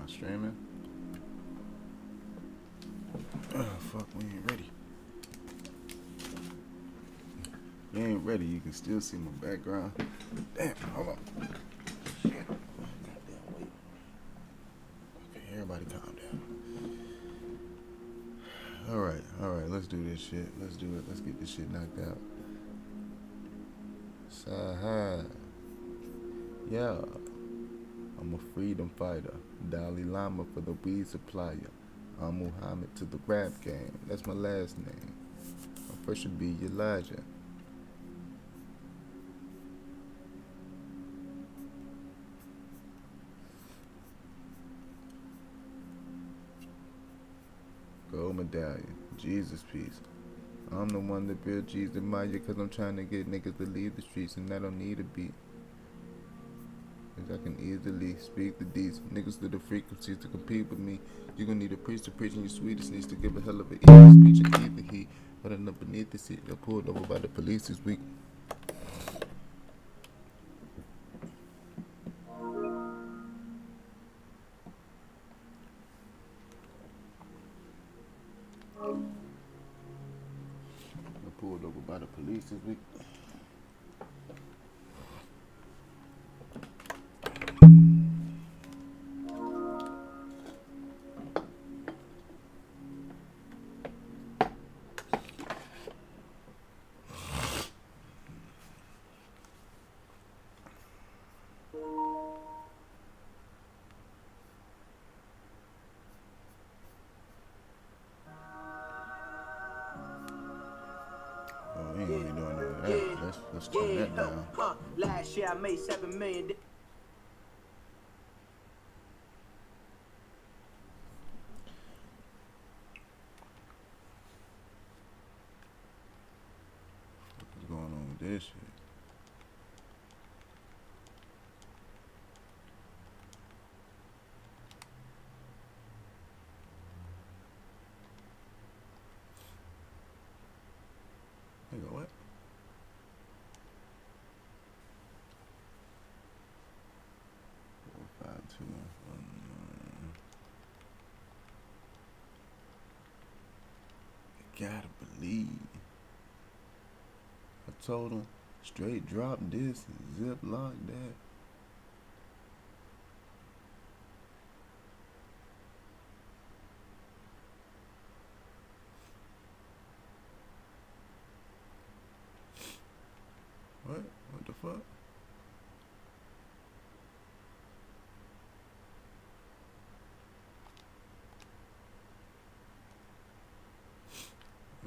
Am I streaming? Oh, fuck, we ain't ready. You ain't ready, you can still see my background. Damn, hold on. Shit. Goddamn, wait. Okay, everybody calm down. Alright, let's do this shit. Let's do it. Let's get this shit knocked out. Cyhi. Yeah. I'm a freedom fighter. Dalai Lama for the weed supplier. I'm Muhammad to the rap game. That's my last name. My first should be Elijah. Gold medallion. Jesus piece. I'm the one that built Jesus and Maya cause I'm trying to get niggas to leave the streets and I don't need a beat. Cause I can easily speak the deeds. Niggas to the frequencies to compete with me. You gon' need a priest to preach and your sweetest needs to give a hell of an easy speech and keep the heat. But I'm up beneath the seat. Got pulled over by the police this week. Got pulled over by the police this week. We ain't gonna be doing none of that. Let's turn that down. Last year I made $7 million. What's going on with this shit? Nigga, what? Four, 5, 2, 1. You gotta believe. I told him straight drop this and zip lock that. What? What the fuck?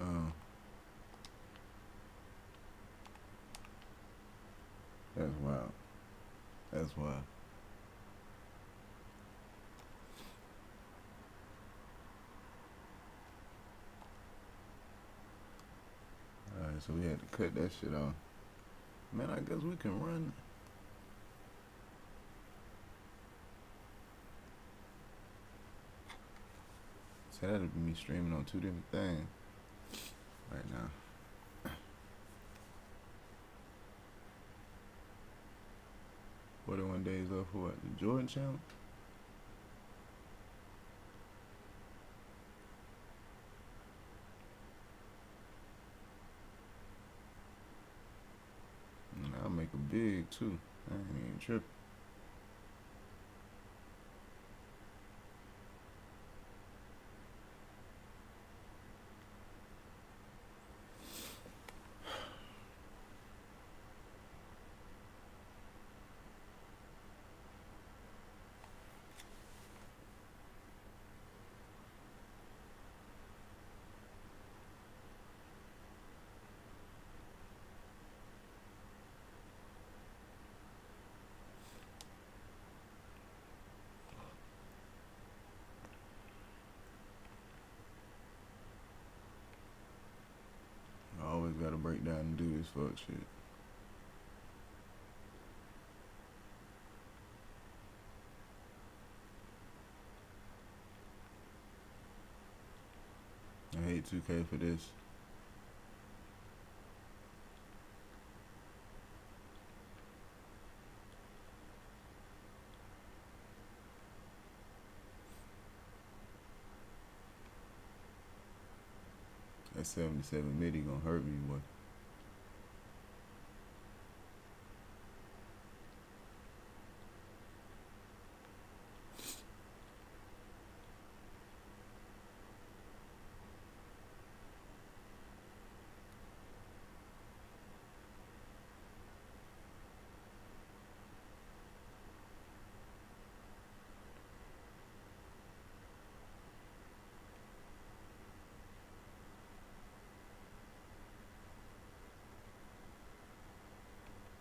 Oh. That's wild. That's wild. Alright, so we had to cut that shit off. Man, I guess we can run. So that'll be me streaming on 2 different things right now. 41 days off for what? The Jordan channel? And I'll make a big too. I ain't even tripping. I always gotta break down and do this fuck shit. I hate 2K for this. That 77 midi gonna hurt me, boy.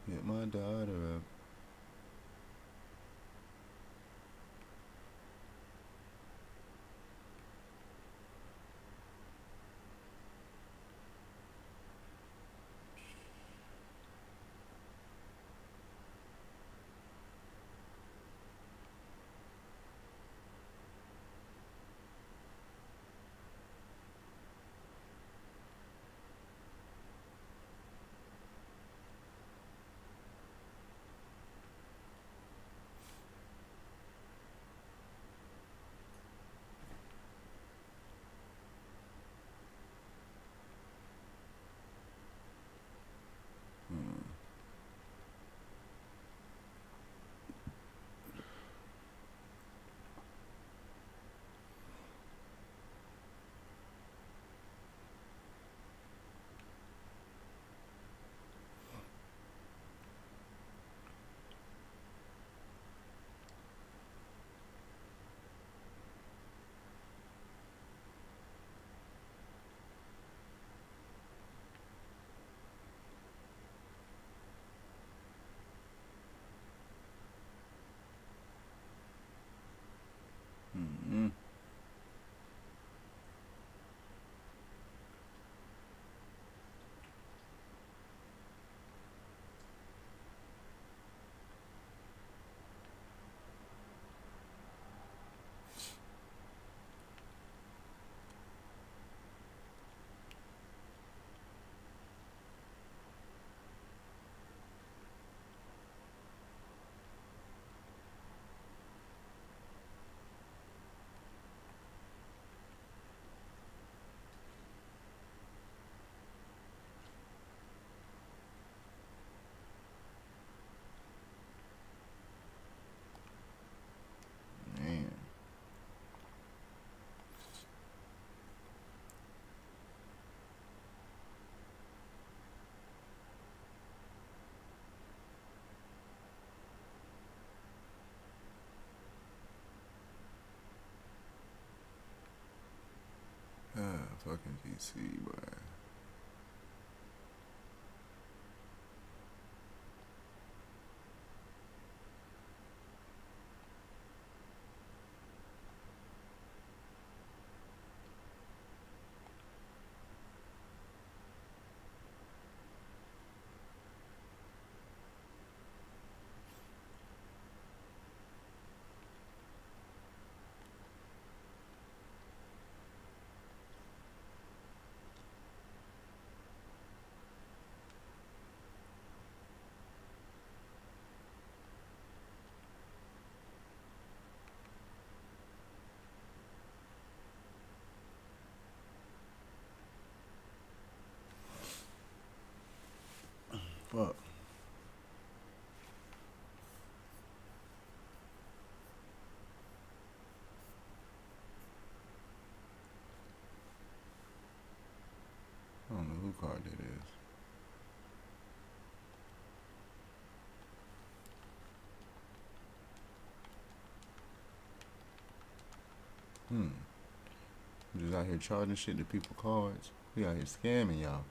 Get my daughter up. Mm-hmm. Man. Fucking PC, boy. Fuck. I don't know who card that is. I'm just out here charging shit to people cards. We out here scamming y'all.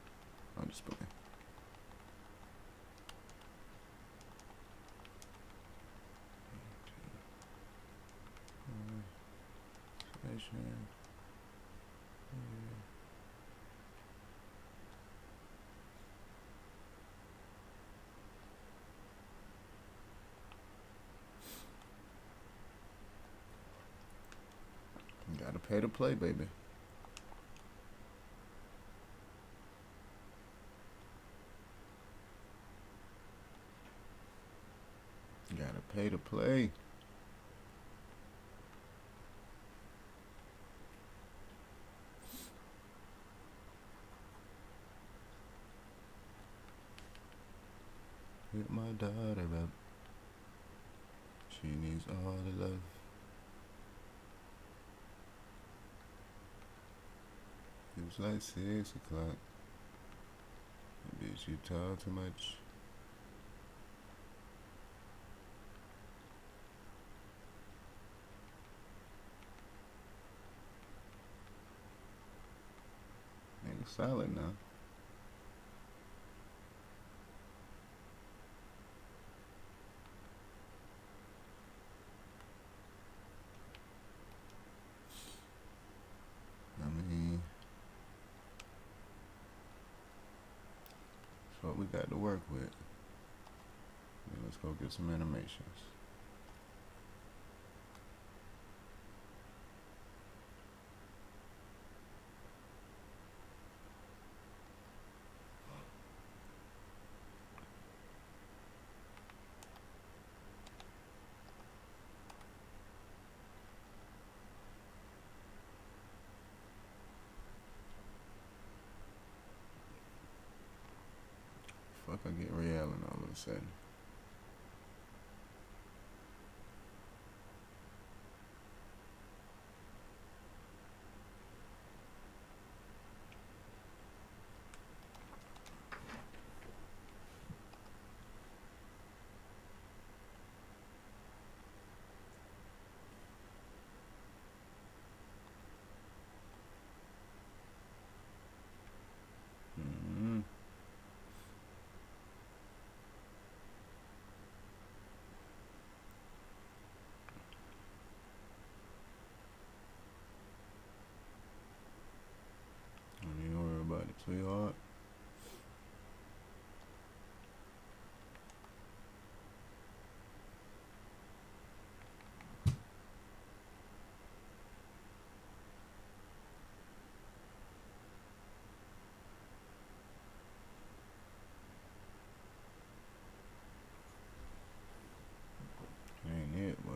I'm just playing. Station. You gotta pay to play, baby. You gotta pay to play. da. She needs all the love. It was like 6 o'clock. Bitch, you talk too much. Nigga solid now. I mean, that's what we got to work with. Then let's go get some animations. Fuck, I get Ray Allen all of a sudden. Don't worry about it, sweetheart. Ain't it, boy.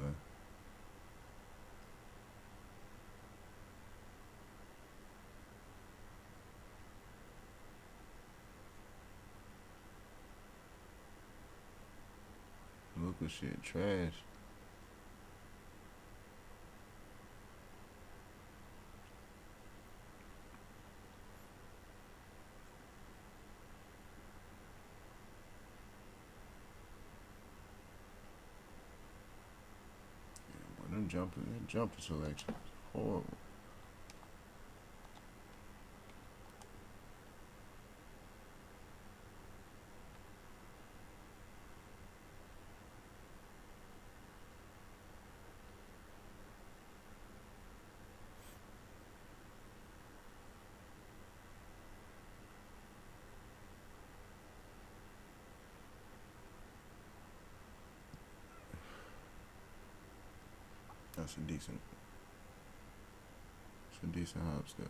Local shit trash. Yeah, boy, them jumper selection is horrible. That's a decent hop step.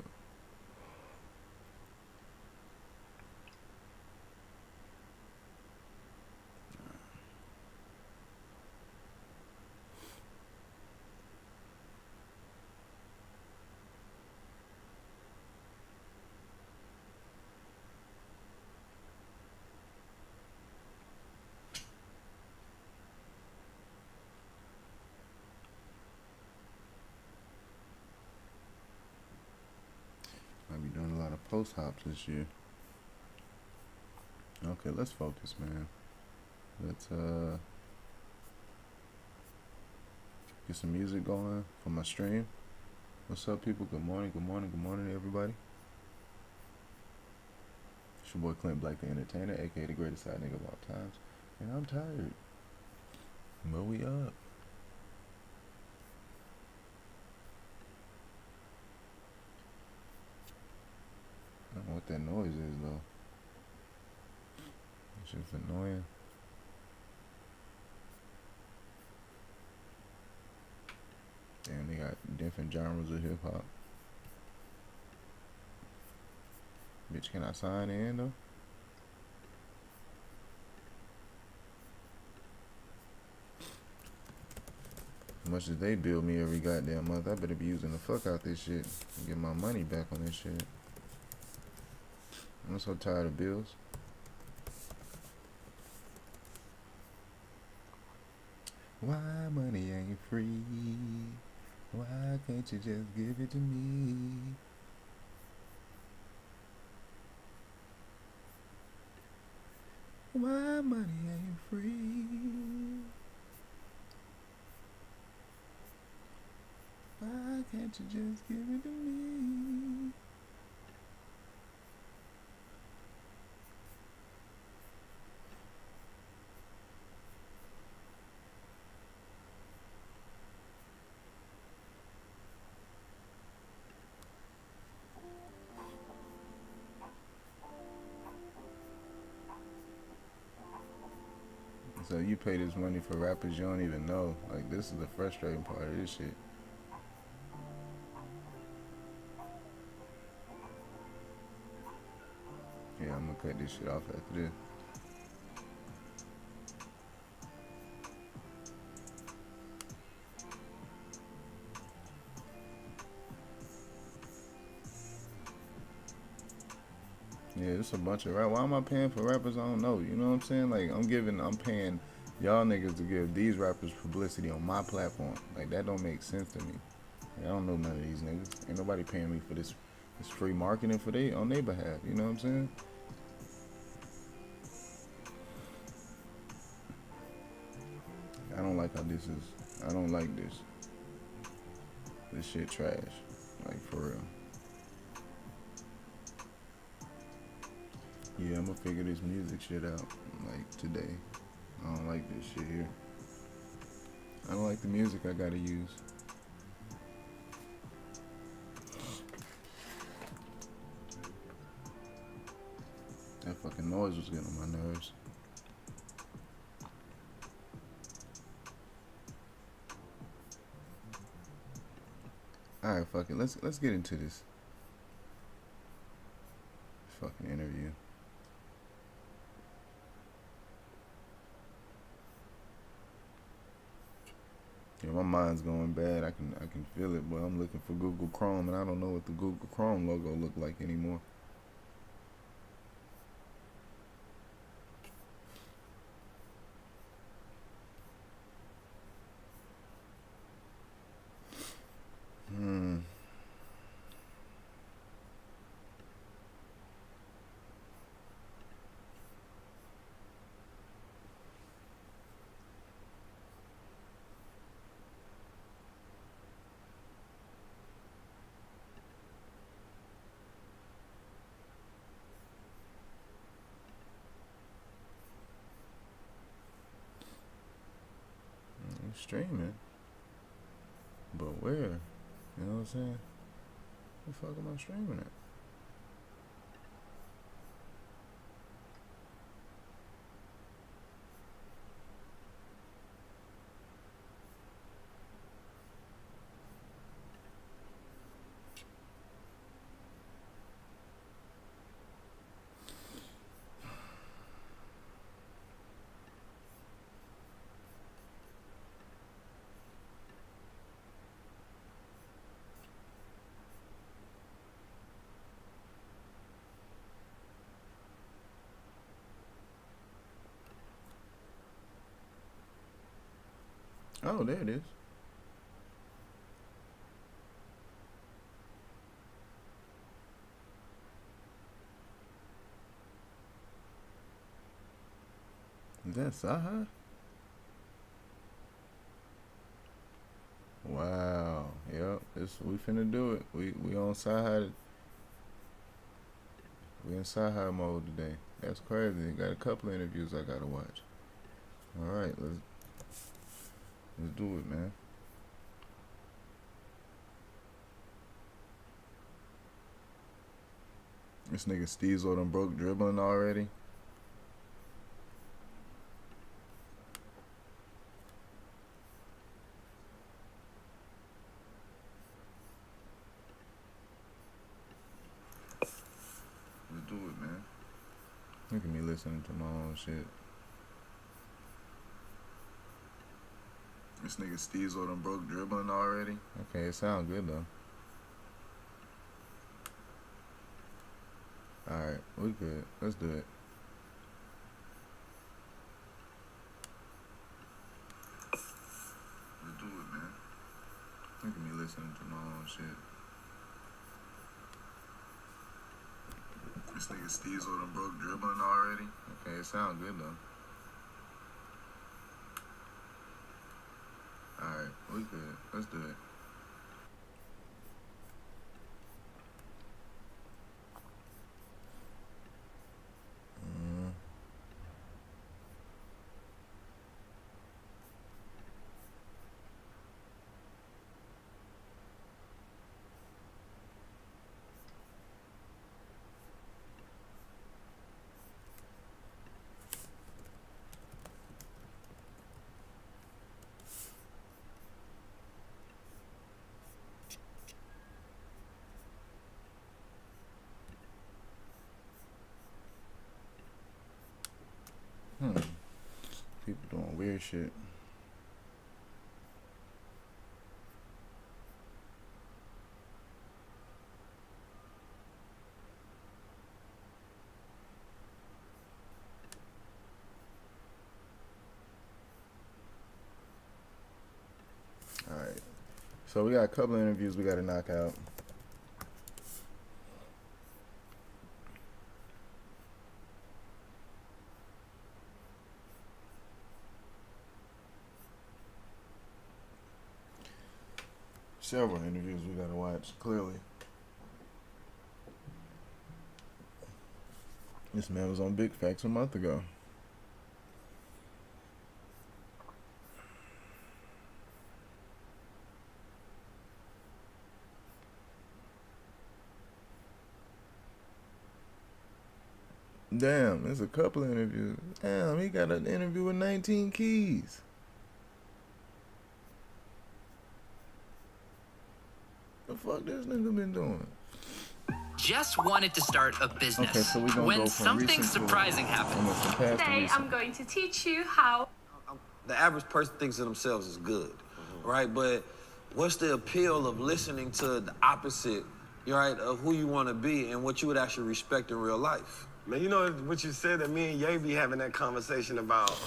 I'll be doing a lot of post hops this year. Okay, let's focus, man. Let's get some music going for my stream. What's up, people? Good morning, everybody. It's your boy Clint Black, the Entertainer, aka the greatest side nigga of all times. And I'm tired. But we up. I don't know what that noise is, though. It's just annoying. Damn, they got different genres of hip hop. Bitch, can I sign in, though? As much as they bill me every goddamn month, I better be using the fuck out this shit and get my money back on this shit. I'm so tired of bills. Why money ain't free? Why can't you just give it to me? Why money ain't free? Why can't you just give it to me? So you pay this money for rappers you don't even know. Like, this is the frustrating part of this shit. Yeah, I'm gonna cut this shit off after this. Yeah, it's a bunch of rap. Why am I paying for rappers I don't know? You know what I'm saying? Like, I'm paying y'all niggas to give these rappers publicity on my platform. Like, that don't make sense to me. Like, I don't know none of these niggas. Ain't nobody paying me for this free marketing for on their behalf. You know what I'm saying? I don't like how this is. I don't like this. This shit trash. Like, for real. Yeah, I'm gonna figure this music shit out, like, today. I don't like this shit here. I don't like the music I gotta use. That fucking noise was getting on my nerves. Alright, fuck it. Let's get into this fucking interview. Yeah, my mind's going bad. I can feel it, but I'm looking for Google Chrome and I don't know what the Google Chrome logo look like anymore. I'm streaming. But where? You know what I'm saying? Where the fuck am I streaming at? Oh, there it is. Is that Cyhi? Wow. Yep. We finna do it. We on Cyhi. We in Cyhi mode today. That's crazy. Got a couple of interviews I gotta watch. All right, let's do it, man. This nigga Steezo done broke dribbling already. Let's do it, man. Look at me listening to my own shit. This nigga Steezo done broke dribbling already. Okay, it sound good though. Alright, we good. Let's do it. listening to my own shit. This nigga Steve's on them broke dribbling already. Okay, it sound good though. Alright, we good. Let's do it. People doing weird shit. Alright. So we got a couple of interviews we got to knock out. Several interviews we gotta watch, clearly. This man was on Big Facts a month ago. Damn, there's a couple of interviews. Damn, he got an interview with 19 Keys. The fuck this nigga been doing? Just wanted to start a business. Okay, so we gonna when go from something recent surprising happened. Today I'm going to teach you how. The average person thinks of themselves as good, right? But what's the appeal of listening to the opposite, right, of who you want to be and what you would actually respect in real life? Man, you know what you said, that me and Ye be having that conversation about,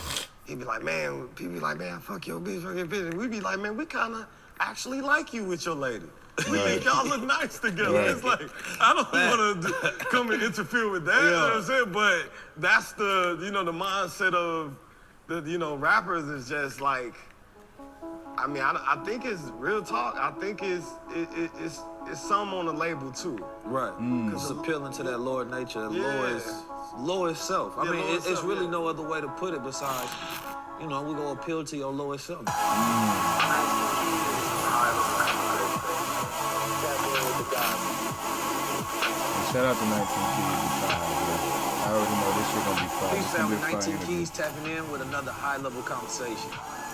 he be like, man, people be like, man, fuck your bitch, fuck your bitch. And we be like, man, we kind of actually like you with your lady. We think y'all look nice together. Right. It's like, I don't want to come and interfere with that, you know what I'm saying? But that's the, you know, the mindset of the, you know, rappers is just like, I mean, I think it's real talk. I think it's some on the label too. Right, because it's appealing to that lower nature, that lowest self. I mean, it's really no other way to put it besides, you know, we gonna appeal to your lowest self. Shout out to 19 Keys. I already know this shit gonna be fun. Peace out with 19 Keys tapping in with another high-level conversation.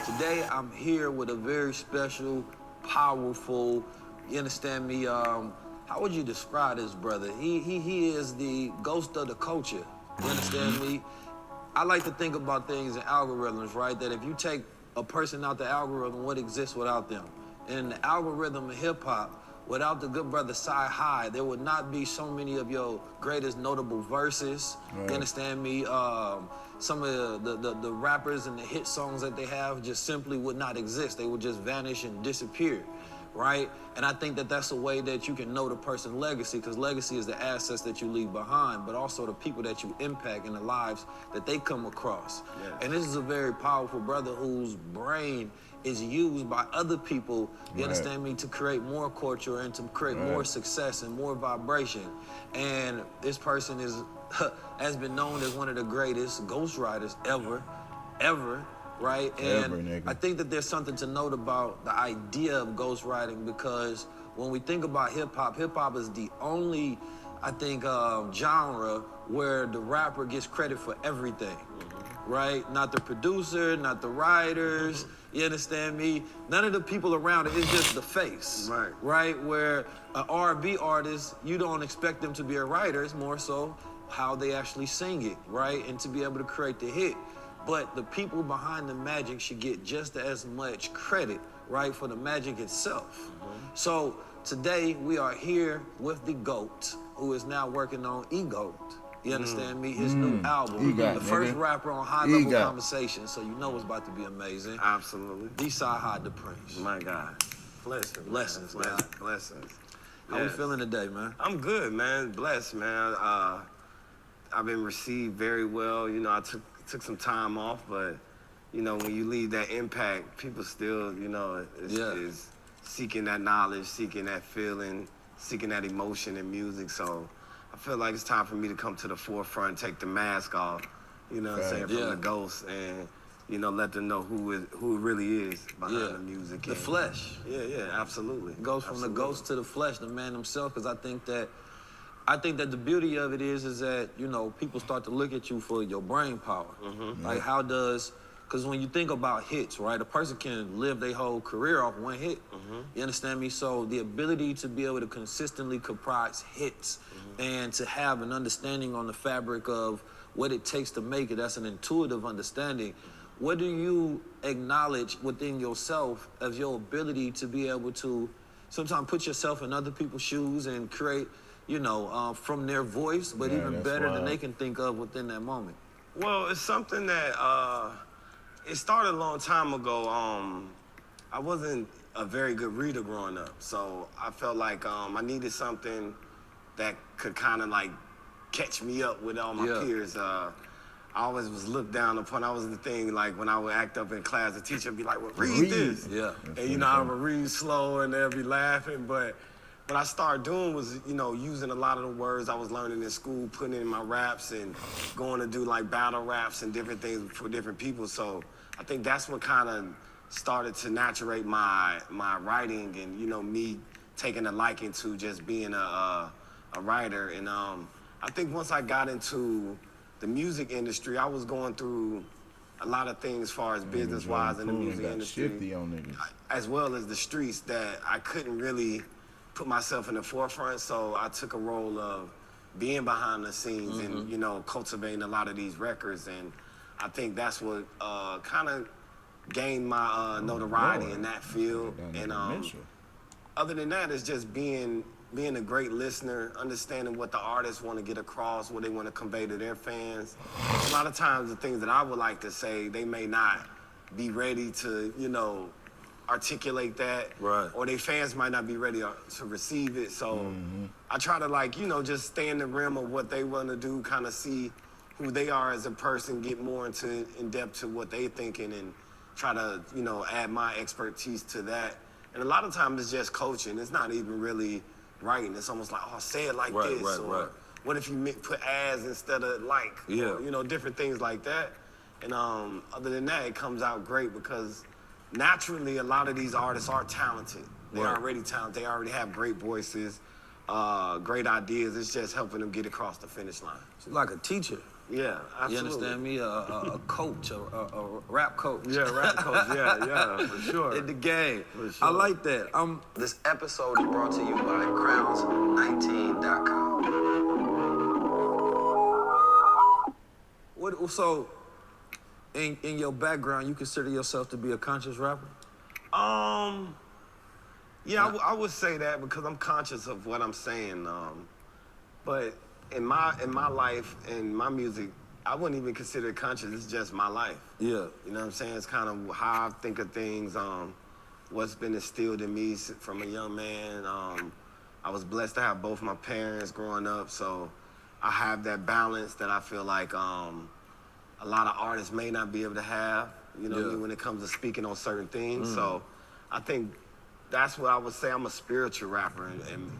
Today, I'm here with a very special, powerful, you understand me, how would you describe this brother? He is the ghost of the culture, you understand me? I like to think about things in algorithms, right? That if you take a person out the algorithm, what exists without them? In the algorithm of hip-hop, without the good brother Cyhi, there would not be so many of your greatest notable verses. Right. You understand me? Some of the rappers and the hit songs that they have just simply would not exist. They would just vanish and disappear, right? And I think that that's a way that you can know the person's legacy, because legacy is the assets that you leave behind, but also the people that you impact in the lives that they come across. Yes. And this is a very powerful brother whose brain is used by other people, you understand me, to create more culture and to create more success and more vibration. And this person is has been known as one of the greatest ghostwriters ever, right? And I think that there's something to note about the idea of ghostwriting, because when we think about hip-hop is the only, I think, genre where the rapper gets credit for everything. Right? Not the producer, not the writers, you understand me? None of the people around it, it's just the face. Right. Right? Where an R&B artist, you don't expect them to be a writer, it's more so how they actually sing it, right? And to be able to create the hit. But the people behind the magic should get just as much credit, right, for the magic itself. So today we are here with the GOAT, who is now working on E.Goat. You understand me? His new album. The first rapper on High Level Conversation, so you know it's about to be amazing. Absolutely. The Cyhi Droppin. My God. pleasure. Blessings, man. man. Blessings. How we feeling today, man? I'm good, man. Blessed, man. I've been received very well. You know, I took some time off, but you know, when you leave that impact, people still, you know, is seeking that knowledge, seeking that feeling, seeking that emotion in music. So I feel like it's time for me to come to the forefront, take the mask off, you know what I'm saying, from the ghost, and you know, let them know who it really is behind the music. The flesh. Yeah, absolutely. It goes from the ghost to the flesh, the man himself, because I think that the beauty of it is that, you know, people start to look at you for your brain power. Like how does, because when you think about hits, right, a person can live their whole career off one hit. You understand me? So the ability to be able to consistently comprise hits and to have an understanding on the fabric of what it takes to make it, that's an intuitive understanding. What do you acknowledge within yourself as your ability to be able to sometimes put yourself in other people's shoes and create, you know, from their voice, but even better than they can think of within that moment? Well, it's something that, it started a long time ago. I wasn't a very good reader growing up, so I felt like I needed something that could kind of like catch me up with all my peers. I always was looked down upon. That was the thing, like when I would act up in class, the teacher would be like, well, read this. Yeah. And you know, I would read slow and they'd be laughing, but what I started doing was, you know, using a lot of the words I was learning in school, putting it in my raps and going to do like battle raps and different things for different people. So I think that's what kind of started to naturate my writing and, you know, me taking a liking to just being a writer. And I think once I got into the music industry, I was going through a lot of things as far as business-wise in the music industry, as well as the streets, that I couldn't really put myself in the forefront. So I took a role of being behind the scenes and, you know, cultivating a lot of these records. And I think that's what kind of gained my notoriety in that field. And other than that, it's just being a great listener, understanding what the artists want to get across, what they want to convey to their fans. A lot of times the things that I would like to say, they may not be ready to, you know, articulate that. Right. Or their fans might not be ready to receive it. So I try to, like, you know, just stay in the realm of what they want to do, kind of see who they are as a person, get more in depth to what they thinking, and try to, you know, add my expertise to that. And a lot of times it's just coaching. It's not even really writing. It's almost like, oh, say it like this. Or what if you put as instead of like? Or, you know, different things like that. And other than that, it comes out great because naturally a lot of these artists are talented. They're already talented. They already have great voices, great ideas. It's just helping them get across the finish line. It's like a teacher. Yeah, absolutely. You understand me? A coach, a rap coach. Yeah, rap coach. Yeah, for sure. In the game. For sure. I like that. This episode is brought to you by crowns19.com. So, in your background, you consider yourself to be a conscious rapper? Yeah, I would say that because I'm conscious of what I'm saying. But in my life and my music, I wouldn't even consider it conscious. It's just my life. Yeah. You know what I'm saying? It's kind of how I think of things, what's been instilled in me from a young man. I was blessed to have both my parents growing up, so I have that balance that I feel like a lot of artists may not be able to have, you know, when it comes to speaking on certain things. So I think that's what I would say. I'm a spiritual rapper, and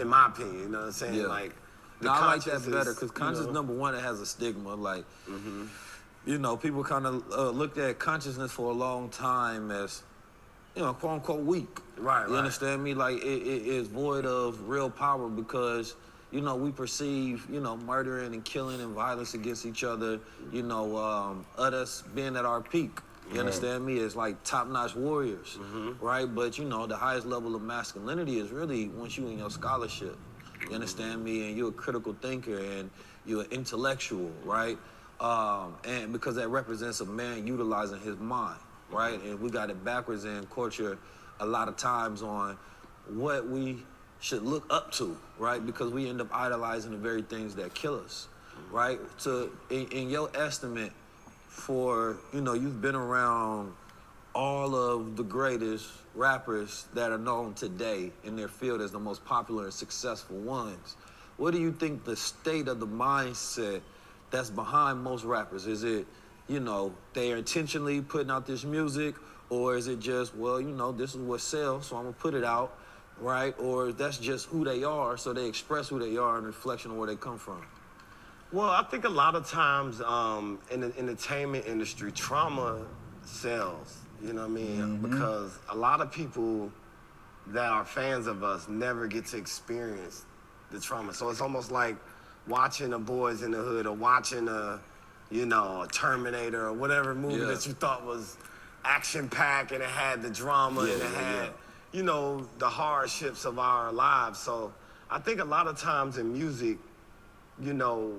in my opinion, you know what I'm saying? Yeah. Like, I like that better because conscious, number one, it has a stigma. Like, you know, people kind of looked at consciousness for a long time as, you know, quote unquote weak. Right. You understand me? Like, it is void of real power because, you know, we perceive, you know, murdering and killing and violence against each other, you know, us being at our peak. You understand me? As like top-notch warriors, right? But, you know, the highest level of masculinity is really once you in your scholarship. You understand me? And you're a critical thinker and you're an intellectual, right? And because that represents a man utilizing his mind, right? And we got it backwards in culture a lot of times on what we should look up to, right? Because we end up idolizing the very things that kill us, right? So in your estimate, for, you know, you've been around all of the greatest rappers that are known today in their field as the most popular and successful ones, what do you think the state of the mindset that's behind most rappers? Is it, you know, they are intentionally putting out this music, or is it just, well, you know, this is what sells, so I'm gonna put it out, right? Or that's just who they are, so they express who they are in reflection of where they come from? Well, I think a lot of times in the entertainment industry, trauma sells, you know what I mean? Because a lot of people that are fans of us never get to experience the trauma. So it's almost like watching the Boys in the Hood or watching a Terminator or whatever movie that you thought was action-packed and it had the drama and it had, you know, the hardships of our lives. So I think a lot of times in music, you know,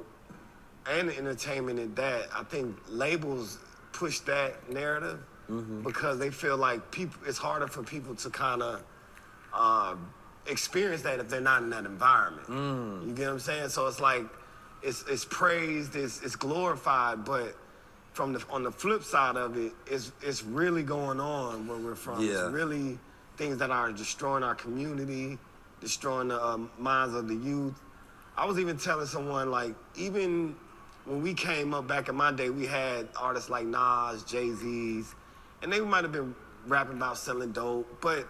and entertainment and that, I think labels push that narrative because they feel like it's harder for people to kind of experience that if they're not in that environment. You get what I'm saying? So it's like, it's praised, it's glorified, but on the flip side of it, it's really going on where we're from. It's really things that are destroying our community, destroying the minds of the youth. I was even telling someone, like, even when we came up back in my day, we had artists like Nas, Jay-Z's, and they might have been rapping about selling dope, but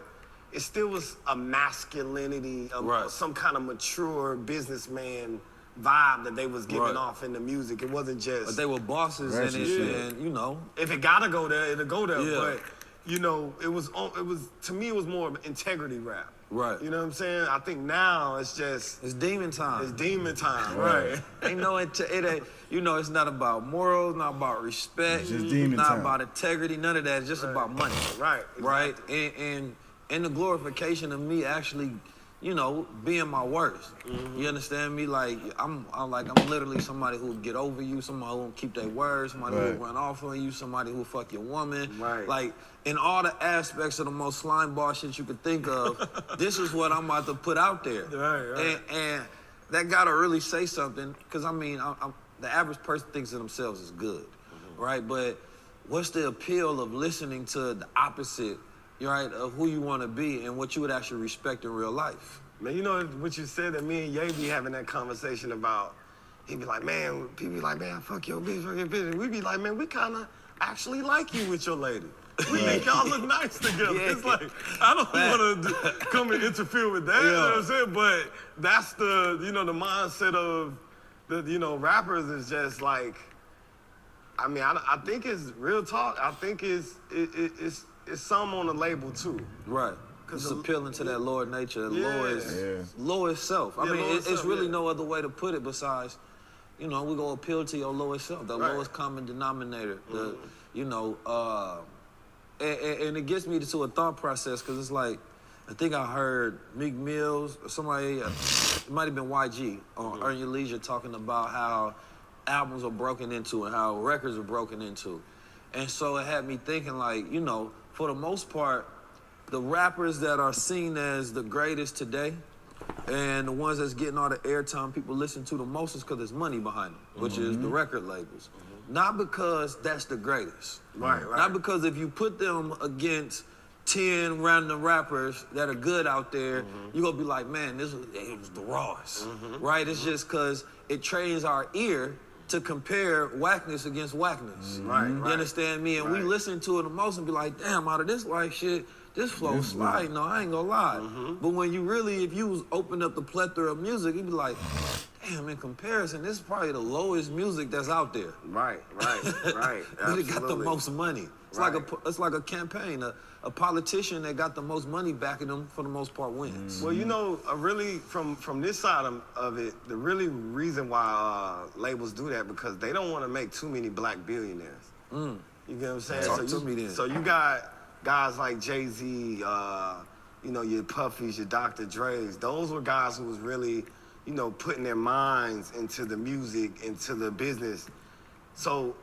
it still was a masculinity, some kind of mature businessman vibe that they was giving off in the music. It wasn't just... But they were bosses in it, and, you know... If it gotta go there, it'll go there, but, you know, it was, to me, it was more of integrity rap. Right. You know what I'm saying? I think now it's just... It's demon time. It's demon time, right. Ain't no, it ain't, you know, it's not about morals, not about respect, It's just demon not time. about integrity, none of that. It's just about money. Right. Right? And the glorification of me actually, you know, being my worst. You understand me? Like, I'm literally somebody who'll get over you, somebody who'll keep their word, somebody who'll run off on you, somebody who'll fuck your woman. Right. Like, in all the aspects of the most slime ball shit you could think of, this is what I'm about to put out there. Right. And that gotta really say something, because I mean, the average person thinks of themselves as good, right? But what's the appeal of listening to the opposite, right, of who you want to be and what you would actually respect in real life? Man, you know what you said, that me and Ye be having that conversation about, he'd be like, man, people be like, man, fuck your bitch, fuck your bitch. And we'd be like, man, we kind of actually like you with your lady. We think y'all look nice together. It's like, I don't want to come and interfere with that, you know what I'm saying? But that's the, you know, the mindset of the, you know, rappers is just like, I mean, I think it's real talk. I think it's some on the label too. Right. It's appealing to that lower nature, that lowest self. I mean, it's really no other way to put it besides, you know, we're going to appeal to your lowest self, the lowest common denominator. The, you know, and it gets me to a thought process, because it's like, I think I heard Meek Mills or somebody, it might have been YG on Earn Your Leisure, talking about how albums are broken into and how records are broken into. And so it had me thinking, like, you know, for the most part, the rappers that are seen as the greatest today and the ones that's getting all the airtime people listen to the most is because there's money behind them, which is the record labels. Not because that's the greatest. Right. Not because if you put them against 10 random rappers that are good out there, you're gonna be like, man, it was the rawest, right? It's just because it trains our ear to compare whackness against whackness. You understand me? And we listen to it the most and be like, damn, out of this white shit, this flow slide. No, I ain't gonna lie. But when you really, if you was open up the plethora of music, you'd be like, damn, in comparison, this is probably the lowest music that's out there. Right. But it got the most money. It's like a campaign. A politician that got the most money backing them, for the most part, wins. Well, you know, really, from this side of it, the really reason why labels do that, because they don't want to make too many black billionaires. You get what I'm saying? Talk to me then. So you got guys like Jay-Z, you know, your Puffys, your Dr. Dre's. Those were guys who was really, you know, putting their minds into the music, into the business. So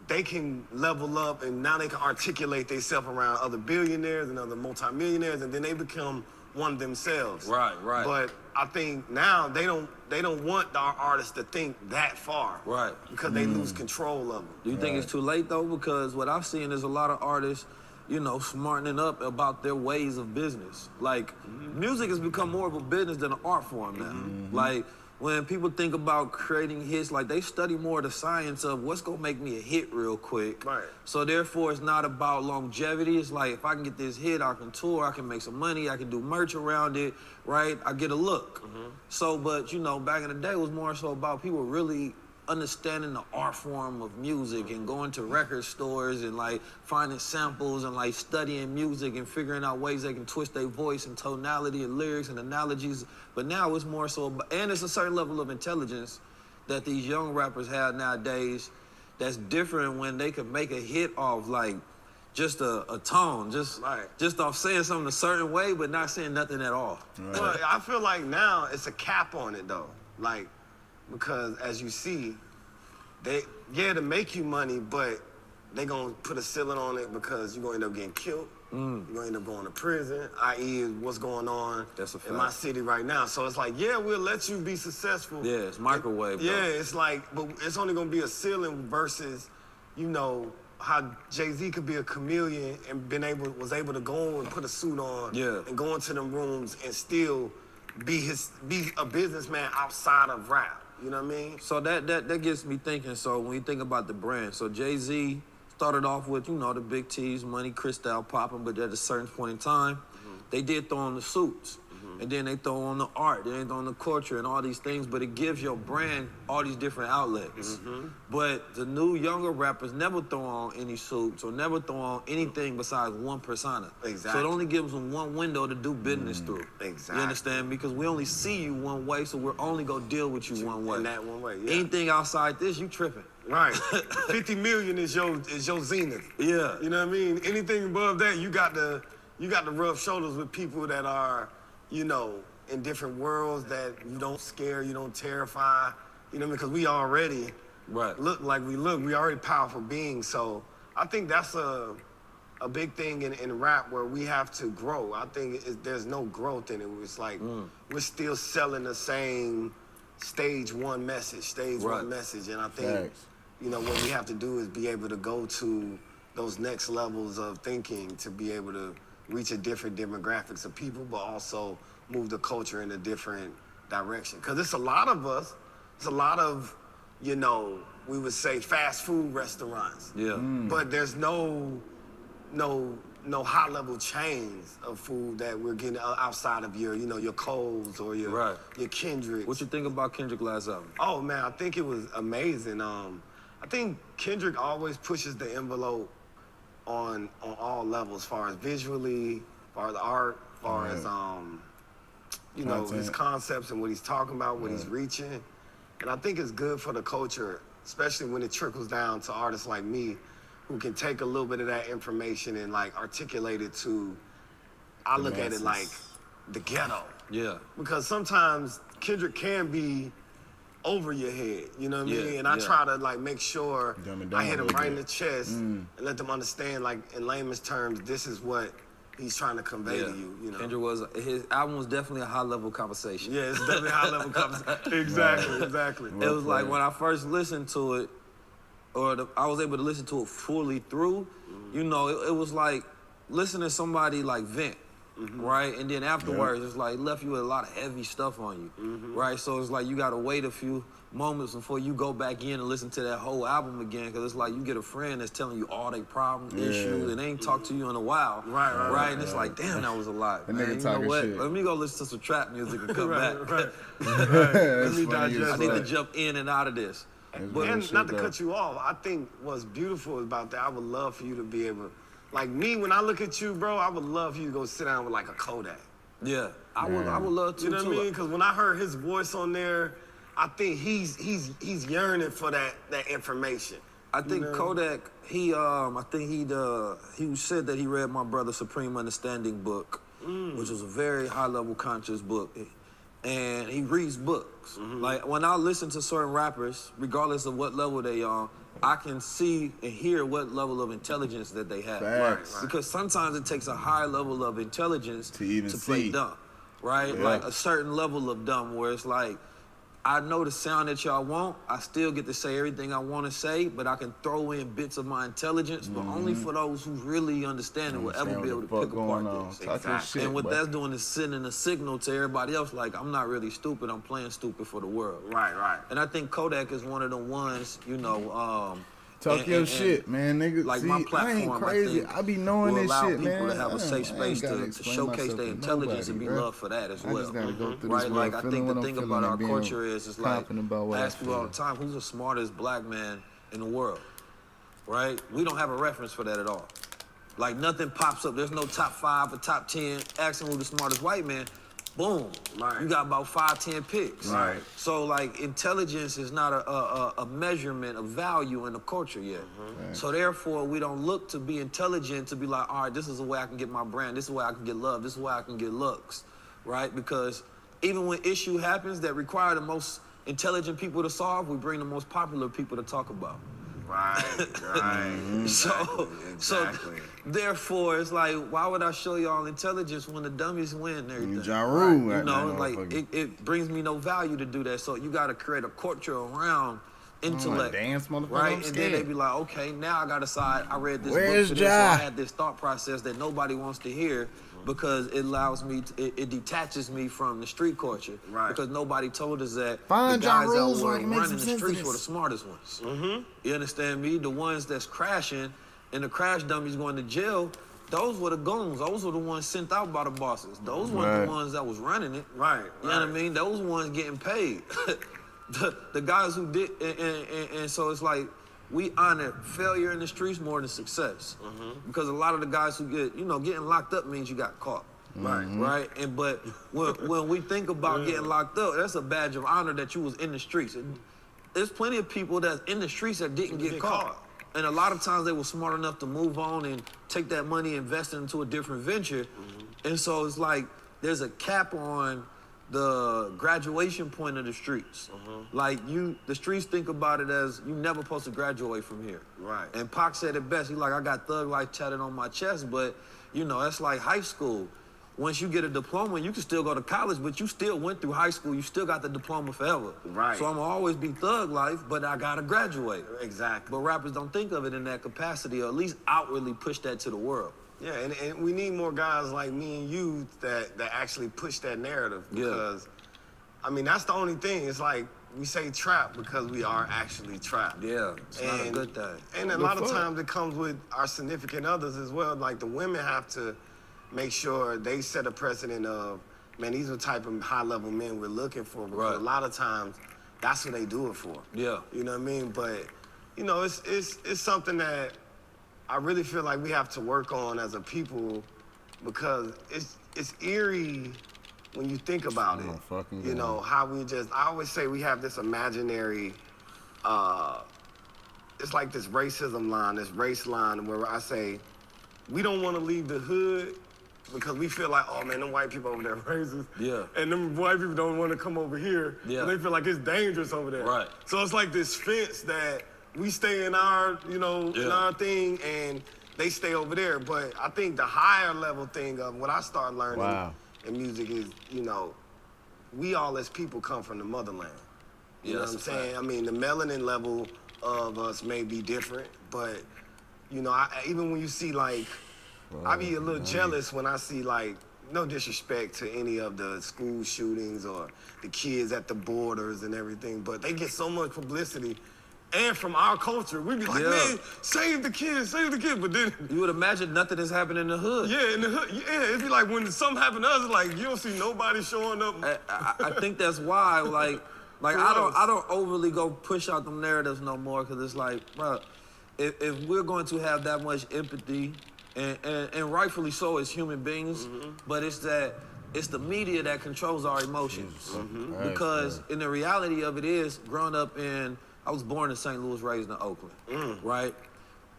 they can level up, and now they can articulate themselves around other billionaires and other multimillionaires, and then they become one themselves. Right. But I think now they don't want our artists to think that far. Right. Because they lose control of them. Do you think it's too late, though? Because what I've seen is a lot of artists you know, smartening up about their ways of business. Like, music has become more of a business than an art form now. Like, when people think about creating hits, like, they study more the science of what's gonna make me a hit real quick. Right. So therefore, it's not about longevity. It's like, if I can get this hit, I can tour, I can make some money, I can do merch around it, right? I get a look. So, but, you know, back in the day, it was more so about people really understanding the art form of music and going to record stores and like finding samples and like studying music and figuring out ways they can twist their voice and tonality and lyrics and analogies. But now it's more so about, and it's a certain level of intelligence that these young rappers have nowadays that's different when they can make a hit off like just a tone, just off saying something a certain way but not saying nothing at all. Well, I feel like now it's a cap on it though. Like, because as you see, to make you money, but they gonna put a ceiling on it because you're gonna end up getting killed. You're gonna end up going to prison, i.e. what's going on in my city right now. So it's like, yeah, we'll let you be successful. Yeah, it's microwave. Yeah, it's like, but it's only gonna be a ceiling versus, you know, how Jay-Z could be a chameleon and was able to go and put a suit on and go into them rooms and still be a businessman outside of rap. You know what I mean? So that gets me thinking. So when you think about the brand, so Jay-Z started off with, you know, the big T's, money, Cristal popping, but at a certain point in time, they did throw on the suits. And then they throw on the art, then they throw on the culture and all these things, but it gives your brand all these different outlets. But the new younger rappers never throw on any suits or never throw on anything besides one persona. Exactly. So it only gives them one window to do business through. Exactly. You understand? Because we only see you one way, so we're only gonna deal with you one way. In that one way, yeah. Anything outside this, you tripping. Right. 50 million is your zenith. Yeah. You know what I mean? Anything above that, you got to rub shoulders with people that are, you know, in different worlds that you don't scare, you don't terrify, you know, because we already look like we look. We already powerful beings. So I think that's a big thing in rap where we have to grow. I think there's no growth in it. It's like we're still selling the same stage one message. And I think, you know, what we have to do is be able to go to those next levels of thinking to be able to reach a different demographics of people, but also move the culture in a different direction. Because it's a lot of us, it's a lot of, you know, we would say fast food restaurants. Yeah. But there's no high level chains of food that we're getting outside of your, you know, your Coles or your Kendricks. What you think about Kendrick last album? Oh man, I think it was amazing. I think Kendrick always pushes the envelope on all levels, as far as visually, as far as art, as far as you know, his concepts and what he's talking about, what he's reaching. And I think it's good for the culture, especially when it trickles down to artists like me, who can take a little bit of that information and like articulate it to, I look at it like the ghetto. Yeah. Because sometimes Kendrick can be over your head, you know what I mean? And I try to like make sure I hit him right in the chest and let them understand, like in layman's terms, this is what he's trying to convey to you, you know? Kendrick his album was definitely a high level conversation. Yeah, it's definitely a high level conversation. Exactly. It was like when I first listened to it, I was able to listen to it fully through, you know, it was like listening to somebody like vent. Right, and then afterwards, it's like left you with a lot of heavy stuff on you, right? So it's like you gotta wait a few moments before you go back in and listen to that whole album again, because it's like you get a friend that's telling you all their problems, issues, and they ain't talked to you in a while, right? And it's like, damn, that was a lot, man. You know what? Let me go listen to some trap music and come back. Let me digest. I need to jump in and out of this. But and not to cut you off, I think what's beautiful about that, I would love for you to be able. Like me, when I look at you, bro, I would love for you to go sit down with like a Kodak. Yeah, I would love to. You know what I mean? Because when I heard his voice on there, I think he's yearning for that information. I think Kodak, he said that he read my brother Supreme Understanding book, which was a very high level conscious book, and he reads books. Like when I listen to certain rappers, regardless of what level they are, I can see and hear what level of intelligence that they have. Because sometimes it takes a high level of intelligence to play dumb, right? Like a certain level of dumb where it's like, I know the sound that y'all want. I still get to say everything I want to say, but I can throw in bits of my intelligence, but only for those who really understand it will ever be able to pick apart this. Exactly. And what that's doing is sending a signal to everybody else, like, I'm not really stupid, I'm playing stupid for the world. Right. And I think Kodak is one of the ones, you know, talk your shit, man, nigga. Like see, my platform, I ain't crazy. I be knowing will this allow shit, people man. to have a safe space to showcase their intelligence and be loved for that as well. I just gotta go through right? this Like world I think the thing about our feeling culture is like about I ask people all the time, who's the smartest black man in the world? Right? We don't have a reference for that at all. Like nothing pops up. There's no top 5 or top 10. Asking who the smartest white man. Boom. Right. You got about 5, 10 picks. Right. So like intelligence is not a measurement of value in the culture yet. Right. So therefore we don't look to be intelligent to be like, all right, this is the way I can get my brand. This is the way I can get love. This is the way I can get looks. Right? Because even when issue happens that require the most intelligent people to solve, we bring the most popular people to talk about. Right. So Exactly. therefore, it's like, why would I show y'all intelligence when the dummies win and everything? Ja Rule, You right know, now, like motherfucker. it brings me no value to do that. So you got to create a culture around intellect, dance, motherfucker, right? I'm And then they scared. be like, okay, now I got to decide. I read this Where's book today, so Ja? I had this thought process that nobody wants to hear because it allows me, it detaches me from the street culture. Right. Because nobody told us that Find the Ja guys that Rules so were I can make running some the sense of streets were the this. smartest ones. You understand me? The ones that's crashing and the crash dummies going to jail, those were the goons. Those were the ones sent out by the bosses. Those weren't Right. the ones that was running it. Right. You know what I mean? Those ones getting paid. the guys who did, and so it's like, we honor failure in the streets more than success. Because a lot of the guys who get, you know, getting locked up means you got caught. Right. And but when we think about getting locked up, that's a badge of honor that you was in the streets. There's plenty of people that's in the streets that didn't get caught. And a lot of times they were smart enough to move on and take that money, invest it into a different venture. And so it's like there's a cap on the graduation point of the streets. Like the streets think about it as you never supposed to graduate from here. Right. And Pac said it best. He's like, I got thug life tatted on my chest, but you know, that's like high school. Once you get a diploma, you can still go to college, but you still went through high school. You still got the diploma forever. Right. So I'm gonna always be thug life, but I gotta graduate. Exactly. But rappers don't think of it in that capacity, or at least outwardly push that to the world. Yeah, and we need more guys like me and you that actually push that narrative because, I mean, that's the only thing. It's like we say trap because we are actually trapped. Yeah, it's not a good thing. And a lot of times it comes with our significant others as well. Like the women have to make sure they set a precedent of, man, these are the type of high-level men we're looking for. Because a lot of times that's what they do it for. Yeah. You know what I mean? But, you know, it's something that I really feel like we have to work on as a people because it's eerie when you think about it. You know, how we just, I always say we have this imaginary, it's like this racism line, this race line where I say, we don't want to leave the hood because we feel like, oh man, them white people over there are racist. Yeah. And them white people don't want to come over here. Yeah. And they feel like it's dangerous over there. Right. So it's like this fence that we stay in our, you know, in our thing and they stay over there. But I think the higher level thing of what I started learning in music is, you know, we all as people come from the motherland. You know what I'm saying? I mean, the melanin level of us may be different, but, you know, even when you see like, I be a little jealous when I see like, no disrespect to any of the school shootings or the kids at the borders and everything, but they get so much publicity. And from our culture, we be like, man, save the kids, but then... You would imagine nothing is happening in the hood. Yeah, in the hood, yeah, it'd be like when something happened to us, it's like, you don't see nobody showing up. I think that's why, like I don't overly go push out them narratives no more, because it's like, bro, if we're going to have that much empathy, and rightfully so as human beings, but it's the media that controls our emotions. Because in the reality of it is, growing up I was born in St. Louis, raised in Oakland, right?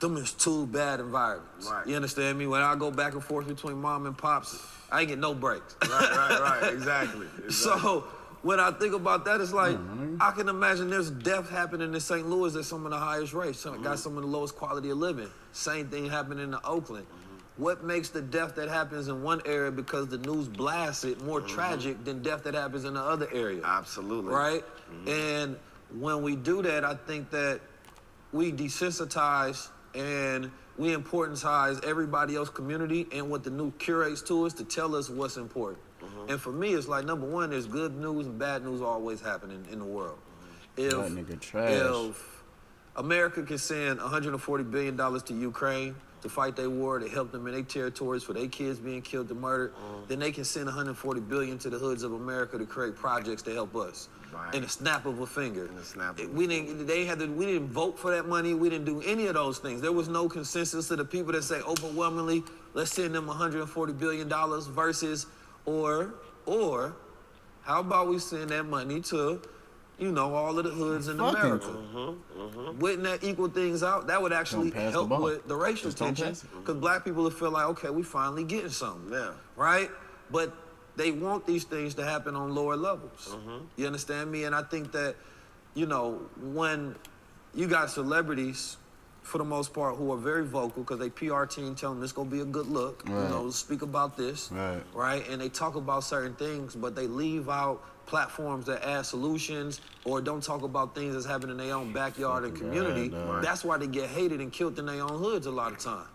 Them is two bad environments. Right. You understand me? When I go back and forth between mom and pops, I ain't get no breaks. Right, exactly. So when I think about that, it's like, I can imagine there's death happening in St. Louis at some of the highest rates. Got some of the lowest quality of living. Same thing happening in Oakland. what makes the death that happens in one area because the news blasts it more tragic than death that happens in the other area? Absolutely. Right? And when we do that, I think that we desensitize and we importantize everybody else's community and what the news curates to us to tell us what's important. And for me, it's like, number one, there's good news and bad news always happening in the world. That nigga trash. If America can send $140 billion to Ukraine to fight their war, to help them in their territories for their kids being killed and murdered, then they can send $140 billion to the hoods of America to create projects to help us. Right. In a snap of a finger. In a snap of a we didn't vote for that money. We didn't do any of those things. There was no consensus to the people that say overwhelmingly, let's send them $140 billion versus, or how about we send that money to, you know, all of the hoods in America. Wouldn't that equal things out? That would actually help with the racial tension, because black people would feel like, okay, we finally getting something. Yeah. Right? But they want these things to happen on lower levels. You understand me? And I think that, you know, when you got celebrities, for the most part, who are very vocal, because they PR team tell them it's gonna be a good look, you know, speak about this, right? And they talk about certain things, but they leave out platforms that add solutions or don't talk about things that's happening in their own backyard and community. That's why they get hated and killed in their own hoods a lot of times.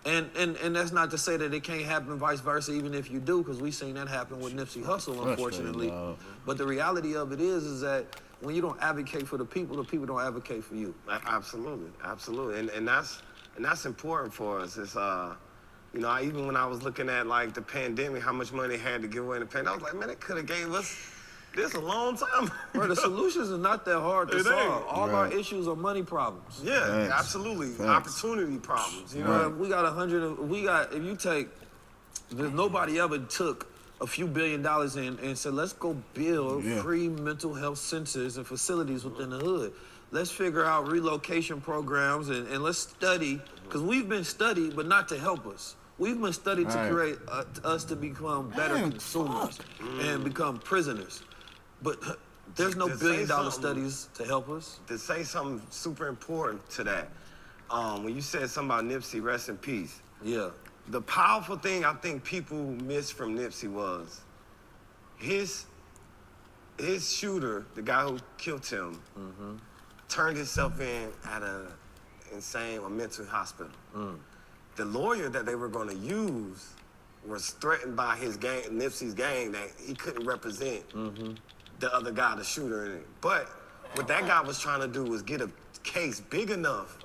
And that's not to say that it can't happen vice versa, even if you do, because we've seen that happen with Nipsey Hussle, unfortunately. But the reality of it is that when you don't advocate for the people don't advocate for you. Absolutely, absolutely, and that's important for us. It's you know, even when I was looking at like the pandemic, how much money they had to give away in the pandemic, I was like, man, they could have gave us this a long time. Bro, the solutions are not that hard to solve. All our issues are money problems. Yeah, absolutely, opportunity problems. You know, if you take, nobody ever took a few $1 billion and said, let's go build free mental health centers and facilities within the hood. Let's figure out relocation programs and let's study, because we've been studied, but not to help us. We've been studied to create us to become better consumers and become prisoners. But there's no $1 billion studies to help us. To say something super important to that, when you said something about Nipsey, rest in peace. Yeah. The powerful thing I think people missed from Nipsey was his shooter, the guy who killed him, turned himself in at a mental hospital. The lawyer that they were going to use was threatened by his gang, Nipsey's gang, that he couldn't represent the other guy, the shooter. But what that guy was trying to do was get a case big enough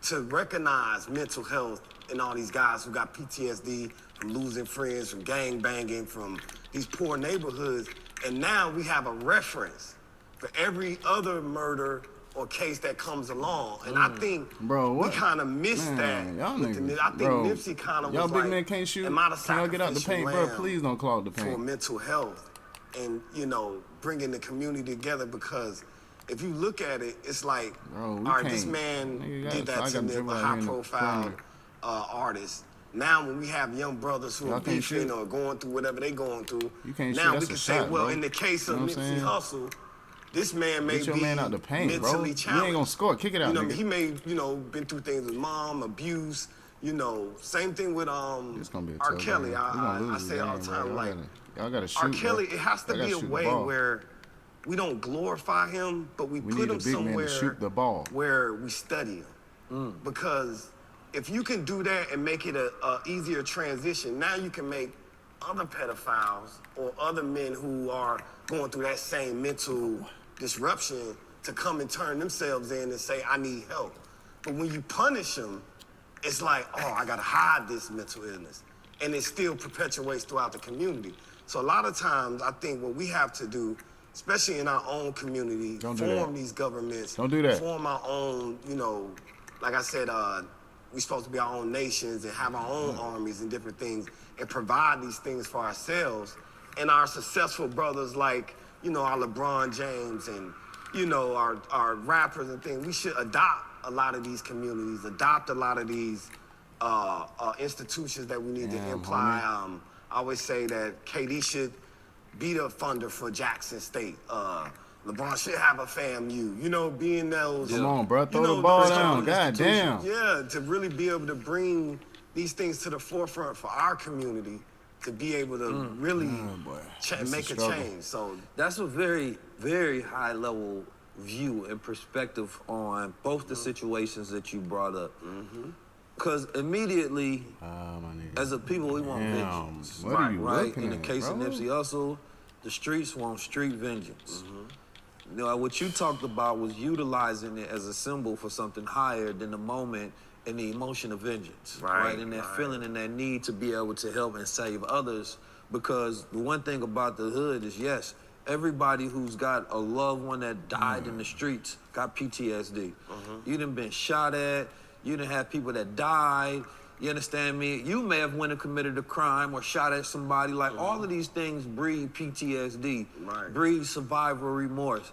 to recognize mental health in all these guys who got PTSD from losing friends, from gang banging, from these poor neighborhoods. And now we have a reference for every other murder or case that comes along. And I think we kind of missed that. Y'all niggas, I think Nipsey kind of was y'all like, big men can't shoot. am I the Can y'all get out the paint, bro? lamb Please don't clog the paint. for mental health and, you know, bringing the community together? Because if you look at it, it's like, all right, this man did that to me, a high-profile artist. Now when we have young brothers who are beefing or going through whatever they going through, now we can say, well, in the case of Nipsey Hussle, this man may be out the paint, mentally challenged. You ain't gonna score. Kick it out. You know, he may, you know, been through things with mom, abuse. You know, same thing with R. Kelly. I say all the time, like, y'all gotta shoot, R. Kelly. It has to be a way where we don't glorify him, but we put him somewhere where we study him. Because if you can do that and make it a easier transition, now you can make other pedophiles or other men who are going through that same mental disruption to come and turn themselves in and say, I need help. But when you punish them, it's like, oh, I gotta hide this mental illness. And it still perpetuates throughout the community. So a lot of times, I think what we have to do, especially in our own community, form these governments, form our own, you know, like I said, we're supposed to be our own nations and have our own armies and different things and provide these things for ourselves. And our successful brothers like, you know, our LeBron James and, you know, our rappers and things, we should adopt a lot of these communities, adopt a lot of these institutions that we need to imply. I always say that KD should be the funder for Jackson State. LeBron should have a FAMU, you know, being those. Come on, bro, throw the ball down, goddamn. Yeah, to really be able to bring these things to the forefront for our community to be able to really make a change. So that's a very, very high level view and perspective on both the situations that you brought up. Because immediately, as a people, we want vengeance. What are you right? looking In the at, case of bro? Nipsey Hussle, the streets want street vengeance. You know, what you talked about was utilizing it as a symbol for something higher than the moment and the emotion of vengeance, right? And that feeling and that need to be able to help and save others. Because the one thing about the hood is, yes, everybody who's got a loved one that died in the streets got PTSD. You done been shot at, you done have people that died, you understand me? You may have went and committed a crime or shot at somebody. Like, all of these things breed PTSD, breed survival remorse.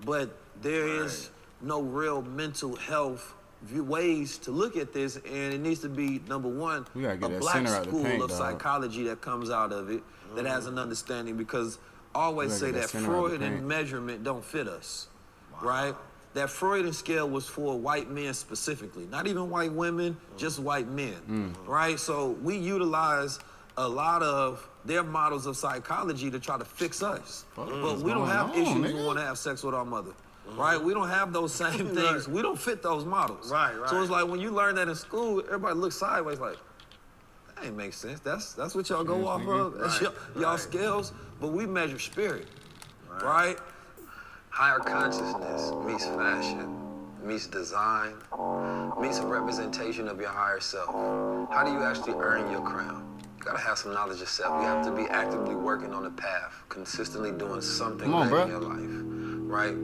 But there is no real mental health ways to look at this, and it needs to be, number one, a black school of psychology that comes out of it that has an understanding, because I always say that Freudian measurement don't fit us, right? That Freudian scale was for white men specifically, not even white women, just white men, right? So we utilize a lot of their models of psychology to try to fix us. But we don't have issues when we want to have sex with our mother. Right? We don't have those same things. We don't fit those models. So it's like when you learn that in school, everybody looks sideways like, that ain't make sense. That's what y'all go off of. That's y'all scales. But we measure spirit. Right? Higher consciousness meets fashion, meets design, meets a representation of your higher self. How do you actually earn your crown? You gotta have some knowledge of self. You have to be actively working on a path, consistently doing something in your life. Right?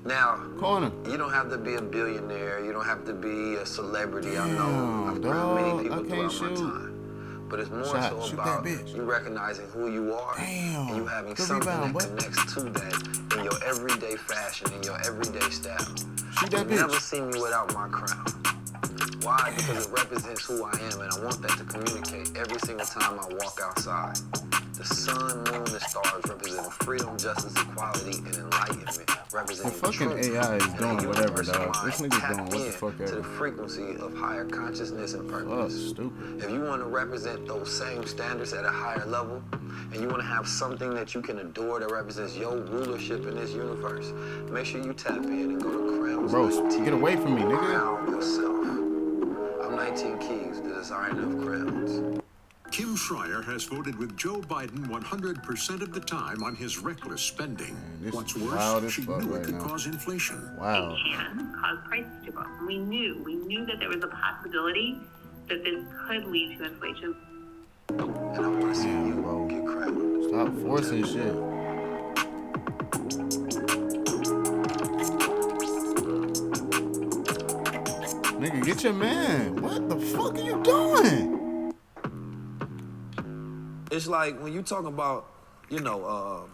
Now, you don't have to be a billionaire. You don't have to be a celebrity. I know I've found many people throughout my time. But it's more so about you recognizing who you are and you having something that connects to that in your everyday fashion, in your everyday style. You've never seen me without my crown. Why? Because it represents who I am, and I want that to communicate every single time I walk outside. The sun, moon, and stars represent freedom, justice, equality, and enlightenment. Representing the fucking AI is doing whatever, dog. This nigga's doing what the fuck ever. To the frequency of higher consciousness and purpose. Stupid. If you want to represent those same standards at a higher level, and you want to have something that you can adore that represents your rulership in this universe, make sure you tap in and go to Crown. Bro, get away from me, nigga. Crown yourself. I'm 19 Keys, the designer of crowns. Kim Schreier has voted with Joe Biden 100% of the time on his reckless spending. Man, what's worse, she knew it could cause inflation. It can cause prices to go up. We knew that there was a possibility that this could lead to inflation. And I want to see you get crowned. Stop forcing shit. Nigga, get your man. What the fuck are you doing? It's like when you talk about, you know,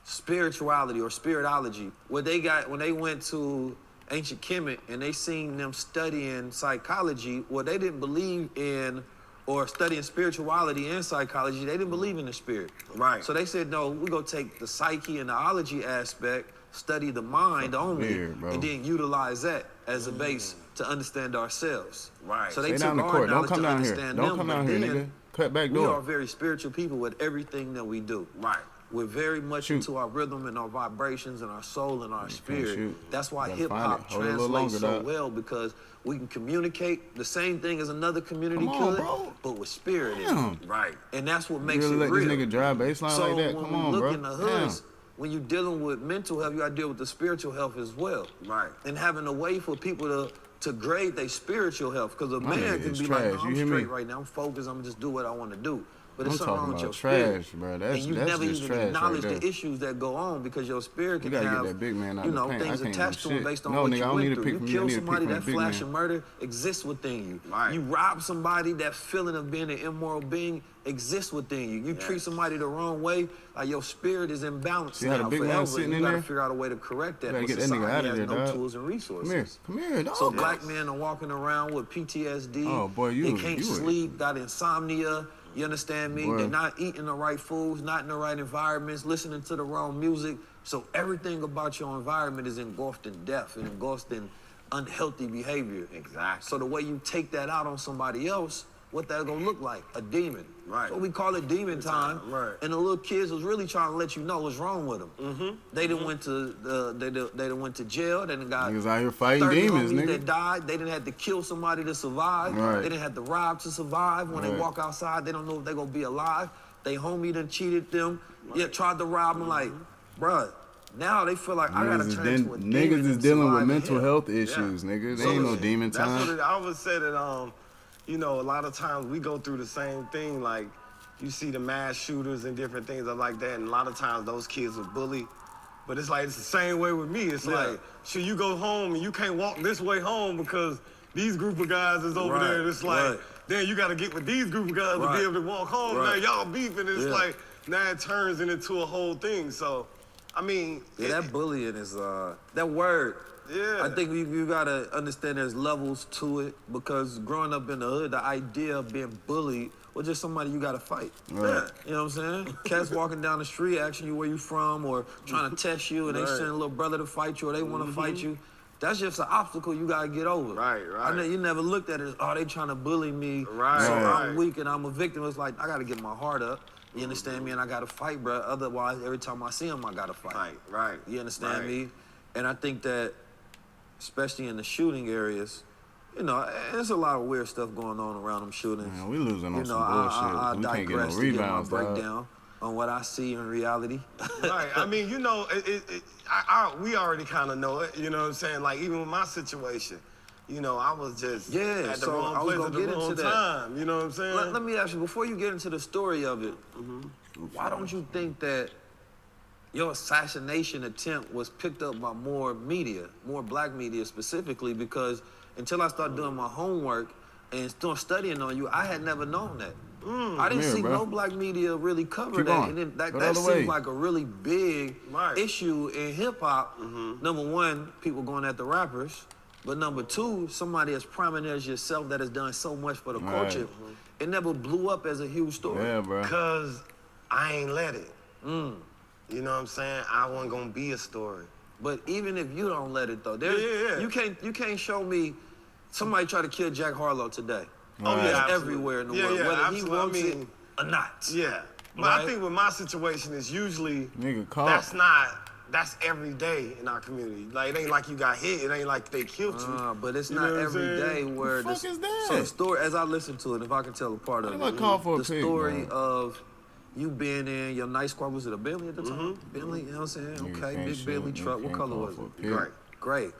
spirituality or spiritology, when they went to ancient Kemet and they seen them studying psychology, well, they didn't believe in, or studying spirituality and psychology, they didn't believe in the spirit. Right. So they said, no, we're gonna take the psyche and the ology aspect, study the mind only, and then utilize that as a base to understand ourselves. Right. So they Stay took down the our court. Don't knowledge come to down here. understand Don't them, come but down here, then nigga. Cut back we door. are very spiritual people with everything that we do. Right. We're very much into our rhythm and our vibrations and our soul and our spirit. That's why hip-hop translates so well, because we can communicate the same thing as another community could, but with spirit in it. Right. And that's what makes You it really real. let this nigga drive baseline like that? Come on, bro. So when we look in the hoods, when you're dealing with mental health, you got to deal with the spiritual health as well. Right. And having a way for people to grade their spiritual health, because a man can be like, no, I'm straight right now, I'm focused, I'm just do what I want to do. But it's something wrong with your spirit. Bro. And you never even acknowledge the issues that go on, because your spirit can have, that big man out you know, the paint. things attached to him based on no, what nigga, you went through. You kill need somebody, that flash man. of murder exists within you. Right. You rob somebody, that feeling of being an immoral being exists within you. You treat somebody the wrong way, like your spirit is imbalanced now forever. You gotta figure out a way to correct that. But get that nigga out of there, has no tools and resources. Come here, dog. So black men are walking around with PTSD. Oh boy, they can't sleep, got insomnia. You understand me? They're not eating the right foods, not in the right environments, listening to the wrong music. So everything about your environment is engulfed in death and engulfed in unhealthy behavior. Exactly. So the way you take that out on somebody else, what that's gonna look like? A demon. Right. So we call it demon time. Right. And the little kids was really trying to let you know what's wrong with them. Mm-hmm. They done went to they done went to jail. They done got Niggas out here fighting 30 demons, homies nigga. that died. They didn't have to kill somebody to survive. Right. They didn't have to rob to survive. When they Right. walk outside, they don't know if they're gonna be alive. They homie done cheated them. Yeah, tried to rob them. Like, bruh, now they feel like I gotta turn into a demon. Niggas is and dealing with survive mental in health issues, nigga. They ain't no demon That's time. what I always say that, you know, a lot of times we go through the same thing. Like, you see the mass shooters and different things like that, and a lot of times those kids are bullied. But it's like, it's the same way with me. It's like, should you go home and you can't walk this way home because these group of guys is over there. And it's like, then you got to get with these group of guys to be able to walk home. Now y'all beefing. It's like, now it turns into a whole thing. So, I mean. Yeah, that bullying is, that word. Yeah. I think you gotta understand there's levels to it, because growing up in the hood, the idea of being bullied was just somebody you gotta fight. Right. You know what I'm saying? Cats walking down the street asking you where you from, or trying to test you, and they send a little brother to fight you, or they want to fight you. That's just an obstacle you gotta get over. Right. I know you never looked at it as, oh, they trying to bully me, so I'm weak and I'm a victim. It's like, I gotta get my heart up. You understand me? And I gotta fight, bro. Otherwise, every time I see him, I gotta fight. Right. You understand me? And I think that, especially in the shooting areas, you know, there's a lot of weird stuff going on around them shootings. Man, we losing on You know, some bullshit. I We can't get no digress to rebounds, get my dog. breakdown on what I see in reality. Right. I mean, you know, we already kind of know it. You know what I'm saying? Like, even with my situation, you know, I was just at the wrong place at the wrong time. You know what I'm saying? Let me ask you, before you get into the story of it, why don't you think that your assassination attempt was picked up by more media, more black media specifically? Because until I started doing my homework and still studying on you, I had never known that. I didn't see no black media really cover that. And then that seemed like a really big issue in hip hop. Number one, people going at the rappers. But number two, somebody as prominent as yourself that has done so much for the culture, it never blew up as a huge story. Yeah, bro. Because I ain't let it. You know what I'm saying? I wasn't gonna be a story. But even if you don't let it though, you can't show me somebody try to kill Jack Harlow today. Oh yeah, it's everywhere in the world, whether he wants it or not. Yeah, but I think with my situation is usually caught. that's every day in our community. Like, it ain't like you got hit. It ain't like they killed you. But it's not every day where the fuck is that? So the story, as I listen to it, if I can tell a part of it, the story of you being in your nice car, was it a Bentley at the time? Bentley, you know what I'm saying? Okay, big Bentley truck. What color was it? Great.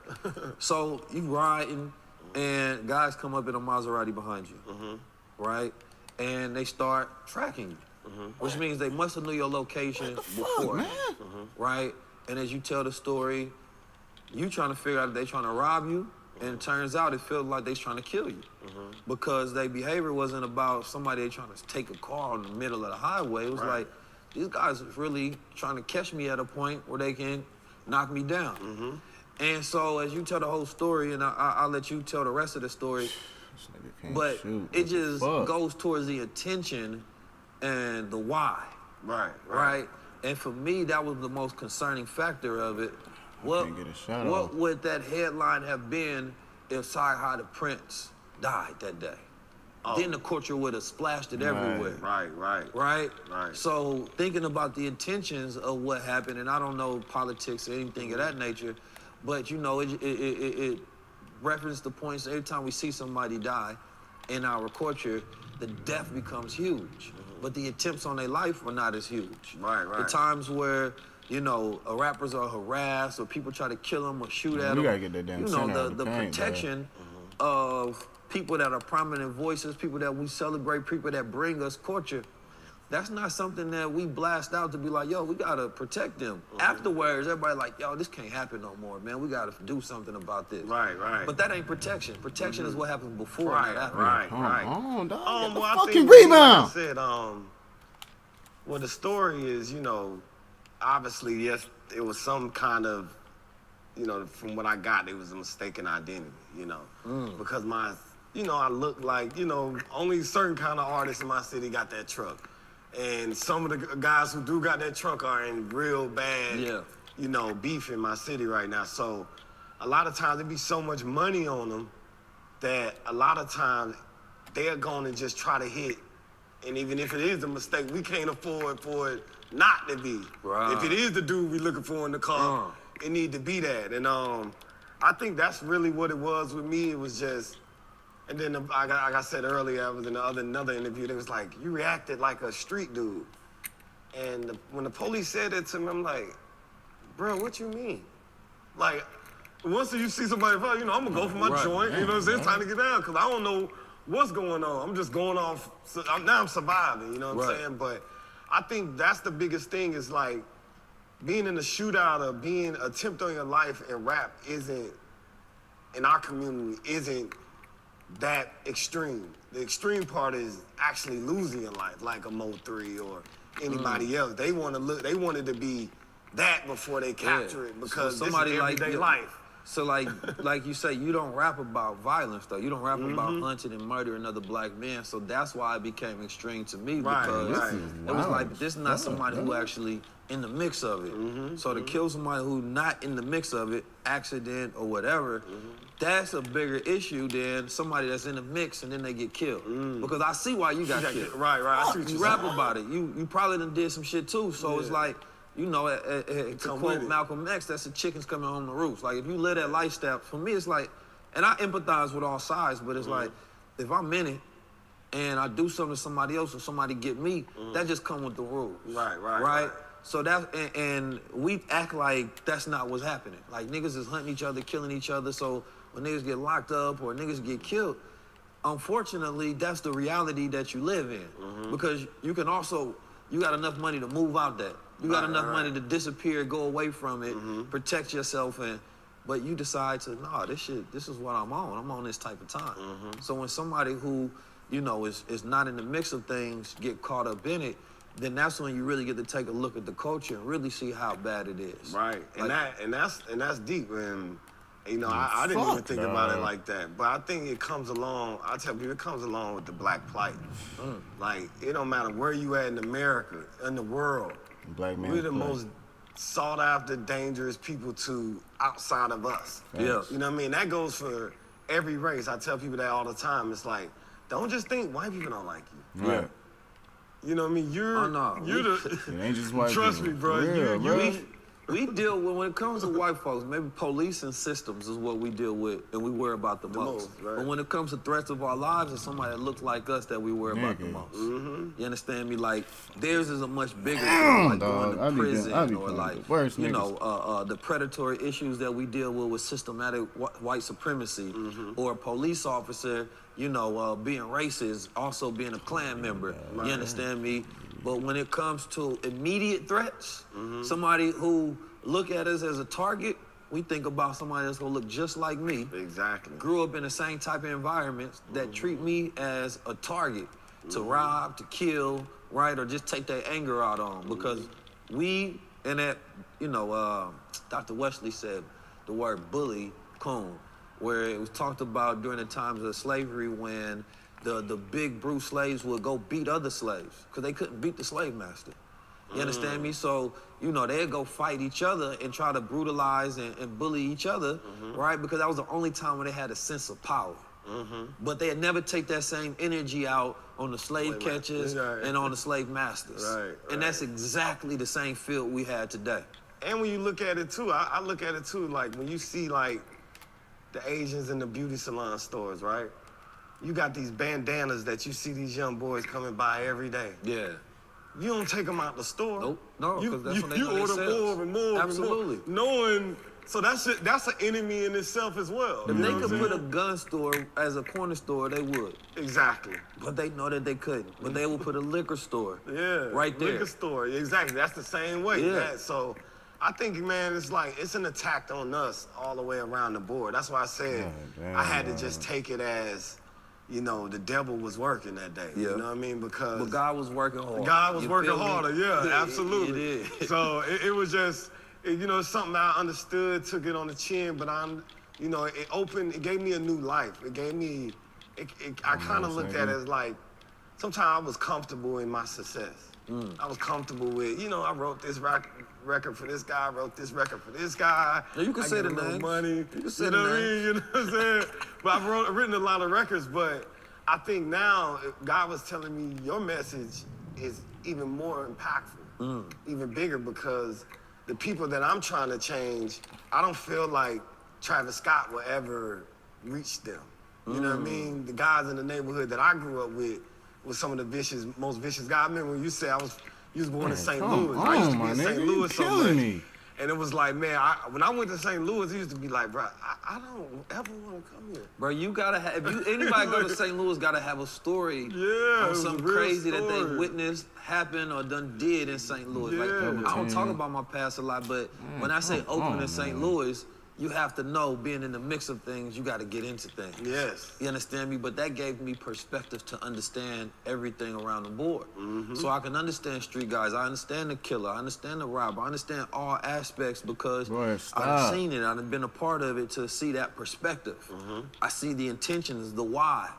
So you riding, and guys come up in a Maserati behind you, right? And they start tracking you, which means they must have knew your location before, right? And as you tell the story, you trying to figure out if they trying to rob you, and it turns out it feels like they trying to kill you, because their behavior wasn't about somebody trying to take a car in the middle of the highway. It was like, these guys are really trying to catch me at a point where they can knock me down. And so as you tell the whole story, and I'll let you tell the rest of the story, but it just goes towards the intention and the why. Right? And for me, that was the most concerning factor of it. What would that headline have been if Cyhi the Prince died that day? Then the culture would have splashed it everywhere. Right? So thinking about the intentions of what happened, and I don't know politics or anything of that nature, but you know, it referenced the points every time we see somebody die in our culture, the death becomes huge. But the attempts on their life are not as huge. The times where, you know, rappers are harassed or people try to kill them or shoot at them. We gotta get that damn you know, the protection of people that are prominent voices, people that we celebrate, people that bring us culture. That's not something that we blast out to be like, yo, we gotta protect them. Afterwards, everybody like, yo, this can't happen no more, man. We gotta do something about this. But that ain't protection. Protection is what happens before that happens. Come on, dog. Well, I fucking think, rebound. like I said, well, the story is, you know, obviously, yes, it was some kind of, you know, from what I got, it was a mistaken identity, you know, because you know, I look like, you know, only certain kind of artists in my city got that truck. And some of the guys who do got that truck are in real bad, you know, beef in my city right now. So a lot of times there be so much money on them that a lot of times they're going to just try to hit. And even if it is a mistake, we can't afford for it not to be. Right. If it is the dude we looking for in the car, it need to be that. And I think that's really what it was with me. It was just, and then like I said earlier, I was in another interview. It was like, you reacted like a street dude. And when the police said that to me, I'm like, bro, what you mean? Like, once you see somebody, I'm gonna go for my joint. You know what I'm saying? It's time to get down, because I don't know what's going on. I'm just going off. Now I'm surviving. You know what I'm saying? But I think that's the biggest thing is like being in a shootout or being attempt on your life in rap isn't, in our community, isn't that extreme. The extreme part is actually losing your life, like a Mo3 or anybody else. They want to look. They wanted to be that before they capture it, because so somebody this is everyday life. So like you say, you don't rap about violence though. You don't rap about hunting and murdering another black man. So that's why it became extreme to me, because it was like, this is not somebody who actually in the mix of it. So to kill somebody who not in the mix of it, accident or whatever, that's a bigger issue than somebody that's in the mix and then they get killed. Because I see why you got killed. Right. I see what you rap about it. You probably done did some shit too. So it's like, to quote Malcolm X, that's the chickens coming home to roost. Like, if you live that lifestyle, for me, it's like, and I empathize with all sides, but it's like, if I'm in it and I do something to somebody else or somebody get me, that just come with the rules. Right? So that, and we act like that's not what's happening. Like, niggas is hunting each other, killing each other, so when niggas get locked up or niggas get killed, unfortunately, that's the reality that you live in. Because you can also, you got enough money to move out that. You got enough money to disappear, go away from it, protect yourself, but you decide to, this is what I'm on. I'm on this type of time. So when somebody who, is not in the mix of things get caught up in it, then that's when you really get to take a look at the culture and really see how bad it is. Right, like, and that's deep. And I didn't even think about it like that. But I think it comes along. I tell people, it comes along with the black plight. Like, it don't matter where you at in America, in the world. Black man, we're the most sought after, dangerous people to outside of us. Yeah. You know what I mean? That goes for every race. I tell people that all the time. It's like, don't just think white people don't like you. Right. You know what I mean? You're the. It ain't just white trust people. Me, bro. We deal with, when it comes to white folks, maybe police and systems is what we deal with and we worry about the most. Right. But when it comes to threats of our lives, it's somebody that looks like us that we worry about the most. You understand me? Like, theirs is a much bigger thing, like going to prison or like, the predatory issues that we deal with systematic white supremacy, or a police officer, being racist, also being a Klan member. You understand me? But when it comes to immediate threats, somebody who look at us as a target, we think about somebody that's gonna look just like me. Exactly. Grew up in the same type of environments that treat me as a target to rob, to kill, right? Or just take their anger out on. Because we, and that, Dr. Wesley said the word bully, coon, where it was talked about during the times of slavery when the big brute slaves would go beat other slaves because they couldn't beat the slave master. You understand me? So, they'd go fight each other and try to brutalize and bully each other, right? Because that was the only time when they had a sense of power. But they'd never take that same energy out on the slave catchers and on the slave masters. And that's exactly the same field we had today. And when you look at it too, I look at it too, like when you see like the Asians in the beauty salon stores, right? You got these bandanas that you see these young boys coming by every day. Yeah. You don't take them out the store. Nope. No, because that's when they you order more and more. Absolutely. And more, knowing, so that's an enemy in itself as well. If they could put a gun store as a corner store, they would. Exactly. But they know that they couldn't. But they would put a liquor store. Right there. Liquor store. Exactly. That's the same way. Yeah. So I think, man, it's an attack on us all the way around the board. That's why I said I had to just take it as, the devil was working that day. You know what I mean? Because but God was working hard. God was working harder, absolutely. It is. So it was just, it's something I understood, took it on the chin, but it gave me a new life. It gave me, I kind of looked at it as like, sometimes I was comfortable in my success. I was comfortable with, you know, I wrote this record for this guy, wrote this record for this guy. Now, you can say the names. Money. You can say You the know what I names. mean? You know what I'm saying? But I've written a lot of records, but I think now God was telling me your message is even more impactful, even bigger, because the people that I'm trying to change, I don't feel like Travis Scott will ever reach them. You know what I mean? The guys in the neighborhood that I grew up with was some of the most vicious guys. I remember when you said you was born in St. Louis. I used to be in St. Louis so much. And it was like, man, when I went to St. Louis, it used to be like, bro, I don't ever want to come here. Bro, you gotta have, anybody go to St. Louis gotta have a story Yeah, on something crazy that they story. witnessed, happened, or did in St. Louis. Like, I don't talk about my past a lot, but when I say open in St. Louis, you have to know, being in the mix of things, you gotta get into things. Yes. You understand me? But that gave me perspective to understand everything around the board. So I can understand street guys, I understand the killer, I understand the robber, I understand all aspects because I've seen it, I've been a part of it to see that perspective. I see the intentions, the why.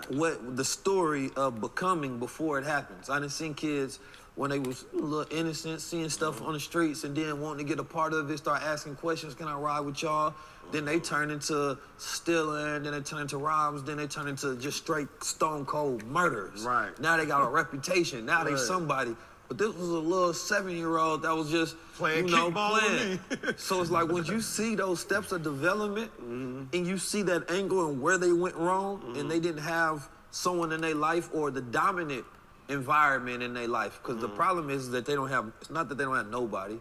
What the story of becoming before it happens. I done seen kids when they was a little innocent, seeing stuff on the streets and then wanting to get a part of it, start asking questions, can I ride with y'all? Then they turn into stealing, then they turn into robs, then they turn into just straight stone cold murders. Now they got a reputation, now they somebody. But this was a little 7-year-old that was just playing kickball playing. So it's like when you see those steps of development and you see that angle and where they went wrong and they didn't have someone in their life or the dominant environment in their life. Because the problem is that they don't have, it's not that they don't have nobody,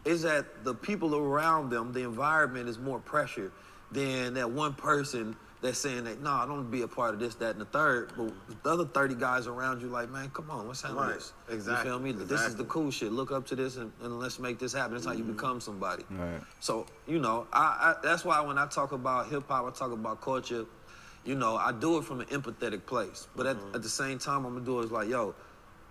it's that the people around them, the environment is more pressure than that one person that's saying that, no, I don't be a part of this, that, and the third. But the other 30 guys around you like, man, come on, let's handle this. Exactly. You feel me? This is the cool shit. Look up to this and let's make this happen. That's how you become somebody. So, you know, that's why when I talk about hip hop, I talk about culture, you know, I do it from an empathetic place. But at the same time, I'm gonna do it like, yo,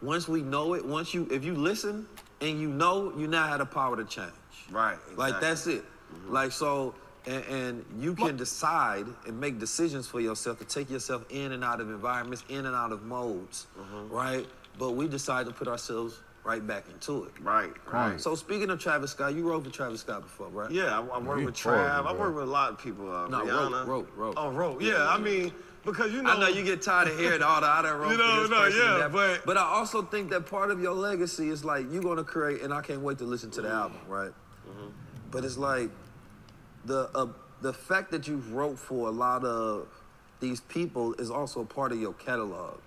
once we know it, if you listen and you know, you now have the power to change. Like, that's it. Like, so, and you can decide and make decisions for yourself to take yourself in and out of environments, in and out of modes, right? But we decide to put ourselves right back into it. So speaking of Travis Scott, you wrote for Travis Scott before, right? Yeah, I work with Trav. I work with a lot of people. Rihanna. wrote. Oh, wrote. Yeah, I mean, because you know. I know you get tired of hearing all the I done wrote You know, for this person and that. but I also think that part of your legacy is like you're gonna create, and I can't wait to listen to the album, right? But it's like the fact that you've wrote for a lot of these people is also a part of your catalog,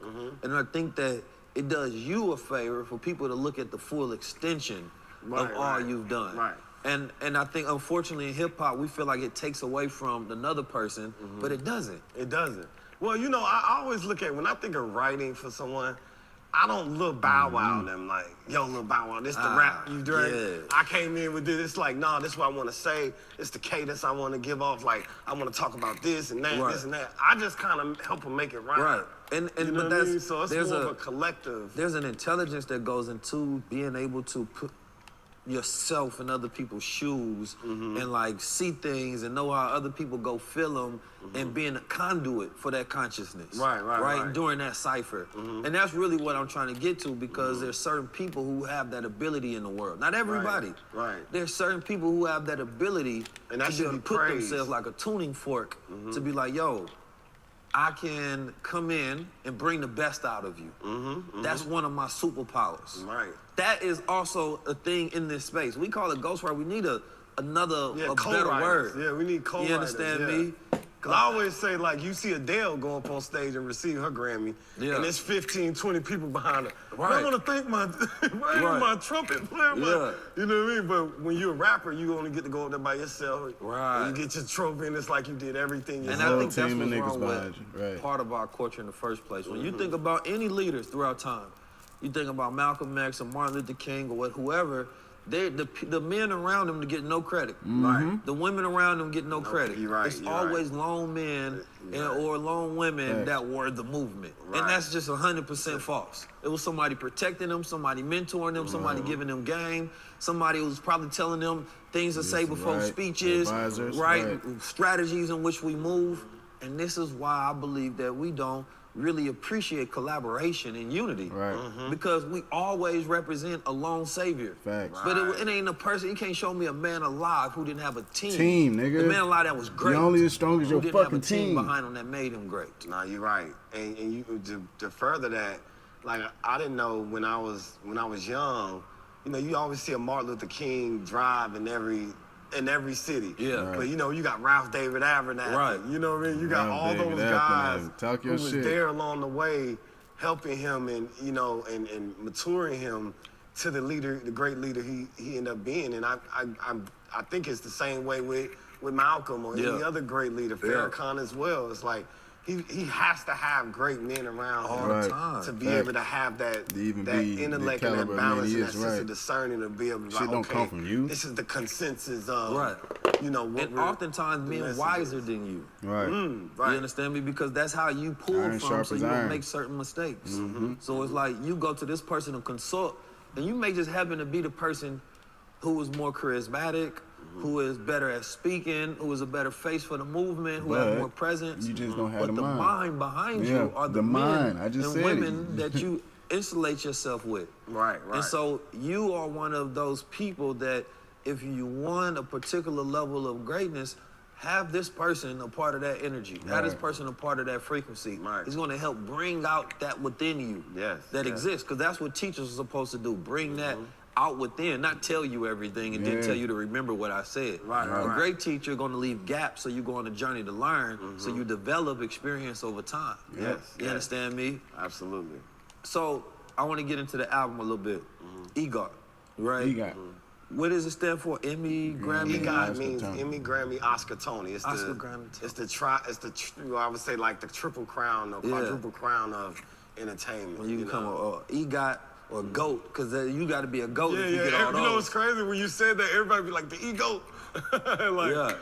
and I think that it does you a favor for people to look at the full extension of all you've done. And I think, unfortunately, in hip-hop, we feel like it takes away from another person, but it doesn't. It doesn't. Well, you know, I always look at, when I think of writing for someone, I don't look Bow Wow them like, yo, Lil Bow Wow, this the rap you doing. I came in with this. It's like, nah, this is what I want to say. It's the cadence I want to give off. Like, I want to talk about this and that, this and that. I just kind of help them make it rhyme. And you know but what I that's mean? So it's there's more of a collective. There's an intelligence that goes into being able to put yourself in other people's shoes and like see things and know how other people go feel them and being a conduit for that consciousness. Right. During that cipher. And that's really what I'm trying to get to, because there's certain people who have that ability in the world. Not everybody. There's certain people who have that ability and that to be able to put themselves like a tuning fork to be like, yo, I can come in and bring the best out of you. That's one of my superpowers. That is also a thing in this space. We call it ghostwriter. We need a better word. Yeah, we need co-writers. You understand me? Cause I always say, like, you see Adele go up on stage and receive her Grammy, and there's 15, 20 people behind her. I want to thank my my trumpet player. You know what I mean? But when you're a rapper, you only get to go up there by yourself. And you get your trophy, and it's like you did everything yourself. And I think that's what's wrong with part of our culture in the first place. When you think about any leaders throughout time, you think about Malcolm X or Martin Luther King or whoever, the men around them to get no credit. The women around them get no credit. It's always lone men or lone women that were the movement. And that's just 100% false. It was somebody protecting them, somebody mentoring them, somebody giving them game, somebody who was probably telling them things to say before speeches, strategies in which we move. And this is why I believe that we don't really appreciate collaboration and unity. Right. Because we always represent a lone savior. Facts. But it ain't a person, you can't show me a man alive who didn't have a team. Team, nigga. The man alive that was great. You're only as strong as your who didn't fucking have a team team. behind him that made him great. Nah, you're right. And you to further that, like I didn't know when I was young, you know, you always see a Martin Luther King drive in every city. Yeah. Right. But you know, you got Ralph David Abernathy. Right. You know what I mean? You got Ralph all David those guys Abernathy. Talk who your was shit. there along the way, helping him and you know and maturing him to the leader, the great leader he ended up being. And I think it's the same way with Malcolm or any other great leader, Farrakhan as well. It's like he has to have great men around All him the time. to be able to have that even that be the intellect and that caliber of man balance he and that is, sense right. of discerning to be able to Shit like, don't okay, come from you. this is the consensus of Right. you know what And we're, oftentimes the men message wiser is. than you. Right. Right. You understand me? Because that's how you pull Iron from, sharp so as you don't iron. make certain mistakes. So it's like you go to this person and consult, and you may just happen to be the person who is more charismatic, who is better at speaking, who is a better face for the movement, who has But more presence. you just don't have but the mind. mind behind Yeah, you are the the men mind. I just and said women it. that you insulate yourself with. Right. And so you are one of those people that if you want a particular level of greatness, have this person a part of that energy. Have this Right. person a part of that frequency. Right. It's going to help bring out that within you that exists. Because that's what teachers are supposed to do. Bring that out within, not tell you everything and then Yeah. tell you to remember what I said. Right, A right. great teacher going to leave gaps so you go on a journey to learn, so you develop experience over time. Yes, You yes. understand me? Absolutely. So I want to get into the album a little bit. EGOT, right? EGOT. What does it stand for? Emmy, Grammy? EGOT Oscar, means Tony. Emmy, Grammy, Oscar, Tony. It's Oscar, the Grammy, Tony. I would say like the triple crown or quadruple crown of entertainment. When you become know? a EGOT or GOAT, because you got to be a GOAT if you get all You know what's those. crazy? When you said that, everybody be like, the ego. like,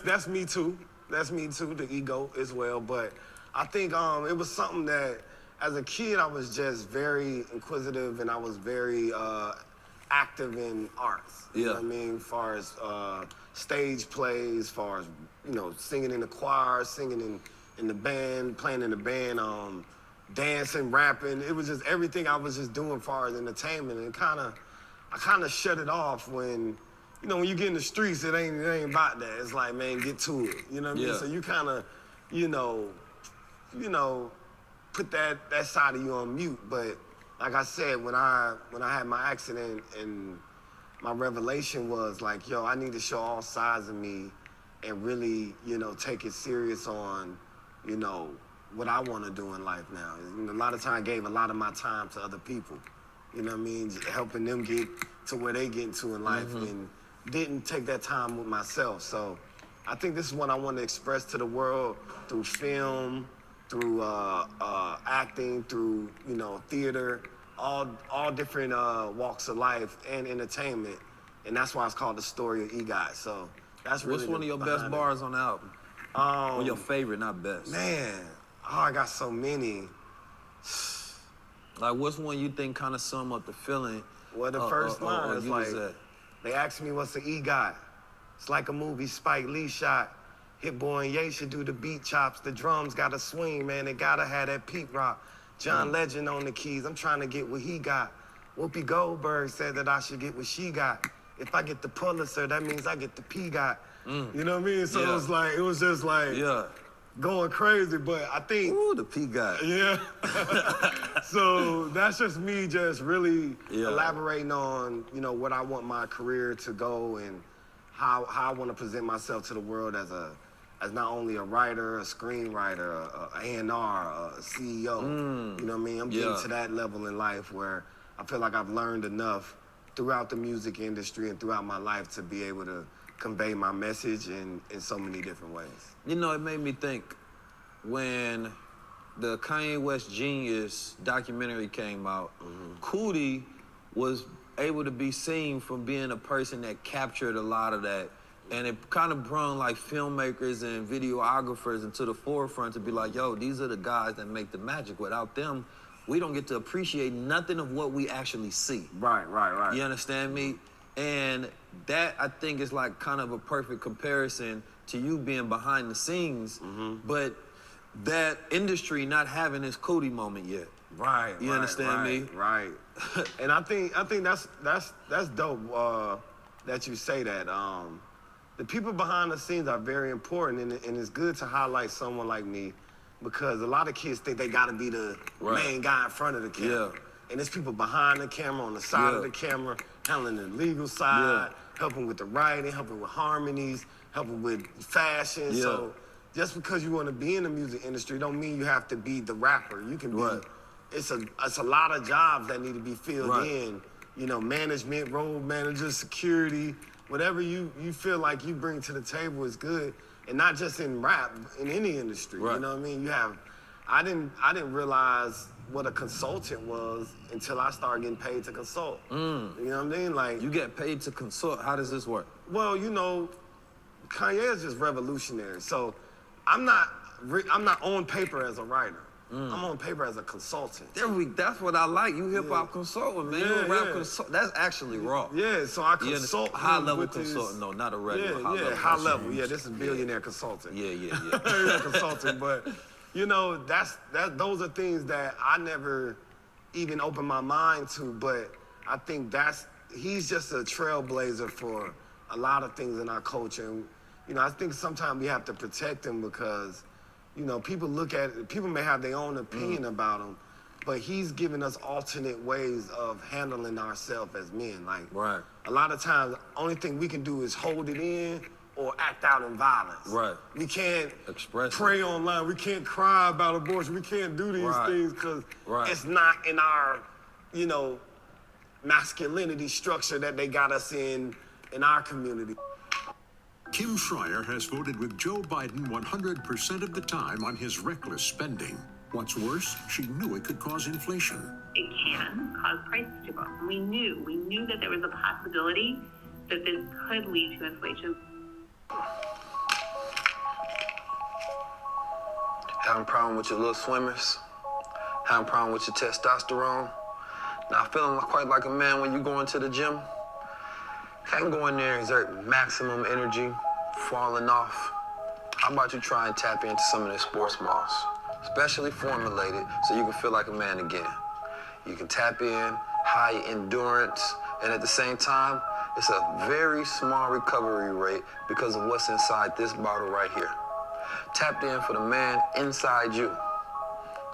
that's me too. That's me too, the ego as well. But I think it was something that, as a kid, I was just very inquisitive and I was very active in arts. You know what I mean? As far as stage plays, as far as, you know, singing in the choir, singing in the band, playing in the band, dancing, rapping. It was just everything I was just doing as far as entertainment. And I kind of shut it off when, you know, when you get in the streets, it ain't about that. It's like, man, get to it. You know what I mean? So you kind of, you know, put that side of you on mute. But like I said, when I had my accident and my revelation was like, yo, I need to show all sides of me and really, you know, take it serious on, you know, what I want to do in life now. And a lot of time I gave a lot of my time to other people. You know what I mean? Just helping them get to where they get to in life and didn't take that time with myself. So I think this is what I want to express to the world through film, through acting, through, you know, theater, all different walks of life and entertainment. And that's why it's called The Story of EGOT. So that's really What's one of your best bars on the album? Or your favorite, not best? Man, I got so many. Like, what's one you think kind of sum up the feeling? Well, the first line is you like, was at? they asked me what's the EGOT. It's like a movie Spike Lee shot. Hit Boy and Ye should do the beat chops. The drums gotta swing, man. They gotta have that Pete rock. John Legend on the keys. I'm trying to get what he got. Whoopi Goldberg said that I should get what she got. If I get the Pulitzer, that means I get the P got. You know what I mean? So it was just like going crazy. But I think the P got. Yeah. So that's just me just really elaborating on, you know, what I want my career to go and how I want to present myself to the world as not only a writer, a screenwriter, a A&R, a CEO. You know what I mean? I'm getting to that level in life where I feel like I've learned enough throughout the music industry and throughout my life to be able to convey my message in so many different ways. You know, it made me think when the Kanye West Genius documentary came out, Cootie was able to be seen from being a person that captured a lot of that. And it kind of brought like filmmakers and videographers into the forefront to be like, yo, these are the guys that make the magic. Without them, we don't get to appreciate nothing of what we actually see. Right. You understand me? And that, I think, is like kind of a perfect comparison to you being behind the scenes. But that industry not having this Cootie moment yet. Right. You understand me? Right. And I think that's dope that you say that. The people behind the scenes are very important, and it's good to highlight someone like me, because a lot of kids think they gotta be the main guy in front of the camera. Yeah. And there's people behind the camera, on the side of the camera, handling the legal side, helping with the writing, helping with harmonies, helping with fashion. So just because you want to be in the music industry don't mean you have to be the rapper. You can be, it's a lot of jobs that need to be filled in. You know, management, road manager, security, whatever you feel like you bring to the table is good. And not just in rap, in any industry. You know what I mean? I didn't realize what a consultant was until I started getting paid to consult. You know what I mean? Like, you get paid to consult. How does this work? Well, you know, Kanye is just revolutionary. So I'm not on paper as a writer. I'm on paper as a consultant. That's what I like. You hip hop consultant, man. You a rap consultant. That's actually raw. Yeah, so I consult high level consultant, no, not a regular high level. High level. Yeah, this is billionaire consultant. Yeah. Consultant, but you know, those are things that I never even opened my mind to, but I think he's just a trailblazer for a lot of things in our culture. And, you know, I think sometimes we have to protect him because, you know, people may have their own opinion about him, but he's giving us alternate ways of handling ourselves as men. Like, a lot of times, only thing we can do is hold it in or act out in violence. We can't pray online. We can't cry about abortion. We can't do these things because it's not in our, you know, masculinity structure that they got us in our community. Kim Schreier has voted with Joe Biden 100% of the time on his reckless spending. What's worse, she knew it could cause inflation. It can cause prices to go up. We knew that there was a possibility that this could lead to inflation. Having a problem with your little swimmers? Having a problem with your testosterone? Not feeling quite like a man when you go into the gym? Can't go in there and exert maximum energy, falling off. How about you try and tap into some of the sports malls, specially formulated so you can feel like a man again. You can tap in, high endurance, and at the same time, it's a very small recovery rate because of what's inside this bottle right here. Tapped in for the man inside you.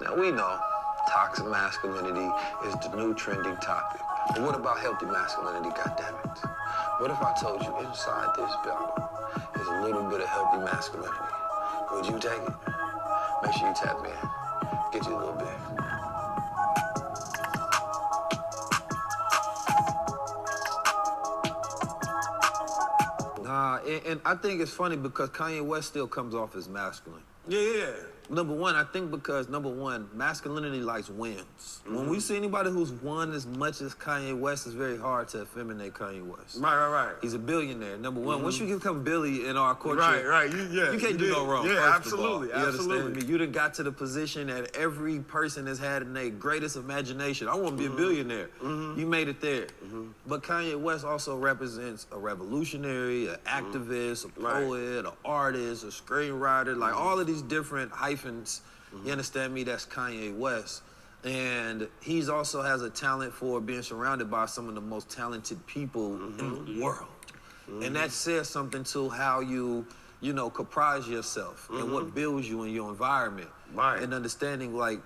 Now we know toxic masculinity is the new trending topic. But what about healthy masculinity, goddammit? What if I told you inside this bottle is a little bit of healthy masculinity? Would you take it? Make sure you tap in. Get you a little bit. And I think it's funny because Kanye West still comes off as masculine. Yeah. Number one, I think because, masculinity likes wins. When we see anybody who's won as much as Kanye West, it's very hard to effeminate Kanye West. Right. He's a billionaire, number one. Once you become Billy in our culture, you can't do no wrong. Yeah, first of all. absolutely. You understand me? You done got to the position that every person has had in their greatest imagination. I want to be a billionaire. You made it there. But Kanye West also represents a revolutionary, an activist, a poet, an artist, a screenwriter, like all of these different hyphens, you understand me, that's Kanye West. And he's also has a talent for being surrounded by some of the most talented people in the world. And that says something to how you comprise yourself and what builds you in your environment. And understanding, like,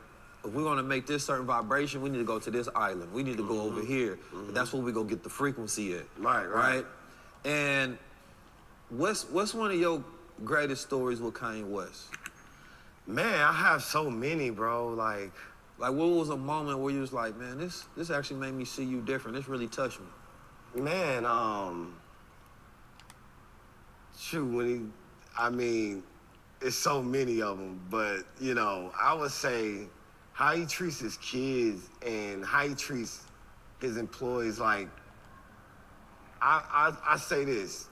if we're gonna make this certain vibration, we need to go to this island. We need to go over here. That's where we go get the frequency at. Right? And what's one of your greatest stories with Kanye West? Man, I have so many, bro. Like what was a moment where you was like, man, this actually made me see you different. This really touched me. Man, shoot, it's so many of them, but, you know, I would say how he treats his kids and how he treats his employees, like, I say this,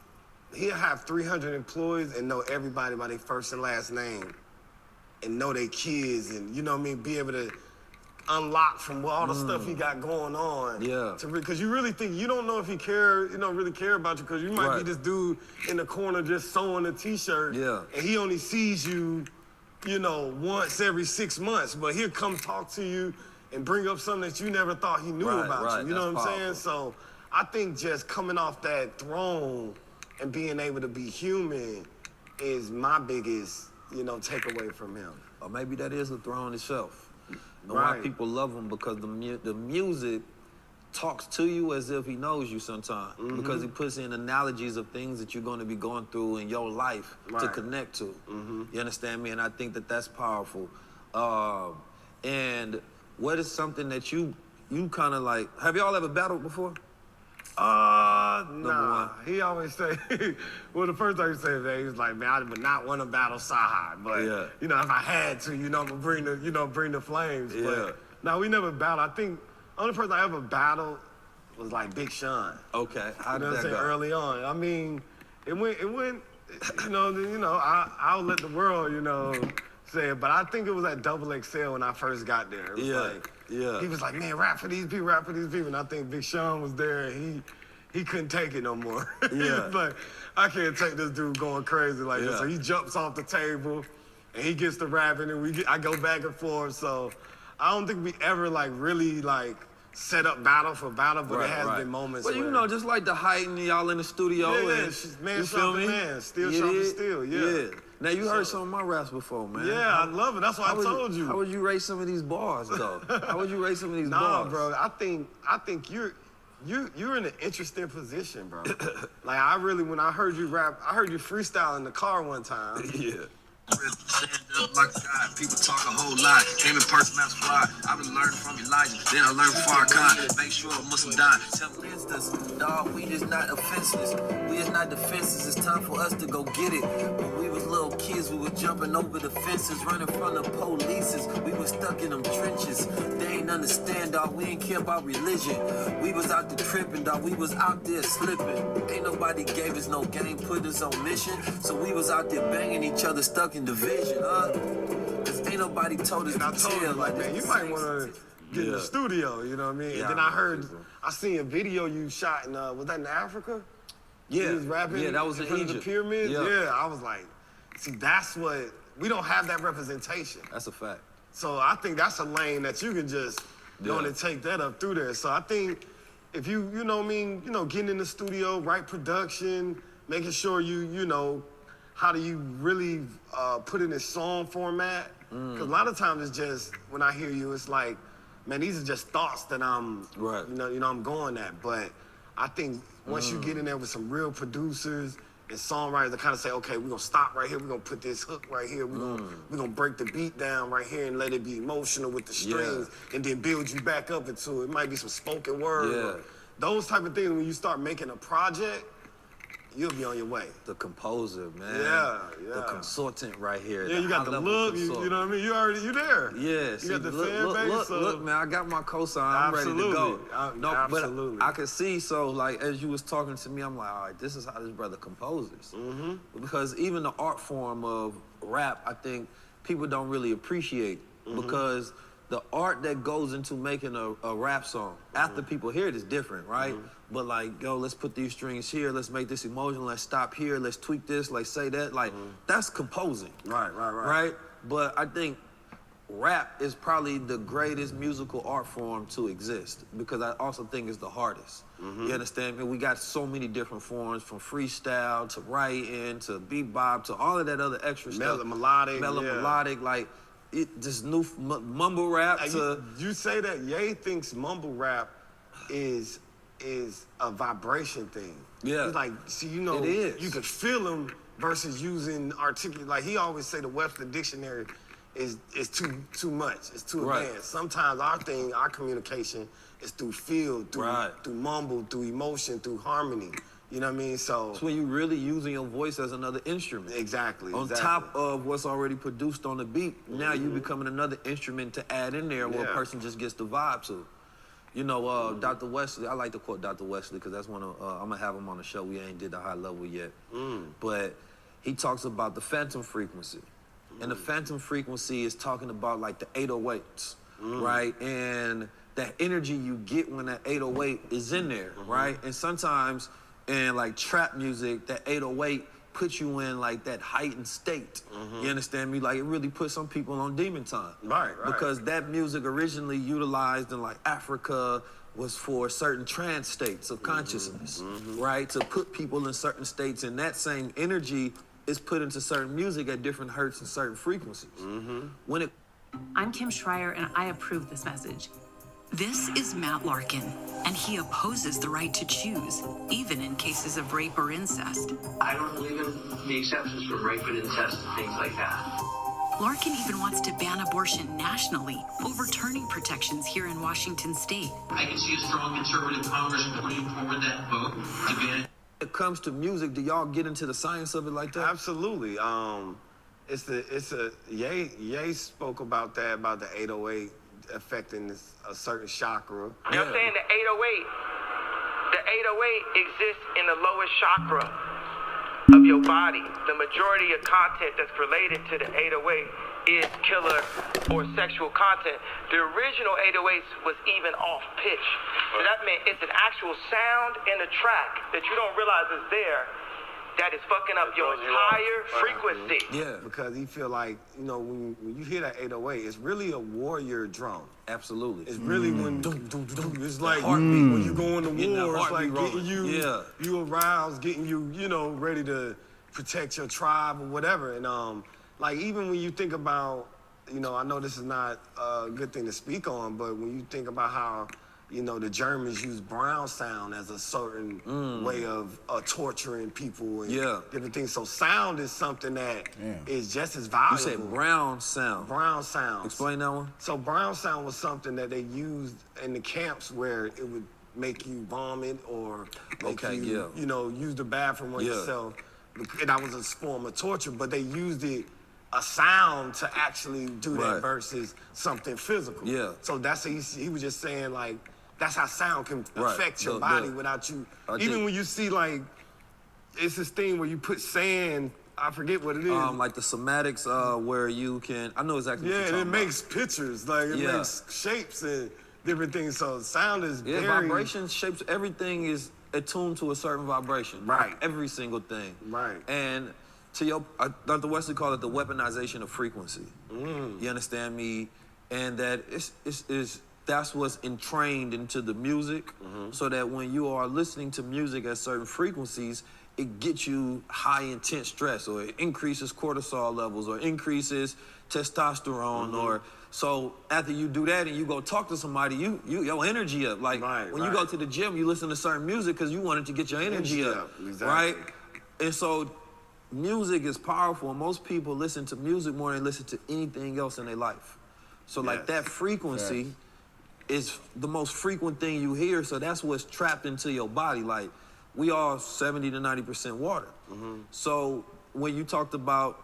he'll have 300 employees and know everybody by their first and last name and know their kids and, you know what I mean, be able to unlock from all the stuff he got going on. Because you really think, you don't know if he really care about you because you might be this dude in the corner just sewing a t-shirt and he only sees you you know, once every 6 months, but he'll come talk to you and bring up something that you never thought he knew about you. You know what I'm saying? So I think just coming off that throne and being able to be human is my biggest, you know, takeaway from him. Or maybe that is the throne itself. And Right. why people love him, because the music talks to you as if he knows you sometimes, because he puts in analogies of things that you're going to be going through in your life to Right. connect to. You understand me? And I think that that's powerful. And what is something that you kind of like, have y'all ever battled before? Nah. He always say, well, the first time he said that, he was like, man, I would not want to battle Cyhi, but you know, if I had to, you know, I'm gonna bring the flames. But no, we never battled. I think only person I ever battled was like Big Sean. Okay, how did You know what I'm that saying? go? Early on. I mean, it went. You know, I'll let the world, you know, say it. But I think it was at XXL when I first got there. It was like, he was like, man, rap for these people, rap for these people. And I think Big Sean was there, and he couldn't take it no more. He was like, I can't take this dude going crazy like this. So he jumps off the table, and he gets to rapping, and I go back and forth. So I don't think we ever like really like set up battle for battle, but it has been moments. Well, you where, know, just like the height and y'all in the studio. Yeah, and, man you sharp feel as me? man, steel sharp as steel, yeah. Now, you heard some of my raps before, man. Yeah, I love it. That's what I told you. How would you rate some of these bars, though? How would you rate some of these Nah, bars? bro, I think you're in an interesting position, bro. Like, I really, when I heard you rap, I heard you freestyle in the car one time. Like God, people talk a whole lot. Came in person, that's why I've been learning from Elijah. Then I learned Farrakhan. Make sure a Muslim die. Tell me this, dog. We just not offenseless. We just not defenses. It's time for us to go get it. When we was little kids, we was jumping over the fences, running from the polices. We was stuck in them trenches. They ain't understand, dog. We ain't care about religion. We was out there tripping, dog. We was out there slipping. Ain't nobody gave us no game, put us on mission. So we was out there banging each other, stuck in division, huh? Cause ain't nobody told us And I to told you, tell like, man, you might want to get in the studio, you know what I mean? Yeah, and then I seen a video you shot in, was that in Africa? Yeah. You was rapping Yeah, that was in front of the Egypt. pyramids? Yeah. Yeah, I was like, see, that's what, we don't have that representation. That's a fact. So I think that's a lane that you can just go and take that up through there. So I think if you know what I mean, you know, getting in the studio, right production, making sure you know, how do you really put in this song format? Because a lot of times it's just, when I hear you, it's like, man, these are just thoughts that I'm, you know, I'm going at. But I think once you get in there with some real producers and songwriters that kind of say, okay, we're gonna stop right here, we're gonna put this hook right here, we're gonna break the beat down right here and let it be emotional with the strings, and then build you back up into it. It might be some spoken word. Or those type of things, when you start making a project, you'll be on your way. The composer, man. Yeah. The consultant right here. Yeah, you got the look, you know what I mean? You there. Yeah, you got the fan base. Look, man, I got my cosign. I'm ready to go. Absolutely. But I could see, so like, as you was talking to me, I'm like, all right, this is how this brother composes. Because even the art form of rap, I think people don't really appreciate, because the art that goes into making a rap song, after people hear it, is different, right? But like, yo, let's put these strings here, let's make this emotional, let's stop here, let's tweak this, let's say that, like, that's composing. Right? But I think rap is probably the greatest musical art form to exist, because I also think it's the hardest. You understand me? We got so many different forms, from freestyle to writing to bebop to all of that other extra stuff. Melodic, like, this new mumble rap to... You say that Ye thinks mumble rap is a vibration thing. Yeah. He's like, see, you know, it is. You could feel him versus using articulate. Like, he always say the Webster Dictionary is too much. It's too advanced. Sometimes our communication is through feel, through mumble, through emotion, through harmony. You know what I mean? So it's when you're really using your voice as another instrument. Exactly. On top of what's already produced on the beat, now you becoming another instrument to add in there where a person just gets the vibe to. You know, Dr. Wesley, I like to quote Dr. Wesley because that's one of, I'm gonna have him on the show. We ain't did the high level yet. But he talks about the phantom frequency. And the phantom frequency is talking about like the 808s, right? And that energy you get when that 808 is in there, right? And sometimes in like trap music, that 808 put you in like that heightened state. You understand me? Like it really put some people on demon time. Right. Because that music originally utilized in like Africa was for certain trance states of consciousness, right? To put people in certain states, and that same energy is put into certain music at different hertz and certain frequencies. I'm Kim Schreier, and I approve this message. This is Matt Larkin, and he opposes the right to choose, even in cases of rape or incest. I don't believe in the exceptions for rape and incest and things like that. Larkin even wants to ban abortion nationally, overturning protections here in Washington state. I can see a strong conservative Congress putting forward that vote to ban it. When it comes to music, do y'all get into the science of it like that? Absolutely. Ye spoke about that, about the 808 affecting a certain chakra. You know what I'm saying? The 808 exists in the lowest chakra of your body. The majority of content that's related to the 808 is killer or sexual content. The original 808s was even off pitch. So that meant it's an actual sound in the track that you don't realize is there that is fucking up your entire frequency. Yeah, because he feel like, you know, when you hear that 808, it's really a warrior drum. Absolutely. It's really when it's like when you go into war, it's like getting you aroused, getting you, you know, ready to protect your tribe or whatever. And like even when you think about, you know, I know this is not a good thing to speak on, but when you think about how, you know, the Germans use brown sound as a certain way of torturing people and different things. So sound is something that is just as valuable. You said brown sound. Brown sound. Explain that one. So brown sound was something that they used in the camps where it would make you vomit or make you, you know, use the bathroom on yourself. And that was a form of torture, but they used it, a sound, to actually do that versus something physical. So that's he was just saying, like, that's how sound can affect your body without you. Even when you see, like, it's this thing where you put sand, I forget what it is. Like the somatics, where you can, I know exactly what you're talking about. Makes pictures, like it makes shapes and different things. So sound is very... vibration shapes, everything is attuned to a certain vibration. Right. Every single thing. Right. And to your, Dr. Wesley called it the weaponization of frequency. You understand me? And that that's what's entrained into the music, so that when you are listening to music at certain frequencies, it gets you high intense stress, or it increases cortisol levels, or increases testosterone, or so after you do that and you go talk to somebody, your energy up. Like when you go to the gym, you listen to certain music because you wanted to get your energy up, right? And so music is powerful. Most people listen to music more than they listen to anything else in their life. So like that frequency is the most frequent thing you hear, so that's what's trapped into your body. Like, we are 70 to 90% water. So when you talked about,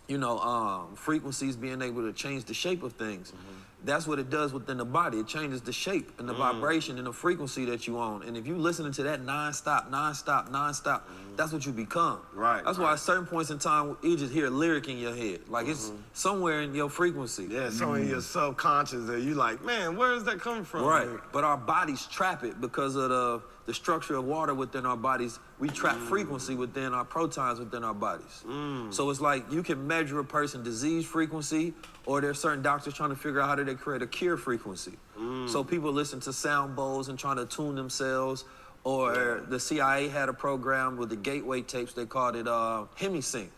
you know, frequencies being able to change the shape of things, that's what it does within the body. It changes the shape and the vibration and the frequency that you own. And if you listening to that nonstop, that's what you become. That's why at certain points in time, you just hear a lyric in your head. Like it's somewhere in your frequency. Yeah, somewhere in your subconscious that you like, man, where is that coming from? Right, but our bodies trap it because of the structure of water within our bodies. We trap frequency within our protons within our bodies. So it's like you can measure a person's disease frequency, or there's certain doctors trying to figure out how do they create a cure frequency. So people listen to sound bowls and trying to tune themselves, or the CIA had a program with the gateway tapes, they called it hemisync.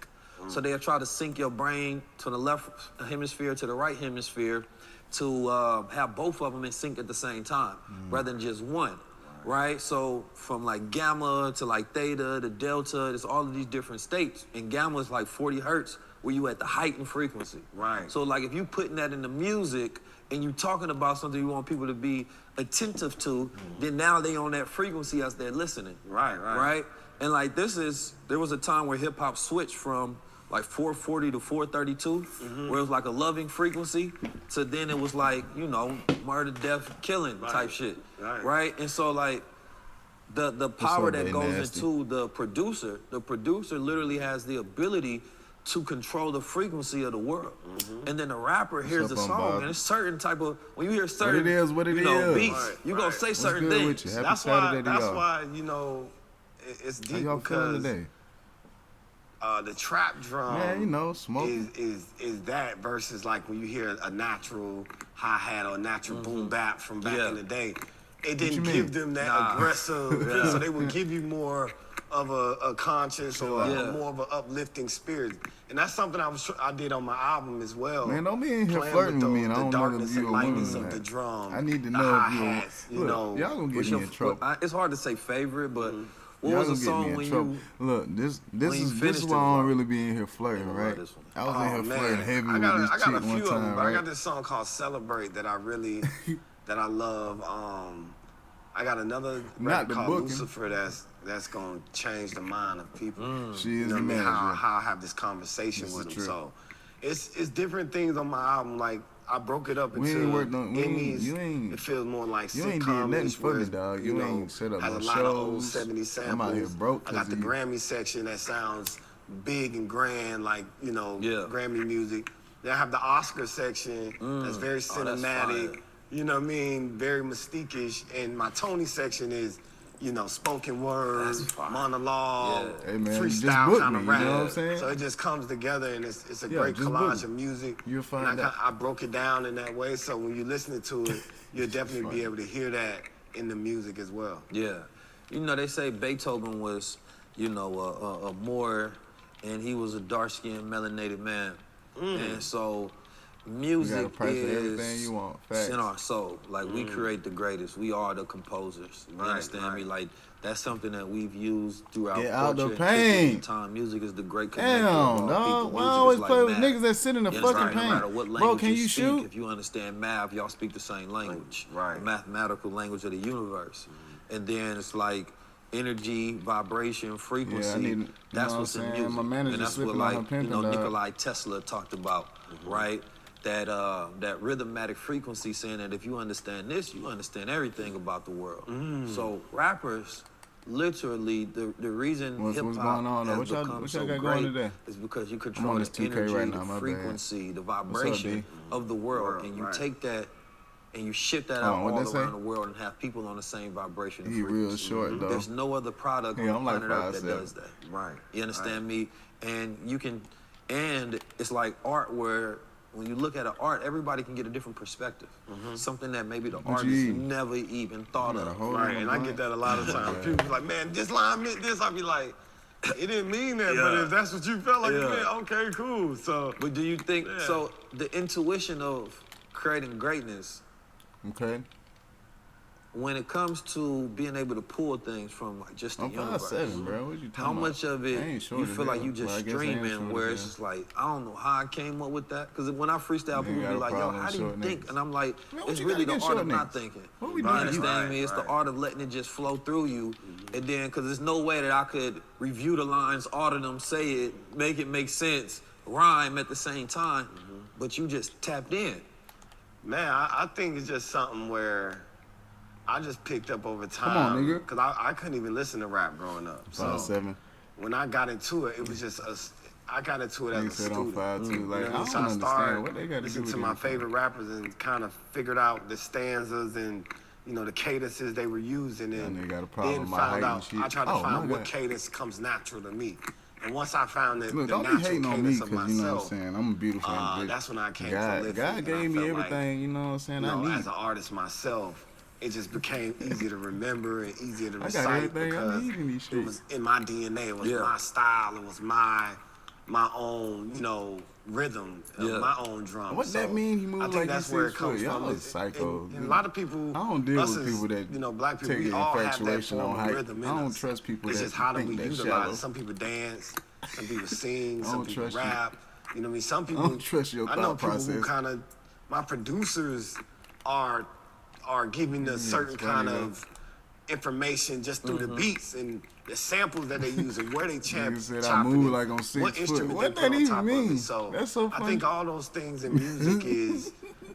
So they'll try to sync your brain to the left hemisphere to the right hemisphere to have both of them in sync at the same time, rather than just one. Right? So from like gamma to like theta to delta, there's all of these different states. And gamma is like 40 hertz where you at the heightened frequency. So like if you putting that in the music and you talking about something you want people to be attentive to, then now they on that frequency as they're listening. Right? And like there was a time where hip hop switched from like 440 to 432, where it was like a loving frequency, to then it was like, you know, murder, death, killing type shit, right? And so like the power that goes into the producer literally has the ability to control the frequency of the world. And then the rapper hears the song, and it's certain type of, when you hear certain beats, you gonna say certain things. That's why, you know, it's deep. How y'all feeling because today? the trap drum, man, you know, smoking is that versus like when you hear a natural hi hat or a natural boom bap from back in the day. It didn't give them that aggressive, so they would give you more of a conscious or more of an uplifting spirit. And that's something I did on my album as well. Man, don't be in here flirting with me and I don't know if you a woman. Of the drum, I need to know if you hats, you know. Y'all gonna get me in trouble. It's hard to say favorite, but what Y'all was the gonna song get me when in trouble. you Look, this is why I don't really be in here flirting, right? I was in here flirting heavy with this chick one time, right? I got this song called "Celebrate" that I really that I love. I got another record called Lucifer that's gonna change the mind of people. She is the manager. How I have this conversation with them. So it's different things on my album. Like I broke it up into it feels more like you ain't did nothing for me, dog. You know, ain't set up has no a lot of old shows. 70s samples. I'm out here broke. I got the Grammy section that sounds big and grand, like Grammy music. Then I have the Oscar section that's very cinematic. You know what I mean? Very mystique-ish. And my Tony section is, you know, spoken word, monologue, freestyle kind of rap. You know what I'm saying? So it just comes together and it's a great collage of music. You'll find that. I broke it down in that way. So when you're listening to it, you'll definitely be able to hear that in the music as well. Yeah. You know, they say Beethoven was, you know, a Moor, and he was a dark-skinned, melanated man. And so music everything you want. In our soul. Like, we create the greatest. We are the composers. You understand me? Like, that's something that we've used throughout Get out the culture pain. Time. Music is the great connector. Damn, dog. Why I always play with niggas that sit in the fucking pain? No matter what language Bro, can you speak, shoot? if you understand math, y'all speak the same language. The mathematical language of the universe. And then it's like energy, vibration, frequency. That's what's in music. My manager and that's what, like, you know, Nikolai Tesla talked about, right? That rhythmatic frequency, saying that if you understand this, you understand everything about the world. So rappers, literally, the reason hip-hop has become so great is because you control the energy, the frequency, the vibration of the world, and you take that and you ship that out all around the world and have people on the same vibration and frequency. Real short, though. There's no other product on the planet Earth that does that. Right. You understand me? And you can, and it's like art where when you look at an art, everybody can get a different perspective. Something that maybe the artist never even thought of. Right, and I get that a lot of times. People be like, man, this line meant this. I be like, it didn't mean that, but if that's what you felt like you meant, okay, cool. So, but do you think, so the intuition of creating greatness, when it comes to being able to pull things from like just the universe, 5'7", bro. What you how much of it you feel like you just streaming, where it's just like, I don't know how I came up with that. Because when I freestyle, people be like, yo, how do you think? And I'm like, it's really the art of not thinking. You understand me? It's the art of letting it just flow through you. And then, because there's no way that I could review the lines, audit them, say it, make it make sense, rhyme at the same time, but you just tapped in. Man, I think it's just something where I just picked up over time. Come on, nigga. Because I couldn't even listen to rap growing up. 5'7". When I got into it, it was just I got into it as a student. 5'2". Like, I so don't I started what they got to listening do to with my it. favorite rappers and kind of figured out the stanzas and, you know, the cadences they were using. And they got a problem then with my found height out, and shit. I tried to find what cadence comes natural to me. And once I found that Look, the don't be natural hating on me cadence of because, you know what I'm myself, saying, I'm a beautiful individual. that's when I came God, prolific. God gave me everything, you know what I'm saying, You know, I need. as an artist myself, it just became easy to remember and easier to I got recite everything I because need in these it was in my DNA. It was my style. It was my own, you know, rhythm, my own drum. What that mean? He moved I think like that's he where 6 it comes foot. Y'all from. is psycho. And a lot of people, I don't deal us with as, people that you know, black people, take we the all have that infatuation form on of height. rhythm in I don't us. trust people It's that just how do think we that utilize shallow. it. Some people dance, some people sing, some people trust you. rap. You know what I mean? Some people, I don't trust your I know thought people process. who kind of, my producers are giving us certain kind of information just through the beats and the samples that they use and where they Nigga said I chopping move it, like on 6 what foot. instrument What they that put on even top mean? of it. So That's so funny. I think all those things in music is,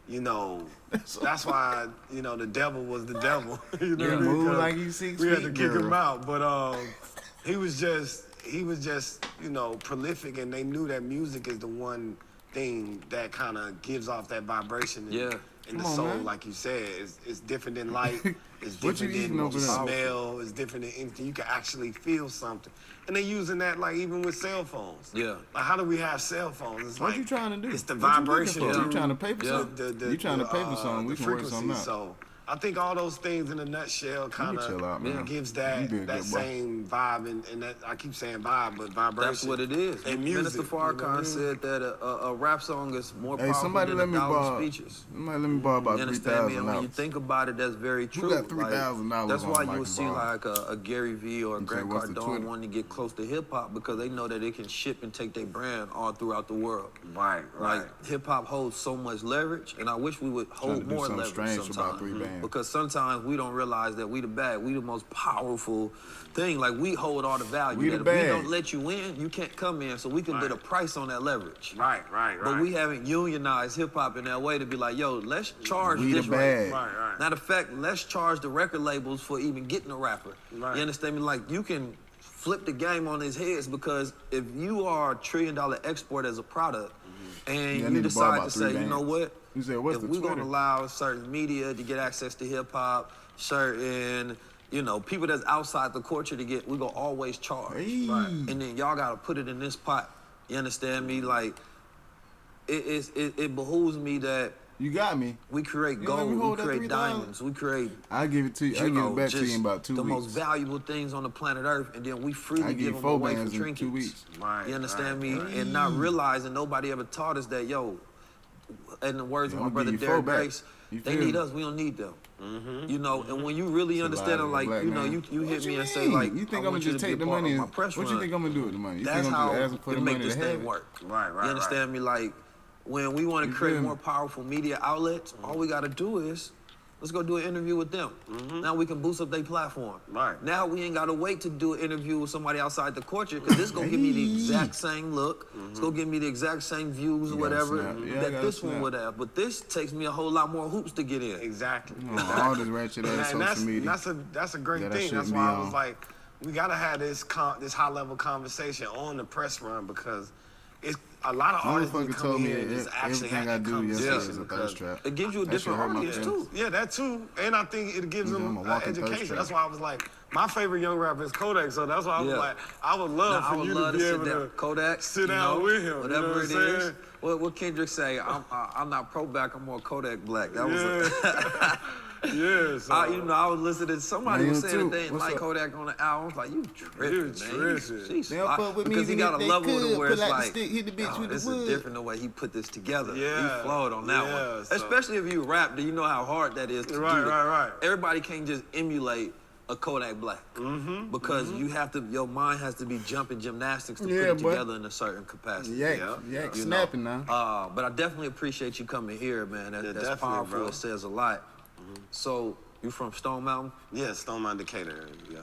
you know, that's why, you know, the devil was the devil. You know what I mean? Move like he's 6 We had feet, to kick girl. him out, but he was just, you know, prolific, and they knew that music is the one thing that kind of gives off that vibration. And the Come on, soul, man. like you said, is different than light. It's What you different eating than over there? smell. It's different than anything. You can actually feel something. And they're using that like even with cell phones. Yeah. Like how do we have cell phones? It's What like, you trying to do? It's the What you looking vibration. for? too. You trying to pay for something? You trying to pay for something? We The can work something frequency. out. So I think all those things in a nutshell kind chill out, man. of gives You that be a that good boy. same vibe and that I keep saying vibe, but vibration. That's what it is. And music. Minister Farrakhan said that a rap song is more Hey, powerful somebody than let me 1,000 borrow. speeches. Somebody let me borrow about You understand me? And when you $3,000. think about it, that's very true. got $3,000 That's on why Mike you would see Brown? like a Gary Vee or a You say, Grant what's the Cardone Twitter? wanting to get close to hip hop because they know that they can ship and take their brand all throughout the world. Right. Like hip hop holds so much leverage, and I wish we would Trying to hold do more something leverage strange for about sometimes. 3 bands. Because sometimes we don't realize that we the bag, we the most powerful thing. Like we hold all the value. We that the if we bag. don't let you in, you can't come in. So we can put a price on that leverage. Right. But we haven't unionized hip hop in that way to be like, yo, let's charge We this the rate. bag. Right. Matter of fact, let's charge the record labels for even getting a rapper. Right. You understand me? Like you can flip the game on his heads because if you are $1 trillion export as a product and Yeah, I you need to borrow decide about to 3 say, you know bands. what? You said, what's If the we're Twitter? gonna allow certain media to get access to hip hop, certain, people that's outside the culture to get, we're gonna always charge. Hey. Right. And then y'all gotta put it in this pot. You understand me? Like it behooves me that You got me. we create You let me gold, we hold that create 3,000? diamonds, we create I'll give it to you. I'll give it back to you just in about 2 the weeks. most valuable things on the planet Earth, and then we I freely give give you them 4 away for bands in trinkets. 2 weeks. Right. You understand right, me? right. And not realizing nobody ever taught us that, yo, in the words Yeah, of my I'ma brother give you Derek 4 back. Grace, You they feel need me? us, we don't need them. Mm-hmm. And when you really It's a understand lie it, to like, a black man. you hit What me you and say, mean? like, You think I I'm gonna want you just to be take a the part money? of my And, press what you run. think I'm gonna do with the money? You That's think I'm how just asking for to the make money this to have thing it? work. Right. You understand me? Like, when we want to You create feel me? more powerful media outlets, all we got to do is let's go do an interview with them. Now we can boost up their platform. Right. Now we ain't got to wait to do an interview with somebody outside the culture because this gonna give me the exact same look. It's gonna give me the exact same views or You gotta whatever snap. Yeah, I that gotta this one snap. would have. But this takes me a whole lot more hoops to get in. Exactly. All this ratchet ass And social media. that's a great that I thing. shouldn't That's be why I on. was like, we gotta have this high level conversation on the press run because it's a lot of artists that Motherfucker come told me here and just actually everything I have do conversations yesterday is a because thirst trap. It gives you a That different shit hurt my audience feelings. too. yeah, that too, and I think it gives Yeah, them I'm a walking thirst education. trap. That's why I was like, my favorite young rapper is Kodak, so that's why I was Yeah. like, I would love Now, I for would you love to be sit able down. to Kodak, sit down with him. whatever you know it what I'm is. saying? What Kendrick say? I'm not pro black. I'm more Kodak black. That was Yeah. Yeah, so I was listening to somebody Man, was you saying too. that they didn't What's like up? Kodak on the album. I was like, you tripping, You man. tripping. They don't fuck with me Because he even got if a they level could. to where Pull it's out the like, stick, hit the bitch "Oh, with the this wood." is different the way he put this together. Yeah. He flowed on that Yeah, one. so- Especially if you rap, do you know how hard that is to do? Right. Everybody can't just emulate a Kodak Black. Because your mind has to be jumping gymnastics to Yeah, put it boy. together in a certain capacity. Yak You know. snapping now. But I definitely appreciate you coming here, man. That's definitely, powerful. bro. It says a lot. So, you from Stone Mountain? Yeah, Stone Mountain Decatur. Yeah.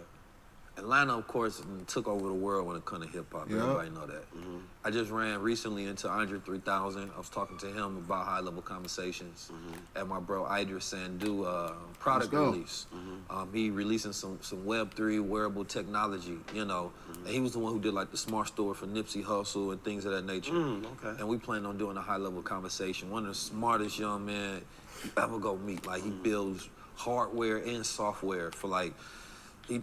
Atlanta, of course, took over the world when it comes to hip hop. Yeah. Everybody know that. I just ran recently into Andre 3000. I was talking to him about high level conversations. And my bro Idris Sandu product go. release. He releasing some Web3 wearable technology, And he was the one who did like the smart store for Nipsey Hussle and things of that nature. Okay. And we plan on doing a high level conversation. One of the smartest young men you ever go meet. Like he builds hardware and software for like.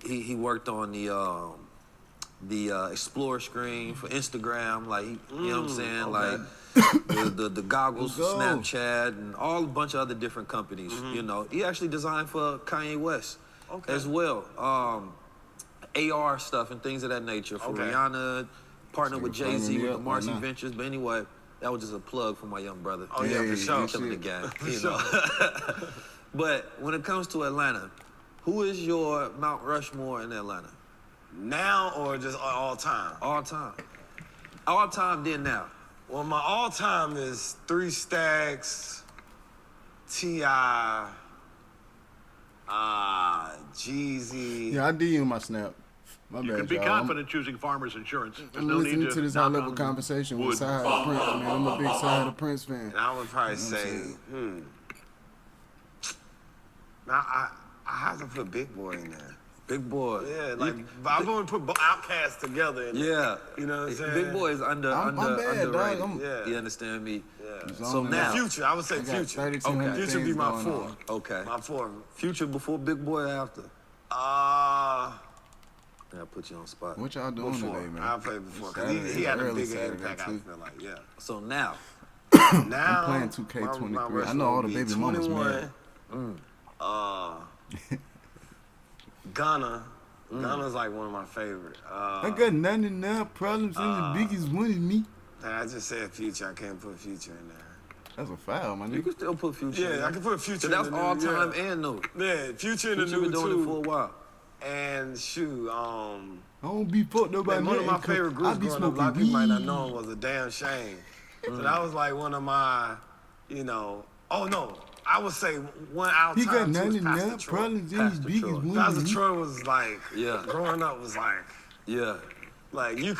He worked on the Explorer screen for Instagram, like you know what I'm saying, like the goggles for Snapchat and all a bunch of other different companies. He actually designed for Kanye West as well, AR stuff and things of that nature for Rihanna, partnered with Jay-Z with the Marcy Ventures. But anyway, that was just a plug for my young brother. Oh yeah, for sure. He's killing the game, But when it comes to Atlanta, who is your Mount Rushmore in Atlanta? Now or just all time? All time. All time, then now. Well, my all time is 3 Stacks, T.I., Jeezy. Yeah, I DM my snap. My You bad, can be y'all. confident choosing Farmers Insurance. There's I'm no need listening to this high knock level on conversation with wood. Cyhi the Prince, man. I'm a big Cyhi the Prince fan. And I would probably say, Now, I have to put Big Boy in there. Big Boy. Yeah, like I want to put Outkast together. Yeah. You know what I'm saying? Big Boy is I'm bad, underrated. dog. Yeah. You understand me? Yeah. So now. Future, I would say Future. Okay. Future be my 4. Okay. My 4. Future before Big Boy or after? Yeah, I put you on the spot. What y'all doing before. today, man? I'll play before. Cause he had a bigger impact, I feel like, yeah. So now. Now. I'm playing 2K23. I know all the baby mamas, man. Ghana. Ghana's like one of my favorite. I got 99 problems and the biggest one is me. I just said Future. I can't put Future in there. That's a foul, man. You can still put Future in there. Yeah, I can put Future in there. That's the all new, time and new. Yeah, Future in the Future new been doing too. it for a while. And shoot, I don't be fucked up by one of my favorite groups growing up, a lot of people might not know him, was A Damn Shame. So that was like one of my, you know, I would say one out He time got too was 99 Pastor Troy. problems and his biggest one. Pastor Troy was like, yeah, growing up was like, yeah, like we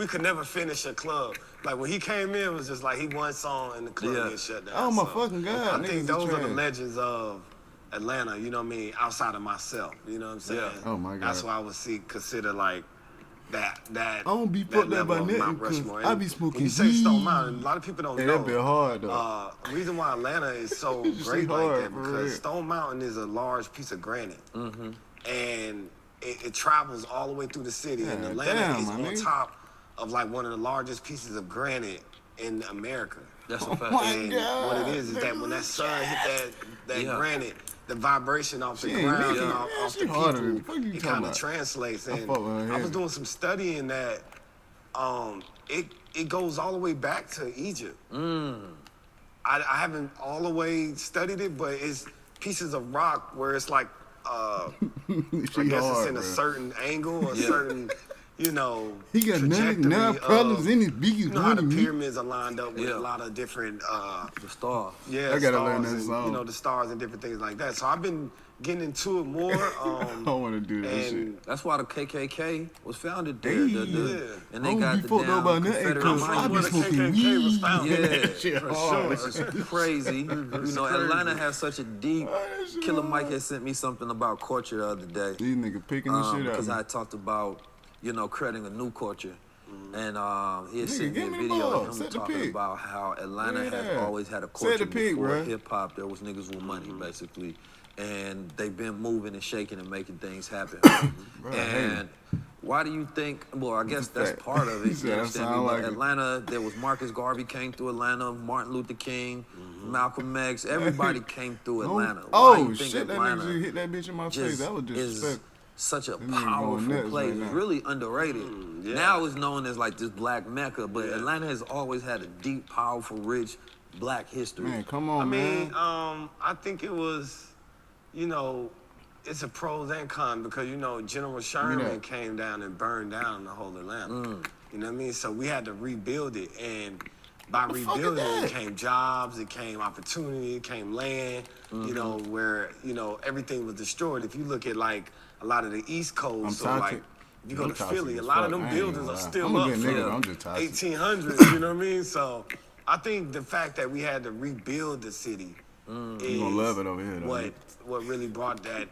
could never finish a club. Like when he came in, it was just like he one song and the club get shut down. Oh my fucking God! I think those are the legends of Atlanta, you know what I mean, outside of myself, you know what I'm saying? Yeah. Oh my God. That's why I would consider like that I don't be fucked up by nothing because I be smoking when you say Stone Mountain, a lot of people don't know. That be hard though. The reason why Atlanta is so great like that because Stone Mountain is a large piece of granite. And it travels all the way through the city, and Atlanta is on top of like one of the largest pieces of granite in America. That's a fact. And what it is that when that sun hit that granite, the vibration off the ground and off the people, it kind of translates. And I was doing some studying that it goes all the way back to Egypt. I haven't all the way studied it, but it's pieces of rock where it's like, I guess it's in a certain angle, a certain, you know, he got 99 problems in his biggest one. You know how the pyramids are lined up with a lot of different the stars. Yeah, I gotta learn that song. You know, the stars and different things like that. So I've been getting into it more. I want to do that shit. That's why the KKK was founded there. And they I got the damn Confederate I be money. smoking weed. Yeah, for sure. Which is crazy. You know, Atlanta has such a deep. Killer Mike had sent me something about culture the other day. These niggas picking this shit up. Because I talked about, you know, creating a new culture. And he had sent me a video of him talking about how Atlanta has always had a culture before hip-hop. There was niggas with money, basically. And they've been moving and shaking and making things happen. And why do you think, well, I guess that's part of it. You understand me? But Atlanta, there was Marcus Garvey came through Atlanta, Martin Luther King, Malcolm X, everybody came through Atlanta. Oh, shit, that nigga hit that bitch in my face. That was disrespectful. Such a powerful place. It's really underrated. Now it's known as like this black Mecca, but Atlanta has always had a deep, powerful, rich black history. Man, come on, man. I think it was, you know, it's a pros and cons because, you know, General Sherman came down and burned down the whole Atlanta. You know what I mean? So we had to rebuild it. And by rebuilding it came jobs, it came opportunity, it came land, you know, where, you know, everything was destroyed. If you look at like a lot of the East Coast, so like if you go to Philly, a lot of them buildings are still up from 1800s, you know what I mean? So I think the fact that we had to rebuild the city is love it over here, what really brought that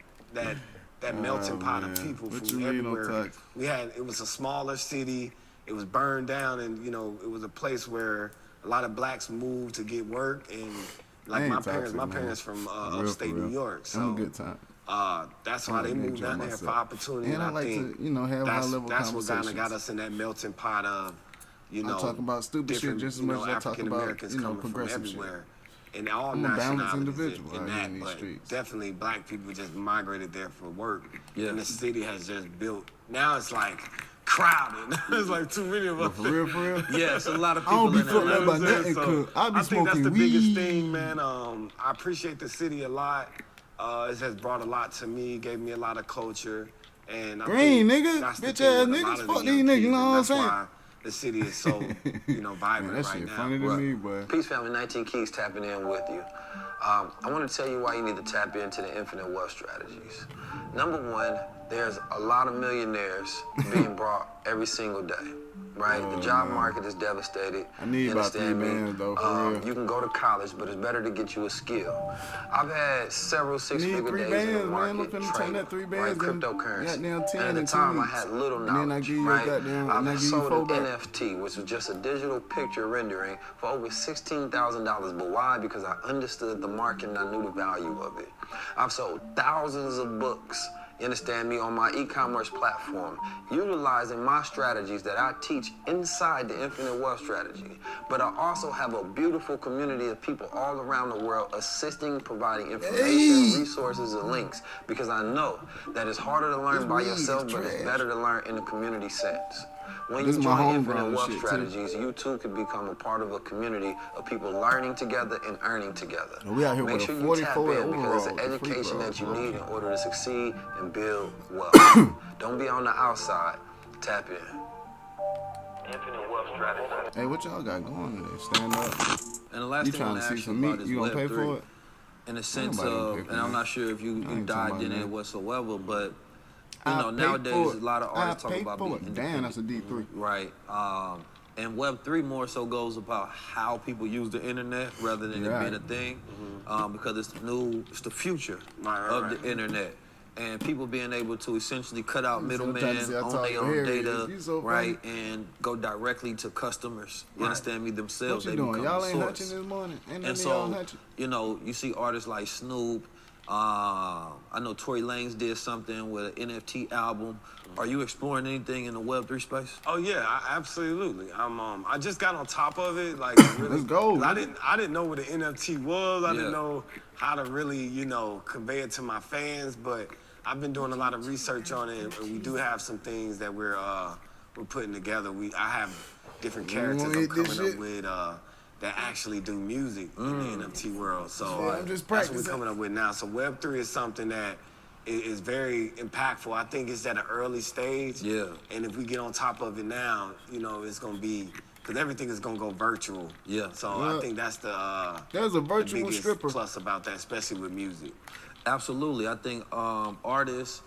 melting pot of people from everywhere. It was a smaller city, it was burned down, and you know, it was a place where a lot of blacks moved to get work, and like my parents from upstate New York, so good time. That's why they moved down there for opportunity. And I like to, you know, have high-level conversations. That's what got us in that melting pot of, you know, I talk about stupid shit just as much as I talk about, you know, progressive shit. And all I'm a balanced nationalities individual in that, in these but streets. definitely black people just migrated there for work. And the city has just built. Now it's like crowded. There's like too many of us. For real? Yeah, it's a lot of people. I don't be fucked up by nothing, cause I be smoking weed. I think that's the biggest thing, man. I appreciate the city a lot. It has brought a lot to me, gave me a lot of culture, and I Green think nigga, that's the bitch thing ass with a lot niggas, of fuck the these young niggas, kids, you know what I'm and saying? that's why the city is so, you know, vibrant Man, that right shit now. funny to me, boy. Peace Family 19 Keys tapping in with you. I want to tell you why you need to tap into the infinite wealth strategies. Number one, there's a lot of millionaires being brought every single day, right? The job market is devastated. I need about 3 bands though, for real. You can go to college, but it's better to get you a skill. I've had several six-figure days in the market trading, right? Cryptocurrency. And at the time, I had little knowledge, right? I've sold an NFT, which was just a digital picture rendering for over $16,000. But why? Because I understood the market and I knew the value of it. I've sold thousands of books, you understand me, on my e-commerce platform, utilizing my strategies that I teach inside the Infinite Wealth Strategy. But I also have a beautiful community of people all around the world assisting, providing information, resources, and links, because I know that it's harder to learn by yourself, but it's better to learn in a community sense. When you join Infinite Wealth Strategies, you too can become a part of a community of people learning together and earning together. We out here Make with sure a you tap 44 in because it's overall, an the free education throw, that you bro. need in order to succeed and build wealth. Don't be on the outside. Tap in. Infinite Wealth Strategy. Hey, what y'all got going today? Stand up. And the last You thing I trying want to to see ask some you about meat? is You gonna pay Web3. for it? In the sense Nobody gonna of, pay for and I'm that. not sure if you ain't dived talking in about it that. whatsoever, but you I know, pay nowadays for a it. lot of artists I talk pay about for being it. independent. Damn, that's a D3. Right. And Web3 more so goes about how people use the internet rather than it being a thing, because it's the future of the internet. And people being able to essentially cut out middlemen, own their own data, right, and go directly to customers. You understand me? Themselves, What you they doing? become Y'all the ain't source. hunching this morning? Ain't none And of y'all so, hunching? you know, you see artists like Snoop. I know Tory Lanez did something with an NFT album. Are you exploring anything in the Web3 space? Oh yeah, absolutely. I just got on top of it, like really. Let's go. I didn't know what an NFT was. I didn't Yeah. know how to really, convey it to my fans. But I've been doing a lot of research on it, and we do have some things that we're putting together. I have different characters I'm coming up with that actually do music in the NFT world. So I'm just that's what we're practicing. coming up with now. So Web3 is something that is very impactful. I think it's at an early stage. Yeah. And if we get on top of it now, it's gonna be, because everything is gonna go virtual. Yeah. So I think that's the There's a virtual the biggest stripper. plus about that, especially with music. Absolutely. I think artists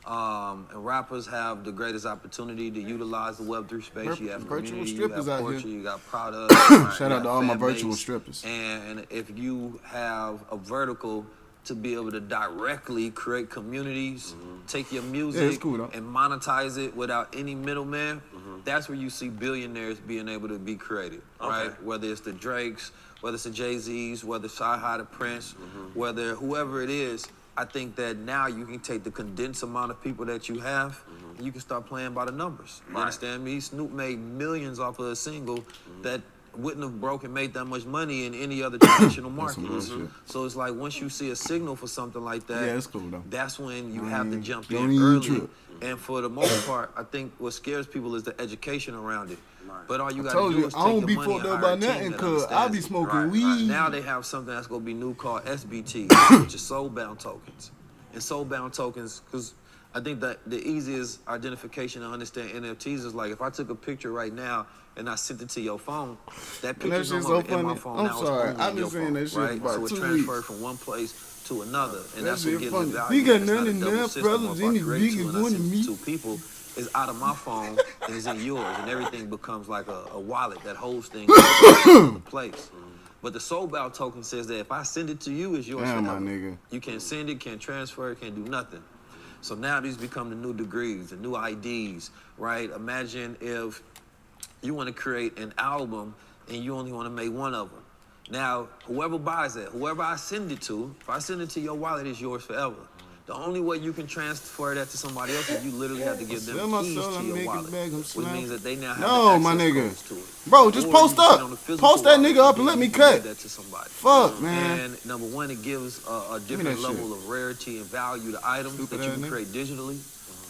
and rappers have the greatest opportunity to utilize the Web3 space. You have Virtual community, you strippers have out poetry, here. you got products. Shout out to all my virtual strippers. And if you have a vertical to be able to directly create communities, take your music and monetize it without any middleman, that's where you see billionaires being able to be created, right? Whether it's the Drakes, whether it's the Jay-Z's, whether it's Cyhi the Prince, whether whoever it is, I think that now you can take the condensed amount of people that you have and you can start playing by the numbers. You understand me? Snoop made millions off of a single that wouldn't have broken made that much money in any other traditional market. So it's like once you see a signal for something like that, Yeah, it's cool though. that's when you have to jump don't in even early. trip. And for the most part, I think what scares people is the education around it. But all you I got to told do you, is I take don't the be money and fucked up hire by a team nothing, that cause I understands be it. smoking weed. Now they have something that's going to be new called SBT, which is soulbound tokens. And soulbound tokens, because I think that the easiest identification to understand NFTs is like if I took a picture right now and I sent it to your phone, that picture's no shit's longer so in my funny. phone. I'm now sorry. it's I've only been in saying your that phone, shit right? for about So it's 2 transferred weeks. from one place to another, and That that's what shit gives funny. it value. We got It's not none a in double there, system. brothers. If I Any create two niggas and I want send it me. to two people, it's out of my phone and it's in yours, and everything becomes like a wallet that holds things in place. But the soulbound token says that if I send it to you, it's yours Damn, forever. my nigga. You can't send it, can't transfer it, can't do nothing. So now these become the new degrees, the new IDs, right? Imagine if you want to create an album and you only want to make one of them. Now, whoever buys that, whoever I send it to, if I send it to your wallet, it's yours forever. The only way you can transfer that to somebody else is you literally have to give them keys to your wallet, which means that they now have No, my access nigga. codes to it. Bro, just Or post you can sit up. on the physical Post that wallet nigga up and and let then me you can cut. give that to somebody. Fuck, man. And number one, it gives a me different that level of rarity and value to items Stupid that you ass can nigga. create digitally.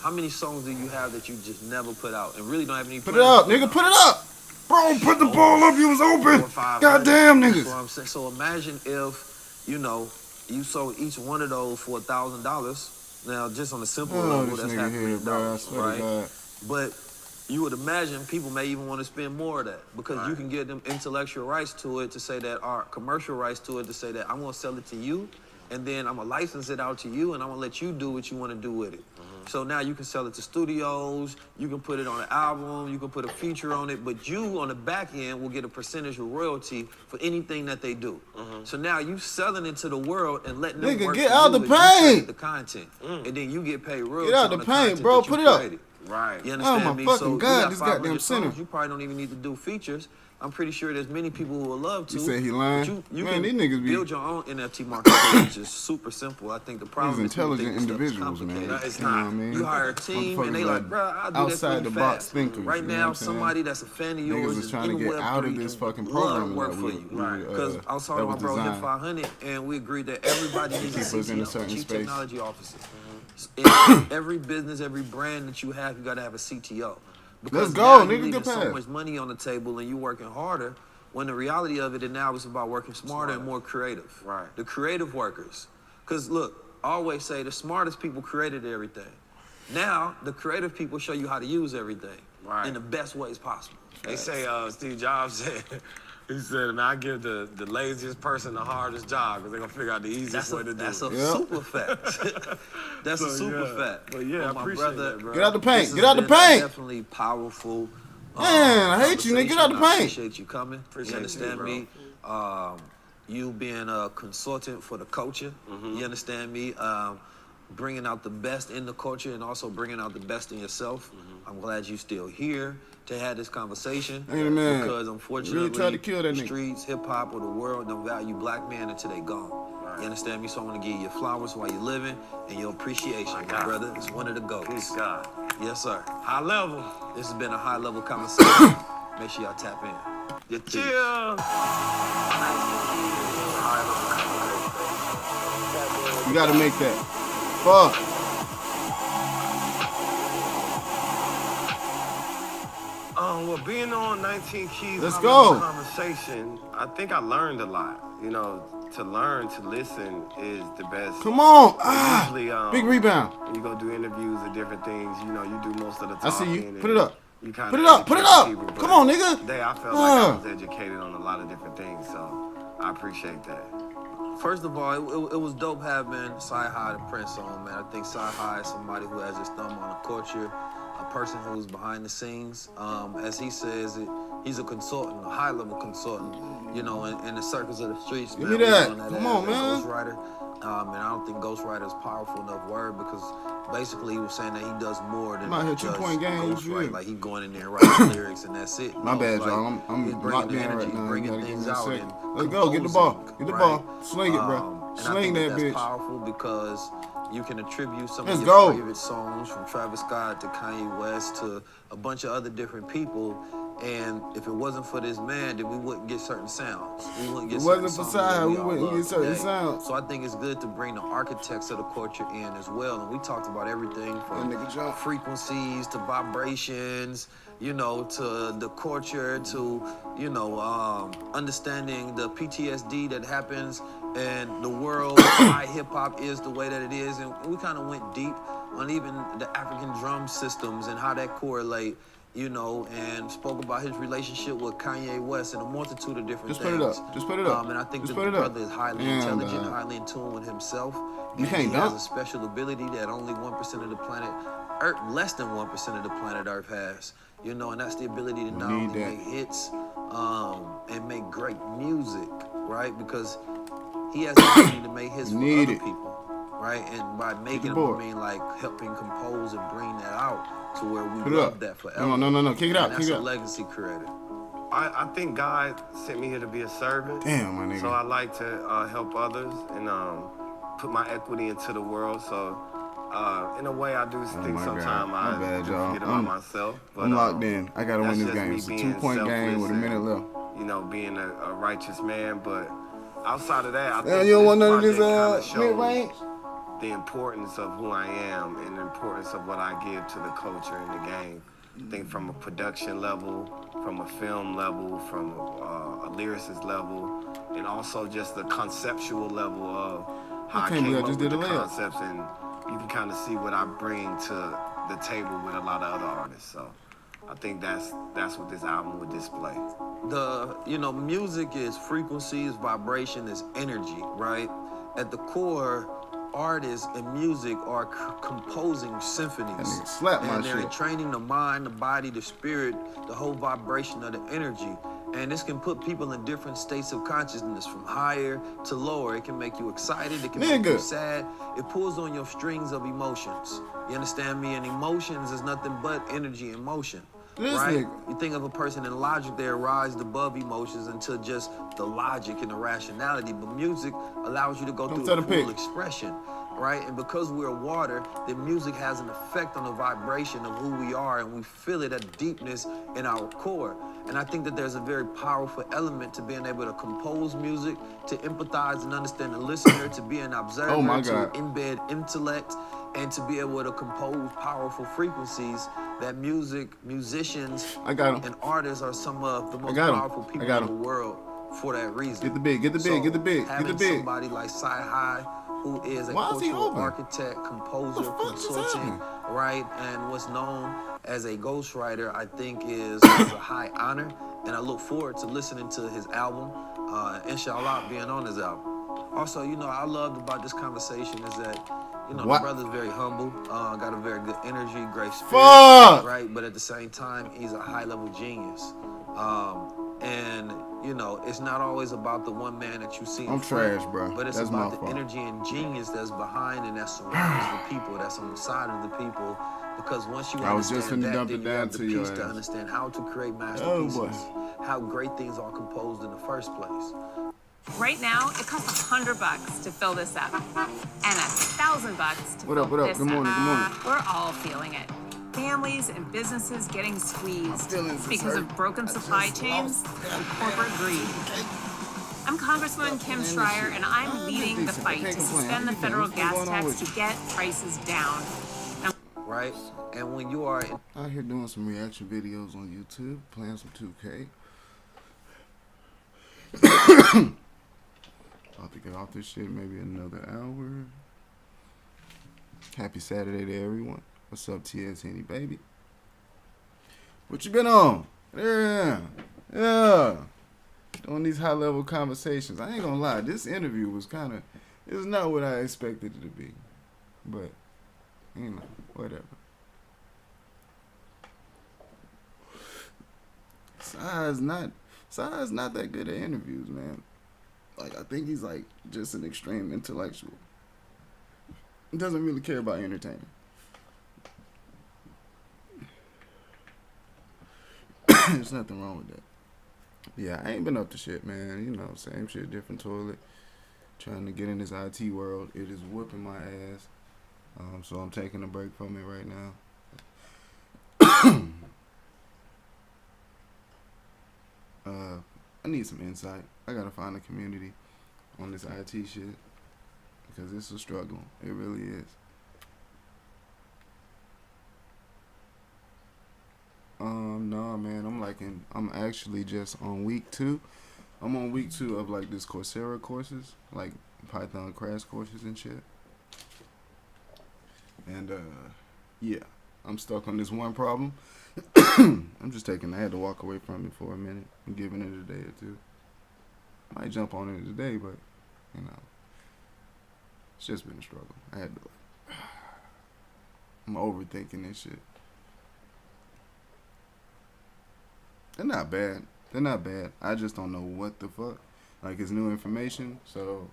How many songs do you have that you just never put out and really don't have any Put plans it up, to put nigga. out? Put it up. Bro, put the ball up. You was open. Goddamn, That's niggas. what I'm saying. So imagine if, you sold each one of those for $1,000. Now, just on a simple level, this that's nigga $500,000, here, bro. I swear to right? God. But you would imagine people may even want to spend more of that because you can get them intellectual rights to it to say that, or commercial rights to it to say that I'm going to sell it to you, and then I'm going to license it out to you, and I'm going to let you do what you want to do with it. So now you can sell it to studios, you can put it on an album, you can put a feature on it, but you on the back end will get a percentage of royalty for anything that they do. So now you selling it to the world and letting them Nigga, work get for out you the as you create paint. the content. And then you get paid royalty Get out on the the paint, content bro. that you Put it up. created. Right. You understand my me? fucking So you God, got this 500 goddamn songs, center. you probably don't even need to do features. I'm pretty sure there's many people who would love to. You say he lying? But you Man, can these niggas be- build your own NFT marketplace, which is super simple. I think the problem These is people intelligent think this stuff is individuals, man. complicated. No, it's You know not. what I mean? You hire a team and they Motherfuckers like, bro, I'll do outside that the for you box fast. thinkers. Right you know now, what I'm saying? somebody that's a fan of yours Niggas is is trying to in get Web3 out of this and fucking love program to work that for we- you. we, Because I was talking that to my was bro Hip designed 500 and we agreed that everybody needs a keep us in a CTO, certain Chief space. Technology Officer. Every business, every brand that you have got to have a CTO. Because Let's go, now nigga, you're leaving get so past. much money on the table and you working harder, when the reality of it is now it's about working smarter and more creative. Right. The creative workers. Because look, I always say the smartest people created everything. Now, the creative people show you how to use everything in the best ways possible. They say Steve Jobs said, he said, man, I give the laziest person the hardest job because they're going to figure out the easiest way to do it. That's a super fact. That's a super fact. But yeah, I my appreciate brother, that, bro. Get out the paint. This Get out the has been a paint. Definitely powerful. Man, I hate you, nigga. Get out the I paint. appreciate you coming. Appreciate You understand you, me? You being a consultant for the culture. You understand me? Bringing out the best in the culture and also bringing out the best in yourself. I'm glad you're still here to have this conversation. Hey, man. Because unfortunately, Really tried to kill that the nigga. streets, hip hop, or the world don't value black men until they gone. You understand me? So I want to give you your flowers while you're living and your appreciation, my brother. It's one of the goats. Peace, God. Yes, sir. High level. This has been a high level conversation. Make sure y'all tap in. You chill. You gotta make that. Fuck. Well, being on 19 Keys Let's High go. Level Conversation, I think I learned a lot. You know, to learn, to listen is the best. Come on. So Ah. usually, Big rebound. when you go do interviews or different things, you know, you do most of the I talking. see you. and Put it up. You kinda Put it up. Put it educate up. people, but Come on, nigga. Today I felt like I Ah. was educated on a lot of different things, so I appreciate that. First of all, it was dope having Cyhi the Prince on, man. I think Cyhi is somebody who has his thumb on the culture, a person who's behind the scenes. As he says, he's a consultant, a high-level consultant, you know, in the circles of the streets. Give man, me we that. know Come as on, man. Ghostwriter. And I don't think ghostwriter is a powerful enough word because basically he was saying that he does more than I'm out here just 2-point game, you ghostwrite. feel? Like he going in there and writing lyrics and that's it. My No, bad, it's like y'all. he's I'm bringing locked the in energy, right now. You bringing gotta give things me a out second. and Let's go. Get the ball. composing, Get the right? ball. Sling it, bro. And Sling I think that that's bitch. powerful because you can attribute some Let's of your go. favorite songs from Travis Scott to Kanye West to a bunch of other different people. And if it wasn't for this man, then we wouldn't get certain sounds. We wouldn't get It certain wasn't for songs that Cyhi, we all wouldn't love get certain today. sounds. So I think it's good to bring the architects of the culture in as well. And we talked about everything from That nigga jump. frequencies to vibrations, you know, to the culture, to, you know, understanding the PTSD that happens and the world, why hip hop is the way that it is. And we kind of went deep on even the African drum systems and how that correlate, you know, and spoke about his relationship with Kanye West and a multitude of different Just put things. it up. Just put it up. And I think Just that put the it up. brother is highly And, intelligent, highly in tune with himself. You And can't he dunk. has a special ability that only 1% of the planet Earth, less than 1% of the planet Earth has. You know, and that's the ability to not Need only that. make hits and make great music, right? Because he has the ability to make hits for Need other it. people, right? And by the making them, board. I mean like helping compose and bring that out to where we Put it love up. that forever. No. Kick it out. And that's Kick it a out. legacy creator. I think God sent me here to be a servant. Damn, my nigga. So I like to help others and put my equity into the world. So in a way, I do think Oh my sometimes God. My I bad, do y'all. forget about myself. But, I'm locked in. I gotta win that's this just game. me It's a being 2-point game with a selfless minute and, left. You know, being a righteous man. But outside of that, I Damn, think you don't this want none of this project kinda mid-range? shows the importance of who I am and the importance of what I give to the culture and the game. I think from a production level, from a film level, from a lyricist level, and also just the conceptual level of how I can't believe came I up just with did the a layup. concepts, and you can kind of see what I bring to the table with a lot of other artists. So I think that's what this album would display. Music is frequencies, vibration, is energy, right? At the core, artists in music are composing symphonies. That nigga slap my and they're shit. training the mind, the body, the spirit, the whole vibration of the energy. And this can put people in different states of consciousness, from higher to lower. It can make you excited, it can make you sad. It pulls on your strings of emotions. You understand me? And emotions is nothing but energy and motion. Right? You think of a person in logic, they rise above emotions into just the logic and the rationality. But music allows you to go through a full expression, right? And because we're water, then music has an effect on the vibration of who we are, and we feel it at deepness in our core. And I think that there's a very powerful element to being able to compose music, to empathize and understand the listener, to be an observer, to embed intellect, and to be able to compose powerful frequencies. That musicians, and artists are some of the most powerful people in the world for that reason. Get the big, get the big, get the big, get the big. Having somebody like Cyhi, who is a cultural architect, composer, consultant, right, and what's known as a ghostwriter, I think is a high honor. And I look forward to listening to his album, inshallah, being on his album. Also, you know, I loved about this conversation is that, you know, the brother's very humble, got a very good energy, great spirit, right? But at the same time, he's a high-level genius. And, you know, it's not always about the one man that you see. I'm trash, bro. But it's about the energy and genius that's behind and that surrounds the people, that's on the side of the people. Because once you understand that, then you have the piece to understand how to create masterpieces, how great things are composed in the first place. Right now, it costs $100 to fill this up, and $1,000 to fill this up. Good morning, good morning. We're all feeling it. Families and businesses getting squeezed because of broken supply chains and corporate greed. I'm Congresswoman Kim Schreier, and I'm leading the fight to suspend the federal gas tax to get prices down. Right? And when you are out here doing some reaction videos on YouTube, playing some 2K. About to get off this shit maybe another hour. Happy Saturday to everyone. What's up, TS Henny baby? What you been on? Yeah. Doing these high level conversations. I ain't gonna lie, this interview was it's not what I expected it to be. But, you know, whatever. Cyhi's not that good at interviews, man. Like, I think he's like just an extreme intellectual. He doesn't really care about entertainment. There's nothing wrong with that. Yeah, I ain't been up to shit, man. You know, same shit, different toilet. Trying to get in this IT world. It is whooping my ass. So I'm taking a break from it right now. I need some insight. I gotta find a community on this IT shit because it's a struggle. It really is. No, man. I'm actually just on week 2. I'm on week 2 of like this Coursera courses, like Python crash courses and shit. And yeah, I'm stuck on this one problem. I had to walk away from it for a minute and giving it a day or two. Might jump on it today, but you know, it's just been a struggle. I'm overthinking this shit. They're not bad. I just don't know what the fuck. Like, it's new information, so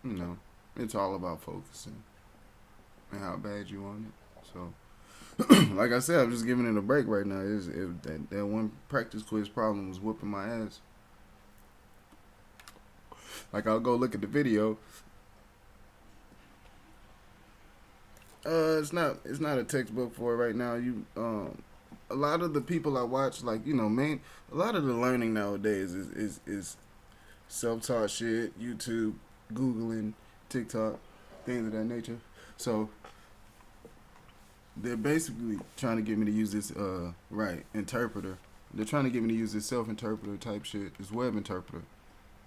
you know, it's all about focusing and how bad you want it. So, like I said, I'm just giving it a break right now. That one practice quiz problem was whooping my ass. Like, I'll go look at the video. It's not a textbook for it right now. A lot of the people I watch, like, you know, a lot of the learning nowadays is self-taught shit, YouTube, Googling, TikTok, things of that nature. So they're basically trying to get me to use this interpreter. They're trying to get me to use this self-interpreter type shit, this web interpreter.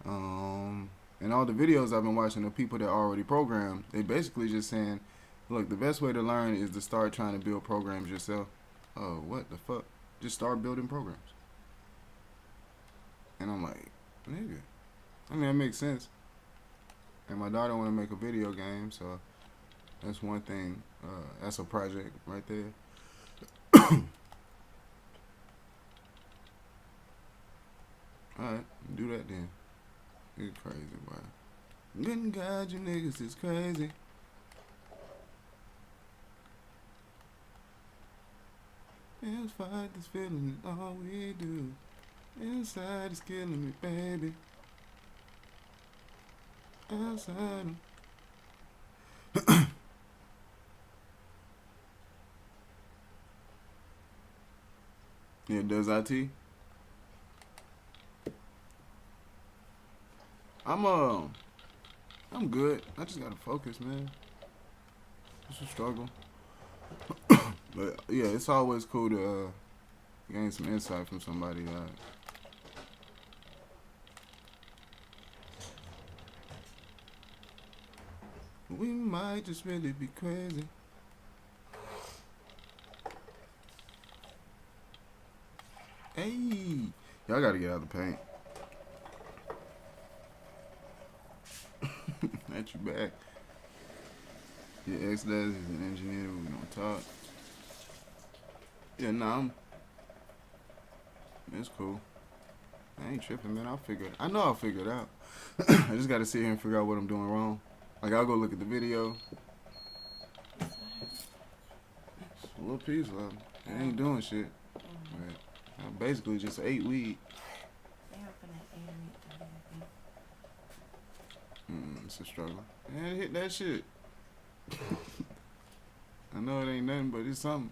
And all the videos I've been watching of people that already programmed, they basically just saying, look, the best way to learn is to start trying to build programs yourself. Oh, what the fuck? Just start building programs. And I'm like, nigga. I mean, that makes sense. And my daughter want to make a video game, so that's one thing. That's a project right there. Alright, do that then. You're crazy, boy. Good God, you niggas is crazy. Let's fight this feeling, all we do. Inside is killing me, baby. Outside. Yeah, does IT? I'm good. I just gotta focus, man. It's a struggle. But yeah, it's always cool to gain some insight from somebody. We might just really be crazy. Hey, y'all gotta get out of the paint. Not you back. Your ex does. He's an engineer. We gonna talk. Yeah, nah, it's cool. I ain't tripping, man. I know I'll figure it out. I just gotta sit here and figure out what I'm doing wrong. Like, I'll go look at the video. It's a little piece of it. It ain't doing shit. But I basically just ate weed. It's a struggle. Man, hit that shit. I know it ain't nothing, but it's something.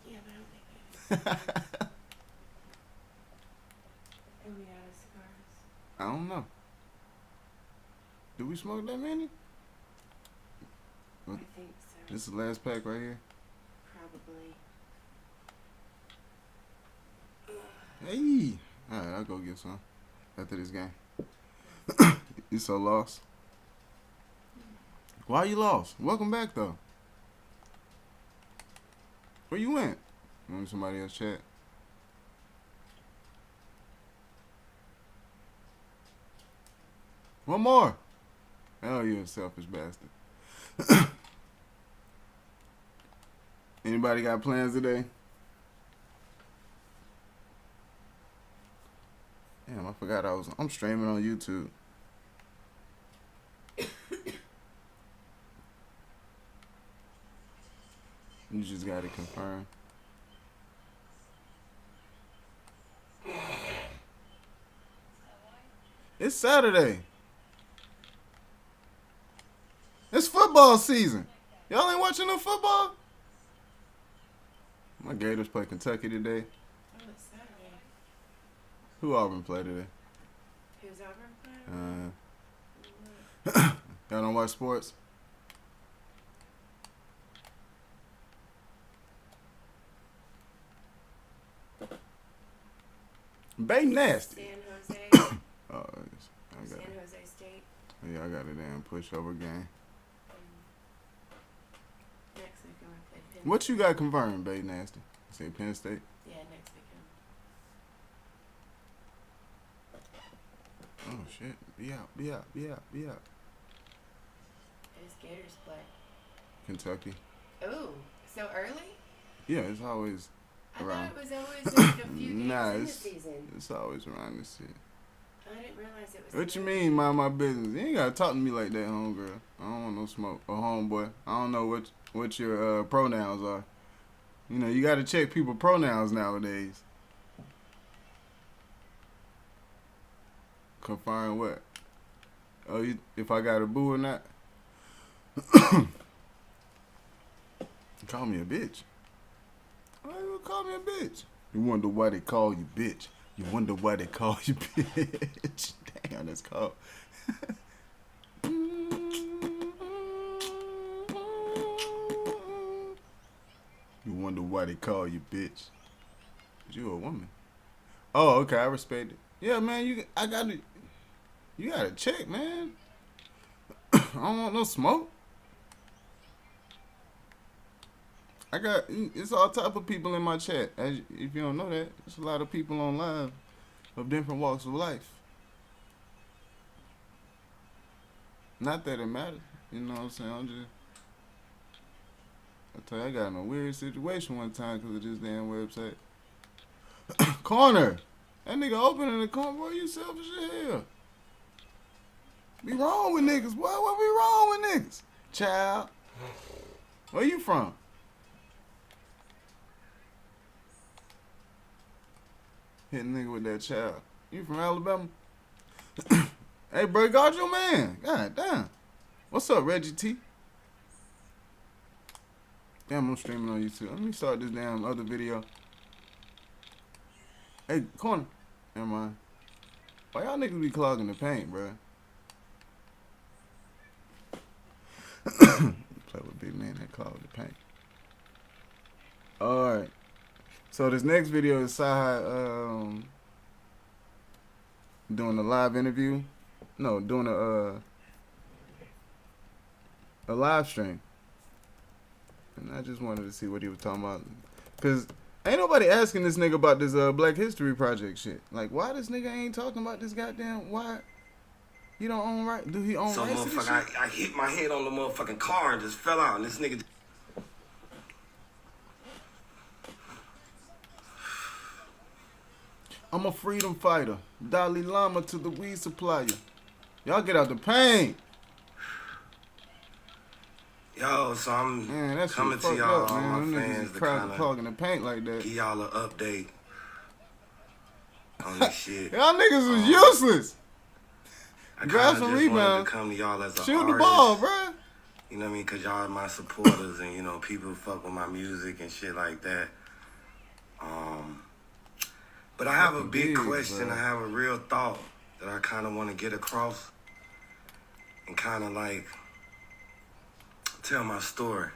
Yeah, but I don't think it is. Are we out of cigars? I don't know. Do we smoke that many? I think so. This is the last pack right here? Probably. Hey! Alright, I'll go get some after this game. You so lost? Why you lost? Welcome back, though. Where you went? Want somebody else chat? One more. Oh, you a selfish bastard. Anybody got plans today? Damn, I forgot I'm streaming on YouTube. You just gotta confirm. It's Saturday. It's football season. Y'all ain't watching no football? My Gators play Kentucky today. Oh, it's Saturday. Who Auburn play today? Who's Auburn playing? Y'all don't watch sports? Bay nasty. San Jose. Oh, San Jose State. Yeah, I got a damn pushover game. Next week I'm gonna play Penn. What you got confirmed, Bay nasty? Say Penn State. Yeah, next weekend. Oh shit! Be out! Be out! Be out! Be out! Who's Gators play? Kentucky. Ooh, so early? Yeah, it's always around. I thought it was always like a few games nah, in the season. It's always around this shit. I didn't realize it was. What you mean, mind my business? You ain't gotta talk to me like that, homegirl. I don't want no smoke. Or homeboy. I don't know what your pronouns are. You know, you gotta check people's pronouns nowadays. Confirm what? Oh, if I got a boo or not? Call me a bitch. Why you call me a bitch? You wonder why they call you bitch. You wonder why they call you bitch. Damn, that's cold. You wonder why they call you bitch. You a woman. Oh, okay, I respect it. Yeah, man, you gotta check, man. I don't want no smoke. It's all type of people in my chat. If you don't know that, there's a lot of people on live. of different walks of life. Not that it matters, you know what I'm saying? I tell you, I got in a weird situation one time because of this damn website. Corner! That nigga opening the corner, boy, you selfish as hell. Be wrong with niggas, boy. What be wrong with niggas? Child. Where you from? Hit a nigga with that child. You from Alabama? Hey, bro, guard your man. God damn. What's up, Reggie T? Damn, I'm streaming on YouTube. Let me start this damn other video. Hey, corner. Never mind. Why y'all niggas be clogging the paint, bro? Play with big man that clog the paint. Alright. So this next video is Cyhi doing a live interview. No, doing a live stream. And I just wanted to see what he was talking about. Cause ain't nobody asking this nigga about this Black History Project shit. Like, why this nigga ain't talking about this goddamn, why he don't own right? Do he own So rights to this motherfucker, shit? I hit my head on the motherfucking car and just fell out, and this nigga. I'm a freedom fighter. Dalai Lama to the weed supplier. Y'all get out the paint. Yo, so I'm coming to y'all, all my fans, to kind clogging the paint like that. Give y'all an update on this shit. Y'all niggas was useless. I Grab some just wanted rebounds. to come to y'all as an Shoot the artist, ball, bruh. You know what I mean? Because y'all are my supporters and, you know, people fuck with my music and shit like that. But I have a big question. Bro. I have a real thought that I kind of want to get across and kind of like tell my story.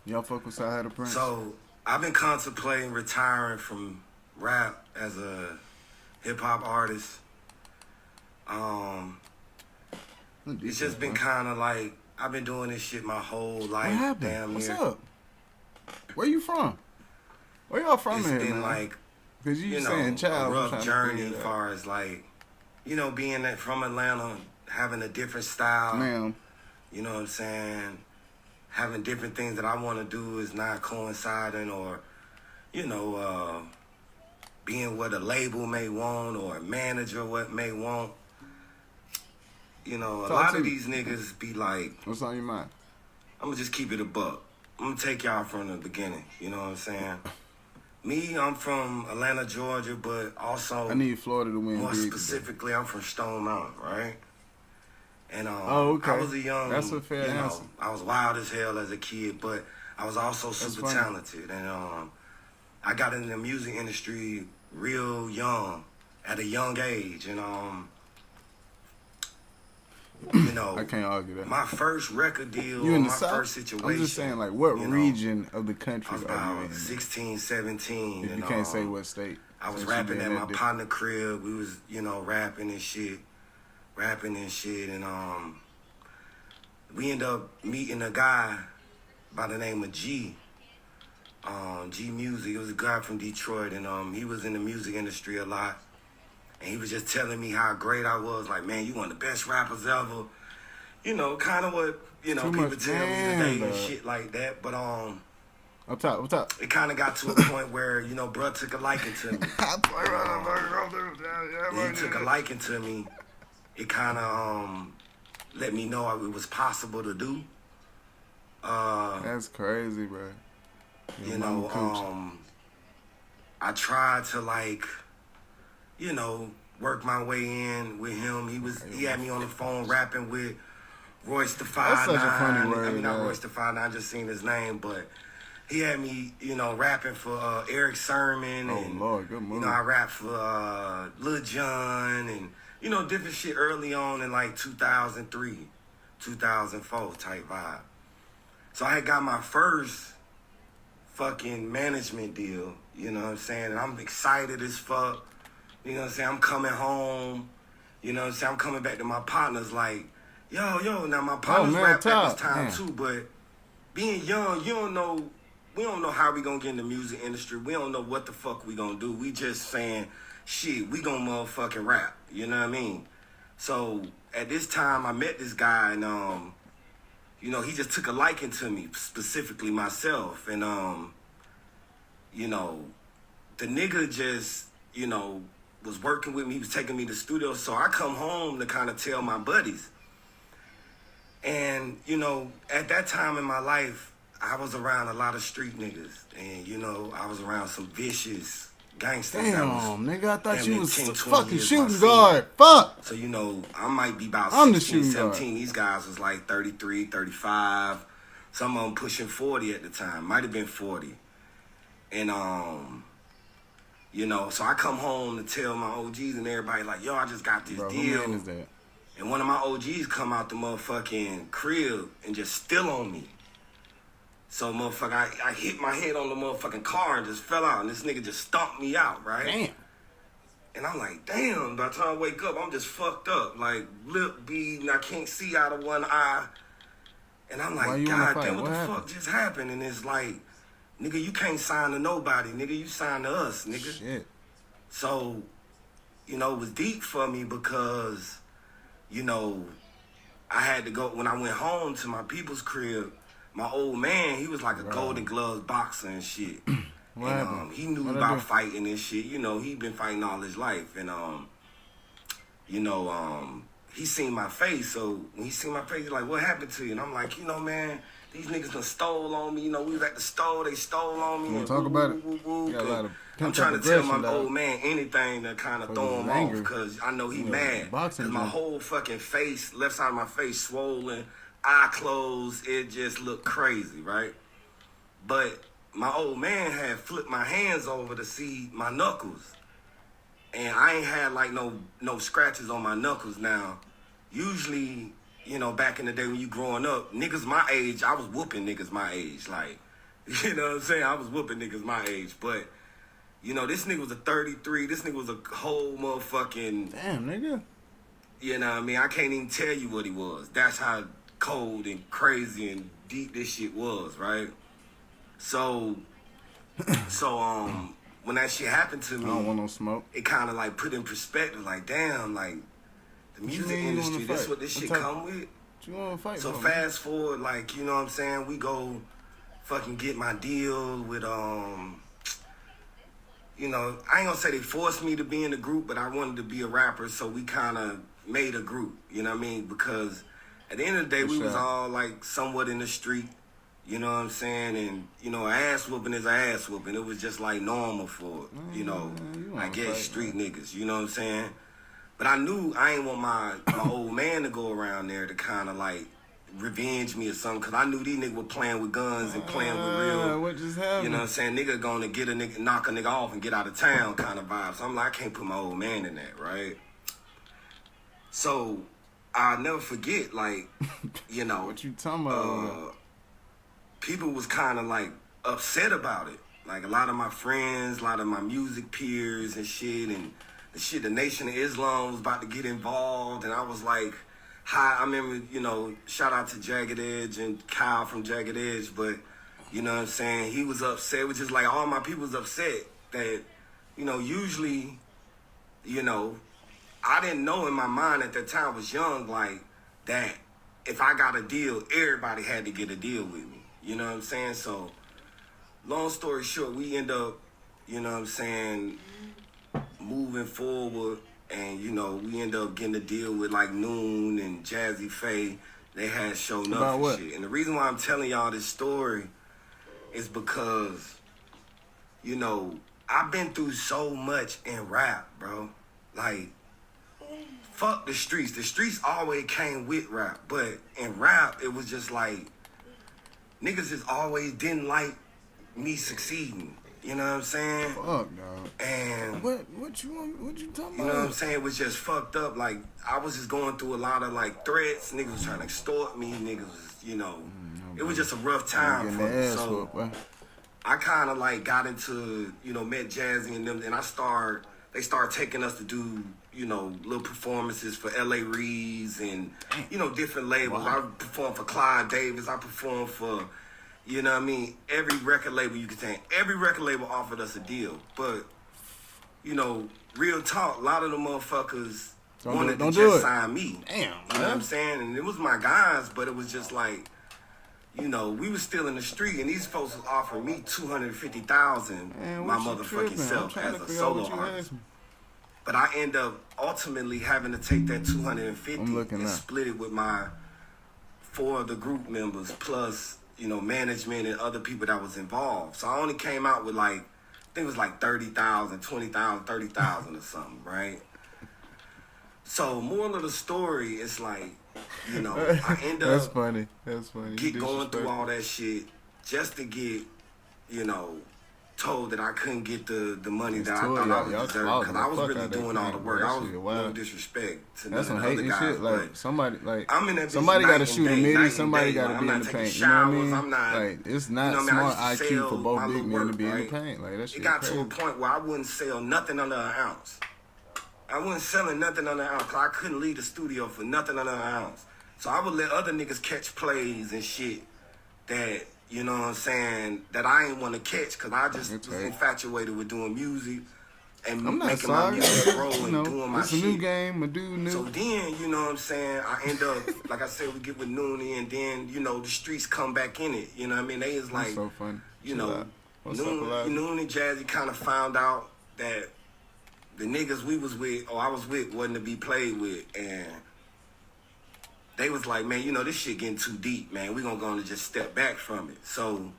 Y'all fuck with Cyhi the Prince? So I've been contemplating retiring from rap as a hip-hop artist. It's just been kind of like, I've been doing this shit my whole life. What happened? Damn What's near. up? Where you from? Where y'all from It's here, been man? like, Cause you know, saying child, a I'm rough trying to journey figure as it far as like, you know, being from Atlanta, having a different style. Ma'am. You know what I'm saying? Having different things that I want to do is not coinciding, or, you know, being what a label may want or a manager what may want. You know, a lot of these niggas be like, what's on your mind? I'm gonna just keep it a buck. I'm gonna take y'all from the beginning. You know what I'm saying? Me, I'm from Atlanta, Georgia, but also I need Florida to win more big specifically, I'm from Stone Mountain, right? And okay. I was a young, That's a fair answer. I was wild as hell as a kid, but I was also super talented. And I got in the music industry real young, at a young age. And you know, I can't argue that. my first record deal, You in the my South? first situation. I'm just saying, like, what you know, region of the country I was are you about in? 16, 17. If you can't say what state. I was since you rapping been at that my different. partner crib. We was, you know, rapping and shit. And we ended up meeting a guy by the name of G. G Music. It was a guy from Detroit, and he was in the music industry a lot. And he was just telling me how great I was. Like, man, you one of the best rappers ever. You know, kind of what, you know, people tell me today and shit like that. But Up top. it kind of got to a point where, you know, bruh took a liking to me. He took a liking to me. It kind of let me know it was possible to do. That's crazy, bro. You know, I tried to, like, you know, work my way in with him. He had me on the phone rapping with Royce the 5'9". That's such a funny word, I mean, not man. Royce the 5'9", I just seen his name, but he had me, you know, rapping for Eric Sermon. And, Lord, good move. You know, I rapped for Lil Jon and, you know, different shit early on in like 2003, 2004 type vibe. So I had got my first fucking management deal, you know what I'm saying? And I'm excited as fuck. You know what I'm saying? I'm coming home. You know what I'm saying? I'm coming back to my partners like, yo. Now my partners rap at this time too, but being young, you don't know, we don't know how we gonna get in the music industry. We don't know what the fuck we gonna do. We just saying, shit, we gonna motherfucking rap. You know what I mean? So at this time, I met this guy, and you know, he just took a liking to me, specifically myself, and you know, the nigga just, you know, was working with me. He was taking me to the studio, so I come home to kind of tell my buddies. And you know, at that time in my life, I was around a lot of street niggas, and you know, I was around some vicious gangsters. Damn, nigga, I thought you was 10, 20 fucking years shooting my guard. senior. Fuck. So, you know, I might be about I'm the 16, shooting 17. guard. These guys was like 33, 35. Some of them pushing 40 at the time. Might have been 40. And, you know, so I come home to tell my OGs and everybody like, yo, I just got this Bro, deal. who man is that? And one of my OGs come out the motherfucking crib and just steal on me. So, motherfucker, I hit my head on the motherfucking car and just fell out. And this nigga just stomped me out, right? Damn. And I'm like, damn, by the time I wake up, I'm just fucked up. Like, lip bleeding, I can't see out of one eye. And I'm Why like, you wanna God fight? damn, what What the happened? fuck just happened? And it's like, nigga, you can't sign to nobody. Nigga, you sign to us, nigga. Shit. So, you know, it was deep for me because, you know, I had to go, when I went home to my people's crib, my old man, he was like a Golden Gloves boxer and shit. What And happened? he knew What'd I about do? fighting and shit. You know, he been fighting all his life. And, you know, he seen my face. So when he seen my face, he's like, what happened to you? And I'm like, you know, man, these niggas done stole on me. You know, we was at the store, they stole on me. You wanna and talk about it? woo, woo, You got a lot of I'm pent-up trying to tell my aggression, dog. old man anything to kind of Fuck, throw he's him angry. off because I know he Yeah, mad. boxing Because my jump. whole fucking face, left side of my face swollen, eye closed, it just looked crazy, right? But my old man had flipped my hands over to see my knuckles. And I ain't had like no scratches on my knuckles now. Usually, you know, back in the day when you growing up, niggas my age, I was whooping niggas my age. Like, you know what I'm saying? I was whooping niggas my age. But, you know, this nigga was a 33. This nigga was a whole motherfucking... Damn, nigga. You know what I mean? I can't even tell you what he was. That's how cold and crazy and deep this shit was, right? So, when that shit happened to me, I don't want no smoke. it kind of like put in perspective, like, damn, like, the What you music mean you wanna industry, that's fight? what this I'm shit talking- come with. What you want to fight So for, man? fast forward, like, you know what I'm saying? We go fucking get my deal with, you know, I ain't gonna say they forced me to be in the group, but I wanted to be a rapper, so we kind of made a group, you know what I mean? Because at the end of the day, For we was sure. all like somewhat in the street, you know what I'm saying? And, you know, ass whooping is ass whooping. It was just like normal for, you know, you I wanna guess fight, street niggas, you know what I'm saying? But I knew I ain't want my old man to go around there to kind of like revenge me or something, because I knew these niggas were playing with guns and playing with real, What just happened? you know what I'm saying, nigga gonna get a nigga, knock a nigga off and get out of town kind of vibe. So I'm like, I can't put my old man in that, right? So I'll never forget, like, you know, What you talking about? people was kind of like upset about it. Like a lot of my friends, a lot of my music peers and shit, and the shit, the Nation of Islam was about to get involved, and I was like, hi, I remember, you know, shout out to Jagged Edge and Kyle from Jagged Edge, but, you know what I'm saying, he was upset. It was just like all my people was upset that, you know, usually, you know, I didn't know in my mind at that time, I was young, like, that if I got a deal, everybody had to get a deal with me. You know what I'm saying? So, long story short, we end up, you know what I'm saying, moving forward, and, you know, we end up getting a deal with, like, Noon and E.F.A. They had shown up About and what? shit. And the reason why I'm telling y'all this story is because, you know, I've been through so much in rap, bro. Like, fuck the streets. The streets always came with rap, but in rap, it was just like, niggas just always didn't like me succeeding. You know what I'm saying? Fuck, dog. And What you talking you about? know what I'm saying? It was just fucked up. Like, I was just going through a lot of, like, threats. Niggas was trying to extort me. Niggas was, you know, it was just a rough time Getting for their me. ass So whooped, bro. I kind of, like, got into, you know, met Jazzy and them, and they started taking us to do, you know, little performances for L.A. Reeves and, you know, different labels. Wow. I performed for Clyde Davis. I performed for, you know what I mean, every record label you could think. Every record label offered us a deal. But, you know, real talk, a lot of the motherfuckers wanted to do just it. sign me. Damn, you know what I'm saying? And it was my guys, but it was just like, you know, we was still in the street, and these folks was offering me $250,000 my motherfucking self as a solo artist. But I end up ultimately having to take that $250 and split it with my 4 of the group members plus, you know, management and other people that was involved. So I only came out with like, I think it was like 30,000, 20,000, 30,000 or something, right? So moral of the story is like, you know, I end up That's funny. going through all that shit just to get, you know, told that I couldn't get the money that I thought I was deserving because I was really doing all the work. I was no disrespect to none of the other guys, shit. Like but somebody, I'm in that bitch somebody got to night shoot a and day, midi, night somebody and day. got to Like, be I'm in the not taking paint. You know what I showers. mean? I'm not, like it's not you know what I mean? smart I just IQ sell for both my big little men to work, be in the right? paint. Like that shit It got crazy. to a point where I wouldn't sell nothing under an ounce. I wasn't selling nothing under an ounce because I couldn't leave the studio for nothing under an ounce. So I would let other niggas catch plays and shit that, you know what I'm saying, that I ain't want to catch because I just was infatuated with doing music and I'm not making my sorry. music grow and You know, doing my it's a shit. new game, a dude new. So then, you know what I'm saying, I end up, like I said, we get with Noonie and then, you know, the streets come back in it. You know what I mean? They is like, That's so funny. you know, Noon and Jazzy kind of found out that the niggas we was with, or I was with, wasn't to be played with. And they was like, man, you know, this shit getting too deep, man. We gonna go on and just step back from it. So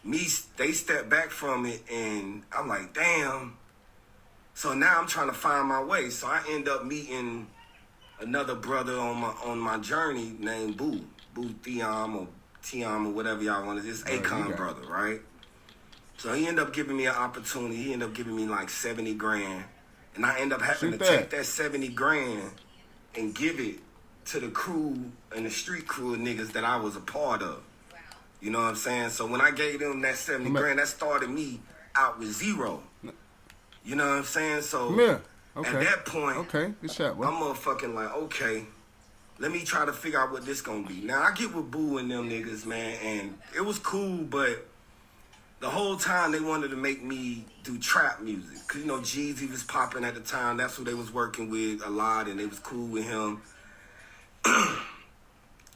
they stepped back from it, and I'm like, damn. So now I'm trying to find my way. So I end up meeting another brother on my journey named Boo Theom or Tiam or whatever y'all want to. This Akon brother, right? So he ended up giving me an opportunity. He ended up giving me like 70 grand. And I end up having to take that 70 grand and give it to the crew and the street crew of niggas that I was a part of. You know what I'm saying? So when I gave them that 70 grand, that started me out with zero. You know what I'm saying? So at that point, good shot, I'm motherfucking like, okay, let me try to figure out what this gonna be. Now I get with Boo and them niggas, man, and it was cool, but the whole time they wanted to make me do trap music. Cause you know, Jeezy was popping at the time. That's who they was working with a lot, and they was cool with him.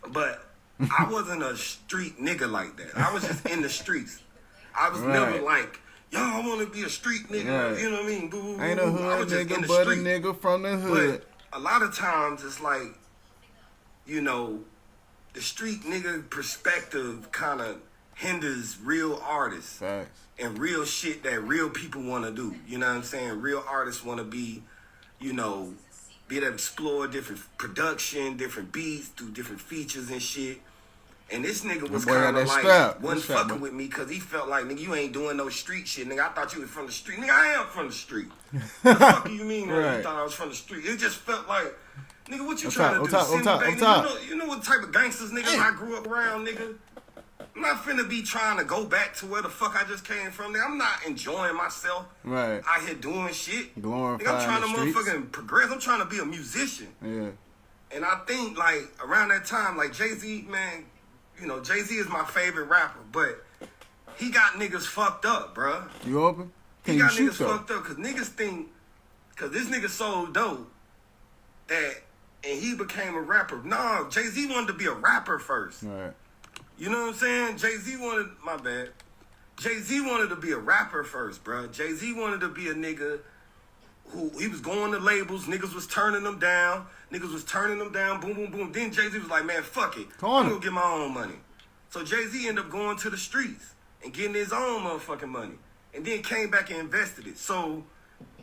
But I wasn't a street nigga like that. I was just in the streets. I was never like, yo, I want to be a street nigga. You know what I mean? Boo, ain't a hood nigga, but a nigga from the hood. But a lot of times it's like, you know, the street nigga perspective kind of hinders real artists and real shit that real people want to do. You know what I'm saying? Real artists want to be, you know, be able to explore different production, different beats, do different features and shit. And this nigga was kind of like, wasn't fucking with me because he felt like, nigga, you ain't doing no street shit. Nigga, I thought you was from the street. Nigga, I am from the street. What the fuck do you mean you thought I was from the street? It just felt like, nigga, what you trying to do? You know what type of gangsters niggas I grew up around, nigga? I'm not finna be trying to go back to where the fuck I just came from. Nigga, I'm not enjoying myself out here doing shit. Glorifying nigga, I'm trying to streets. motherfucking progress. I'm trying to be a musician. Yeah. And I think, like, around that time, like, Jay-Z, man, you know, Jay-Z is my favorite rapper, but he got niggas fucked up, bruh. You open? He got niggas fucked up because niggas think, because this nigga sold dope that, and he became a rapper. No, Jay-Z wanted to be a rapper first. Right. You know what I'm saying? Jay-Z wanted, my bad. Jay-Z wanted to be a rapper first, bruh. Jay-Z wanted to be a nigga who, he was going to labels, niggas was turning them down, boom, boom, boom. Then Jay-Z was like, man, fuck it. I'm gonna get my own money. So Jay-Z ended up going to the streets and getting his own motherfucking money. And then came back and invested it. So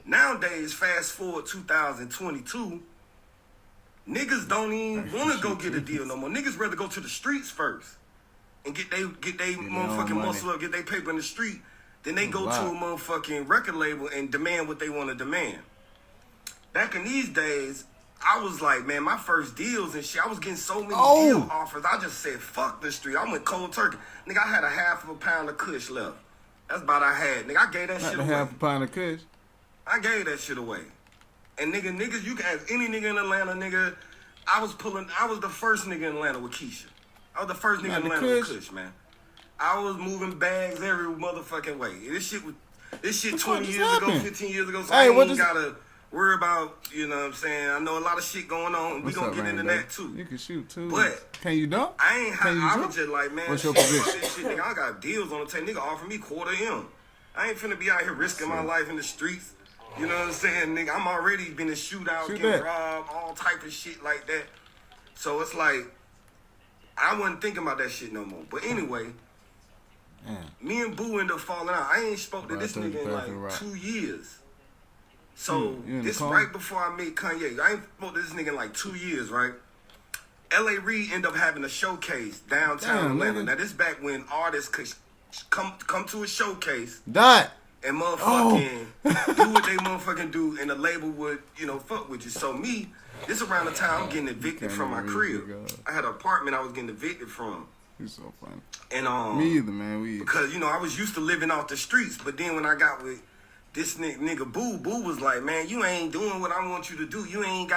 nowadays, fast forward 2022, niggas don't even want to go get a deal no more. Niggas rather go to the streets first and get they motherfucking muscle up, get their paper in the street. Then they go to a motherfucking record label and demand what they want to demand. Back in these days, I was like, man, my first deals and shit, I was getting so many deal offers. I just said, fuck the street. I went cold turkey. Nigga, I had a half of a pound of kush left. That's about I had. Nigga, I gave that shit away. Half a pound of kush? I gave that shit away. And niggas, you can ask any nigga in Atlanta, nigga. I was the first nigga in Atlanta with Keisha. I was the first nigga in Atlanta with kush, man. I was moving bags every motherfucking way. This shit 20 years ago, 15 years ago, so I ain't gotta worry about, you know what I'm saying? I know a lot of shit going on. We gonna get into that too. You can shoot too. But can you dunk? I was just like, man, what's your fuck position? this shit, nigga. I got deals on the table. Nigga offer me $250,000. I ain't finna be out here risking my life in the streets. You know what I'm saying, nigga? I'm already been in shootouts, getting robbed, all type of shit like that. So it's like, I wasn't thinking about that shit no more. But anyway, me and Boo ended up falling out. I ain't spoke to this nigga in like 2 years. So this right before I met Kanye. I ain't spoke to this nigga in like 2 years, right? L.A. Reid ended up having a showcase downtown Atlanta. Now this back when artists could come to a showcase. And motherfucking do what they motherfucking do, and the label would, you know, fuck with you. So me, this around the time I'm getting evicted from my crib. I had an apartment I was getting evicted from. He's so funny. And me either, man. Because, you know, I was used to living off the streets, but then when I got with this nigga Boo was like, man, you ain't doing what I want you to do. You ain't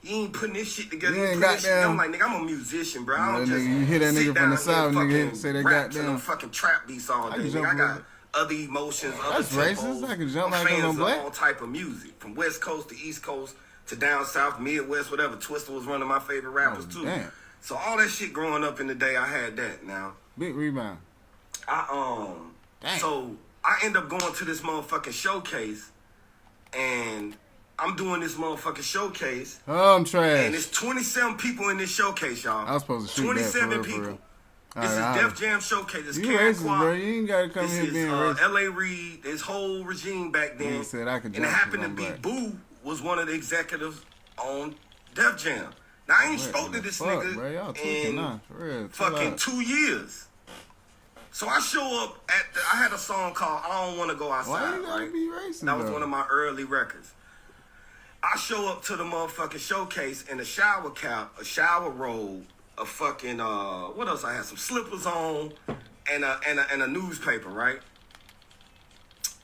you ain't putting this shit together. You ain't I'm like, nigga, I'm a musician, bro. I don't just you hear that nigga from the south, nigga, say that rap to goddamn them fucking trap beats all day. Nigga, I got other emotions, other That's racist. I can jump like fans on of black. all type of music, from West Coast to East Coast to down south, Midwest, whatever. Twista was one of my favorite rappers too. Damn. So all that shit growing up in the day, I had that. Now big rebound. So I end up going to this motherfucking showcase, and I'm doing this motherfucking showcase. Oh, I'm trash. And it's 27 people in this showcase, y'all. I was supposed to shoot 27 that for people. real. This is Def Jam Showcase. It's You Karen racist, Kwok. bro. You ain't gotta come here being racist. L.A. Reid, his whole regime back then. He said I could and it jump happened to because be I'm black. Boo was one of the executives on Def Jam. Now, I ain't spoke to this nigga bro. Y'all tweaking in now. For real. fucking 2 years. So I show up I had a song called I Don't Want to Go Outside. Why you gotta be racist, That was though? one of my early records. I show up to the motherfucking showcase in a shower cap, a shower robe, a fucking what else I had? Some slippers on and a newspaper, right?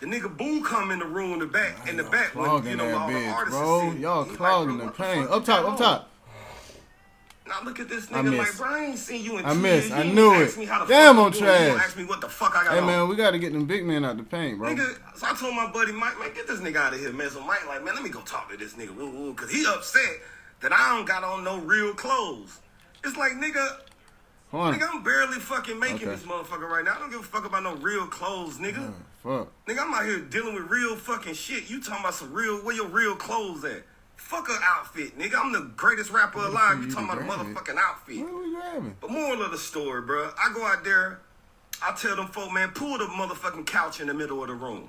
The nigga Boo come in the room in the back when, you know, all the artists bro. sit. Y'all He clogging like, the bro, paint. what the fuck Up top. Now look at this I nigga miss. like, bro, I ain't seen you in 2 I years. miss. You I ain't knew ask it. me how the Damn, fuck I'm doing. You don't trash. ask me what the fuck I got Hey, on. man, we gotta get them big men out the paint, bro. Nigga, so I told my buddy Mike, man, get this nigga out of here, man. So Mike like, man, let me go talk to this nigga, because he upset that I don't got on no real clothes. It's like, nigga, I'm barely fucking making this motherfucker right now. I don't give a fuck about no real clothes, nigga. Fuck. Nigga, I'm out here dealing with real fucking shit. You talking about some real, where your real clothes at? Fuck an outfit, nigga. I'm the greatest rapper alive. You talking about a motherfucking outfit. What are we grabbing? But moral of the story, bro, I go out there, I tell them folk, man, pull the motherfucking couch in the middle of the room.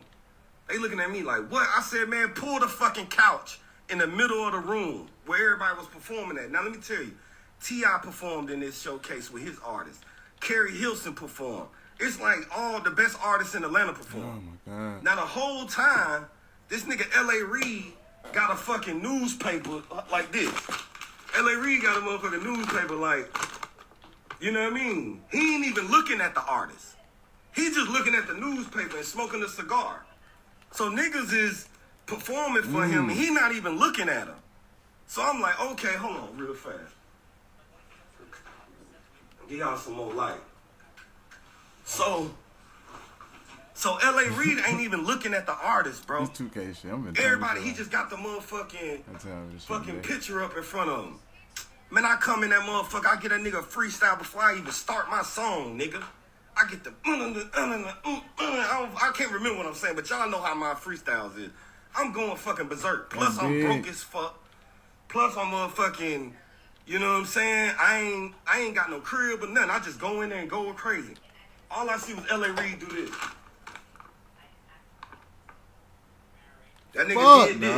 They looking at me like, what? I said, man, pull the fucking couch in the middle of the room where everybody was performing at. Now, let me tell you, T.I. performed in this showcase with his artists. Kerry Hilson performed. It's like all the best artists in Atlanta performed. Oh, my God. Now, the whole time, this nigga L.A. Reid got a fucking newspaper like this. L.A. Reid got a motherfucking newspaper like, you know what I mean? He ain't even looking at the artist. He just looking at the newspaper and smoking a cigar. So niggas is performing for him and he not even looking at him. So I'm like, okay, hold on real fast. Give y'all some more light. So L.A. Reid ain't even looking at the artist, bro. It's 2K shit. Everybody, he just got the motherfucking picture up in front of him. Man, I come in that motherfucker, I get that nigga freestyle before I even start my song, nigga. I get the I can't remember what I'm saying, but y'all know how my freestyles is. I'm going fucking berserk. Plus, I'm broke as fuck. Plus, I'm motherfucking, you know what I'm saying? I ain't got no crib or nothing. I just go in there and go crazy. All I see was L.A. Reid do this. That nigga did this.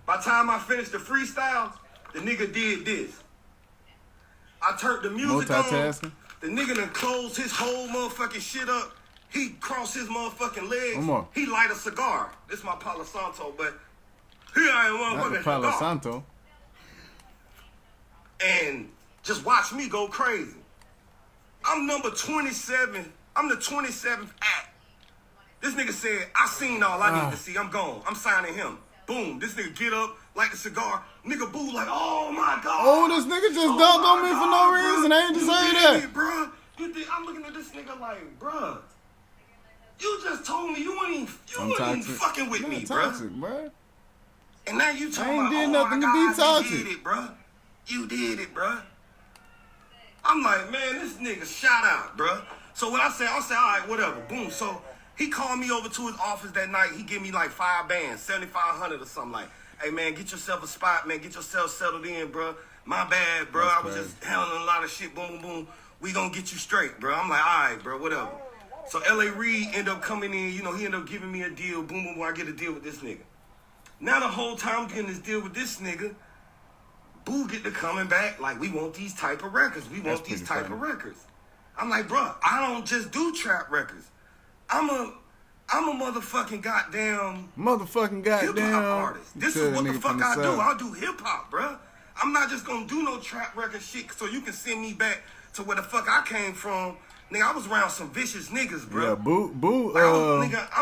By the time I finished the freestyle, the nigga did this. I turned the music on. The nigga done closed his whole motherfucking shit up. He crossed his motherfucking legs. One more. He light a cigar. This is my Palo Santo, but here I am, Not the motherfucking Palo cigar. Santo. And just watch me go crazy. I'm number 27. I'm the 27th act. This nigga said, I seen all I need to see. I'm gone. I'm signing him. Boom. This nigga get up, light the cigar. Nigga Boo like, oh my God. Oh, this nigga just dunked on me for no reason. I ain't deserve that. Bruh. I'm looking at this nigga like, bruh. You just told me you ain't even fucking with me, bruh. Toxic, bruh. And now you talking I ain't about, did oh nothing my to be God, talking. you did it, bro. You did it, bro. I'm like, man, this nigga shout out, bro. So what I say, all right, whatever. Boom. So he called me over to his office that night. He gave me like 5 bands, 7,500 or something like. Hey man, get yourself a spot, man. Get yourself settled in, bro. My bad, bro. That's I was crazy. just handling a lot of shit. Boom, boom, boom. We gonna get you straight, bro. I'm like, all right, bro, whatever. So L.A. Reid ended up coming in. You know, he ended up giving me a deal. Boom, boom, boom. I get a deal with this nigga. Now the whole time I'm getting this deal with this nigga, Boo get to coming back like, we want these type of records. We want these type of records. I'm like, bro, I don't just do trap records. I'm a motherfucking goddamn hip hop artist. This is what the fuck I do. I do hip hop, bro. I'm not just gonna do no trap record shit so you can send me back to where the fuck I came from. Nigga, I was around some vicious niggas, bro. Yeah, Boo,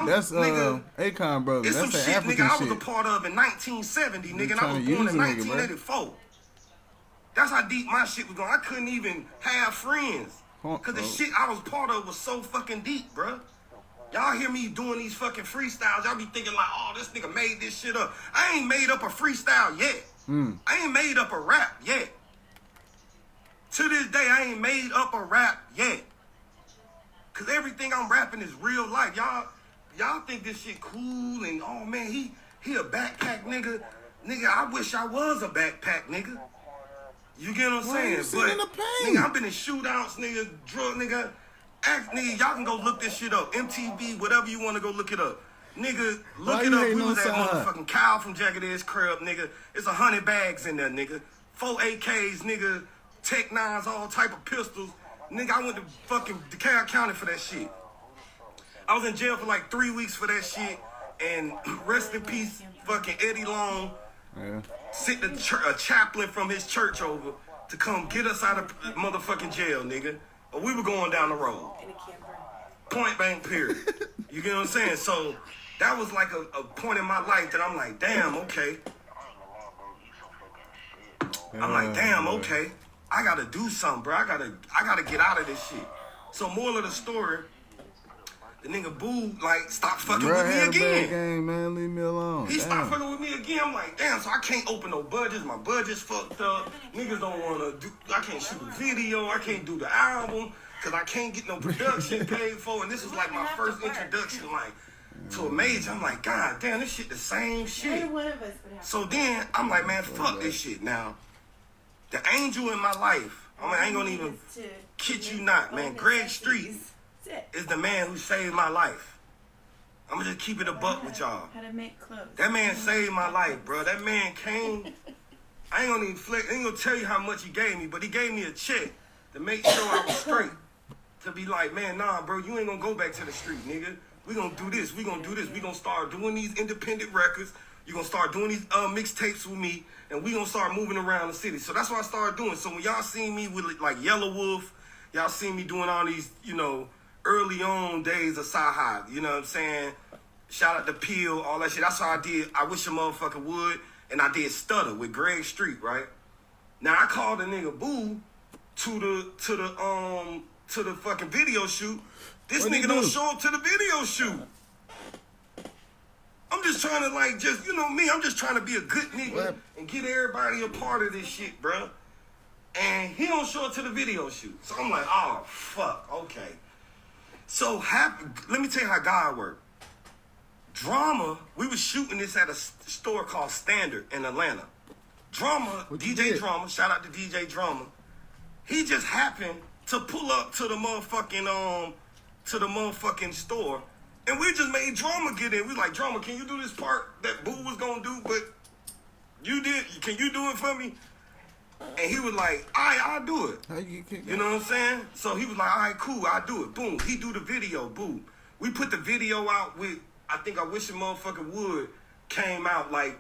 that's Akon brother. It's That's some the shit, African nigga, I shit. was a part of in 1970, nigga, and I trying was to born use in a nigga, bro. 1984. That's how deep my shit was going. I couldn't even have friends. Because the shit I was part of was so fucking deep, bro. Y'all hear me doing these fucking freestyles, y'all be thinking like, oh, this nigga made this shit up. I ain't made up a freestyle yet. I ain't made up a rap yet. To this day, I ain't made up a rap yet. Cause everything I'm rapping is real life. Y'all think this shit cool and oh man, he a backpack nigga. Nigga, I wish I was a backpack nigga. You get what I'm saying? You sitting in the pain? Nigga, I've been in shootouts, nigga, drug nigga. Nigga, y'all can go look this shit up. MTV, whatever you want to go look it up. Nigga, look it up. We was at motherfucking Kyle from Jagged Edge crib, nigga. It's 100 bags in there, nigga. 4 AKs, nigga. Tech 9s, all type of pistols. Nigga, I went to fucking DeKalb County for that shit. I was in jail for like 3 weeks for that shit. And rest in peace, fucking Eddie Long. Yeah. Sent a chaplain from his church over to come get us out of motherfucking jail, nigga. Or we were going down the road. Point blank, period. You get what I'm saying? So that was like a point in my life that I'm like, damn, okay. I'm like, damn, okay. I gotta do something, bro. I gotta get out of this shit. So moral of the story, the nigga Boo, like, stopped fucking with me again. Game, man. Leave me alone. He stopped fucking with me again. I'm like, damn, so I can't open no budgets. My budget's fucked up. Niggas don't wanna do, I can't shoot a video. I can't do the album. Cause I can't get no production paid for. And this was like my first introduction, like, to a major. I'm like, God damn, this shit the same shit. So then, I'm like, man, fuck this shit now. The angel in my life, I ain't gonna even kid you not, man. Greg Street is the man who saved my life. I'm gonna just keep it a buck with y'all. How to make clothes. That man saved my life, bro. That man came. I ain't gonna even flex. I ain't gonna tell you how much he gave me, but he gave me a check to make sure I was straight. To be like, man, nah, bro, you ain't gonna go back to the street, nigga. We gonna do this. We gonna do this. We gonna start doing these independent records. You gonna start doing these mixtapes with me, and we gonna start moving around the city. So that's what I started doing. So when y'all seen me with like Yellow Wolf, y'all seen me doing all these, you know, early on days of Cyhi. You know what I'm saying? Shout out to Peel, all that shit. That's how I did. I Wish a Motherfucker Would, and I did Stutter with Greg Street, right? Now I called the nigga Boo to the fucking video shoot. This nigga don't show up to the video shoot. I'm just trying to like, just, you know me, I'm just trying to be a good nigga and get everybody a part of this shit, bro. And he don't show up to the video shoot. So I'm like, oh, fuck, okay. So let me tell you how God worked. Drama, we was shooting this at a store called Standard in Atlanta. Drama, DJ Drama, shout out to DJ Drama. He just happened to pull up to the motherfucking store, and we just made Drama get in. We like, Drama, can you do this part that Boo was gonna do, but you did? Can you do it for me? And he was like, I'll do it. You know what I'm saying? So he was like, all right, cool, I'll do it. Boom, he do the video. Boom. We put the video out with, I think I Wish a Motherfucker Would came out like,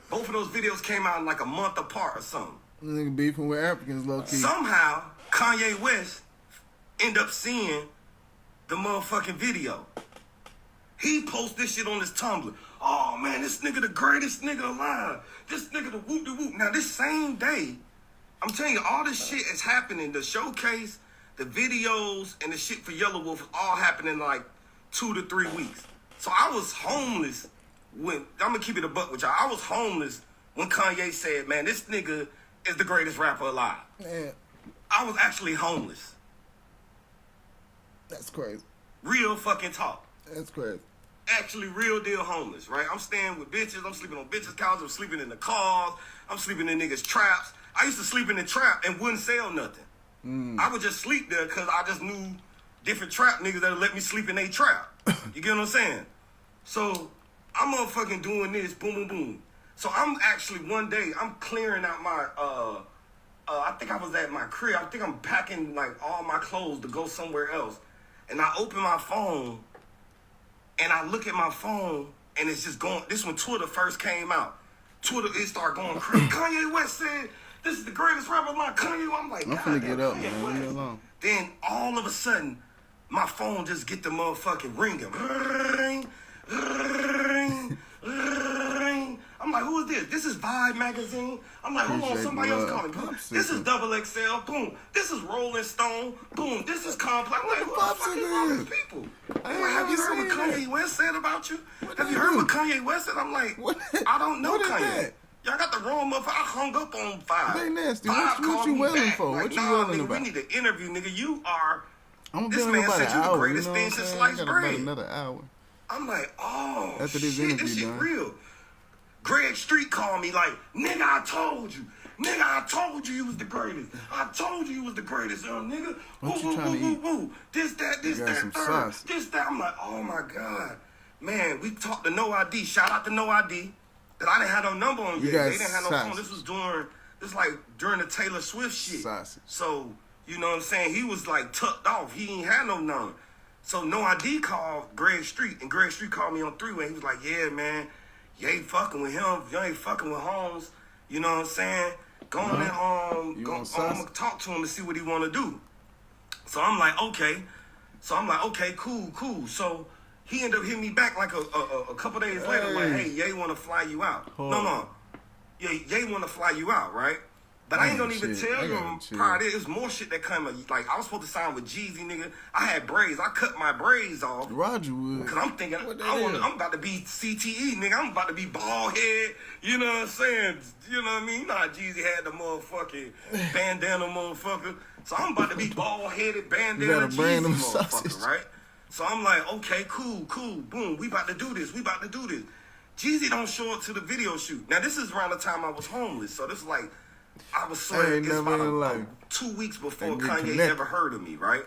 both of those videos came out in like a month apart or something. Nigga beefing with Africans, low key. Somehow, Kanye West end up seeing the motherfucking video. He post this shit on his Tumblr. Oh man, this nigga the greatest nigga alive. This nigga the whoop-de-whoop. Now this same day, I'm telling you, all this shit is happening. The showcase, the videos, and the shit for Yellow Wolf all happening in like 2 to 3 weeks. So I was homeless I'm gonna keep it a buck with y'all. I was homeless when Kanye said, man, this nigga is the greatest rapper alive. Man, I was actually homeless. that's crazy. Real fucking talk. That's crazy. Actually real deal homeless, right? I'm staying with bitches. I'm sleeping on bitches' couches. I'm sleeping in the cars. I'm sleeping in niggas' traps. I used to sleep in the trap and wouldn't sell nothing. I would just sleep there because I just knew different trap niggas that would let me sleep in their trap. You get what I'm saying? So I'm motherfucking doing this, boom, boom, boom. So I'm actually one day, I'm clearing out my, I think I was at my crib. I think I'm packing like all my clothes to go somewhere else. And I open my phone and I look at my phone and it's just going, this when Twitter first came out. Twitter, it started going crazy. Kanye West said, this is the greatest rapper alive. Kanye, I'm like, I'm finna get up, man. Leave me alone. Then all of a sudden, my phone just get the motherfucking ringing. Ring, ring, ring. I'm like, who is this? This is Vibe magazine. I'm like, hold on, somebody else calling. Boom. This is Double XL. Boom. This is Rolling Stone. Boom. This is Complex. I'm like, who the fuck is all these people? I'm like, have you heard what Kanye West said about you? Have you heard what Kanye West said? I'm like, I don't know Kanye. Y'all got the wrong motherfucker. I hung up on Five. They nasty. Five What you wailing for? Like, What you nah, wailing nigga, about? we need to interview, nigga. You are. I'm This gonna be man about said an you the hour. greatest You know thing what I'm since saying? sliced I got about bread. another hour. I'm like, oh, After this shit, interview this shit done. real. Greg Street called me like, nigga, I told you. Nigga, I told you was the greatest. I told you was the greatest, nigga. What you trying to eat? Woo. This, that, You got some third. sauce. This, that. I'm like, oh my God. Man, we talked to No ID. Shout out to No ID. That I didn't have no number on You yet. got They didn't have no sauce. phone. This like during the Taylor Swift shit. Sausage. So, you know what I'm saying? He was like tucked off. He ain't had no number. So No ID called Greg Street, and Greg Street called me on three-way. He was like, yeah, man, you ain't fucking with him. You ain't fucking with Holmes. You know what I'm saying? Go on and go on, talk to him and see what he want to do. So I'm like, okay. Cool. So he ended up hitting me back like a couple days later, like, hey, Ye want to fly you out. No. Yeah, Ye want to fly you out, right? But I ain't gonna even tell you prior to this. There's more shit that come. Like, I was supposed to sign with Jeezy, nigga. I had braids. I cut my braids off. Roger would. Cause I'm thinking, I'm about to be CTE, nigga. I'm about to be bald head. You know what I'm saying? You know what I mean? You know how Jeezy had the motherfucking bandana motherfucker. So I'm about to be bald headed bandana Jeezy motherfucker, right? So I'm like, okay, cool. Boom. We about to do this. Jeezy don't show up to the video shoot. Now, this is around the time I was homeless. So this is like, I was it's about 2 weeks before Kanye ever heard of me, right?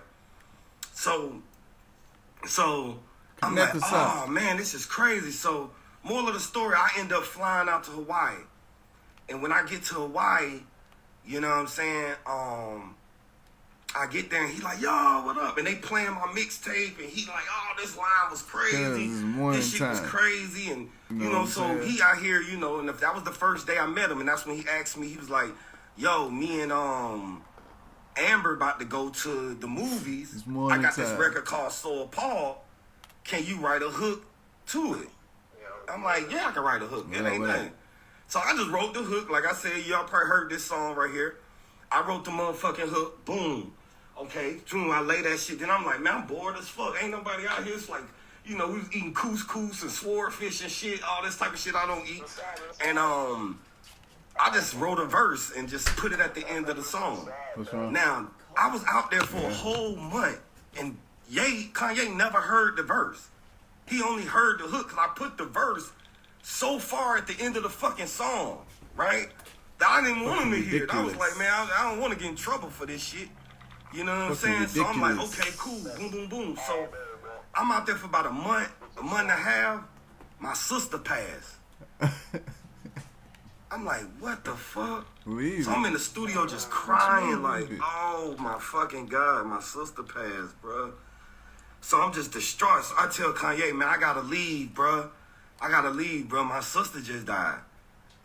So I'm like, oh man, this is crazy. So moral of the story, I end up flying out to Hawaii. And when I get to Hawaii, you know what I'm saying? I get there and he like, yo, what up? And they playing my mixtape and he like, oh, this line was crazy. This shit was crazy. And, you know so he out here, you know, and if that was the first day I met him, and that's when he asked me, he was like, yo, me and Amber about to go to the movies. I got this record called So Appalled. Can you write a hook to it? I'm like, yeah, I can write a hook. It ain't nothing. So I just wrote the hook. Like I said, y'all probably heard this song right here. I wrote the motherfucking hook. Boom. Okay, boom, I lay that shit. Then I'm like, man, I'm bored as fuck. Ain't nobody out here. It's like, you know, we was eating couscous and swordfish and shit, all this type of shit I don't eat. And I just wrote a verse and just put it at the end of the song. Now, I was out there for a whole month, and Kanye never heard the verse. He only heard the hook, because I put the verse so far at the end of the fucking song, right? That I didn't want him to hear it. I was like, man, I don't want to get in trouble for this shit. You know what I'm saying? So I'm like, okay, cool, boom. So I'm out there for about a month and a half. My sister passed. I'm like, what the fuck? So I'm in the studio just crying like, oh my fucking God, my sister passed, bro. So I'm just distraught. So I tell Kanye, man, I gotta leave, bro. My sister just died.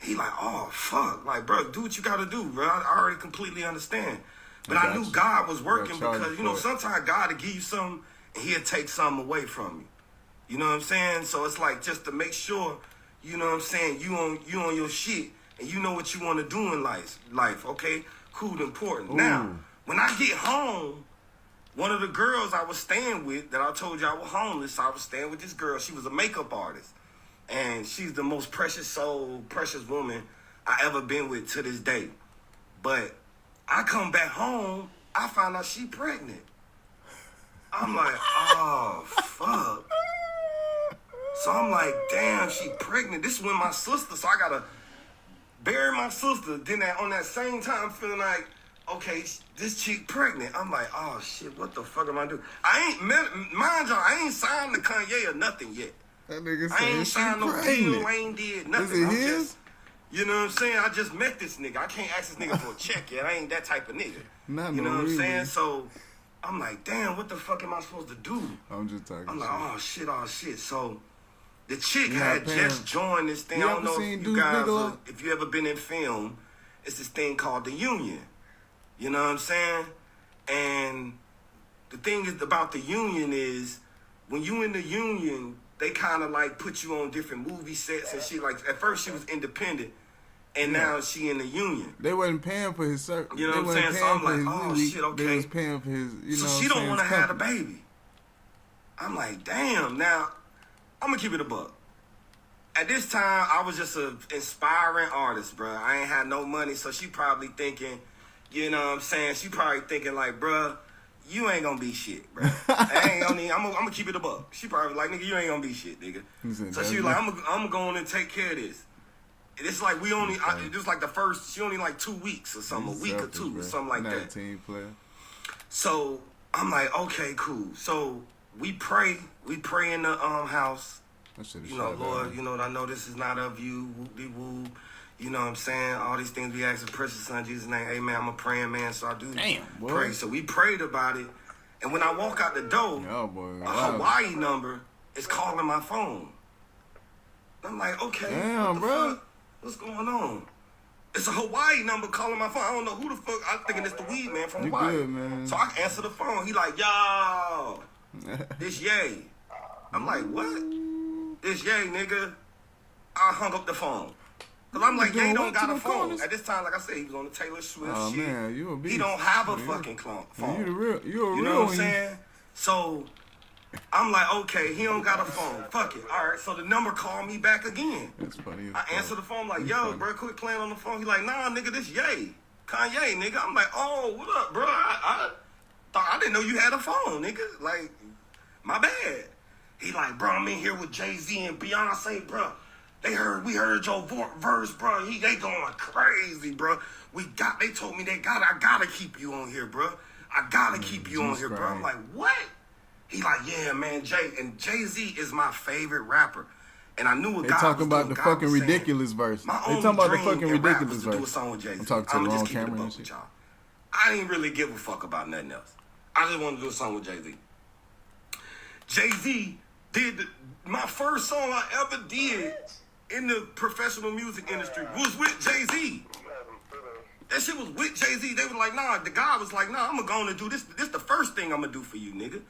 He like, oh, fuck. Like, bro, do what you gotta do, bro. I already completely understand. But I knew God was working because, you know, sometimes God will give you something and he'll take something away from you. You know what I'm saying? So it's like just to make sure, you know what I'm saying, you on your shit and you know what you want to do in life, okay? Cool, important. Ooh. Now, when I get home, one of the girls I was staying with that I told you I was homeless, I was staying with this girl. She was a makeup artist. And she's the most precious soul, precious woman I ever been with to this day. But I come back home, I find out she pregnant. I'm like, oh, fuck. So I'm like, damn, she pregnant. This is when my sister, so I gotta bury my sister. Then on that same time, I'm feeling like, okay, this chick pregnant. I'm like, oh shit, what the fuck am I doing? Mind y'all, I ain't signed to Kanye or nothing yet. That nigga I ain't signed no deal, I ain't did nothing. Is it his? Just, you know what I'm saying? I just met this nigga. I can't ask this nigga for a check yet. I ain't that type of nigga. You know what I'm saying? So I'm like, damn, what the fuck am I supposed to do? I'm just talking I'm shit. like, oh shit. So the chick had just joined this thing. I don't know if you guys, if you ever been in film, it's this thing called the Union. You know what I'm saying? And the thing is about the Union is when you in the Union, they kind of like put you on different movie sets and shit. Like at first she was independent, and now she in the Union. They wasn't paying for his circle. You know what I'm saying? So I'm like, oh shit, okay. They was paying for his, you know. So she don't want to have a baby. I'm like, damn. Now I'm gonna keep it a buck. At this time, I was just an inspiring artist, bro. I ain't had no money, so she probably thinking, you know what I'm saying? She probably thinking like, bro, you ain't gonna be shit, bro. I'm gonna keep it a buck. She probably like, nigga, you ain't gonna be shit, nigga. So she was like, I'm going to take care of this. And it's like we only, it was like the first, she only like 2 weeks or something, a week or two, or something like that. Team player. So I'm like, okay, cool. So we pray in the house. You know, Lord, you know, I know this is not of you, whoop-de-woo. You know what I'm saying? All these things we ask in precious son Jesus' name. Amen. I'm a praying man, so I do pray. So we prayed about it. And when I walk out the door, a Hawaii number is calling my phone. I'm like, okay, damn, what the fuck? What's going on? It's a Hawaii number calling my phone. I don't know who the fuck. I'm thinking it's the weed man from Hawaii. Good, man. So I answer the phone. He like, yo, this Ye. I'm like, what? This Ye, nigga. I hung up the phone. Cause I'm like, Ye don't got a phone. At this time, like I said, he was on the Taylor Swift shit. Man, you a beast. He don't have a fucking phone. You know what I'm saying? So I'm like, okay, he don't got a phone. Fuck it. All right. So the number called me back again. That's funny. I answer the phone like, yo, bro, quit playing on the phone. He like, nah, nigga, this Ye. Kanye, nigga. I'm like, oh, what up, bro? I thought I didn't know you had a phone, nigga. Like, my bad. He like, bro, I'm in here with Jay-Z and Beyonce, bro. We heard your verse, bro. They going crazy, bro. They told me I gotta keep you on here, bro. I gotta keep you on here, bro. I'm like, what? He like, yeah, man, Jay-Z is my favorite rapper. And I knew what God was doing. They talking about the fucking ridiculous verse. They talking about the fucking ridiculous verse. Do a song with Jay-Z. I'm talking to the wrong camera and shit. I didn't really give a fuck about nothing else. I just wanted to do a song with Jay-Z. Jay-Z did my first song I ever did in the professional music industry was with Jay-Z. That shit was with Jay-Z. They was like, nah, the guy was like, nah, I'm gonna go and do this. This the first thing I'm gonna do for you, nigga.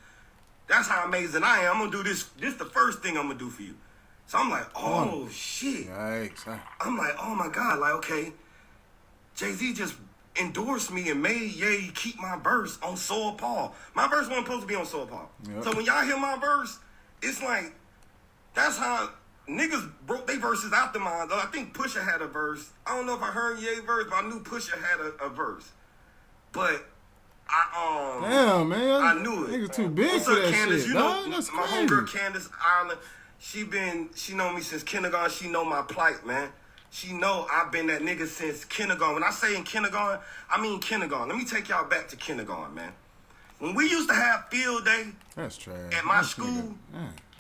That's how amazing I am. I'm gonna do this. This the first thing I'm gonna do for you. So I'm like, oh shit. Yikes. I'm like, oh my God, like, okay. Jay-Z just endorsed me and made Ye keep my verse on Soul Paul. My verse wasn't supposed to be on Soul Paul. Yep. So when y'all hear my verse, it's like, that's how niggas broke their verses after mine. I think Pusha had a verse. I don't know if I heard Ye verse, but I knew Pusha had a verse. But damn, man. I knew it. Niggas too big for that Candace, shit. You know, that's my crazy. homegirl Candace Ireland, she know me since kindergarten. She know my plight, man. She know I've been that nigga since kindergarten. When I say in kindergarten, I mean kindergarten. Let me take y'all back to kindergarten, man. When we used to have field day at my school,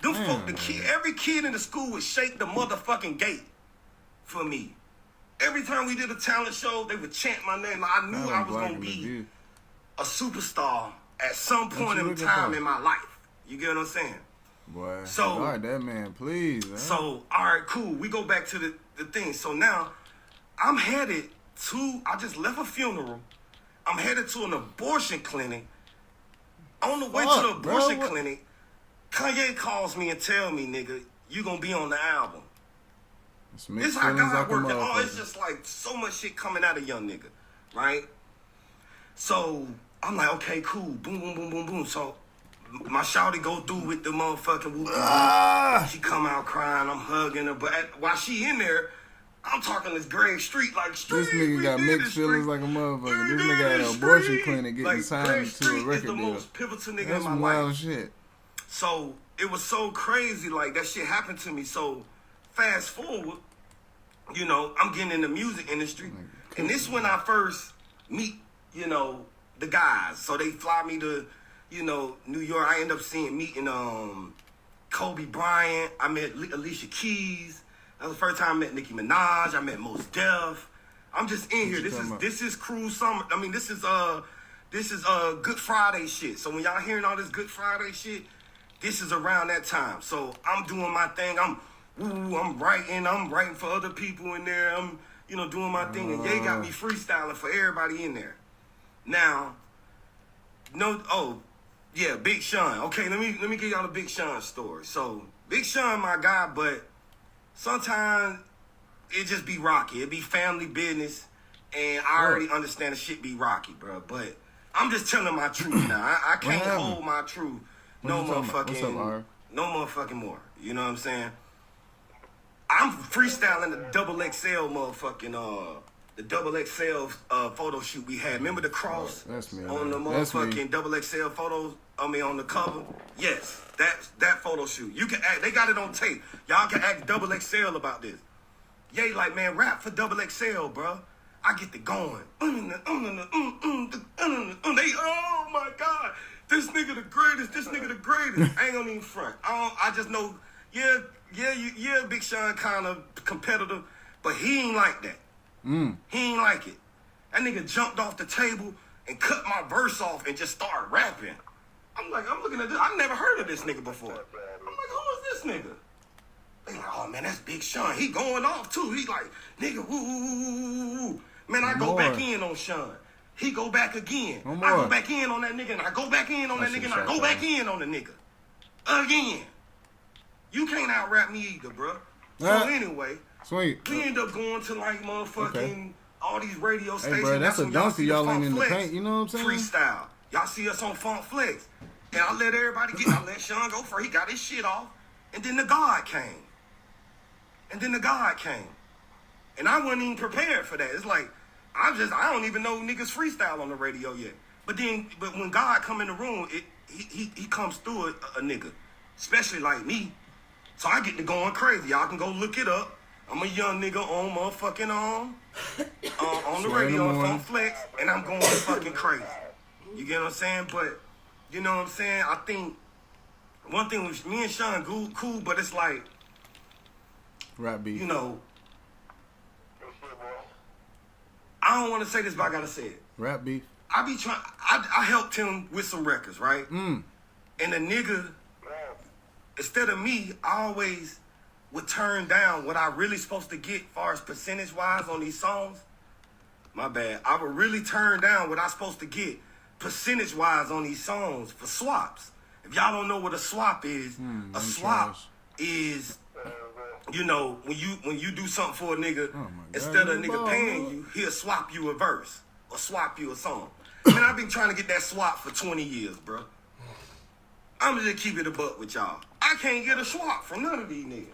every kid in the school would shake the motherfucking gate for me. Every time we did a talent show, they would chant my name. I knew I was going to be a superstar at some point in time in my life. You get what I'm saying? Boy, so, all right, that man, please. Man. So, all right, cool. We go back to the thing. So now, I'm headed to, I just left a funeral. I'm headed to an abortion clinic. On the way to the abortion clinic, Kanye calls me and tell me, nigga, you gonna be on the album. This how God working. Oh, it's just like so much shit coming out of young nigga, right? So I'm like, okay, cool. Boom, boom, boom, boom, boom. So my shawty go through with the motherfucking whoop. She come out crying, I'm hugging her, but while she in there, I'm talking this Greg Street like Street. This nigga got mixed feelings like a motherfucker. This nigga had an abortion clinic getting like, signed Greg to Street a record is the deal. most pivotal nigga That's in my wild life. shit. So it was so crazy, like that shit happened to me. So fast forward, you know, I'm getting in the music industry, and this when I first meet, you know, the guys. So they fly me to, you know, New York. I end up meeting Kobe Bryant. I met Alicia Keys. That was the first time I met Nicki Minaj. I met Mos Def. I'm just in here. This is cruise summer. I mean, this is Good Friday shit. So when y'all hearing all this Good Friday shit, this is around that time. So I'm doing my thing. I'm writing for other people in there. I'm, you know, doing my thing. And Ye got me freestyling for everybody in there. Now, Big Sean. Okay, let me give y'all a Big Sean story. So Big Sean, my guy, but sometimes it just be rocky. It be family business, and I already understand the shit be rocky, bro. But I'm just telling my truth now. I can't hold my truth no motherfucking more. You know what I'm saying? I'm freestyling the XXL motherfucking the XXL photo shoot we had. Remember the cross on the motherfucking XXL photos? I mean, on the cover. Yes, that photo shoot. You can act. They got it on tape. Y'all can act XXL about this. Ye like, man, rap for XXL, bro. I get the going. They, oh my God, this nigga the greatest. This nigga the greatest. I ain't gonna even front. I just know, yeah, Big Sean kind of competitive, but he ain't like that. He ain't like it. That nigga jumped off the table and cut my verse off and just started rapping. I'm looking at this. I never heard of this nigga before. I'm like, who is this nigga? They like, oh man, that's Big Sean. He going off too. He like, nigga, woo. Man, I go back in on Sean. He go back again. I go back in on that nigga, and I go back in on that nigga, and I go back in on the nigga. Again. You can't out-rap me either, bro. So anyway, sweet. We end up going to like motherfucking all these radio stations. Hey, bro, that's a donkey. Y'all ain't in the paint. You know what I'm saying? Freestyle. Y'all see us on Funk Flex. And I let everybody I let Sean go first. He got his shit off. And then the God came. And I wasn't even prepared for that. It's like, I don't even know niggas freestyle on the radio yet. But when God come in the room, he comes through a nigga. Especially like me. So I get to going crazy. Y'all can go look it up. I'm a young nigga on motherfucking on the radio on Funk Flex, and I'm going fucking crazy. You get what I'm saying? But you know what I'm saying? I think one thing with me and Sean cool, but it's like rap beef. You know, I don't want to say this, but I gotta say it. Rap beef. I helped him with some records, right? And the nigga, instead of me, I always would turn down what I really supposed to get far as percentage-wise on these songs. My bad. I would really turn down what I supposed to get percentage-wise on these songs for swaps. If y'all don't know what a swap is, a swap is, you know, when you do something for a nigga, instead of a nigga paying you, he'll swap you a verse or swap you a song. Man, I've been trying to get that swap for 20 years, bro. I'm just keep it a buck with y'all. I can't get a swap from none of these niggas.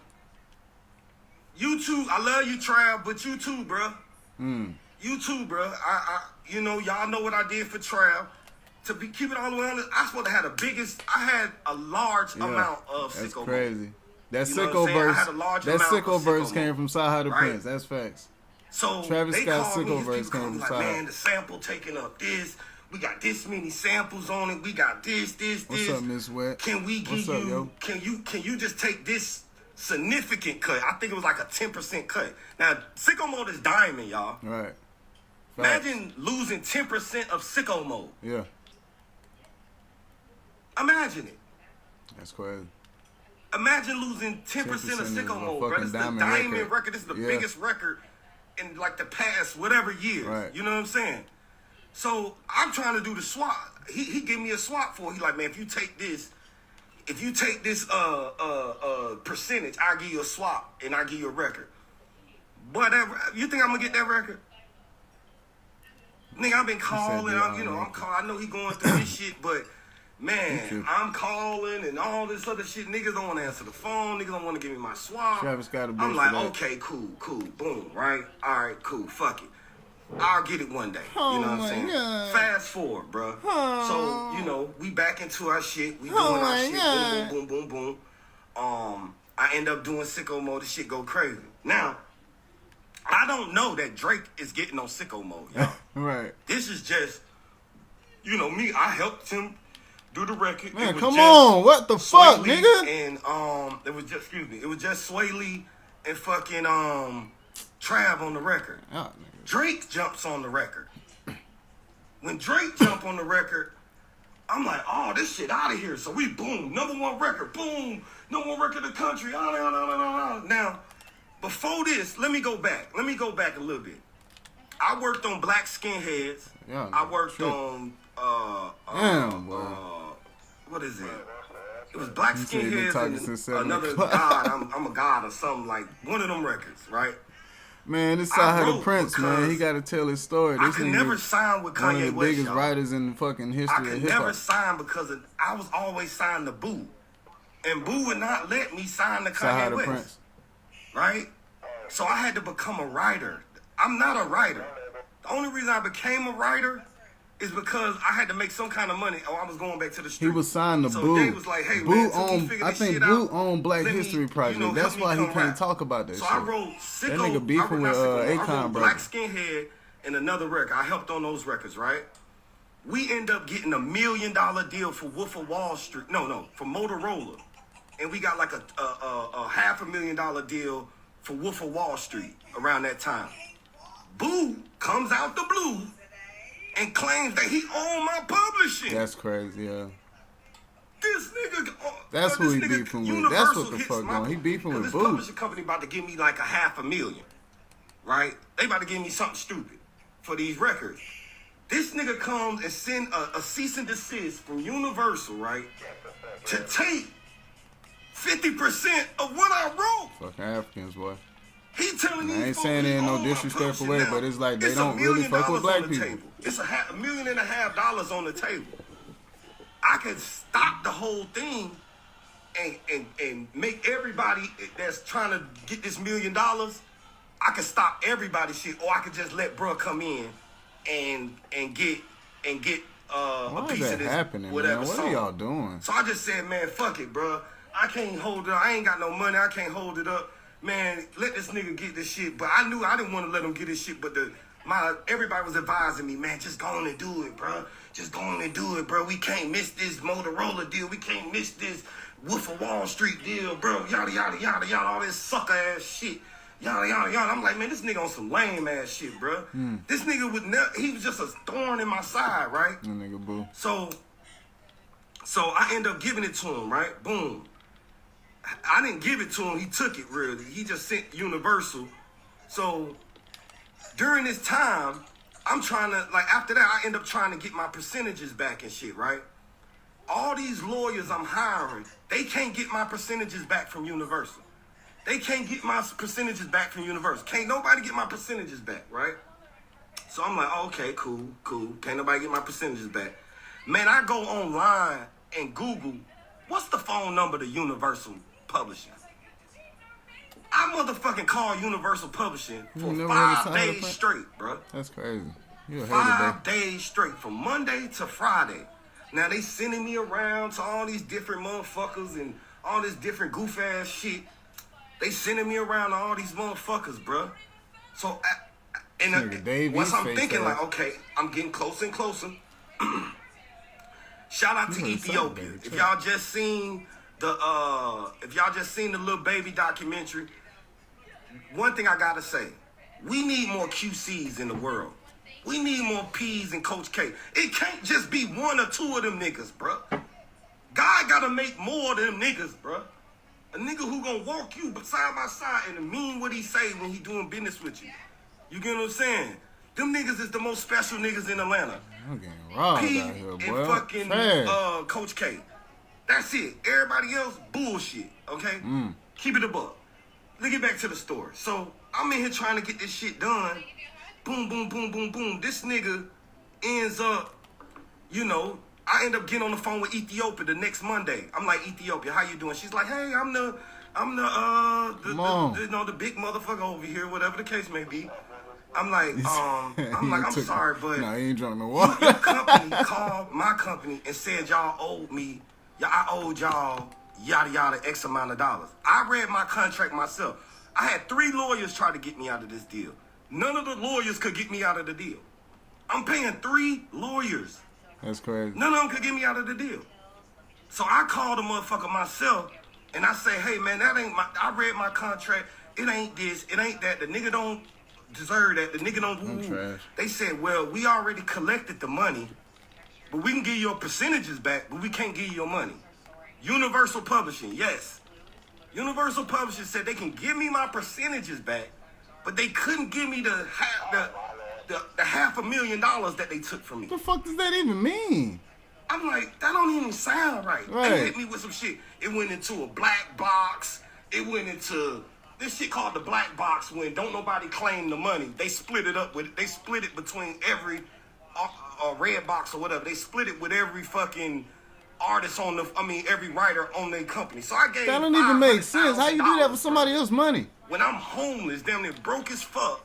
You too, I love you, Trav, but you too, bro. You too, bro. You know, y'all know what I did for Trav. Keep it all the way honest, I supposed to have I had a large amount of That's sicko crazy. That You know sicko what I'm saying? I had a verse. large That amount sicko of verse sicko came from Cyhi the right? Prince. That's facts. So Travis they Scott's called me, sicko his verse people called came me from like, Cyhi. man, the sample taking up this. We got this many samples on it. We got this. What's up, Miss Wet? Can we give What's up, you? yo? Can you just take this significant cut? I think it was like a 10% cut. Now sicko mode is diamond, y'all. Right. Imagine losing 10% of sicko mode. Yeah. Imagine it. That's crazy. Imagine losing 10% of sicko mode, bro. This is the diamond record. This is the biggest record in like the past whatever years. Right. You know what I'm saying? So I'm trying to do the swap. He gave me a swap for it. He like, man, if you take this percentage, I'll give you a swap and I'll give you a record. But you think I'm gonna get that record? Nigga, I've been calling. I'm calling. I know he going through this shit, but man, I'm calling and all this other shit. Niggas don't want to answer the phone. Niggas don't want to give me my swap. Travis got a bitch I'm like, for that. okay, cool, boom, right? All right, cool, fuck it. I'll get it one day. You know what I'm saying? God. Fast forward, bro. So, you know, we back into our shit. We doing our shit. Boom, boom, boom, boom. I end up doing sicko mode. The shit go crazy. Now, I don't know that Drake is getting on sicko mode, y'all. Right. This is just, you know, me. I helped him do the record. Man, come on. What the fuck, Sway Lee nigga? And it was just, excuse me, it was just Sway Lee and fucking Trav on the record. Oh, Drake jumps on the record. When Drake jump on the record, I'm like, oh, this shit out of here. So we boom, #1 record, boom, #1 record in the country. Now, before this, let me go back a little bit. I worked on Black Skinheads. Yeah, I worked on what is it? It was Black Skinheads and another God. I'm a God or something, like one of them records, right? Man, this Cyhi the Prince, man. He got to tell his story. I could never sign with Kanye one of the West, biggest y'all. writers in the fucking history I of could hip-hop. never sign because I was always signed to Boo. And Boo would not let me sign to Cyhi Kanye the West. Prince. Right? So I had to become a writer. I'm not a writer. The only reason I became a writer is because I had to make some kind of money or I was going back to the street. He was signed to so Boo. Dave was like, hey, Boo man, till we owned, figure I this think shit Boo out, owned Black let me, History Project. you know, That's help me why he come can't rap. talk about that so shit. I wrote Sicko. That nigga beefing with I Akon, wrote bro. Black Skinhead and another record. I helped on those records, right? We end up getting $1 million deal for Wolf of Wall Street. No, for Motorola. And we got like a $500,000 deal for Wolf of Wall Street around that time. Boo comes out the blue and claims that he owned my publishing. That's crazy, yeah. This nigga, That's who he beefing with. That's what the fuck going. He beefing with this Boo. publishing company about to give me like $500,000, right? They about to give me something stupid for these records. This nigga comes and send a cease and desist from Universal, right, to take 50% of what I wrote. Fucking Africans, boy. He telling I these ain't folks saying he it in no own my disrespectful publishing way, now. but it's like they It's don't $1 really million fuck with black on the people. table. It's $1.5 million on the table. I could stop the whole thing and make everybody that's trying to get this $1 million. I could stop everybody's shit, or I could just let bruh come in and get a piece of this happening, whatever man? What song. are y'all doing? So I just said, man, fuck it, bruh. I can't hold it up. I ain't got no money. I can't hold it up. Man, let this nigga get this shit. But I knew I didn't want to let him get this shit. But everybody was advising me, man, just go on and do it, bro. Just go on and do it, bro. We can't miss this Motorola deal. We can't miss this Wolf of Wall Street deal, bro. Yada, yada, yada, yada. All this sucker ass shit. Yada, yada, yada. I'm like, man, this nigga on some lame ass shit, bro. This nigga would never, he was just a thorn in my side, right? That nigga Boo. So I end up giving it to him, right? Boom. I didn't give it to him. He took it, really. He just sent Universal. So during this time, I'm trying to, like, after that, I end up trying to get my percentages back and shit, right? All these lawyers I'm hiring, they can't get my percentages back from Universal. They can't get my percentages back from Universal. Can't nobody get my percentages back, right? So I'm like, okay, cool. Can't nobody get my percentages back. Man, I go online and Google, what's the phone number to Universal Publishing? I motherfucking call Universal Publishing for 5 days straight, bro. That's crazy. You a hater, 5 days straight, from Monday to Friday. Now they sending me around to all these different motherfuckers and all this different goof ass shit. They sending me around to all these motherfuckers, bro. So, once I'm thinking like, okay, I'm getting closer and closer. Shout out to Ethiopia. If y'all just seen the Lil Baby documentary, one thing I gotta say, we need more QCs in the world. We need more P's and Coach K. It can't just be one or two of them niggas, bro. God gotta make more of them niggas, bro. A nigga who gonna walk you side by side and mean what he say when he doing business with you. You get what I'm saying? Them niggas is the most special niggas in Atlanta. I'm getting robbed P out here, and boy. fucking Coach K. That's it. Everybody else, bullshit. Okay? Keep it a buck. Let's get back to the story. So, I'm in here trying to get this shit done. Boom, boom, boom, boom, boom. This nigga ends up, you know, I end up getting on the phone with Ethiopia the next Monday. I'm like, Ethiopia, how you doing? She's like, hey, I'm the big motherfucker over here, whatever the case may be. I'm like, I'm sorry, but no, he ain't drunk no water. Your company called my company and said y'all owed me, I owed y'all yada yada X amount of dollars. I read my contract myself. I had 3 lawyers try to get me out of this deal. None of the lawyers could get me out of the deal. I'm paying 3 lawyers. That's crazy. None of them could get me out of the deal. So I called the motherfucker myself, and I say, hey, man, that ain't I read my contract. It ain't this. It ain't that. The nigga don't deserve that. The nigga don't woo. They said, well, we already collected the money, but we can give you your percentages back, but we can't give you your money. Universal Publishing, yes. Universal Publishing said they can give me my percentages back, but they couldn't give me the $500,000 that they took from me. What the fuck does that even mean? I'm like, that don't even sound right. They hit me with some shit. It went into a black box. It went into this shit called the black box when don't nobody claim the money. They split it up with, they split it between every red box or whatever. They split it with every fucking artist on every writer on their company. So I gave that don't even make sense. How you do that for somebody else's money? When I'm homeless, damn near broke as fuck,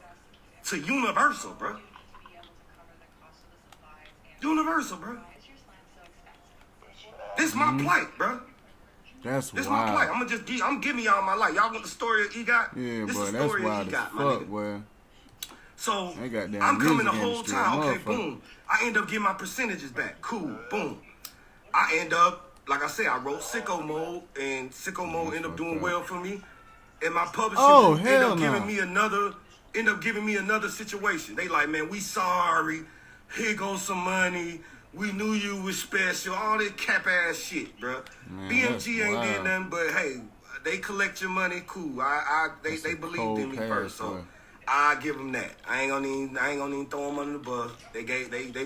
to Universal, bro. Universal, bro. This my plight, bro. That's this wild. my plight. I'm giving y'all my life. Y'all want the story that he got? Yeah, this boy, the that's story wild he got, as fuck, boy. So I'm coming the whole time. Okay, motherfucker. Boom. I end up getting my percentages back. Cool. Boom. I end up, like I said, I wrote Sicko Mode, and Sicko Mode ended up doing well for me. And my publishing ended up giving me another situation. They like, man, we sorry. Here goes some money. We knew you was special. All that cap ass shit, bro. BMG ain't did nothing, but hey, they collect your money. Cool. They believed in me first, so I give them that. I ain't gonna even throw them under the bus. They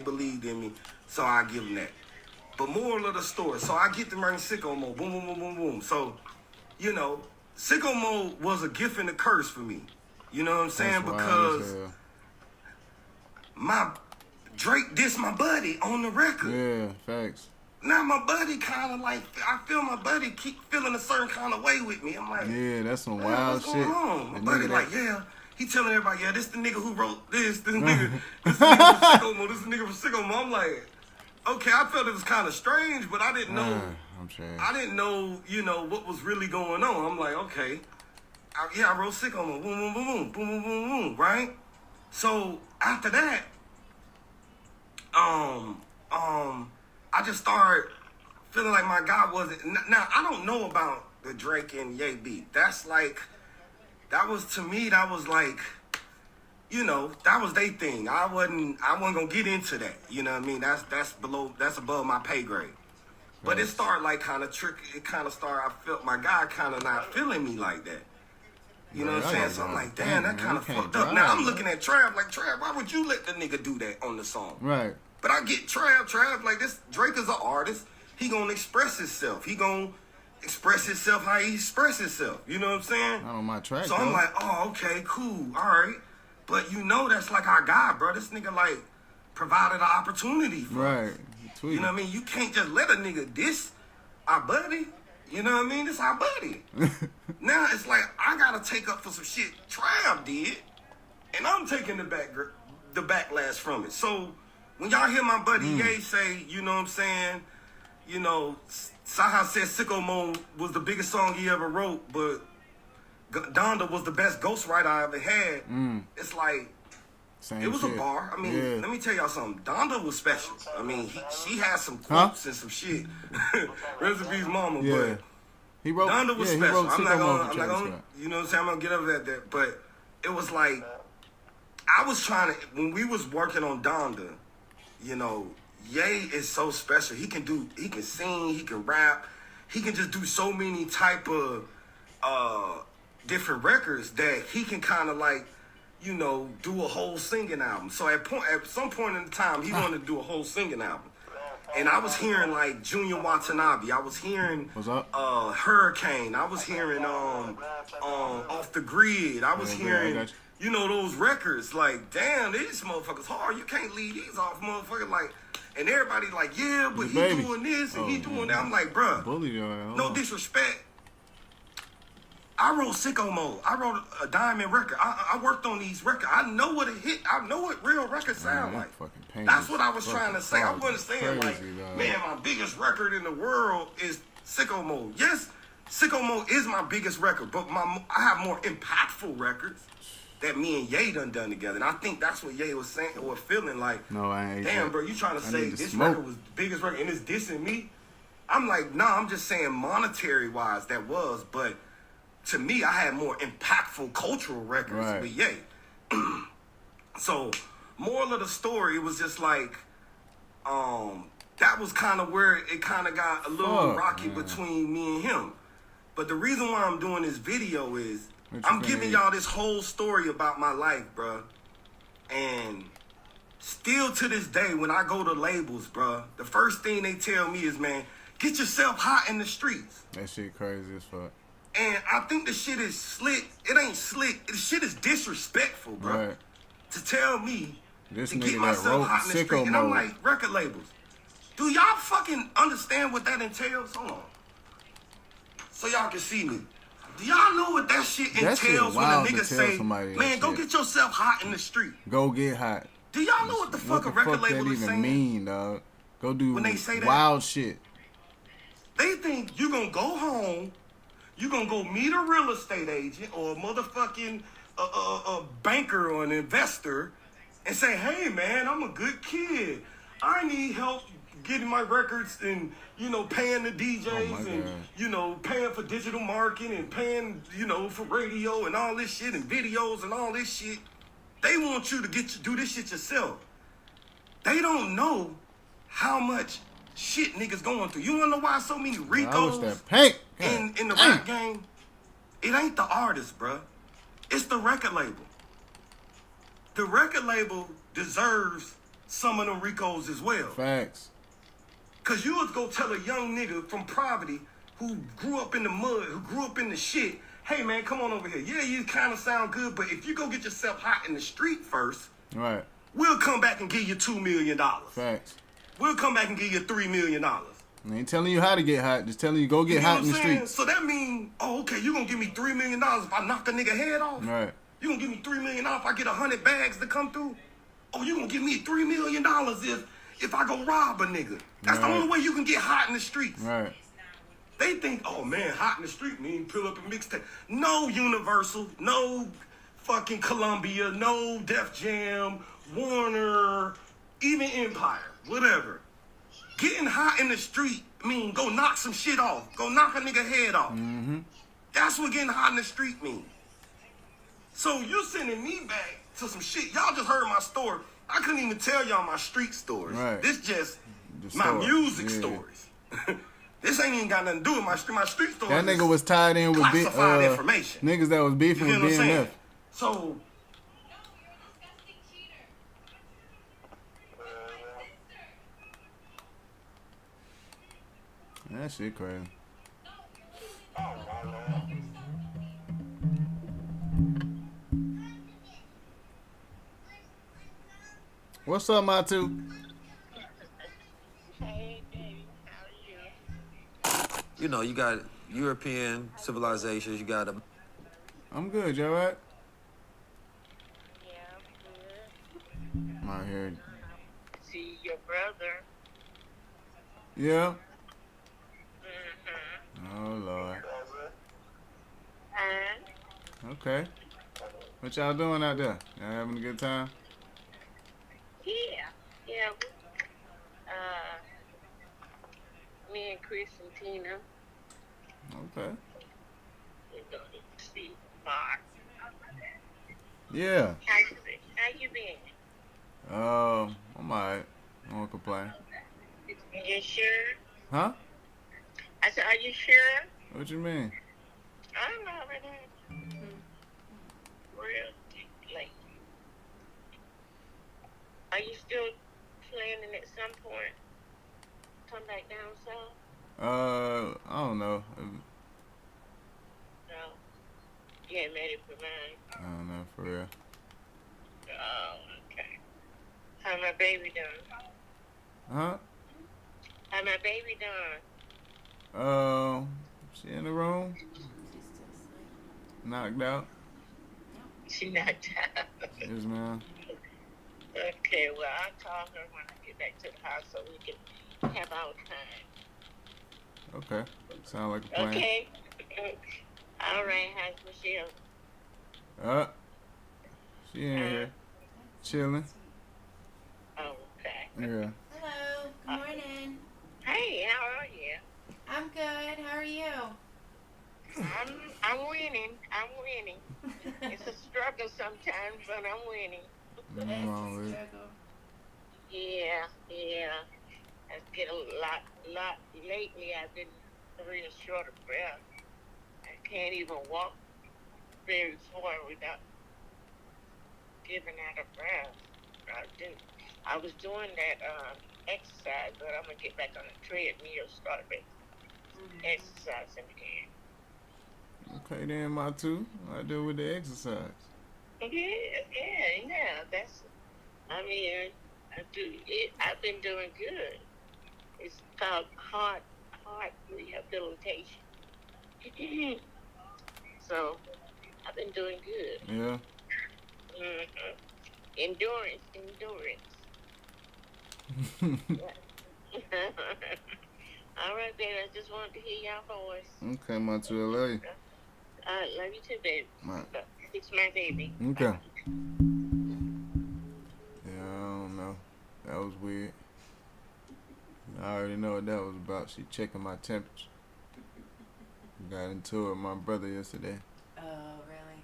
believed in me, so I give them that. But moral of the story, so I get to bring Sicko Mode. Boom, boom, boom, boom, boom. So, you know, Sicko Mode was a gift and a curse for me. You know what I'm saying? Because Drake dissed my buddy on the record. Yeah, facts. Now my buddy kind of like, I feel my buddy keep feeling a certain kind of way with me. I'm like, yeah, that's some wild what's shit. Going on? My buddy like, yeah. He telling everybody, yeah, this the nigga who wrote this. This nigga from Sicko Mode. This nigga from Sicko Mode. I'm like, okay, I felt it was kind of strange, but I didn't know. I didn't know, you know, what was really going on. I'm like, okay, I wrote Sicko Mode. Boom, boom, boom, boom, boom, boom, boom, boom, right? So after that, I just started feeling like my God wasn't. Now I don't know about the Drake and Ye beat. That's like, that was to me. That was like, you know, that was their thing. I wasn't gonna get into that. You know what I mean? That's above my pay grade. But it started like kind of tricky. It kind of started. I felt my guy kind of not feeling me like that. You know what I'm saying? So I'm like, damn, that kind of fucked up. Now I'm looking at Trav like, Trav, why would you let the nigga do that on the song? Right. But I get Trav like this. Drake is an artist. He gonna express himself. He gonna express himself how he express himself. You know what I'm saying? Not on my track. So I'm like, oh, okay, cool, all right. But you know that's like our guy, bro. This nigga like provided an opportunity for us. You know what I mean? You can't just let a nigga diss our buddy. You know what I mean? It's our buddy. Now it's like I gotta take up for some shit Trav did, and I'm taking the backlash from it. So when y'all hear my buddy Ye say, you know what I'm saying, you know, Cyhi said Sicko Mode was the biggest song he ever wrote, but Donda was the best ghostwriter I ever had. It's like, it was a bar. I mean, let me tell y'all something. Donda was special. I mean, she had some quotes and some shit. Rest in peace, mama. But he wrote, Donda was special. I'm not gonna, you know what I'm saying? I'm gonna get up at that. But it was like, I was trying to, when we was working on Donda, you know, Ye is so special. He can sing, he can rap, he can just do so many type of different records that he can kind of like, you know, do a whole singing album. So at some point in the time, he wanted to do a whole singing album. And I was hearing like Junior Watanabe. I was hearing Hurricane. I was hearing Off the Grid. I was hearing, you know, those records. Like, damn, these motherfuckers hard. You can't leave these off, motherfucker. Like, And everybody like, yeah, but he doing this and he doing that. I'm like, bruh, no disrespect. I wrote Sicko Mode. I wrote a diamond record. I worked on these records. I know what a hit. I know what real records sound like. That's what I was trying to say. I wasn't saying like, man, my biggest record in the world is Sicko Mode. Yes, Sicko Mode is my biggest record, but I have more impactful records that me and Ye done together. And I think that's what Ye was saying or feeling like. No, I ain't. Damn, bro, you trying to say this record was the biggest record and it's dissing me? I'm like, nah, I'm just saying monetary wise that was, but to me, I had more impactful cultural records with Ye. So, moral of the story was just like, that was kind of where it kind of got a little rocky between me and him. But the reason why I'm doing this video is I'm giving y'all this whole story about my life, bruh. And still to this day, when I go to labels, bruh, the first thing they tell me is, man, get yourself hot in the streets. That shit crazy as fuck. And I think the shit is slick. It ain't slick. The shit is disrespectful, bro. Right. To tell me This to nigga get that myself wrote hot in the Sicko street. And I'm Mode. like, record labels, do y'all fucking understand what that entails? Hold on. So y'all can see me. Do y'all know what that shit entails when a nigga say, man, go get yourself hot in the street? Go get hot. Do y'all know what the fuck a record label is that saying? even mean, dog? Go do when they say that, wild shit. They think you gonna go home, you gonna go meet a real estate agent or a motherfucking a banker or an investor and say, hey man, I'm a good kid. I need help getting my records and, you know, paying the DJs and, you know, paying for digital marketing and paying, you know, for radio and all this shit and videos and all this shit. They want you to do this shit yourself. They don't know how much shit niggas going through. You wanna know why so many Ricos in the rap game? It ain't the artist, bruh. It's the record label. The record label deserves some of them Ricos as well. Facts. Cause you was go tell a young nigga from poverty who grew up in the mud, who grew up in the shit, hey man, come on over here. Yeah, you kind of sound good, but if you go get yourself hot in the street first, right, we'll come back and give you $2 million. Facts. We'll come back and give you $3 million. I ain't telling you how to get hot, just telling you go get hot in the streets. So that mean, oh, okay, you gonna give me $3 million if I knock a nigga head off? Right. You gonna give me $3 million if I get 100 bags to come through? Oh, you gonna give me $3 million if I go rob a nigga? That's the only way you can get hot in the streets. Right. They think, oh man, hot in the street mean pull up a mixtape. No Universal, no fucking Columbia, no Def Jam, Warner, even Empire, whatever. Getting hot in the street mean go knock some shit off. Go knock a nigga head off. Mm-hmm. That's what getting hot in the street mean. So you sending me back to some shit. Y'all just heard my story. I couldn't even tell y'all my street stories. Right. This just my music stories. This ain't even got nothing to do with my street stories. That nigga was tied in with information. Niggas that was beefing with BNF. So that shit crazy. What's up, my two? Hey, baby, how are you? You know, you got European civilizations, you got them. I'm good, you alright? Yeah, I'm good. I'm out here. See your brother. Yeah? Mm-hmm. Oh, Lord. And? Okay. What y'all doing out there? Y'all having a good time? Yeah. Me and Chris and Tina. Okay. We're going to see Mark. Yeah. How you been? I'm alright. I won't complain. You sure? Huh? I said, are you sure? What you mean? I'm already real late. Are you still planning at some point come back down south? I don't know. No. You ain't ready for mine. I don't know, for real. Oh, okay. How my baby doing? Huh? How my baby doing? She in the room? Knocked out? She knocked out. Yes, ma'am. Okay, well, I'll call her when I get back to the house so we can have our time. Okay. Sound like a plan. Okay. All right, how's Michelle? She in here. Chilling. Oh, okay. Yeah. Hello. Good morning. Hey, how are you? I'm good. How are you? I'm winning. I'm winning. It's a struggle sometimes, but I'm winning. It's a struggle. Yeah. I get a lot. Lately, I've been real short of breath. I can't even walk very far without giving out of breath. I was doing that exercise, but I'm gonna get back on the treadmill, start exercising again. Okay, then, my two. I do with the exercise. Yeah. That's. I mean, I do it. I've been doing good. It's called heart rehabilitation. So I've been doing good. Yeah. Endurance. All right, baby. I just wanted to hear your voice. Okay, my two. I love you. Love you too, baby. Right. It's my baby. Okay. Yeah, I don't know. That was weird. I already know what that was about. She checking my temperature. Got into it with my brother yesterday. Oh, really?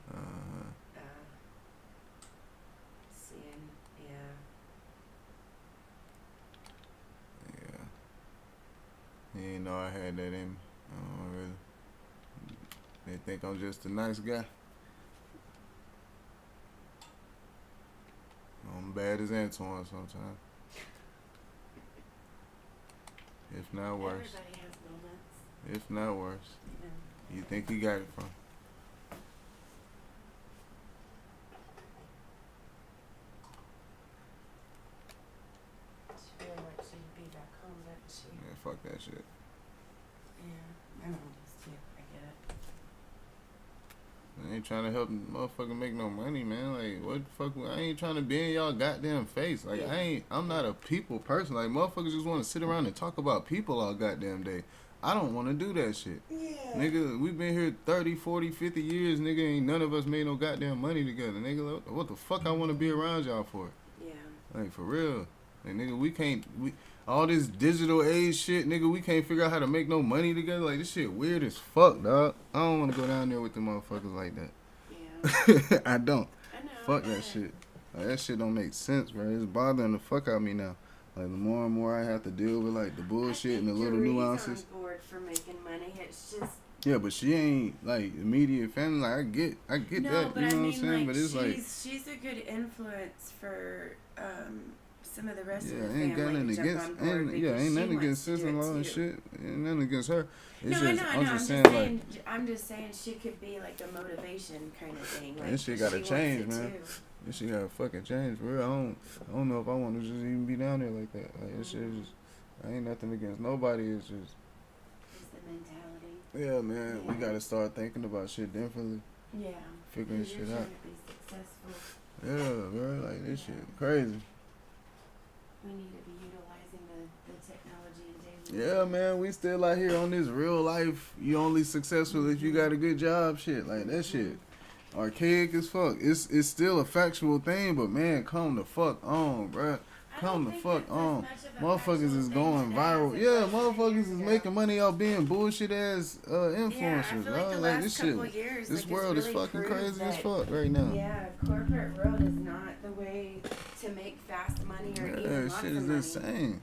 Seeing, yeah. He didn't know I had that in me. Really. They think I'm just a nice guy. I'm bad as Antoine sometimes. If not worse. Everybody has moments. If not worse. Yeah. You think he got it from? She really wants you to be back home, doesn't she? Yeah, fuck that shit. Yeah. My mom does too. I get it. I ain't trying to help motherfucker make no money, man. Like, what the fuck? I ain't trying to be in y'all goddamn face. Like, I'm not a people person. Like, motherfuckers just want to sit around and talk about people all goddamn day. I don't want to do that shit. Yeah. Nigga, we been here 30, 40, 50 years, nigga. Ain't none of us made no goddamn money together. Nigga, what the fuck I want to be around y'all for? Yeah. Like, for real. Like, nigga, all this digital age shit, nigga, we can't figure out how to make no money together. Like, this shit weird as fuck, dog. I don't want to go down there with the motherfuckers like that. Yeah. I don't. I know. Fuck that shit. Like, that shit don't make sense, bro. It's bothering the fuck out of me now. Like, the more and more I have to deal with, like, the bullshit and the little nuances. on board for making money. It's just. Yeah, but she ain't, like, immediate family. Like, I get No, that. You but know I what I'm saying? like, But it's like. She's a good influence for some of the rest of the Yeah, family. ain't got nothing to jump against. on board Ain't nothing against because she sister-in-law and wants to do it shit. Ain't nothing against her. It's No, just, I know. I'm just saying, like. I'm just saying she could be like a motivation kind of thing. Like, This shit gotta she change, wants it man. too. This shit gotta fucking change, for real. I don't know if I want to just even be down there like that. Like, this shit just, I ain't nothing against nobody. It's just. It's the mentality. Yeah, man. We gotta start thinking about shit differently. Yeah. Figuring You're shit trying out. to be successful. Yeah, bro. Like, this shit crazy. We need to be utilizing the technology in daily. Yeah, man. We still out here on this real life. You only successful if you got a good job shit. Like, that shit. Archaic as fuck. It's still a factual thing, but man, come the fuck on, bruh. Come the fuck on. Motherfuckers is going viral. Yeah, motherfuckers is making money off being bullshit ass influencers. Yeah, I feel like the like last this couple shit. years, This like, world it's is really fucking proved crazy as that, fuck right now. Yeah, corporate world is not the way to make fast money or even Yeah, lots shit of is money. insane.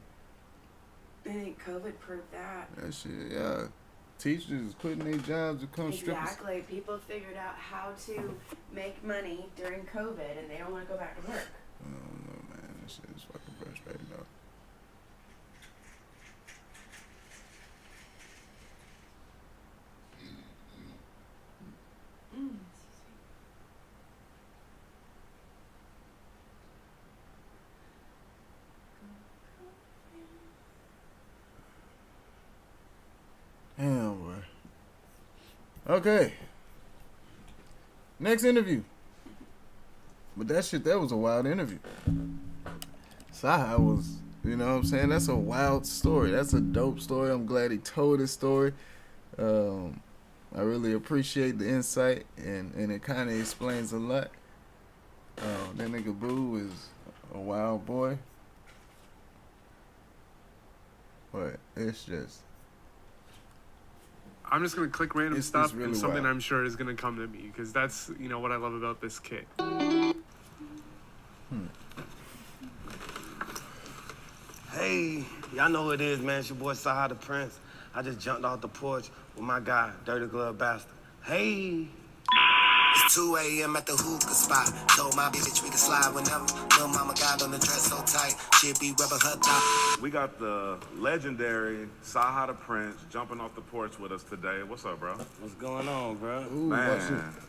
I think COVID proved that. That shit, yeah. Teachers is quitting their jobs to come strippers. Exactly. People figured out how to make money during COVID, and they don't want to go back to work. I don't know, man. That shit is fucking frustrating, though. Okay. Next interview. But that was a wild interview. Cyhi was, you know what I'm saying? That's a wild story. That's a dope story. I'm glad he told his story. I really appreciate the insight, and it kind of explains a lot. That nigga Boo is a wild boy. But it's just... I'm just going to click random stuff really and something wild. I'm sure is going to come to me because that's, you know, what I love about this kid. Hey, y'all know who it is, man. It's your boy Cyhi the Prince. I just jumped off the porch with my guy, Dirty Glove Bastard. Hey. It's 2 a.m. at the hookah spot. Told my bitch we can slide whenever. Little mama got on the dress so tight, she'd be rubbing her top. We got the legendary Cyhi the Prince jumping off the porch with us today. What's up, bro? What's going on, bro?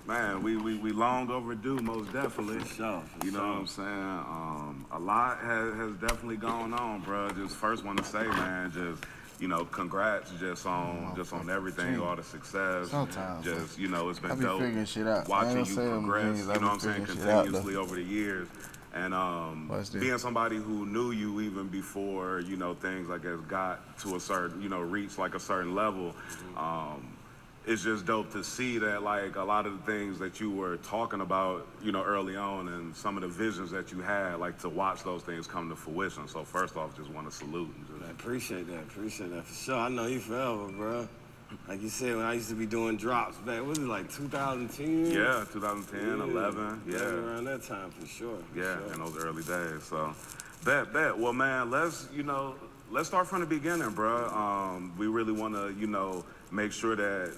Man, we long overdue, most definitely. For sure. You know what I'm saying? A lot has definitely gone on, bro. Just first want to say, man, just, you know, congrats just on everything, all the success. Sometimes. Just, you know, it's I been be dope figuring shit out. watching you progress, you know what I'm saying, continuously over the years. And being somebody who knew you even before, you know, things, I guess, got to a certain, you know, reached like a certain level, it's just dope to see that, like, a lot of the things that you were talking about, you know, early on and some of the visions that you had, like, to watch those things come to fruition. So first off, just want to salute. And I appreciate that for sure. I know you forever, bro. Like you said, when I used to be doing drops back, what was it, like 2010? Yeah, 2010, 11, yeah. Around that time, for sure. In those early days. So, bet. Well, man, let's start from the beginning, bro. We really want to, you know, make sure that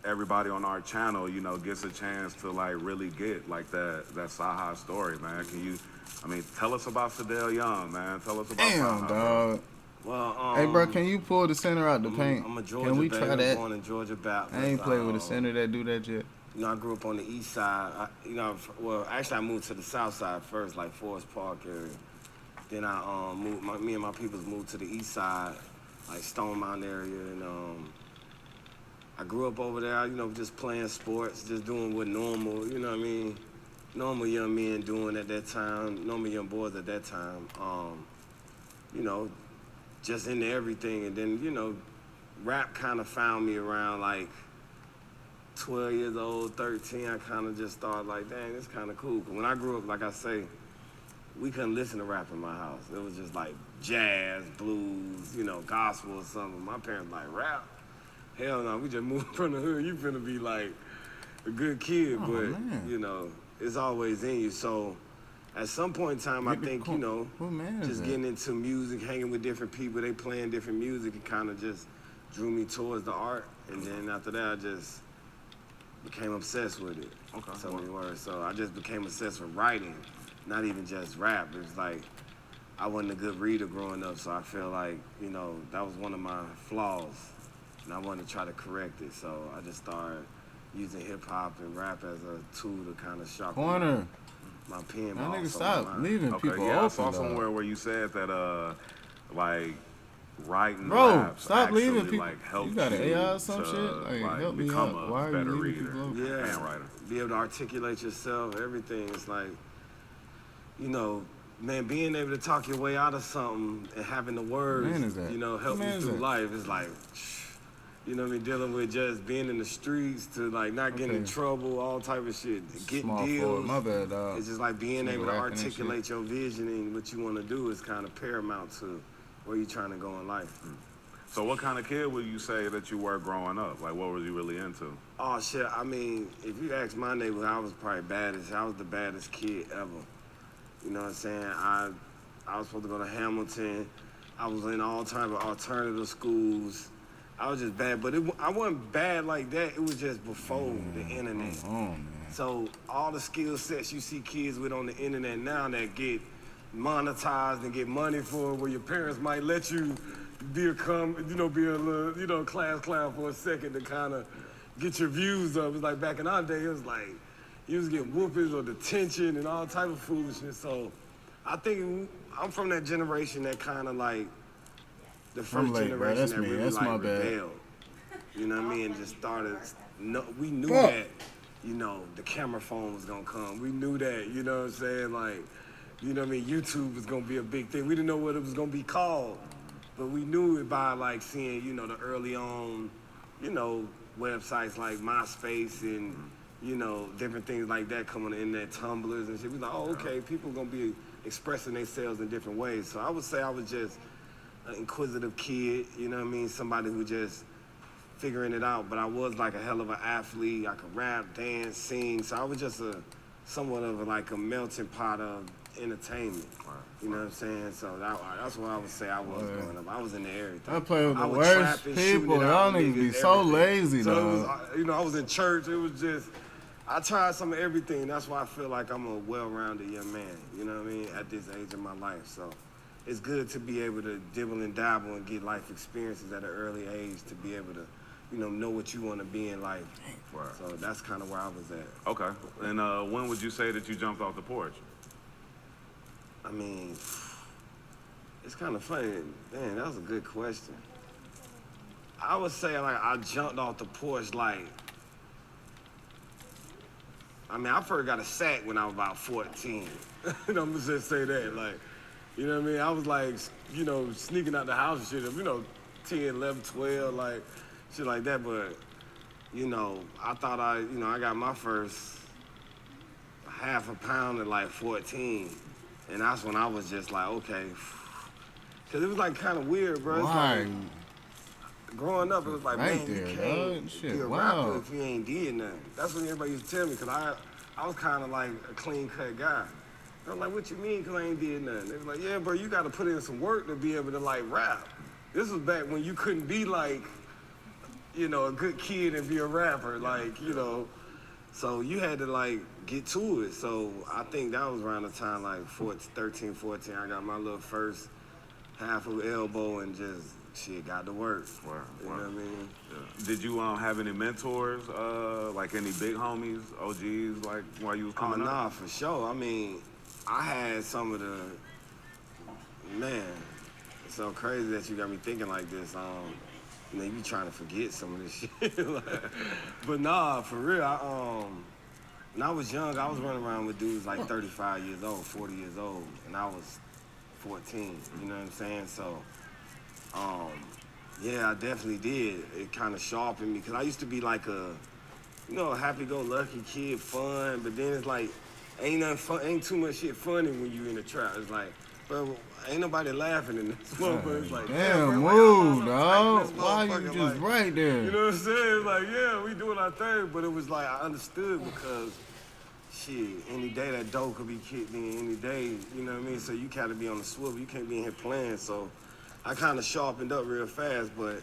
everybody on our channel, you know, gets a chance to, like, really get, like, that Cyhi story, man. Can you, tell us about Sadell Young, man. Tell us about Damn, Cyhi, dog. Well, hey, bro, can you pull the center out the paint? I'm a Georgia Can we baby, try that? born in Georgia Baptist. I ain't played with a center that do that yet. You know, I grew up on the east side. Actually, I moved to the south side first, like Forest Park area. Then I me and my peoples moved to the east side, like Stone Mountain area, and I grew up over there, you know, just playing sports, just doing what normal, you know what I mean? Normal young men doing at that time, normal young boys at that time. You know, just into everything. And then, you know, rap kind of found me around like 12 years old, 13. I kind of just thought like, dang, it's kind of cool. When I grew up, like I say, we couldn't listen to rap in my house. It was just like jazz, blues, you know, gospel or something. My parents like, rap? Hell no, we just moved from the hood. You finna be like a good kid, you know, it's always in you. So at some point in time, I think, you know, just getting into music, hanging with different people, they playing different music, it kind of just drew me towards the art. And then after that, I just became obsessed with it. So many words. So I just became obsessed with writing, not even just rap. It was like, I wasn't a good reader growing up, so I feel like, you know, that was one of my flaws. And I wanted to try to correct it. So I just started using hip hop and rap as a tool to kind of sharpen my pen. That nigga stop leaving people open. I saw somewhere where you said that, like, writing bro, raps stop actually, leaving people. Like, helped you got an AI or to, some shit? Like, help me become out. a Why are better you leaving reader people open? and writer. Be able to articulate yourself, everything. It's like, you know, man, being able to talk your way out of something and having the words, you know, help you through life. It's like, you know what I mean, dealing with just being in the streets to like not getting in trouble, all type of shit, getting deals. My bad, dog. It's just like being able to articulate your vision and what you want to do is kind of paramount to where you're trying to go in life. So what kind of kid would you say that you were growing up? Like, what were you really into? Oh, shit. I mean, if you ask my neighborhood, I was probably baddest. I was the baddest kid ever. You know what I'm saying? I was supposed to go to Hamilton. I was in all type of alternative schools. I was just bad, but I wasn't bad like that. It was just before the internet. So all the skill sets you see kids with on the internet now that get monetized and get money for, where your parents might let you be a little, you know, class clown for a second to kind of get your views up. It's like back in our day, it was like you was getting whoopings or detention and all type of foolishness. So I think I'm from that generation that kind of like the first generation that really like rebelled. You know what I mean? And just started, we knew that, you know, the camera phone was gonna come. We knew that, you know what I'm saying? Like, you know what I mean? YouTube was gonna be a big thing. We didn't know what it was gonna be called, but we knew it by like seeing, you know, the early on, you know, websites like MySpace and, you know, different things like that coming in there, Tumblrs and shit. We like, oh, okay, people gonna be expressing themselves in different ways. So I would say I was just an inquisitive kid, you know what I mean? Somebody who just figuring it out, but I was like a hell of an athlete. I could rap, dance, sing. So I was just somewhat of like a melting pot of entertainment. You know what I'm saying? So that's what I would say I was growing up. I was into everything. I play with the worst people. Y'all niggas be so lazy, so though. It was, you know, I was in church. It was just, I tried some of everything. That's why I feel like I'm a well-rounded young man. You know what I mean? At this age of my life. So it's good to be able to dibble and dabble and get life experiences at an early age to be able to, you know what you want to be in life. So that's kind of where I was at. Okay. And when would you say that you jumped off the porch? I mean, it's kind of funny. Man, that was a good question. I would say like I jumped off the porch like, I mean, I first got a sack when I was about 14. And I'm gonna just say that, like, you know what I mean? I was like, you know, sneaking out the house and shit, you know, 10, 11, 12, like, shit like that, but, you know, I thought I got my first half a pound at like 14, and that's when I was just like, okay, because it was like kind of weird, bro. It's like, growing up, it was like, man, you can't be a rapper if you ain't did nothing. That's what everybody used to tell me, because I was kind of like a clean-cut guy. I was like, what you mean, because I ain't did nothing? They was like, yeah, bro, you got to put in some work to be able to, like, rap. This was back when you couldn't be, like, you know, a good kid and be a rapper, like, you know. So you had to, like, get to it. So I think that was around the time, like, 13, 14, I got my little first half of elbow and just, shit, got to work. You know what I mean? Yeah. Did you have any mentors, like any big homies, OGs, like, while you was coming up? Nah, for sure. I mean, I had some of the, man, it's so crazy that you got me thinking like this. You know, you be trying to forget some of this shit. But nah, for real, when I was young, I was running around with dudes like 35 years old, 40 years old, and I was 14, you know what I'm saying? So, yeah, I definitely did. It kind of sharpened me, because I used to be like a, you know, a happy-go-lucky kid, fun, but then it's like, ain't nothing fun, ain't too much shit funny when you in the trap. It's like, bro, ain't nobody laughing in this motherfucker. It's like, damn, move, dog. Why you just like, right there? You know what I'm saying? It's like, yeah, we doing our thing, but it was like, I understood because, shit, any day that dough could be kicked in, any day, you know what I mean? So you gotta be on the swivel, you can't be in here playing, so I kind of sharpened up real fast, but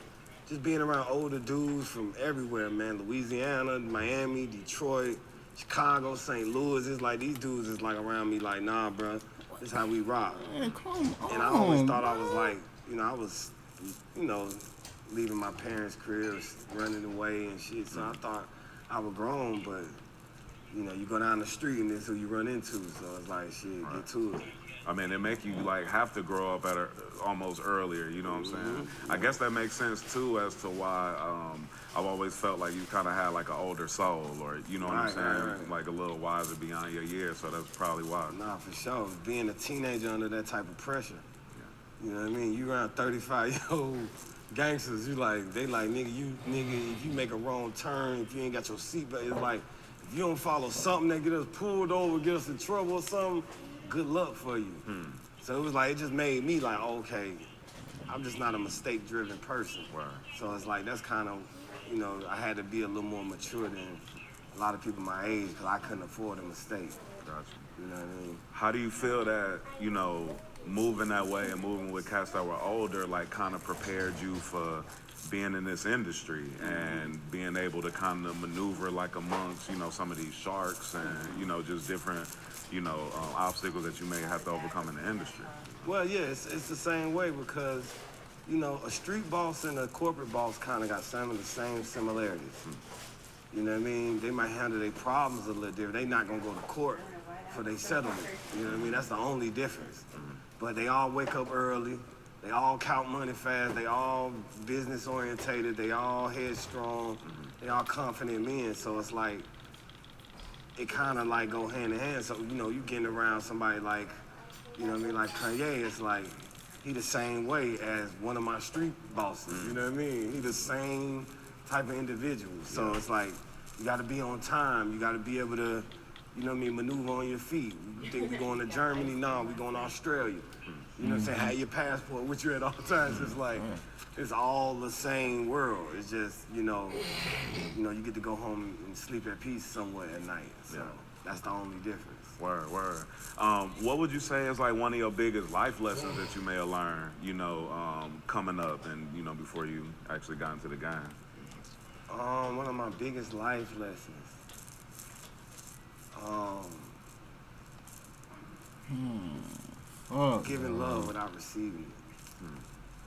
just being around older dudes from everywhere, man, Louisiana, Miami, Detroit, Chicago, St. Louis, it's like these dudes is like around me like, nah, bro, this is how we rock. Man, come on, and I always thought I was like, you know, I was, you know, leaving my parents' cribs, running away and shit, so I thought I was grown, but, you know, you go down the street and that's who you run into, so it's like, shit, get to it. I mean, it make you like have to grow up at almost earlier, you know what I'm saying? I guess that makes sense too as to why I've always felt like you kind of had like an older soul, or you know what I'm saying? Right. Like a little wiser beyond your years, so that's probably why. Nah, for sure. Being a teenager under that type of pressure, you know what I mean? You around 35-year-old gangsters, you like, they like, nigga, if you make a wrong turn, if you ain't got your seatbelt, it's like, if you don't follow something that get us pulled over, get us in trouble or something, good luck for you. So it was like, it just made me like, okay, I'm just not a mistake-driven person. So it's like, that's kind of, you know, I had to be a little more mature than a lot of people my age, because I couldn't afford a mistake. Gotcha. You know what I mean? How do you feel that, you know, moving that way and moving with cats that were older, like kind of prepared you for being in this industry and being able to kind of maneuver like amongst, you know, some of these sharks and, you know, just different, you know, obstacles that you may have to overcome in the industry? Well, yeah, it's the same way, because, you know, a street boss and a corporate boss kind of got some of the same similarities. You know what I mean? They might handle their problems a little different. They not gonna go to court for their settlement. You know what I mean? That's the only difference. But they all wake up early. They all count money fast. They all business orientated. They all headstrong. They all confident men. So it's like, it kind of like go hand in hand. So, you know, you getting around somebody like, you know what I mean, like Kanye, it's like, he the same way as one of my street bosses, you know what I mean? He the same type of individual. So it's like, you gotta be on time. You gotta be able to, you know what I mean, maneuver on your feet. You think we going to Germany? No, we going to Australia. You know what I'm saying? Have your passport with you at all times. It's like, it's all the same world. It's just, you know, you get to go home and sleep at peace somewhere at night. So that's the only difference. Word. What would you say is like one of your biggest life lessons that you may have learned, you know, coming up and, you know, before you actually got into the game? One of my biggest life lessons. Giving love without receiving it.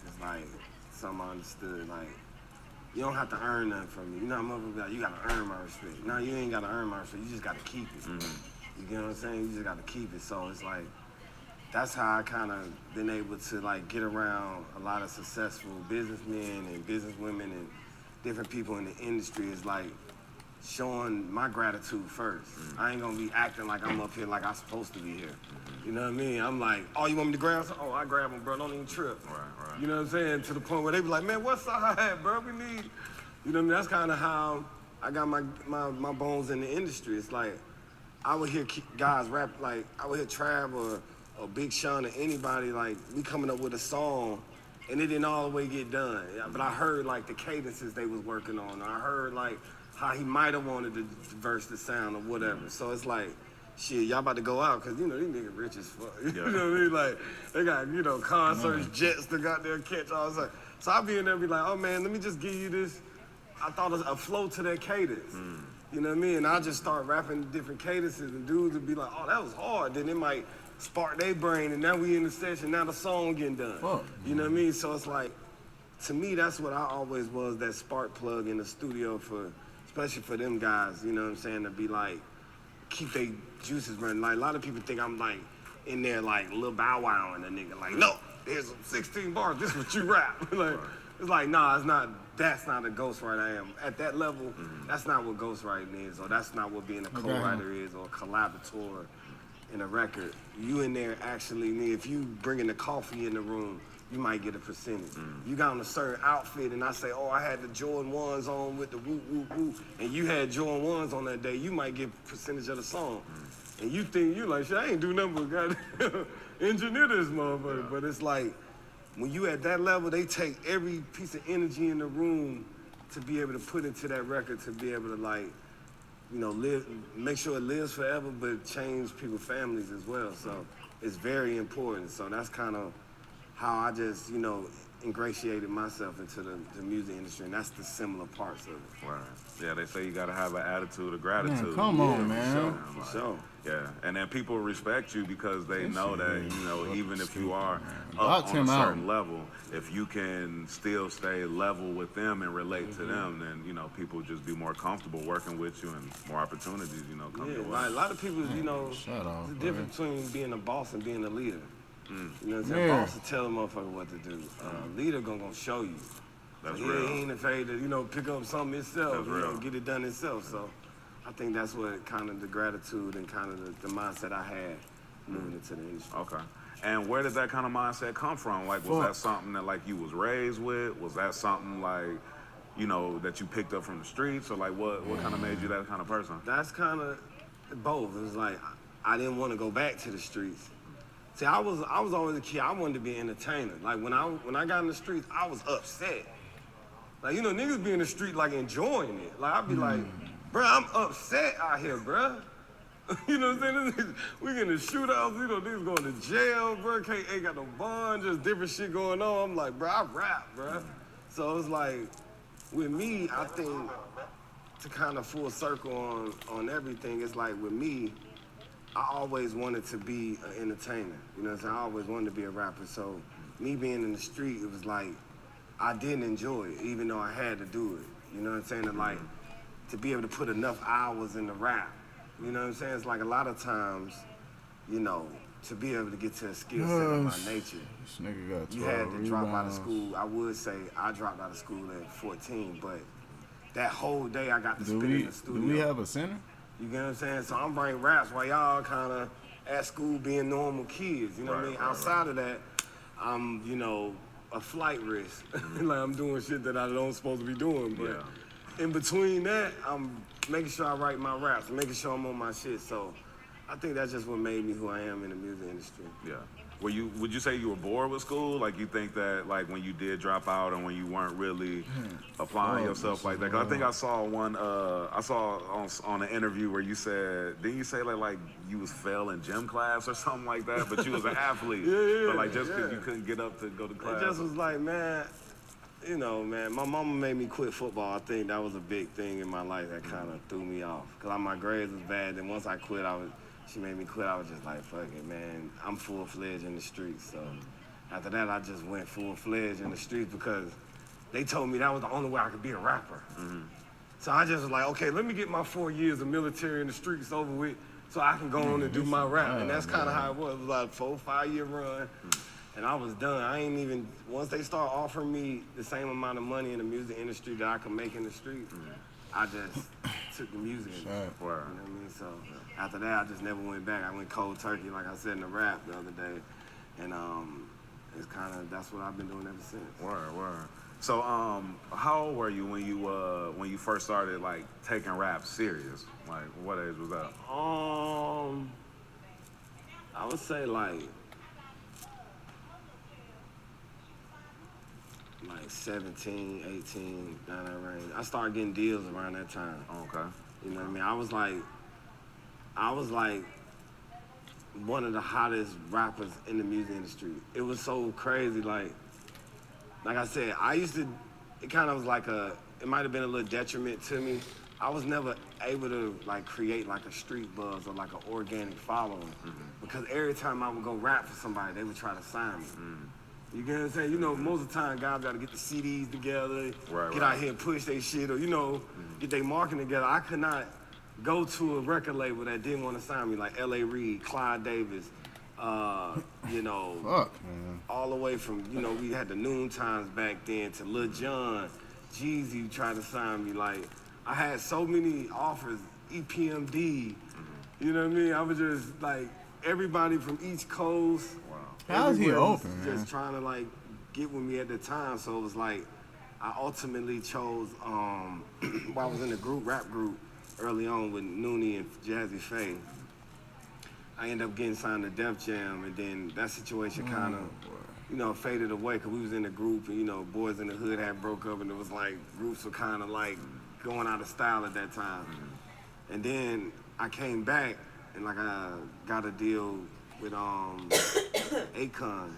It's like something I understood. Like, you don't have to earn nothing from me. You know, like, you gotta earn my respect. No, you ain't gotta earn my respect. You just gotta keep it. You get what I'm saying? You just gotta keep it. So it's like, that's how I kind of been able to like get around a lot of successful businessmen and businesswomen and different people in the industry. Is like showing my gratitude first. I ain't gonna be acting like I'm up here like I'm supposed to be here. You know what I mean? I'm like, oh, you want me to grab something? Oh, I grab them, bro. Don't even trip. Right. You know what I'm saying? To the point where they be like, man, what's that, bro? We need. You know what I mean? That's kind of how I got my bones in the industry. It's like, I would hear guys rap, like, I would hear Trav or Big Sean or anybody, like, we coming up with a song, and it didn't all the way get done. But I heard, like, the cadences they was working on. I heard, like, how he might have wanted to verse the sound or whatever. So it's like, shit, y'all about to go out, because, you know, these niggas rich as fuck. You know what I mean? Like, they got, you know, concerts, jets to got there catch all this. So I be in there be like, oh, man, let me just give you this. I thought it was a flow to that cadence. You know what I mean? And I just start rapping different cadences, and dudes would be like, oh, that was hard. Then it might spark their brain, and now we in the session, now the song getting done. You know what I mean? So it's like, to me, that's what I always was, that spark plug in the studio for, especially for them guys, you know what I'm saying, to be like, keep their juices running. Like, a lot of people think I'm like, in there like Lil Bow Wow and a nigga, like, no, here's 16 bars, this is what you rap. Like, it's like, nah, that's not a ghostwriter I am. At that level, that's not what ghostwriting is, or that's not what being a co-writer is, or a collaborator in a record. You in there actually, if you bringing the coffee in the room, you might get a percentage. You got on a certain outfit, and I say, oh, I had the Jordan 1s on with the whoop, whoop, whoop, and you had Jordan 1s on that day, you might get a percentage of the song. And you think, you like, shit, I ain't do nothing but goddamn engineer this motherfucker. But it's like, when you at that level, they take every piece of energy in the room to be able to put into that record, to be able to, like, you know, make sure it lives forever, but change people's families as well. So it's very important. So that's kind of how I just, you know, ingratiated myself into the music industry, and that's the similar parts of it. Right. Yeah, they say you gotta have an attitude of gratitude. Man, come on, man. For sure. Yeah, and then people respect you because they know that, you know, even if you are Locked up on him a out. certain level, if you can still stay level with them and relate to them, then, you know, people just be more comfortable working with you and more opportunities, you know, come your way. Like, a lot of people, you know, off, the difference between being a boss and being a leader. You know what I'm saying? Yeah. Boss will tell a motherfucker what to do. Leader gonna show you. That's He real. ain't afraid to, you know, pick up something himself, That's you know, real. get it done himself. So I think that's what kind of the gratitude and kind of the mindset I had moving into the industry. Okay. And where did that kind of mindset come from? Like, was that something that, like, you was raised with? Was that something, like, you know, that you picked up from the streets? Or, like, what kind of made you that kind of person? That's kind of both. It was like, I didn't want to go back to the streets. See, I was always a kid. I wanted to be an entertainer. Like, when I got in the streets, I was upset. Like, you know, niggas be in the street, like, enjoying it. Like, I'd be like, bruh, I'm upset out here, bruh. You know what I'm saying? We getting the shootouts, you know, niggas going to jail, bruh. Ain't got no bond, just different shit going on. I'm like, bruh, I rap, bruh. So it's like, with me, I think, to kind of full circle on everything, it's like, with me, I always wanted to be an entertainer. You know what I'm saying? I always wanted to be a rapper. So me being in the street, it was like, I didn't enjoy it, even though I had to do it. You know what I'm saying? And like, to be able to put enough hours in the rap. You know what I'm saying? It's like a lot of times, you know, to be able to get to a skill set of my nature, This nigga got 12 you had to drop out of rebounds. school. I would say I dropped out of school at 14, but that whole day I got to spend in the studio. Do we have a center? You get what I'm saying? So I'm writing raps while y'all kind of at school being normal kids. You know what I mean? Outside of that, I'm, you know, a flight risk. Like I'm doing shit that I don't supposed to be doing. But in between that, I'm making sure I write my raps, making sure I'm on my shit. So I think that's just what made me who I am in the music industry. Yeah. Would you say you were bored with school? Like you think that like when you did drop out and when you weren't really applying yourself like that? 'Cause I think I saw one. I saw on an interview where you said, didn't you say like you was failing gym class or something like that? But you was an athlete. But like just because you couldn't get up to go to class. It just was like, man, you know, man, my mama made me quit football. I think that was a big thing in my life that kind of threw me off. Because my grades was bad. Then once I quit, she made me quit. I was just like, fuck it, man. I'm full-fledged in the streets. So after that, I just went full-fledged in the streets because they told me that was the only way I could be a rapper. So I just was like, okay, let me get my 4 years of military in the streets over with so I can go on and do my rap. And that's kind of how it was. It was like a 4-5 year run. And I was done. I ain't even, once they start offering me the same amount of money in the music industry that I could make in the street, I just took the music. You know what I mean? So after that, I just never went back. I went cold turkey, like I said in the rap the other day. And it's kind of, that's what I've been doing ever since. Word. So how old were you when you first started like taking rap serious? Like what age was that? I would say like 17, 18, down that range. I started getting deals around that time. Okay. You know what I mean? I was like one of the hottest rappers in the music industry. It was so crazy. Like I said, it kind of was like it might have been a little detriment to me. I was never able to like create like a street buzz or like an organic following because every time I would go rap for somebody, they would try to sign me. You get what I'm saying? You know, most of the time guys got to get the CDs together, get out here and push their shit or, you know, get their marketing together. I could not go to a record label that didn't want to sign me, like L.A. Reid, Clyde Davis, you know, all the way from, you know, we had the Noon Times back then to Lil Jon, Jeezy tried to sign me. Like, I had so many offers, EPMD, you know what I mean? I was just like, everybody from East Coast. How's he open, man? Just trying to like get with me at the time, so it was like I ultimately chose while I was in the rap group early on with Noonie and Jazzy Faye. I ended up getting signed to Def Jam, and then that situation kind of, you know, faded away because we was in the group, and you know, Boys in the Hood had broke up, and it was like groups were kind of like going out of style at that time. And then I came back and like I got a deal with Akon,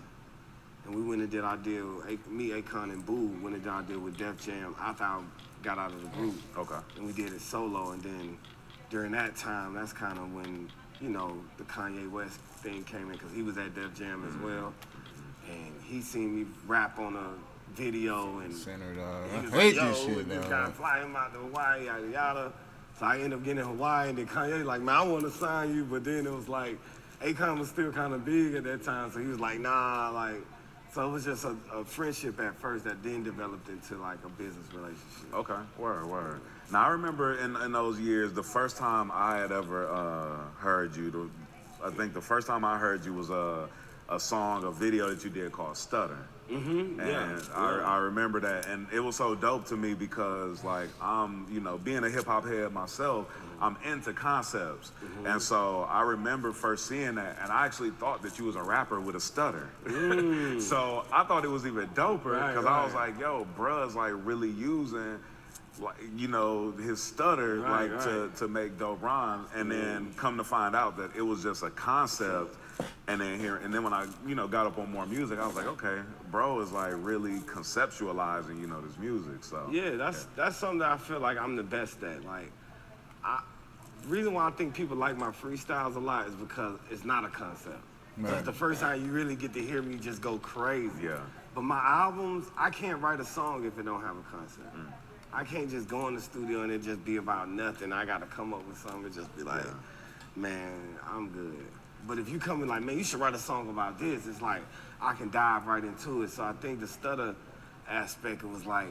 and we went and did our deal. Me, Akon, and Boo went and did our deal with Def Jam after I got out of the group. Okay. And we did it solo, and then during that time, that's kind of when, you know, the Kanye West thing came in because he was at Def Jam as well, and he seen me rap on a video and centered. he was I hate like, this shit, we just man. gotta fly him out to Hawaii, yada yada. So I ended up getting in Hawaii, and then Kanye like, man, I want to sign you, but then it was like, Akon was still kind of big at that time, so he was like, nah, like, so it was just a friendship at first that then developed into like a business relationship. Okay, word. Now I remember in those years, the first time I had ever heard you, I think the first time I heard you was a video that you did called Stutter. And I remember that, and it was so dope to me because like I'm, you know, being a hip hop head myself, I'm into concepts. And so I remember first seeing that, and I actually thought that you was a rapper with a stutter. So I thought it was even doper because I was like, yo, bruh's like really using, like, you know, his stutter to make dope rhymes, and then come to find out that it was just a concept. And then when I, you know, got up on more music, I was like, okay, bro is like really conceptualizing, you know, this music. So yeah, that's something that I feel like I'm the best at. Like, the reason why I think people like my freestyles a lot is because it's not a concept. So it's the first time you really get to hear me just go crazy. Yeah. But my albums, I can't write a song if it don't have a concept. I can't just go in the studio and it just be about nothing. I got to come up with something and just be like, man, I'm good. But if you come in like, man, you should write a song about this, it's like, I can dive right into it. So I think the stutter aspect, it was like,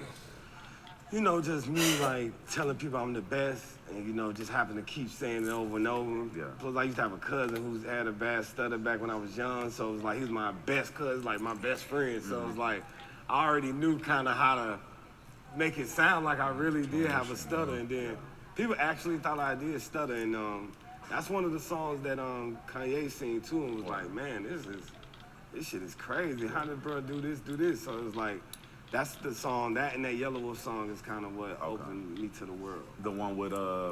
you know, just me like telling people I'm the best and, you know, just having to keep saying it over and over. Yeah. Plus I used to have a cousin who's had a bad stutter back when I was young. So it was like, he was my best cousin, like my best friend. So it was like, I already knew kind of how to make it sound like I really did have a stutter. And then people actually thought I did stutter. And that's one of the songs that Kanye sing too and was like, man, this shit is crazy. How did bro do this? So it was like, that's the song, that and that Yellow Wolf song is kind of what opened me to the world. The one with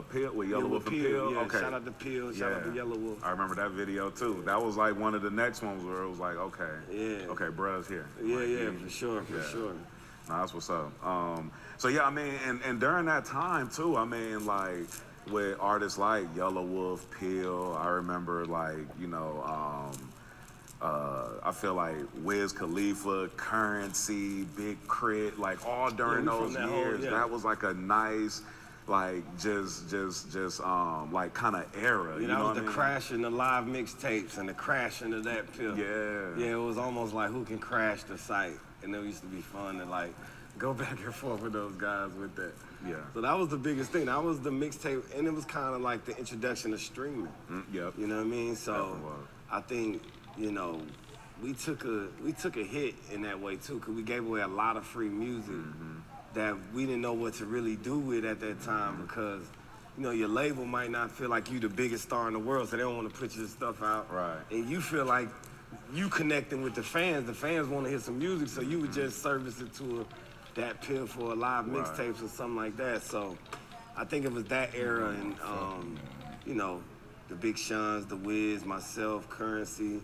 Pill, with Yellow Wolf and Pill. Pill? Yeah, okay. Shout out to Pill, shout out to Yellow Wolf. I remember that video too. That was like one of the next ones where it was like, okay, okay, bruh's here. Yeah, like, yeah, for sure. Nah, that's what's up. So yeah, I mean, and during that time too, I mean, like with artists like Yellow Wolf, Pill, I remember like, you know, I feel like Wiz Khalifa, Currency, Big Crit, like all during those years, that was like a nice, like just like kind of era. You know, that was the crashing the live mixtapes and the crashing of that Pill. Yeah, it was almost like who can crash the site, and it used to be fun to like go back and forth with those guys with that. Yeah. So that was the biggest thing. That was the mixtape, and it was kind of like the introduction to streaming. Yep. You know what I mean? So I think, you know, we took a hit in that way too, because we gave away a lot of free music that we didn't know what to really do with at that time, because, you know, your label might not feel like you the biggest star in the world, so they don't want to put your stuff out. Right. And you feel like you connecting with the fans want to hear some music, so you would just service it to that Pill for a live mixtapes or something like that. So I think it was that era, and you know, the Big Seans, the Wiz, myself, Currency,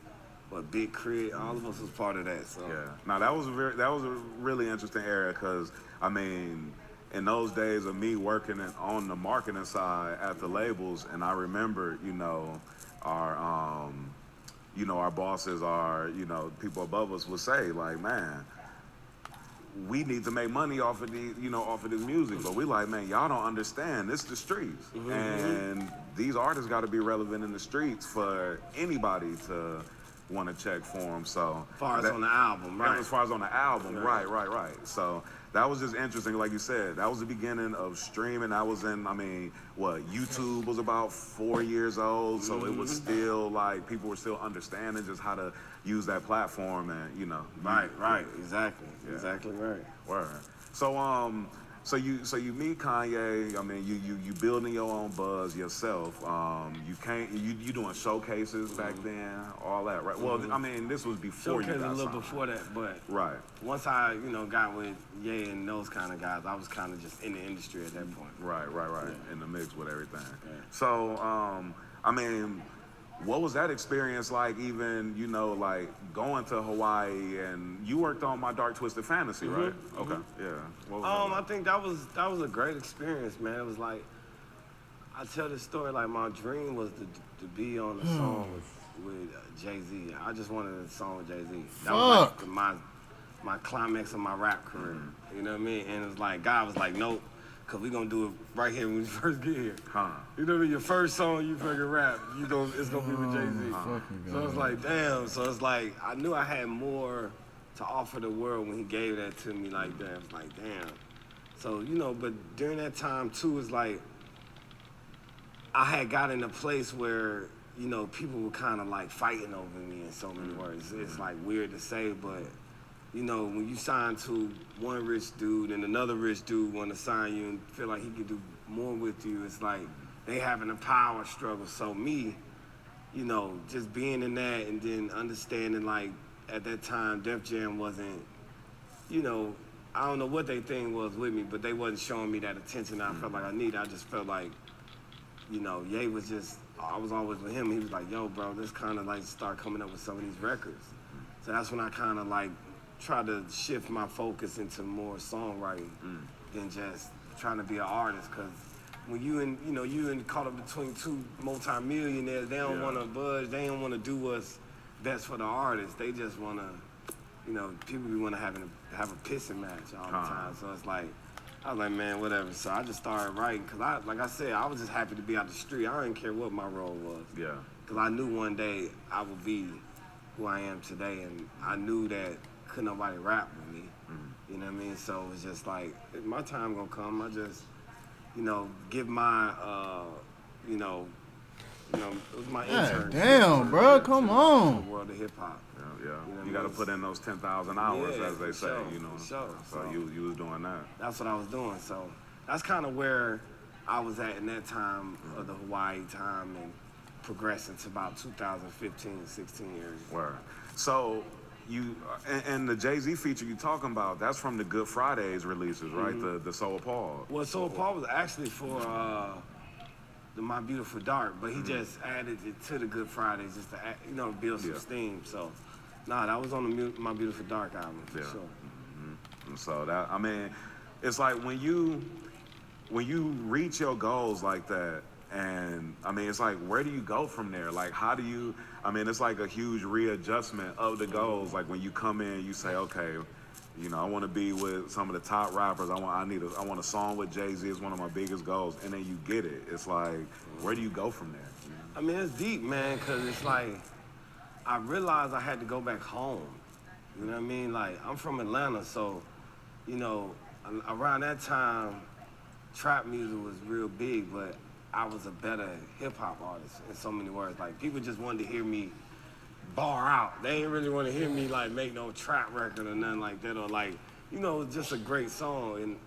Big Crit, all of us was part of that. So yeah, now that was a really interesting era, because I mean, in those days of me working on the marketing side at the labels, and I remember, you know, our bosses, you know, people above us would say like, man, we need to make money off of this music, but we like, man, y'all don't understand. This is the streets, and these artists got to be relevant in the streets for anybody to want to check for them. So as far as on the album, right? As far as on the album, right. So that was just interesting, like you said. That was the beginning of streaming. That was in, I mean, YouTube was about 4 years old, so it was still like people were still understanding just how to use that platform, and you know. Right, exactly right. Word. So you meet Kanye. I mean, you building your own buzz yourself. You doing showcases back then, all that, right? Well, I mean, this was before you got a little signed. before that, but right. Once I, you know, got with Ye and those kind of guys, I was kind of just in the industry at that point. Right. Yeah. In the mix with everything. Yeah. So, I mean, what was that experience like, even, you know, like going to Hawaii, and you worked on My Dark Twisted Fantasy, right? Okay, yeah. What was that I think that was a great experience, man. It was like, I tell this story, like my dream was to be on a song with Jay-Z. I just wanted a song with Jay-Z. That was like my climax of my rap career. You know what I mean? And it was like, God was like, nope. Cause we gonna do it right here when we first get here. You know what I mean? Your first song you fucking rap, it's gonna be with Jay-Z. So it's like, damn. So it's like, I knew I had more to offer the world when he gave that to me like that. It's like, damn. So, you know, but during that time too, it's like, I had got in a place where, you know, people were kind of like fighting over me in so many words. It's like weird to say, but you know, when you sign to one rich dude and another rich dude want to sign you and feel like he can do more with you, it's like they having a power struggle. So me, you know, just being in that, and then understanding like at that time Def Jam wasn't, you know, I don't know what their thing was with me, but they wasn't showing me that attention I felt like I needed. I just felt like, you know, Ye was just, I was always with him. He was like, yo, bro, let's kind of like start coming up with some of these records. So that's when I kind of like try to shift my focus into more songwriting than just trying to be an artist. Because when you caught up between two multi-millionaires, they don't want to budge. They don't want to do what's best for the artist. They just want to, you know, people be want to have a pissing match all the time. So it's like, I was like, man, whatever. So I just started writing, because like I said, I was just happy to be out the street. I didn't care what my role was. Yeah. because I knew one day I would be who I am today, and I knew that couldn't nobody rap with me. You know what I mean? So it was just like, my time gonna come. I just, you know, give my, you know, it was my internship. Damn, bro, come on. The world of hip hop. Yeah. You know You got to put in those 10,000 hours, as they say. Sure, You know. Sure. So you was doing that. That's what I was doing. So that's kind of where I was at in that time of the Hawaii time, and progressing to about 2015, 16 years. Word. So you and the Jay-Z feature you talking about, that's from the Good Fridays releases, right? The So Appalled. Well, So Appalled was actually for the My Beautiful Dark, but he just added it to the Good Fridays just to add, build some steam. So that was on the My Beautiful Dark album for sure. And so that, I mean, it's like when you reach your goals like that, and I mean, it's like, where do you go from there? Like, how do you, I mean, it's like a huge readjustment of the goals. Like when you come in, you say, okay, I want to be with some of the top rappers. I want a song with Jay-Z. It's one of my biggest goals. And then you get it. It's like, where do you go from there? I mean, it's deep, man, because it's like, I realized I had to go back home. You know what I mean? Like, I'm from Atlanta, so, around that time, trap music was real big, but I was a better hip-hop artist in so many words. Like, people just wanted to hear me bar out. They didn't really want to hear me, like, make no trap record or nothing like that, or, like, just a great song. And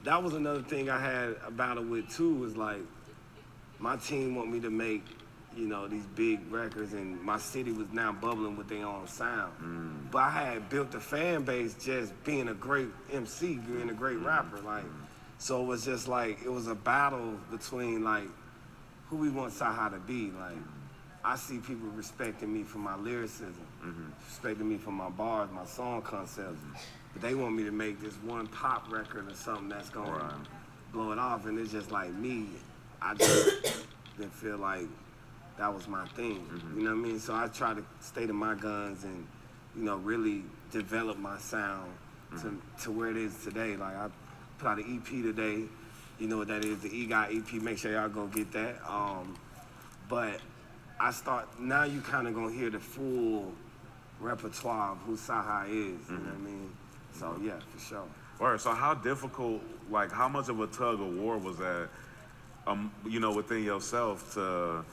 that was another thing I had a battle with, too, was, like, my team want me to make, these big records, and my city was now bubbling with their own sound. But I had built a fan base just being a great MC, being a great rapper, like, so it was just like, it was a battle between, like, who we want Cyhi to be. Like, I see people respecting me for my lyricism, respecting me for my bars, my song concepts, but they want me to make this one pop record or something that's gonna blow it off, and it's just like me, I just didn't feel like that was my thing, you know what I mean? So I try to stay to my guns and, really develop my sound to where it is today. Like, I put out an EP today. You know what that is, the EGOT EP. Make sure y'all go get that. But now you kind of gonna hear the full repertoire of who Cyhi is, you know what I mean? So yeah, for sure. Word. So how difficult, like how much of a tug of war was that, within yourself to,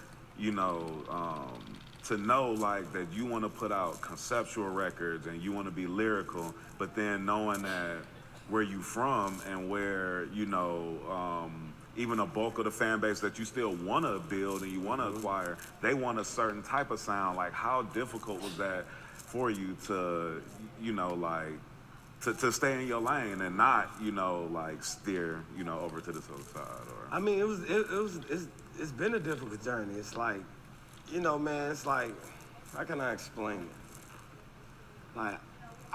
to know like that you want to put out conceptual records and you want to be lyrical, but then knowing that where you from and where, even a bulk of the fan base that you still want to build and you want to acquire, they want a certain type of sound. Like, how difficult was that for you to, to stay in your lane and not, like steer, over to this other side? Or I mean, it's been a difficult journey. It's like, man, it's like, how can I explain it? Like,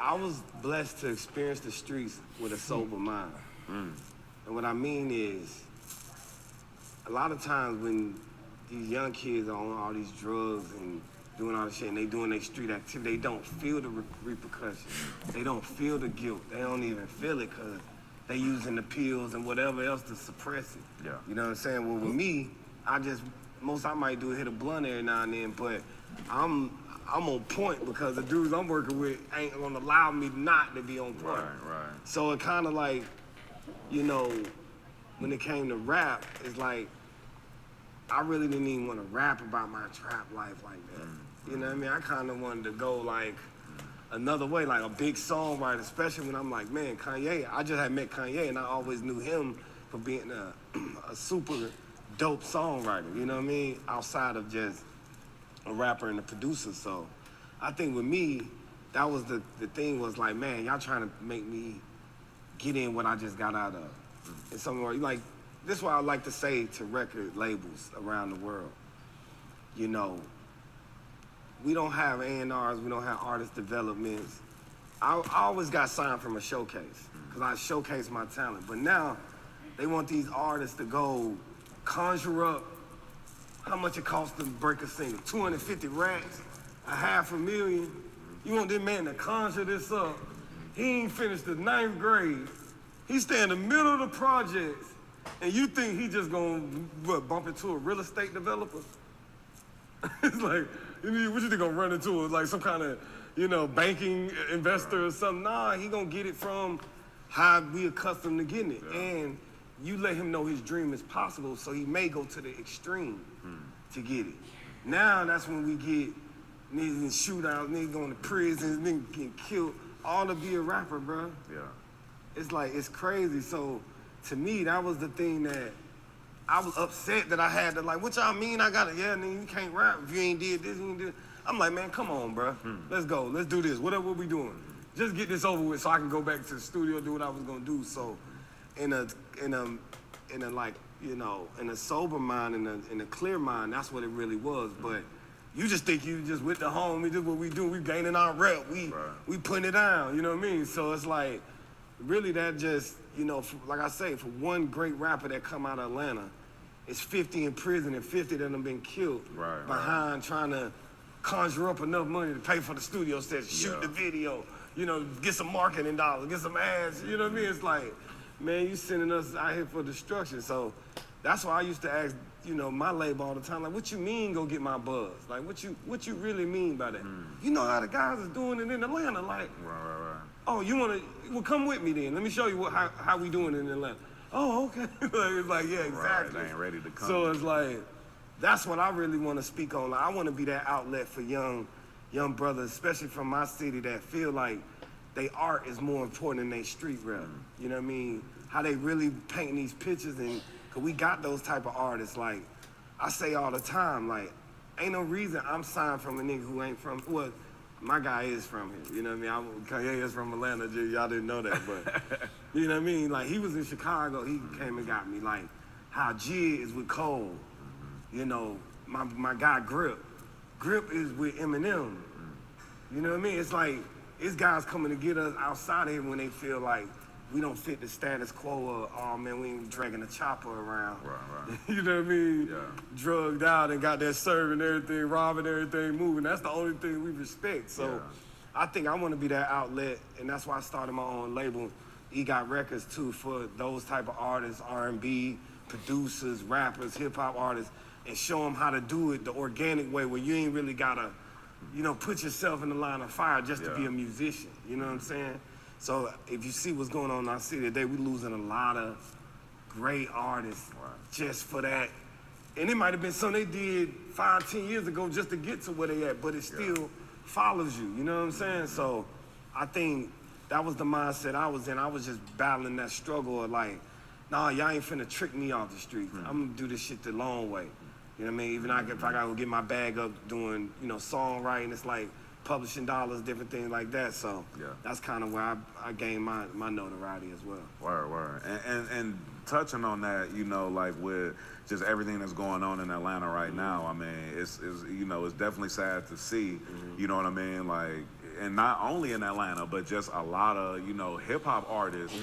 I was blessed to experience the streets with a sober mind. And what I mean is, a lot of times when these young kids are on all these drugs and doing all this shit and they doing their street activity, they don't feel the repercussions. They don't feel the guilt. They don't even feel it because they using the pills and whatever else to suppress it. Yeah. You know what I'm saying? Well, with me, I might do is hit a blunt every now and then, but I'm on point because the dudes I'm working with ain't gonna allow me not to be on point. Right. So it kind of like, when it came to rap, it's like, I really didn't even want to rap about my trap life like that. You know what I mean? I kind of wanted to go like another way, like a big songwriter, especially when I'm like, man, Kanye, I just had met Kanye and I always knew him for being a super dope songwriter, you know what I mean? Outside of just a rapper and a producer. So I think with me, that was the thing was like, man, y'all trying to make me get in what I just got out of. And something like, this is what I like to say to record labels around the world. We don't have A&Rs, we don't have artist developments. I always got signed from a showcase because I showcase my talent. But now they want these artists to go conjure up how much it costs to break a single, 250 racks, $500,000. You want this man to conjure this up. He ain't finished the 9th grade. He stay in the middle of the projects, and you think he just gonna bump into a real estate developer? It's like, what you think gonna run into? Like some kind of, banking investor or something? Nah, he gonna get it from how we accustomed to getting it. And you let him know his dream is possible, so he may go to the extreme to get it. Now that's when we get niggas in shootouts, niggas going to prisons, niggas getting killed, all to be a rapper, bro. Yeah. It's like, it's crazy. So to me, that was the thing that I was upset that I had to, like, what y'all mean? I gotta, nigga, you can't rap if you ain't did this, you ain't did. I'm like, man, come on, bro. Let's go. Let's do this. Whatever we doing. Just get this over with so I can go back to the studio, do what I was gonna do. So in a sober mind, in a clear mind, that's what it really was. But you just think you just with the home, just what we do, we gaining our rep, we putting it down, you know what I mean? So it's like, really that just, like I say, for one great rapper that come out of Atlanta, it's 50 in prison and 50 that have been killed behind trying to conjure up enough money to pay for the studio session, shoot the video, get some marketing dollars, get some ads, you know what I mean? It's like, man, you sending us out here for destruction. So that's why I used to ask, my label all the time, like, what you mean go get my buzz? Like, what you really mean by that? You know how the guys is doing it in Atlanta, like, oh, you wanna, well, come with me then. Let me show you how we doing it in Atlanta. Oh, okay. It's like, yeah, exactly. They ain't ready to come. So it's like, that's what I really want to speak on. Like, I want to be that outlet for young brothers, especially from my city, that feel like they art is more important than they street rap. You know what I mean? How they really paint these pictures, and cause we got those type of artists. Like, I say all the time, like, ain't no reason I'm signed from a nigga who ain't from, well, my guy is from here, you know what I mean? Kanye is from Atlanta, y'all didn't know that, but, you know what I mean? Like, he was in Chicago, he came and got me. Like, how G is with Cole, my guy Grip is with Eminem, you know what I mean? It's like, it's guys coming to get us outside of here when they feel like we don't fit the status quo of, oh man, we ain't dragging a chopper around. Right. You know what I mean? Yeah. Drugged out and got that serving everything, robbing everything, moving. That's the only thing we respect. So I think I want to be that outlet, and that's why I started my own label, E.Got Records, too, for those type of artists, R&B, producers, rappers, hip-hop artists, and show them how to do it the organic way where you ain't really got to, put yourself in the line of fire just to be a musician. You know what I'm saying? So if you see what's going on in our city today, we're losing a lot of great artists just for that. And it might have been something they did 5-10 years ago just to get to where they at, but it still follows you, you know what I'm saying? So I think that was the mindset I was in. I was just battling that struggle of like, nah, y'all ain't finna trick me off the streets. I'm gonna do this shit the long way. You know what I mean? Even if I gotta go get my bag up doing, songwriting, it's like, publishing dollars, different things like that. So that's kind of where I gained my notoriety as well. Word. And touching on that, like with just everything that's going on in Atlanta right now, I mean, it's definitely sad to see, you know what I mean? Like, and not only in Atlanta, but just a lot of, hip hop artists,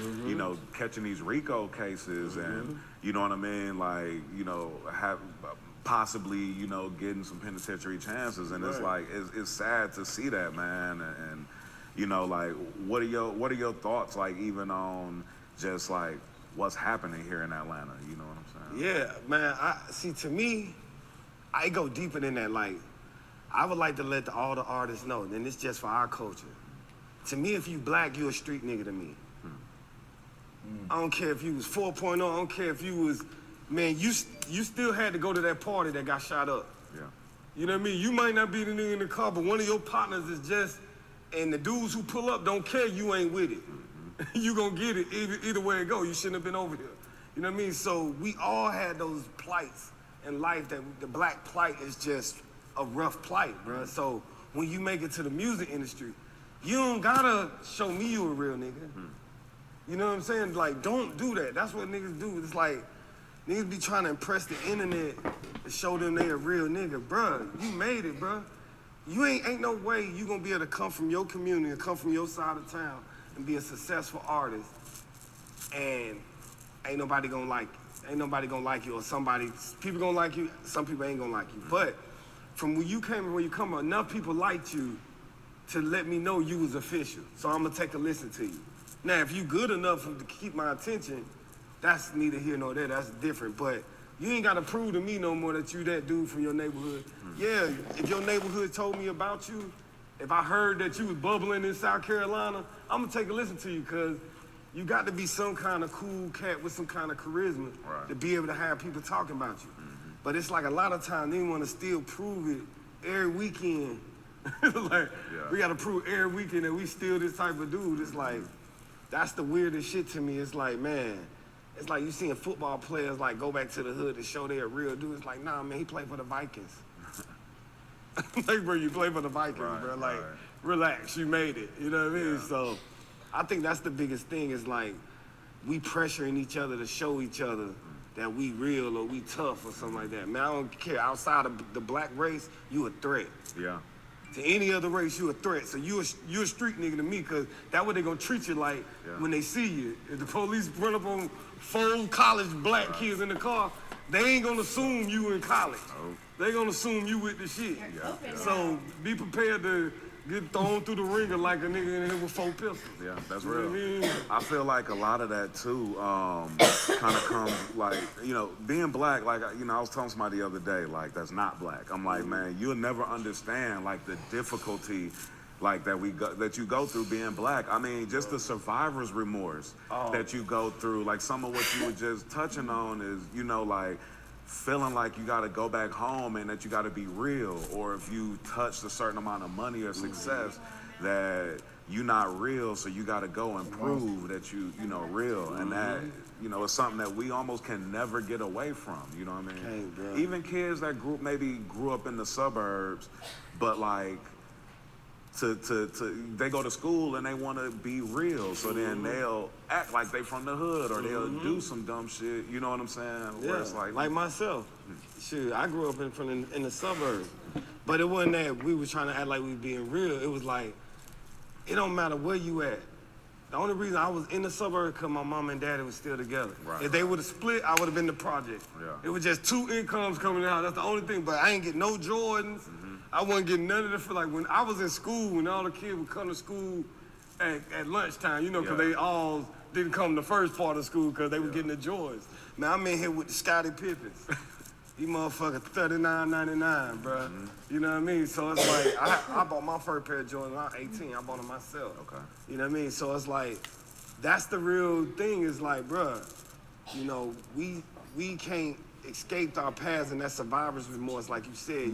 catching these RICO cases and, you know what I mean? Like, have possibly, getting some penitentiary chances, and it's like it's sad to see that, man. And like, what are your thoughts, like, even on just like what's happening here in Atlanta? You know what I'm saying? Yeah, man. To me, I go deeper than that. Like, I would like to let all the artists know, and it's just for our culture. To me, if you black, you a street nigga to me. I don't care if you was 4.0. I don't care if you was. Man, you still had to go to that party that got shot up. Yeah. You know what I mean? You might not be the nigga in the car, but one of your partners is just, and the dudes who pull up don't care you ain't with it. You gonna get it either way it go. You shouldn't have been over here. You know what I mean? So we all had those plights in life that the black plight is just a rough plight, bro. So when you make it to the music industry, you don't gotta show me you a real nigga. You know what I'm saying? Like, don't do that. That's what niggas do. It's like, niggas be trying to impress the internet to show them they a real nigga. Bruh, you made it, bruh. You ain't no way you gonna be able to come from your community and come from your side of town and be a successful artist and ain't nobody gonna like you, or people gonna like you, some people ain't gonna like you. But from where you come, enough people liked you to let me know you was official. So I'm gonna take a listen to you. Now, if you good enough to keep my attention, that's neither here nor there, that's different. But You ain't gotta prove to me no more that you that dude from your neighborhood. Yeah, if your neighborhood told me about you, if I heard that you was bubbling in South Carolina, I'm gonna take a listen to you, cause you got to be some kind of cool cat with some kind of charisma to be able to have people talking about you. But it's like a lot of times they want to still prove it every weekend. We got to prove every weekend that we still this type of dude. It's like, that's the weirdest shit to me. It's like, man, it's like you seeing football players like go back to the hood to show they're a real dude. It's like, nah, man, he played for the Vikings. Like, bro, you play for the Vikings, bro. Like, relax, you made it. You know what I mean? So I think that's the biggest thing is like, we pressuring each other to show each other that we real or we tough or something like that. Man, I don't care. Outside of the black race, you a threat. Yeah. To any other race, you a threat. So you a street nigga to me, cause that's what they gonna treat you like when they see you. If the police run up on 4 college black kids in the car, they ain't gonna assume you in college. They gonna assume you with the shit. So be prepared to get thrown through the ringer like a nigga in here with 4 pistols. Yeah, that's You know real. what I mean? I feel like a lot of that too kind of comes like, you know, being black, like, you know, I was telling somebody the other day, like, that's not black. I'm like, man, you'll never understand like the difficulty like that you go through being black. I mean, just the survivor's remorse that you go through. Like some of what you were just touching on is, you know, like feeling like you got to go back home and that you got to be real, or if you touched a certain amount of money or success that you're not real, so you got to go and prove that you know real. And that, you know, it's something that we almost can never get away from. You know what I mean? Even kids that grew up in the suburbs, but like they go to school and they want to be real, so then they'll act like they from the hood, or they'll do some dumb shit. You know what I'm saying? Yeah, Where it's like myself. Shit, I grew up in the suburbs, but it wasn't that we was trying to act like we being real. It was like, it don't matter where you at. The only reason I was in the suburbs because my mom and daddy was still together. If they would have split, I would have been the project. It was just 2 incomes coming out. That's the only thing. But I ain't get no Jordans. I wasn't getting none of the, like when I was in school, when all the kids would come to school at lunchtime, you know, because they all didn't come the first part of school because they were getting the Jordans. Man, I'm in here with the Scottie Pippins. These motherfuckers $39.99, bro. You know what I mean? So it's like, I bought my first pair of Jordans when I was 18. I bought them myself. You know what I mean? So it's like, that's the real thing is like, bro, you know, we can't escape our past, and that survivor's remorse, like you said.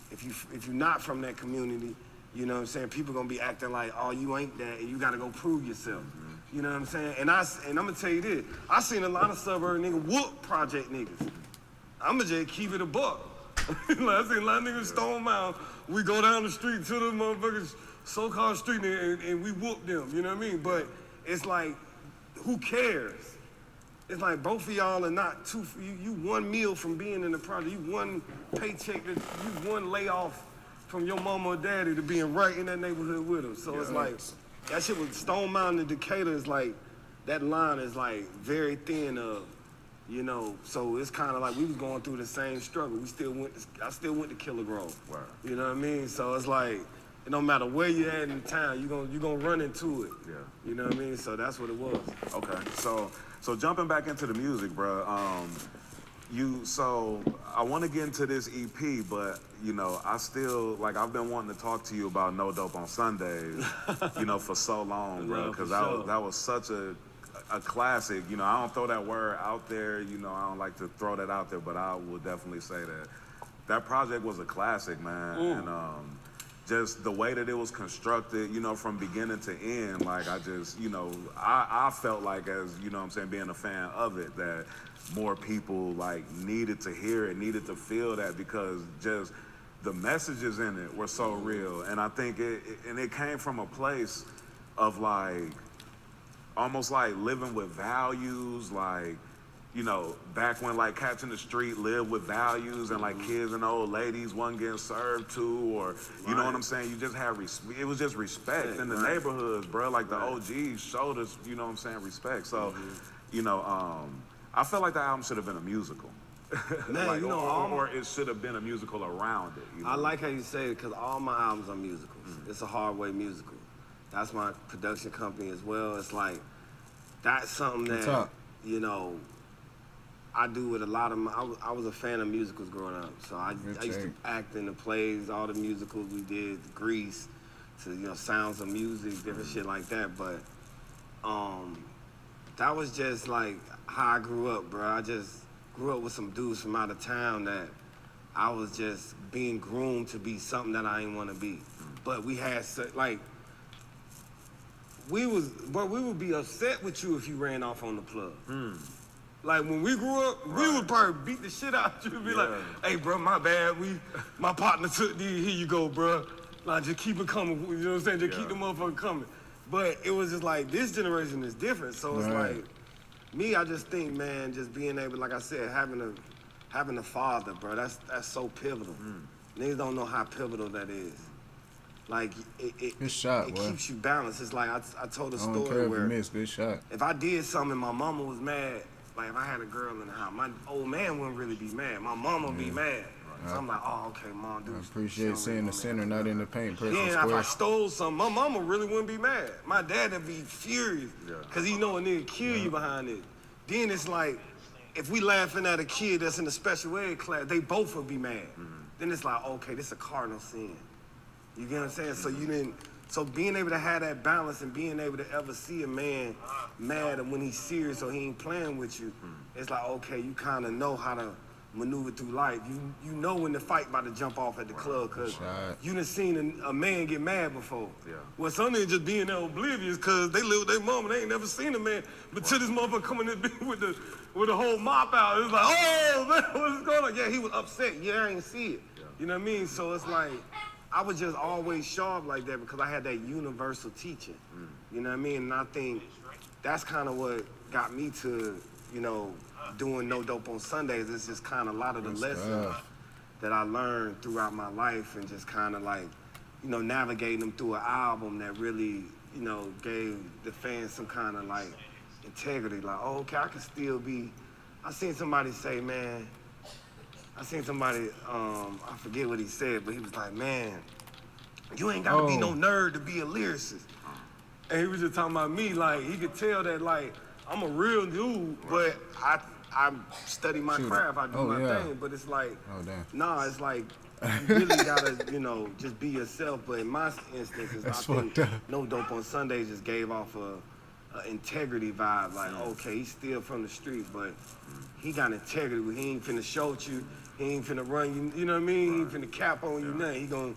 If you're not from that community, you know what I'm saying, people gonna be acting like, oh, you ain't that, and you gotta go prove yourself. You know what I'm saying? And I'm gonna tell you this, I seen a lot of suburb niggas whoop project niggas. I'ma just keep it a buck. Like, I seen a lot of niggas Stone Mountain, we go down the street to the motherfuckers so-called street and we whoop them, you know what I mean? But it's like, who cares? It's like both of y'all are not you one meal from being in the project, you one paycheck, you one layoff from your mama or daddy to being right in that neighborhood with them. So it's like, that shit with Stone Mountain and Decatur is like, that line is like very thin of, you know, so it's kind of like we was going through the same struggle. I still went to Killer Grove. You know what I mean? So it's like, it don't matter where you at in town, you gonna run into it. You know what I mean? So that's what it was. Okay, so jumping back into the music, bro. So I want to get into this EP, but you know, I still I've been wanting to talk to you about No Dope on Sundays, you know, for so long, bro, because that was such a classic. You know, I don't throw that word out there. You know, I don't like to throw that out there, but I will definitely say that project was a classic, man. And just the way that it was constructed, you know, from beginning to end, like I just, you know, I felt like, as, you know what I'm saying, being a fan of it, that more people like needed to hear it, needed to feel that, because just the messages in it were so real. And I think it came from a place of like, almost like living with values, like, you know, back when like Cats in the Street lived with values, and like kids and old ladies wasn't getting served to, or you know what I'm saying, you just had it was just respect in the neighborhoods, bro. Like the OGs showed us, you know what I'm saying, respect. So you know, I felt like the album should have been a musical. Man, like, you know, or it should have been a musical around it, you know? I like how you say it, because all my albums are musicals. It's a hard way musical. That's my production company as well. It's like, that's something that, you know, I do with a lot of I was a fan of musicals growing up, so I used to act in the plays, all the musicals we did, Grease, to Sounds of Music, different shit like that. But that was just like how I grew up, bro. I just grew up with some dudes from out of town that I was just being groomed to be something that I didn't want to be. But we had like we would be upset with you if you ran off on the plug. Like when we grew up, we would probably beat the shit out of you and be like, hey bro, my bad, my partner took these, here you go, bro. Like just keep it coming, you know what I'm saying? Just keep the motherfucker coming. But it was just like, this generation is different, so it's like, me, I just think, man, just being able, like I said, having a father, bro, that's so pivotal. Niggas don't know how pivotal that is. Like, it keeps you balanced. It's like, I told a story where if I did something and my mama was mad, like if I had a girl in the house, my old man wouldn't really be mad. My mama would be mad. So I'm like, oh, okay, mom, dude. I appreciate seeing the center, not in the paint. Yeah, if I stole something, my mama really wouldn't be mad. My dad would be furious, because he know a nigga kill you behind it. Then it's like, if we laughing at a kid that's in the special ed class, they both would be mad. Then it's like, okay, this is a cardinal sin. You get what I'm saying? So being able to have that balance and being able to ever see a man mad when he's serious or he ain't playing with you, it's like, okay, you kind of know how to maneuver through life. You know when the fight about to jump off at the club, because you done seen a man get mad before. Well, some niggas just being there oblivious because they live with their mama, they ain't never seen a man. But till this motherfucker coming in with the whole mop out, it's like, oh man, what's going on? Yeah, he was upset. Yeah, I ain't see it. You know what I mean? So it's like, I was just always sharp like that because I had that universal teaching. You know what I mean? And I think that's kind of what got me to, doing No Dope on Sundays. It's just kind of a lot of the lessons that I learned throughout my life and just kind of like, navigating them through an album that really, gave the fans some kind of like integrity. Like, oh, okay, I can still be. I seen somebody say, man, I forget what he said, but he was like, man, you ain't gotta be no nerd to be a lyricist. And he was just talking about me, like, he could tell that, like, I'm a real dude, but I study my craft, I do my thing, but it's like, nah, it's like, you really gotta, just be yourself. But in my instance, I think No Dope on Sundays just gave off a integrity vibe, like, okay, he's still from the street, but he got integrity. He ain't finna shoot you, he ain't finna run you, you know what I mean? He ain't finna cap on you, nothing.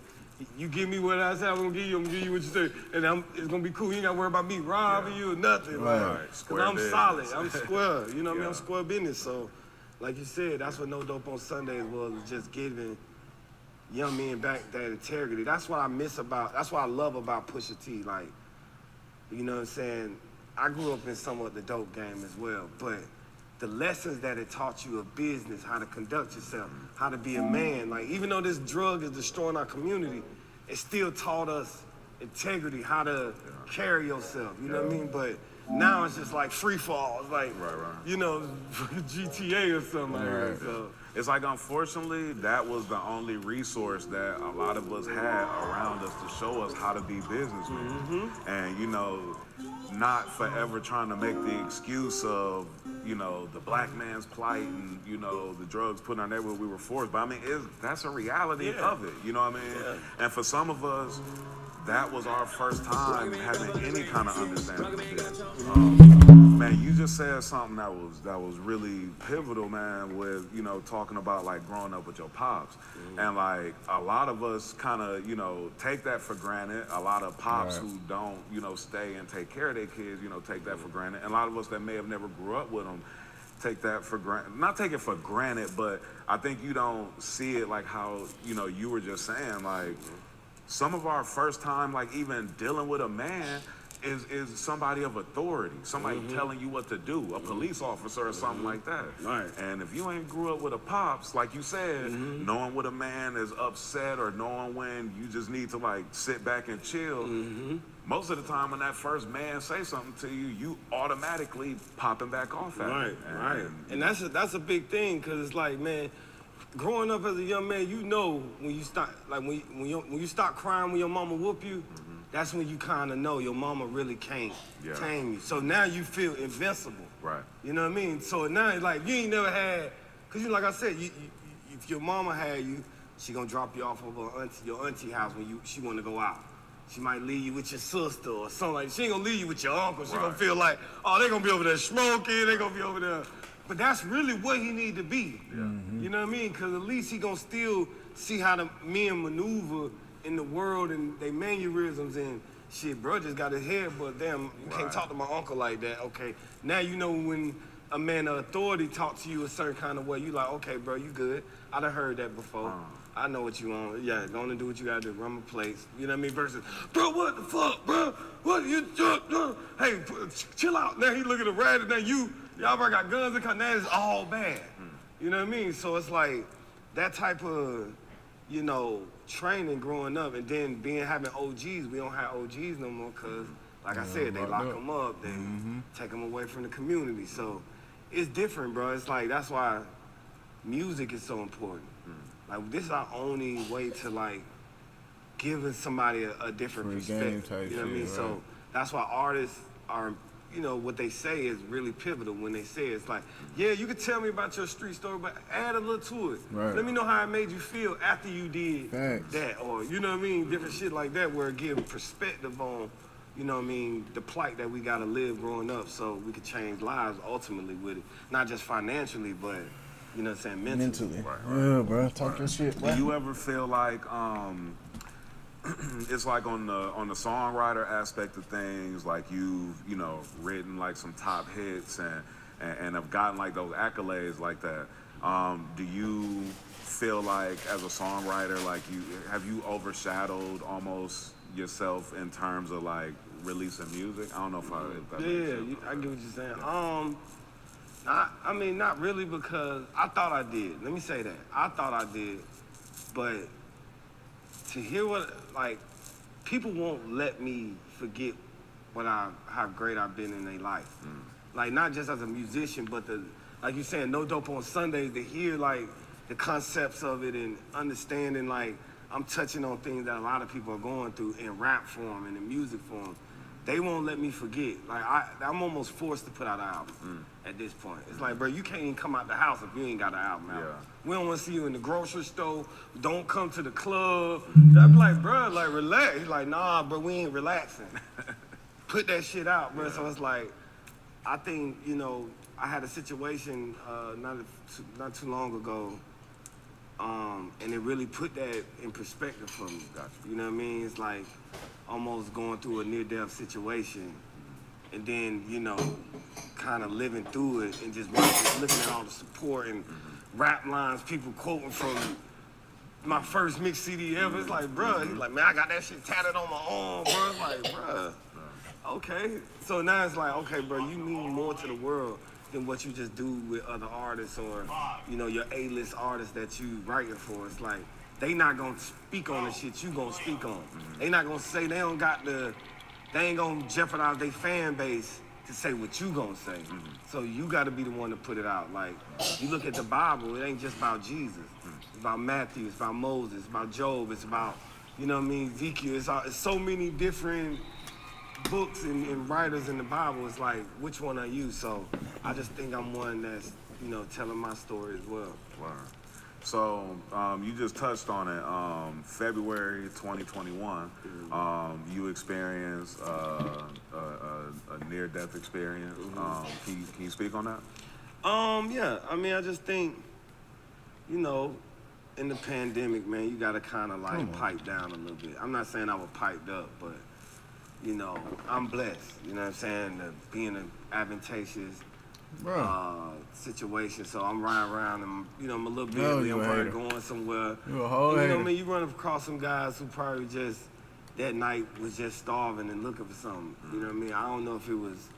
You give me what I said I'm gonna give you what you say, and it's gonna be cool. You ain't gotta worry about me robbing you or nothing. Cause I'm solid, I'm square, you know what I mean? I'm square business. So, like you said, that's what No Dope on Sundays was just giving young men back that integrity. That's what I that's what I love about Pusha T. Like, you know what I'm saying? I grew up in somewhat the dope game as well, but the lessons that it taught you of business, how to conduct yourself, how to be a man. Like, even though this drug is destroying our community, it still taught us integrity, how to carry yourself, you know what I mean? But now it's just like free fall. It's like, GTA or something like that. So. It's like, unfortunately, that was the only resource that a lot of us had around us to show us how to be businessmen. And, not forever trying to make the excuse of, the black man's plight and, the drugs put in our neighborhood, we were forced. But I mean, that's a reality of it, you know what I mean? And for some of us, that was our first time having any kind of understanding of it. Man, you just said something that was really pivotal, man, with, talking about like growing up with your pops. And like a lot of us kind of, take that for granted. A lot of pops who don't, stay and take care of their kids, take that for granted. And a lot of us that may have never grew up with them take that for granted. Not take it for granted, but I think you don't see it like how, you were just saying, like some of our first time, like even dealing with a man, is somebody of authority, somebody telling you what to do, a police officer or something like that. And if you ain't grew up with a pops, like you said, knowing when a man is upset or knowing when you just need to like sit back and chill, most of the time when that first man say something to you, you automatically popping back off at him. And that's a big thing, because it's like, man, growing up as a young man, when you start, like when you start crying when your mama whoop you, that's when you kind of know your mama really can't tame you. So now you feel invincible. Right. You know what I mean? So now it's like you ain't never had, cause like I said, if your mama had you, she gonna drop you off of your auntie house when she want to go out. She might leave you with your sister or something like that. She ain't gonna leave you with your uncle. She gonna feel like, oh, they gonna be over there smoking, they gonna be over there. But that's really what he need to be. Yeah. You know what I mean? Cause at least he gonna still see how the men maneuver in the world and they mannerisms and shit, bro just got his head, but damn, you can't talk to my uncle like that. Okay, now you know when a man of authority talk to you a certain kind of way, you like, okay, bro, you good. I done heard that before. I know what you want. Yeah, go on and do what you gotta do. Run my plates. You know what I mean? Versus, bro, what the fuck, bro? What you do? Hey, chill out. Now he looking at the rat, and now y'all got guns and now it's all bad. You know what I mean? So it's like that type of, you know, training growing up, and then having OGs. We don't have OGs no more because, like I said, they lock them up. They take them away from the community. So it's different, bro. It's like that's why music is so important. Like this is our only way to like giving somebody a different perspective. You know what I mean? Right. So that's why artists are, you know, what they say is really pivotal when they say it. It's like, yeah, you can tell me about your street story, but add a little to it. Right. Let me know how it made you feel after you did that, or you know what I mean, different shit like that, where it gives perspective on, you know what I mean, the plight that we gotta live growing up, so we could change lives ultimately with it, not just financially, but you know what I'm saying, mentally. Right. Yeah, bro, talk your shit, bro. Do you ever feel like it's like on the songwriter aspect of things, like you know, written like some top hits and have gotten like those accolades like that. Do you feel like as a songwriter, like have you overshadowed almost yourself in terms of like releasing music? I don't know if that makes sense. I get what you're saying. I mean, not really, because I thought I did. Let me say that. I thought I did, but to hear what, like, people won't let me forget how great I've been in their life. Like, not just as a musician, but like you saying, No Dope on Sundays, to hear, like, the concepts of it and understanding, like, I'm touching on things that a lot of people are going through in rap form and in music form. They won't let me forget. Like, I'm almost forced to put out an album at this point. It's like, bro, you can't even come out the house if you ain't got an album out. Yeah. We don't want to see you in the grocery store. Don't come to the club. I'm like, bro, like, relax. He's like, nah, bro, we ain't relaxing. Put that shit out, bro. Yeah. So it's like, I think, you know, I had a situation not too long ago, and it really put that in perspective for me. Gotcha. You know what I mean? It's like almost going through a near-death situation, and then, you know, kind of living through it and just looking at all the support and rap lines, people quoting from my first mix CD ever. It's like, bruh, he's like, man, I got that shit tatted on my arm, bro. It's like, bruh, okay. So now it's like, okay, bro, you mean more to the world than what you just do with other artists or, you know, your A-list artists that you writing for. It's like, they not gonna speak on the shit you gonna speak on. They not gonna say, they ain't gonna jeopardize their fan base to say what you gonna say. So you gotta be the one to put it out. Like, you look at the Bible, it ain't just about Jesus. It's about Matthew, it's about Moses, it's about Job, it's about, you know what I mean, Ezekiel. It's so many different books and writers in the Bible. It's like, which one are you? So I just think I'm one that's, you know, telling my story as well. Wow. So you just touched on it. February 2021, you experienced a near-death experience. Can you speak on that? Yeah. I mean, I just think, you know, in the pandemic, man, you gotta kind of like pipe down a little bit. I'm not saying I was piped up, but you know, I'm blessed. You know what I'm saying? To be in an advantageous situation. So I'm riding around and, you know, I'm a little bit, I'm probably going somewhere. You a whole hater. You know what I mean? You run across some guys who probably just, that night was just starving and looking for something. You know what I mean? I don't know if it was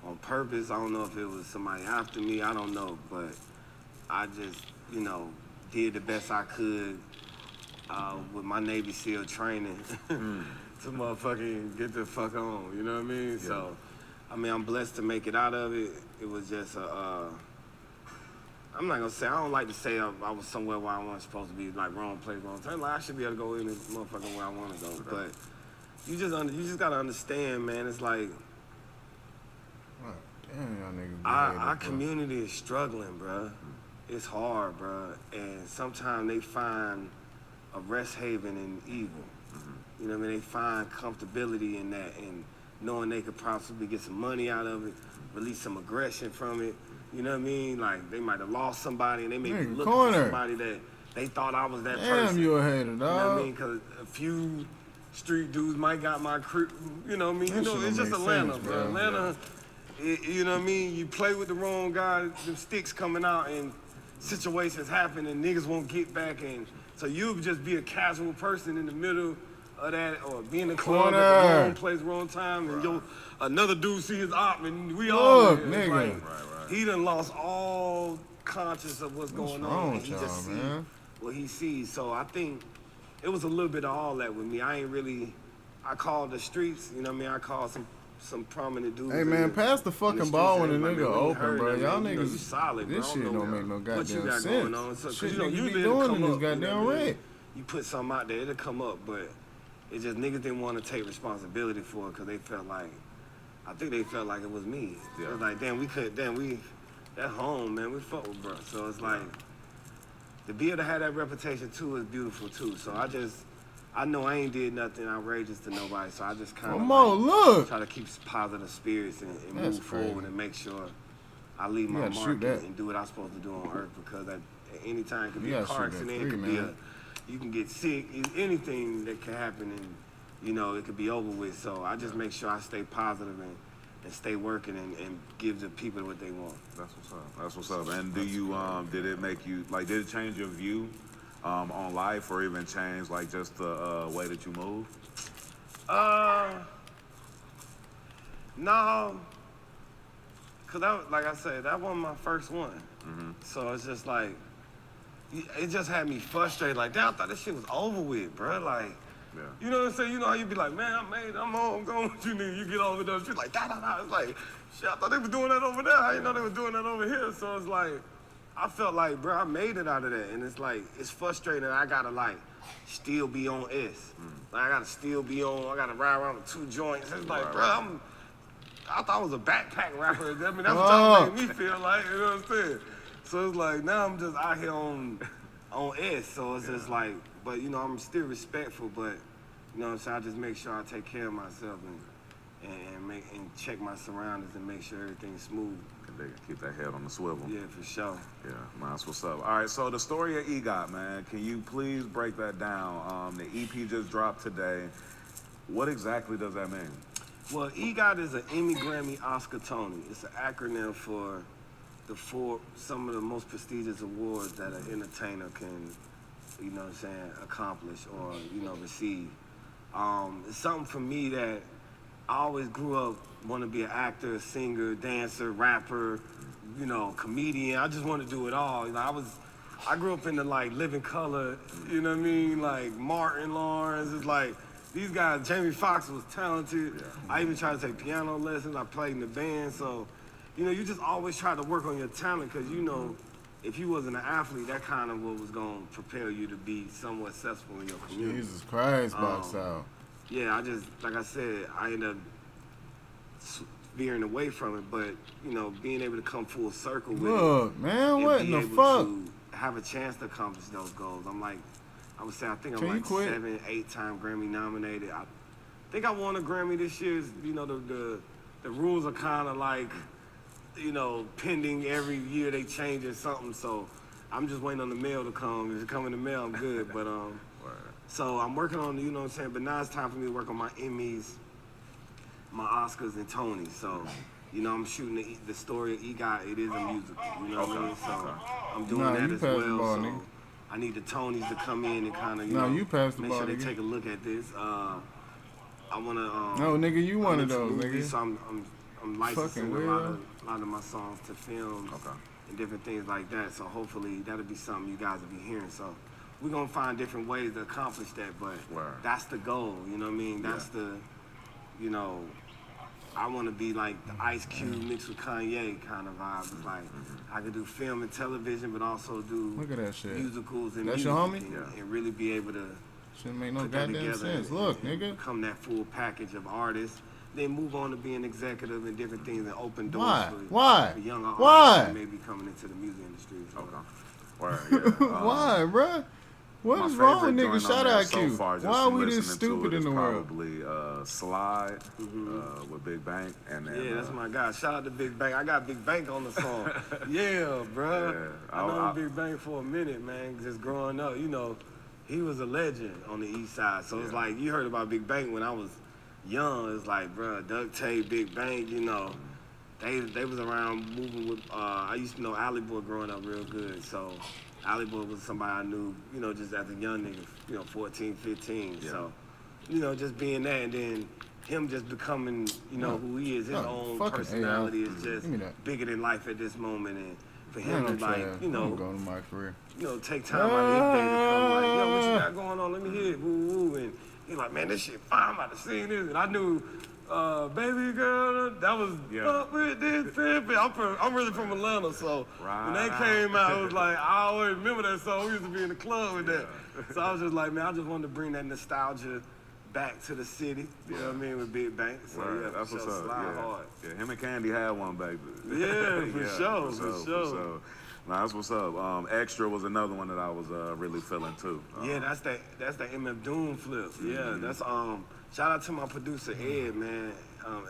on purpose. I don't know if it was somebody after me. I don't know. But I just, you know, did the best I could with my Navy SEAL training to motherfucking get the fuck on. You know what I mean? Yeah. So, I mean, I'm blessed to make it out of it. It was just I'm not gonna say, I don't like to say I was somewhere where I wasn't supposed to be, like wrong place, wrong time. Like, I should be able to go in this motherfucker where I want to go. But you just gotta understand, man. It's like, Damn, y'all niggas our community is struggling, bro. It's hard, bro. And sometimes they find a rest haven in evil. You know what I mean? They find comfortability in that and knowing they could possibly get some money out of it, release some aggression from it. You know what I mean? Like, they might have lost somebody and they may be looking for somebody that they thought I was that person. Damn, you a hater, dog. You know what I mean? Because a few street dudes might got my crew. You know what I mean? You know, it's just Atlanta, bro. Atlanta, you know what I mean? You play with the wrong guy, them sticks coming out and situations happen and niggas won't get back. And so you'll just be a casual person in the middle of that, or be in the club at the wrong place, wrong time, and another dude see his op, and we all nigga. Like, he done lost all conscious of what's going on. And he just see what he sees. So I think it was a little bit of all that with me. I called the streets, you know what I mean? I called some prominent dudes. Hey man, pass the fucking ball when the nigga open, bro. Y'all niggas, you solid, this bro. shit don't make no goddamn sense. Going on. So, shit you know, you usually be it'll doing come in this up, goddamn red. You put something out there, it'll come up, but it just niggas didn't want to take responsibility for it because they felt like, I think they felt like it was me. It was like, damn, at home, man, we fuck with bro. So it's like, to be able to have that reputation too is beautiful too. So I know I ain't did nothing outrageous to nobody, so I just kind of try to keep positive spirits and move forward and make sure I leave my mark and do what I'm supposed to do on earth, because at any time it could be a car accident, it could be you can get sick, anything that can happen, and you know, it could be over with. So I just make sure I stay positive and stay working and give the people what they want. That's what's up. That's what's up. And do you, did it make you, like, did it change your view on life, or even change, like, just the way that you move? No. Because, like I said, that wasn't my first one. So it's just like, it just had me frustrated. Like, damn, I thought this shit was over with, bro. Like, you know what I'm saying? You know how you be like, man, I'm on, I'm going with you, nigga. You get over there, shit like, da-da-da. It's like, shit, I thought they were doing that over there. I didn't know they were doing that over here. So it's like, I felt like, bro, I made it out of that. And it's like, it's frustrating. I gotta, like, still be on S. Like, I gotta still be on, I gotta ride around with 2 joints. It's like, bro, I thought I was a backpack rapper. I mean, that's what y'all made me feel like, you know what I'm saying? So it's like, now I'm just out here on S. So it's just like, but, you know, I'm still respectful, but, you know what I'm saying, I just make sure I take care of myself and check my surroundings and make sure everything's smooth. And they keep that head on the swivel. Yeah, for sure. Yeah, man, that's what's up. All right, so the story of EGOT, man, can you please break that down? The EP just dropped today. What exactly does that mean? Well, EGOT is an Emmy, Grammy, Oscar, Tony. It's an acronym for some of the most prestigious awards that an entertainer can, you know what I'm saying, accomplish or, you know, receive. It's something for me that I always grew up wanting to be an actor, singer, dancer, rapper, you know, comedian. I just wanted to do it all. You know, I grew up in the, like, Living Color, you know what I mean? Like, Martin Lawrence. It's like, these guys, Jamie Foxx was talented. I even tried to take piano lessons. I played in the band. So, you know, you just always try to work on your talent because, you know, if you wasn't an athlete, that kind of what was going to prepare you to be somewhat successful in your community. Jesus Christ, box out. Yeah, like I said, I ended up veering away from it, but, you know, being able to come full circle with it. Man, what in the fuck? To have a chance to accomplish those goals. I would say, I think I'm like 7, 8-time Grammy nominated. I think I won a Grammy this year. You know, the rules are kind of like, you know, pending every year they change or something. So I'm just waiting on the mail to come. If it come in the mail, I'm good. But so I'm working on, you know what I'm saying. But now it's time for me to work on my Emmys, my Oscars, and Tonys. So, you know, I'm shooting the story of EGOT. It is a musical. You know what I mean? So I'm doing that as well. So I need the Tonys to come in and kind of, you know, make sure they take a look at this. I want to. No, nigga, you one of those, nigga. So I'm licensing a lot of my songs to films and different things like that. So hopefully that'll be something you guys will be hearing. So we're gonna find different ways to accomplish that, but that's the goal. You know what I mean? That's the, you know, I want to be like the Ice Cube mixed with Kanye kind of vibe. It's like I could do film and television, but also do look at that shit. Musicals and that's music your homie? and really be able to shouldn't make no goddamn sense. Look, nigga, become that full package of artist, then move on to being executive and different things and open doors Why? for younger Why? artists that may be coming into the music industry. Why, bruh? What is wrong with niggas? Shout out Q. Why are we this stupid in the world? Probably Slide with Big Bank, and then yeah, that's my guy. Shout out to Big Bank. I got Big Bank on the song. Yeah, bro. Yeah, I know Big Bank for a minute, man. Just growing up, you know, he was a legend on the East Side. So it's like you heard about Big Bank when I was young. It's like, bro, Duct Tape, Big Bank, you know. They was around moving with. I used to know Alley Boy growing up real good, so. Alley Boy was somebody I knew, you know, just as a young nigga, you know, 14, 15. Yeah. So, you know, just being that and then him just becoming, you know, who he is, his own personality is just bigger than life at this moment. And for him to, like, you know, going to my career. You know, take time out of his day to come like, yo, what you got going on? Let me hear it, woo woo. And he's like, man, this shit fire, I'm about to sing this. And I knew, Baby Girl, that was up with this pimpin'. I'm really from Atlanta, so when that came out, it was like, I always remember that song. We used to be in the club with that. So I was just like, man, I just wanted to bring that nostalgia back to the city, you know what I mean, with Big Bank. So yeah, that's what's up. Slide hard. Yeah, him and Candy had one back then. Yeah, for sure. Nah, that's what's up. Extra was another one that I was really feeling too. Yeah, that's that MF Doom flip. Yeah, that's shout out to my producer Ed, man.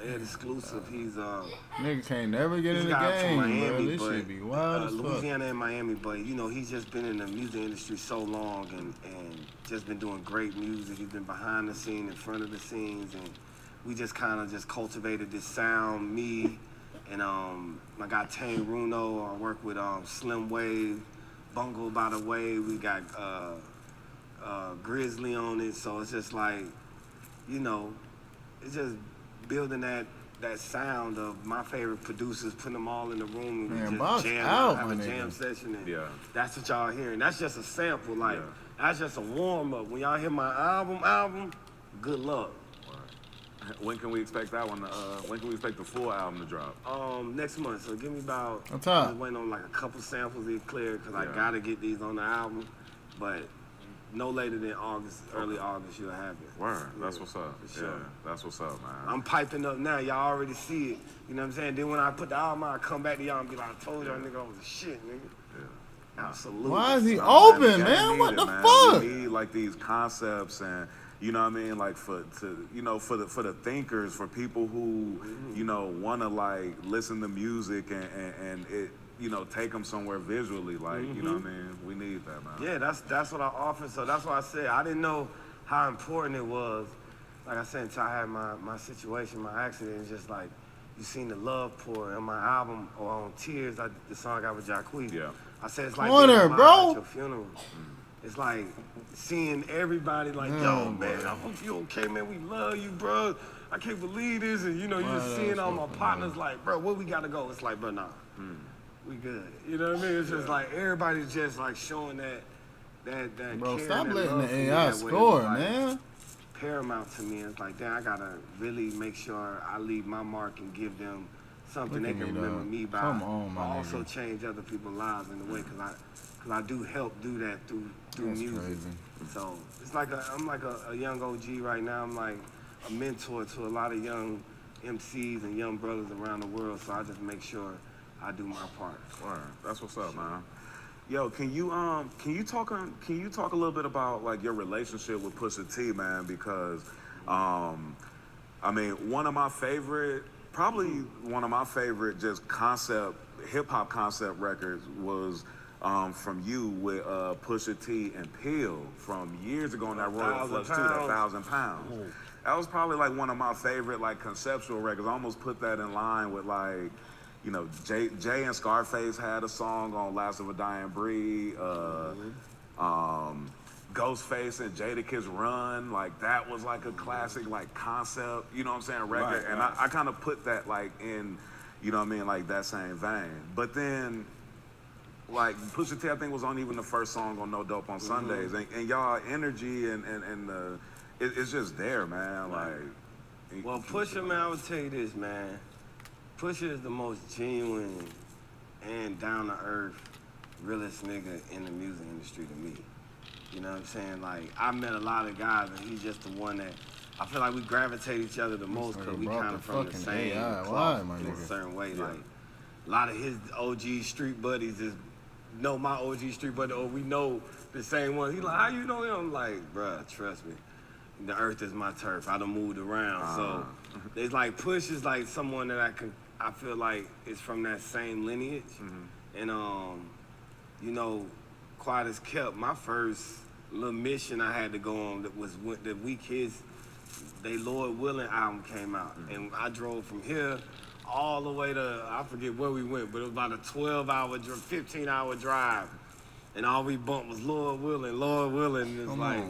Ed Exclusive. He's nigga can't never get in the game, Miami, this shit be wild as fuck. Louisiana and Miami, but you know he's just been in the music industry so long and just been doing great music. He's been behind the scene, in front of the scenes, and we just kind of just cultivated this sound. Me and my guy Tane Runo. I work with Slim Wave, Bungle by the Way. We got Grizzly on it, so it's just like, you know, it's just building that sound of my favorite producers, putting them all in the room and we just jam out, have a jam session, and that's what y'all hearing. That's just a sample, like that's just a warm up. When y'all hear my album, good luck. When can we expect that one? When can we expect the full album to drop? Next month. So give me about. I'm just waiting on like a couple samples to get cleared because I gotta get these on the album, but. No later than August, early August, you'll have it. Word, that's what's up. For sure. Yeah, that's what's up, man. I'm piping up now. Y'all already see it. You know what I'm saying? Then when I put the album out, I come back to y'all and be like, I told y'all nigga I was a shit, nigga. Yeah. Absolutely. Why is he open, man? What the fuck? We need like these concepts and you know what I mean, like for the thinkers, for people who you know want to like listen to music and it. You know, take them somewhere visually, like, you know what I mean? We need that, man. Yeah, that's what I offer. So that's why I said I didn't know how important it was. Like I said, until I had my situation, my accident, it's just like, you seen the love pour on my album or on Tears, the song I got with Jacquees. Yeah. I said it's like Corner, being bro. at your funeral. It's like seeing everybody like, yo, man, I hope you okay, man. We love you, bro. I can't believe this. And, you know, you just seeing all my partners like, bro, where we got to go? It's like, bro, nah. We good. You know what I mean? It's just like everybody's just like showing that bro, care, stop that letting love the AI score, man. Paramount to me. It's like, damn, I gotta really make sure I leave my mark and give them something they can remember me by. Come on, but also change other people's lives in a way, cause I do help do that through music. Crazy. So it's like I'm like a young OG right now. I'm like a mentor to a lot of young MCs and young brothers around the world. So I just make sure I do my part. Word. That's what's up, man. Yo, can you talk a little bit about like your relationship with Pusha T, man? Because I mean, one of my favorite just hip hop concept records was from you with Pusha T and Peel from years ago on that Royal Flush 2, that 1,000 Pounds. That was probably like one of my favorite like conceptual records. I almost put that in line with like, you know, Jay and Scarface had a song on Last of a Dying Breed. Ghostface and Jadakiss Run, like that was like a classic like concept, you know what I'm saying, record. And I kind of put that like in, you know what I mean, like that same vein. But then, like Pusha T, I think was on even the first song on No Dope on Sundays, and y'all energy and it's just there, man. Like, well, Pusha, man, I would tell you this, man. Pusha is the most genuine and down-to-earth, realest nigga in the music industry to me. You know what I'm saying? Like, I met a lot of guys, and he's just the one that I feel like we gravitate each other the most because we kind of from the same cloth in a certain way. Like a lot of his OG street buddies just know my OG street buddy, or we know the same one. He's like, how you know him? I'm like, bruh, trust me. The earth is my turf. I done moved around. So it's like Push is like someone that I feel like is from that same lineage. And you know, Quiet as Kept, my first little mission I had to go on that was when the Weak Kids, they Lord Willing album came out. And I drove from here all the way to, I forget where we went, but it was about a 12-hour, 15-hour drive. And all we bumped was Lord Willing, Lord Willing. It's like,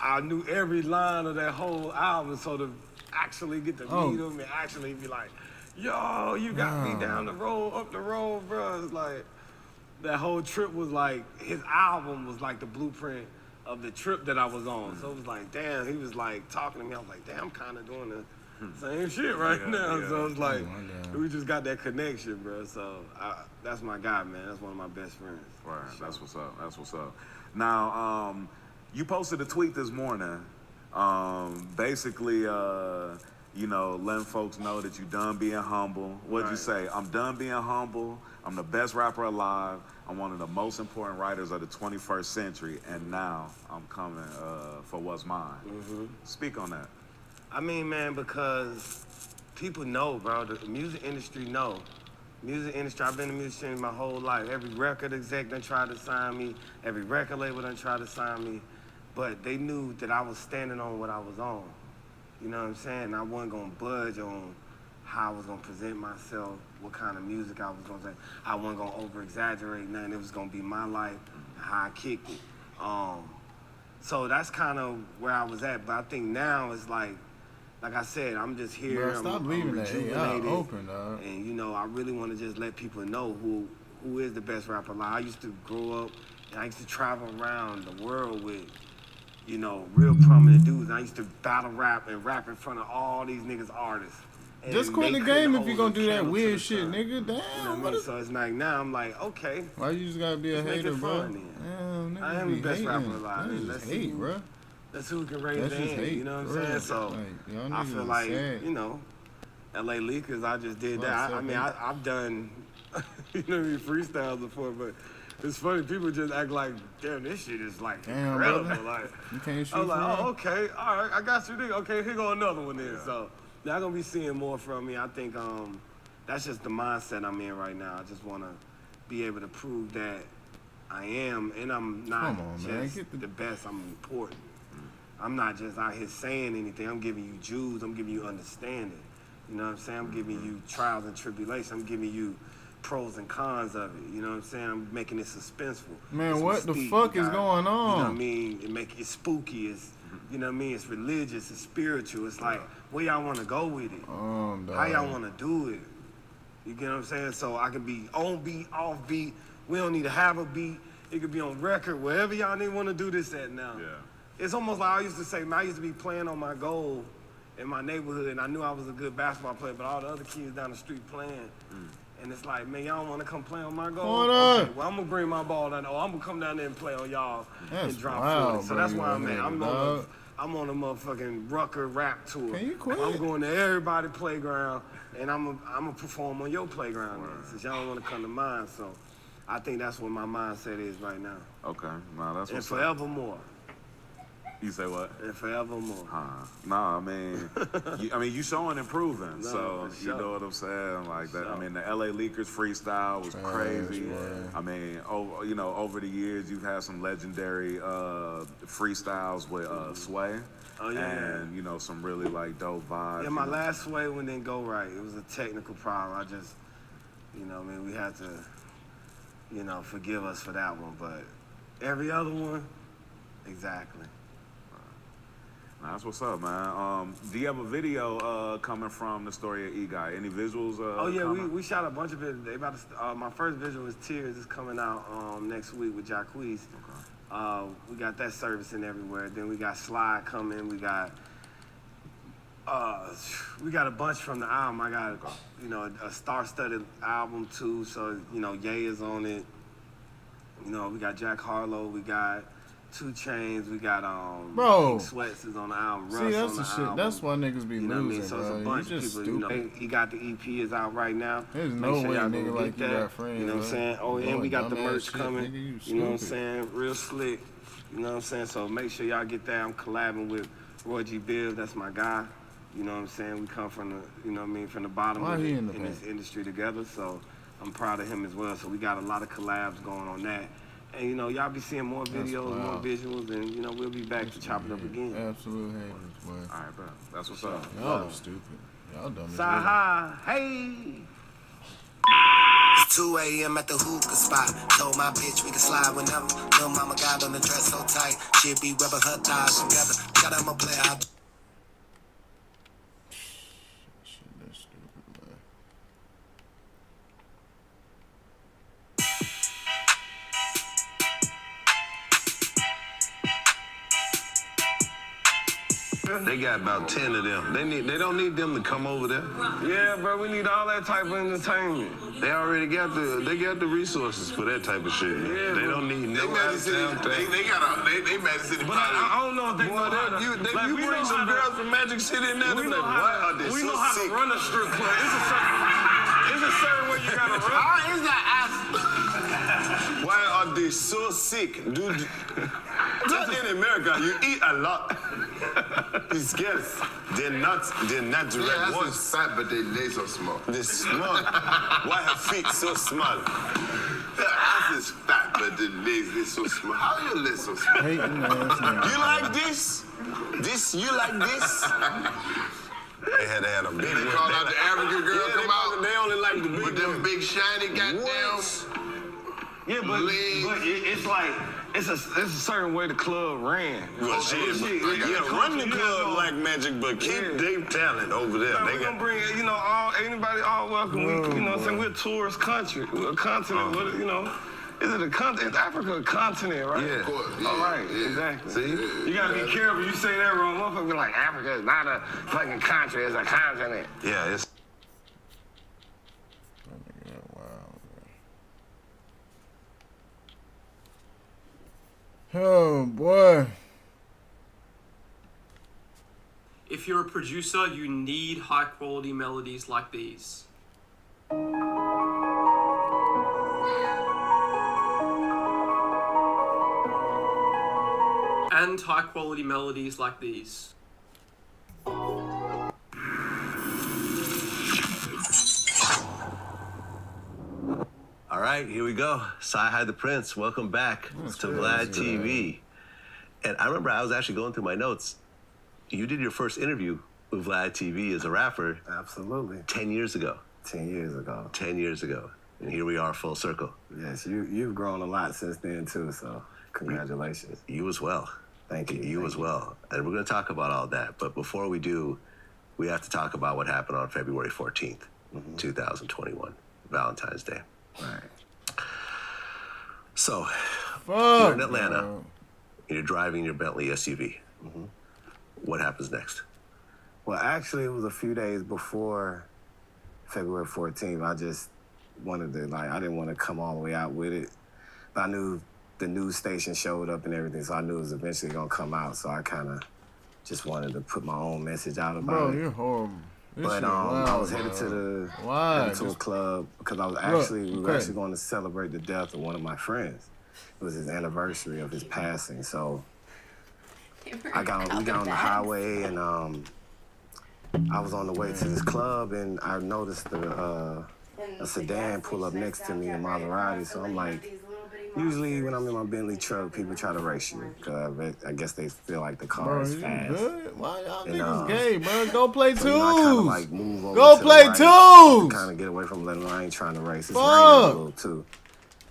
I knew every line of that whole album, so to actually get to meet him and actually be like, yo, you got me down the road, up the road, bro. It's like, that whole trip was like, his album was like the blueprint of the trip that I was on. So it was like, damn, he was like talking to me. I was like, damn, I'm kind of doing the same shit right now. So it's like, we just got that connection, bro. So that's my guy, man. That's one of my best friends. Right, that's what's up. That's what's up. Now, you posted a tweet this morning, basically, you know, letting folks know that you done being humble. What'd you say? I'm done being humble. I'm the best rapper alive. I'm one of the most important writers of the 21st century, and now I'm coming for what's mine. Speak on that. I mean, man, because people know, bro. The music industry know. Music industry, I've been in the music industry my whole life. Every record exec done tried to sign me. Every record label done tried to sign me. But they knew that I was standing on what I was on. You know what I'm saying? And I wasn't gonna budge on how I was gonna present myself, what kind of music I was gonna say. I wasn't gonna over-exaggerate nothing. It was gonna be my life, how I kicked it. So that's kind of where I was at. But I think now it's like I said, I'm just here. Bro, stop leaving that AI open, dog. And you know, I really want to just let people know who is the best rapper alive. I used to grow up and I used to travel around the world with, you know, real prominent dudes. And I used to battle rap and rap in front of all these niggas artists. Just quit the game if you gonna do that weird shit, nigga. Damn. You know what I mean? So it's like now I'm like, okay. Why you just gotta be a hater, bro? Damn, I am the best rapper alive. Let's hate, bro. That's who can raise the hand, you know what I'm saying? So I feel like, you know, LA Leakers, I just did that. I mean, I've done, you know, freestyles before, but it's funny, people just act like, damn, this shit is like incredible. Brother. Like, you can't shoot I was like, oh, okay, all right, I got you, nigga. Okay, here go another one then. So y'all gonna be seeing more from me. I think that's just the mindset I'm in right now. I just wanna be able to prove that I am, and I'm not just the best, I'm important. I'm not just out here saying anything. I'm giving you Jews. I'm giving you understanding. You know what I'm saying? I'm giving you trials and tribulations. I'm giving you pros and cons of it. You know what I'm saying? I'm making it suspenseful. Man, what the fuck is going on? You know what I mean? It make it spooky. It's, you know what I mean? It's religious. It's spiritual. It's like, where y'all want to go with it? How y'all want to do it? You get what I'm saying? So I can be on beat, off beat. We don't need to have a beat. It could be on record, wherever y'all need want to do this at now. It's almost like I used to say, man, I used to be playing on my goal in my neighborhood, and I knew I was a good basketball player, but all the other kids down the street playing. And it's like, man, y'all don't want to come play on my goal? Okay, well, I'm going to bring my ball down. Oh, I'm going to come down there and play on y'all and drop 40. So that's why I'm at. I'm on a motherfucking Rucker rap tour. Can you quit? I'm going to everybody's playground, and I'm going to perform on your playground then, since y'all don't want to come to mine. So I think that's what my mindset is right now. Okay, nah, that's what's and forevermore. You say what? And forevermore. Nah, I mean, you showing improving. No, so you know what I'm saying, like that. I mean, the LA Leakers freestyle was crazy. I mean, over the years, you've had some legendary freestyles with Sway. And you know, some really like dope vibes. Yeah, my last Sway one didn't go right. It was a technical problem. I just, you know, I mean, we had to, you know, forgive us for that one. But every other one, exactly. That's what's up, man. Do you have a video coming from the story of E.Guy? Any visuals? Oh yeah, we shot a bunch of it. They about to. My first visual is Tears. It's coming out next week with Jacquees. Okay. We got that servicing everywhere. Then we got Slide coming. We got a bunch from the album. I got you know a star-studded album too. So you know Ye is on it. You know we got Jack Harlow. We got 2 Chainz, we got Bro. Pink Sweats is on the album. See, Russ that's on the the shit. album. That's why niggas be You know what I losing, mean? So it's bro. a bunch You of just people. stupid. He got the EP is out right now. There's Make no sure way y'all go nigga get like you that. got friends, You know what I'm bro. saying? Oh, You and we got the dumbass merch shit, coming. nigga, You know what I'm stupid. saying? Real slick. You know what I'm saying? So make sure y'all get that. I'm collabing with Roy G. Biv. That's my guy. You know what I'm saying? We come from the, you know what I mean, from the bottom Why of he it in the in this back? industry together. So I'm proud of him as well. So we got a lot of collabs going on that. And, you know, y'all be seeing more videos, more visuals, and, you know, we'll be back to chop it up again. Absolute haters, boy. All right, bro. That's what's up. Y'all stupid. Y'all dumb as hell. Cyhi, hey. It's 2 a.m. at the hookah spot. Told my bitch we can slide whenever. Little mama got on the dress so tight. She'll be rubbing her thighs together. Shut up, my play out. Shit, that's stupid, man. They got about 10 of them. They don't need them to come over there. Yeah, bro, we need all that type of entertainment. They already got the resources for that type of shit. Yeah, they don't need no Magic City. They Magic City. But I don't know if they know how to. You bring some girls from Magic City in there, We they be know like, why are how they to, we so know how sick? to run a strip club. It's a certain way you gotta run. How is that Why are they so sick, dude? Just in America, you eat a lot. These girls, they're not direct Yeah, ones. that's fat, but their legs are small. They're small. Why her feet so small? The ass is fat, but the legs, they're so small. How are your legs so small? Hating ass nigga. You like this? You like this? They had to have a big They one. call out the African girl Yeah, come out they only like the big with them ones. big shiny goddamn. Yeah, but it's like it's a certain way the club ran. Well, shit, run the club like Magic, but keep their talent over there. No, They we're got gonna bring, you know, anybody all welcome. We, you know what I'm saying? We're a tourist country. We're a continent. You know, is it a continent? Is Africa a continent, right? Yeah. Of course, yeah, All right, yeah. exactly. See? You gotta be careful. You say that wrong. Motherfucker be like, Africa is not a fucking country. It's a continent. Yeah, it's. Oh boy. If you're a producer, you need high quality melodies like these. And high quality melodies like these. All right, here we go. Cyhi the Prince, welcome back to Vlad TV. And I remember I was actually going through my notes. You did your first interview with Vlad TV as a rapper. Absolutely. 10 years ago. 10 years ago. 10 years ago. And here we are, full circle. Yes, you've grown a lot since then too, so congratulations. You as well. Thank you. You as well. And we're going to talk about all that. But before we do, we have to talk about what happened on February 14th, 2021, Valentine's Day. Right. So, Fuck, you're in Atlanta. bro. You're driving your Bentley SUV. What happens next? Well, actually, it was a few days before February 14th. I just wanted to, I didn't want to come all the way out with it. But I knew the news station showed up and everything, so I knew it was eventually going to come out. So I kind of just wanted to put my own message out about Bro, it. you're horrible. This But shit I wild, was headed bro. to Why? headed to a Just- club because I was we were actually going to celebrate the death of one of my friends. It was his anniversary of his passing. So we got on the highway and I was on the way to this club and I noticed a sedan pull up next to me in Maserati. So I'm like, usually when I'm in my Bentley truck, people try to race you because I guess they feel like the car Bro, is you fast. good? Why y'all And, niggas gay, bro? Go play twos. So, I kind of like move over Go to play the right twos. to kind of get away from letting. I ain't trying to race. It's Fuck. raining a little too.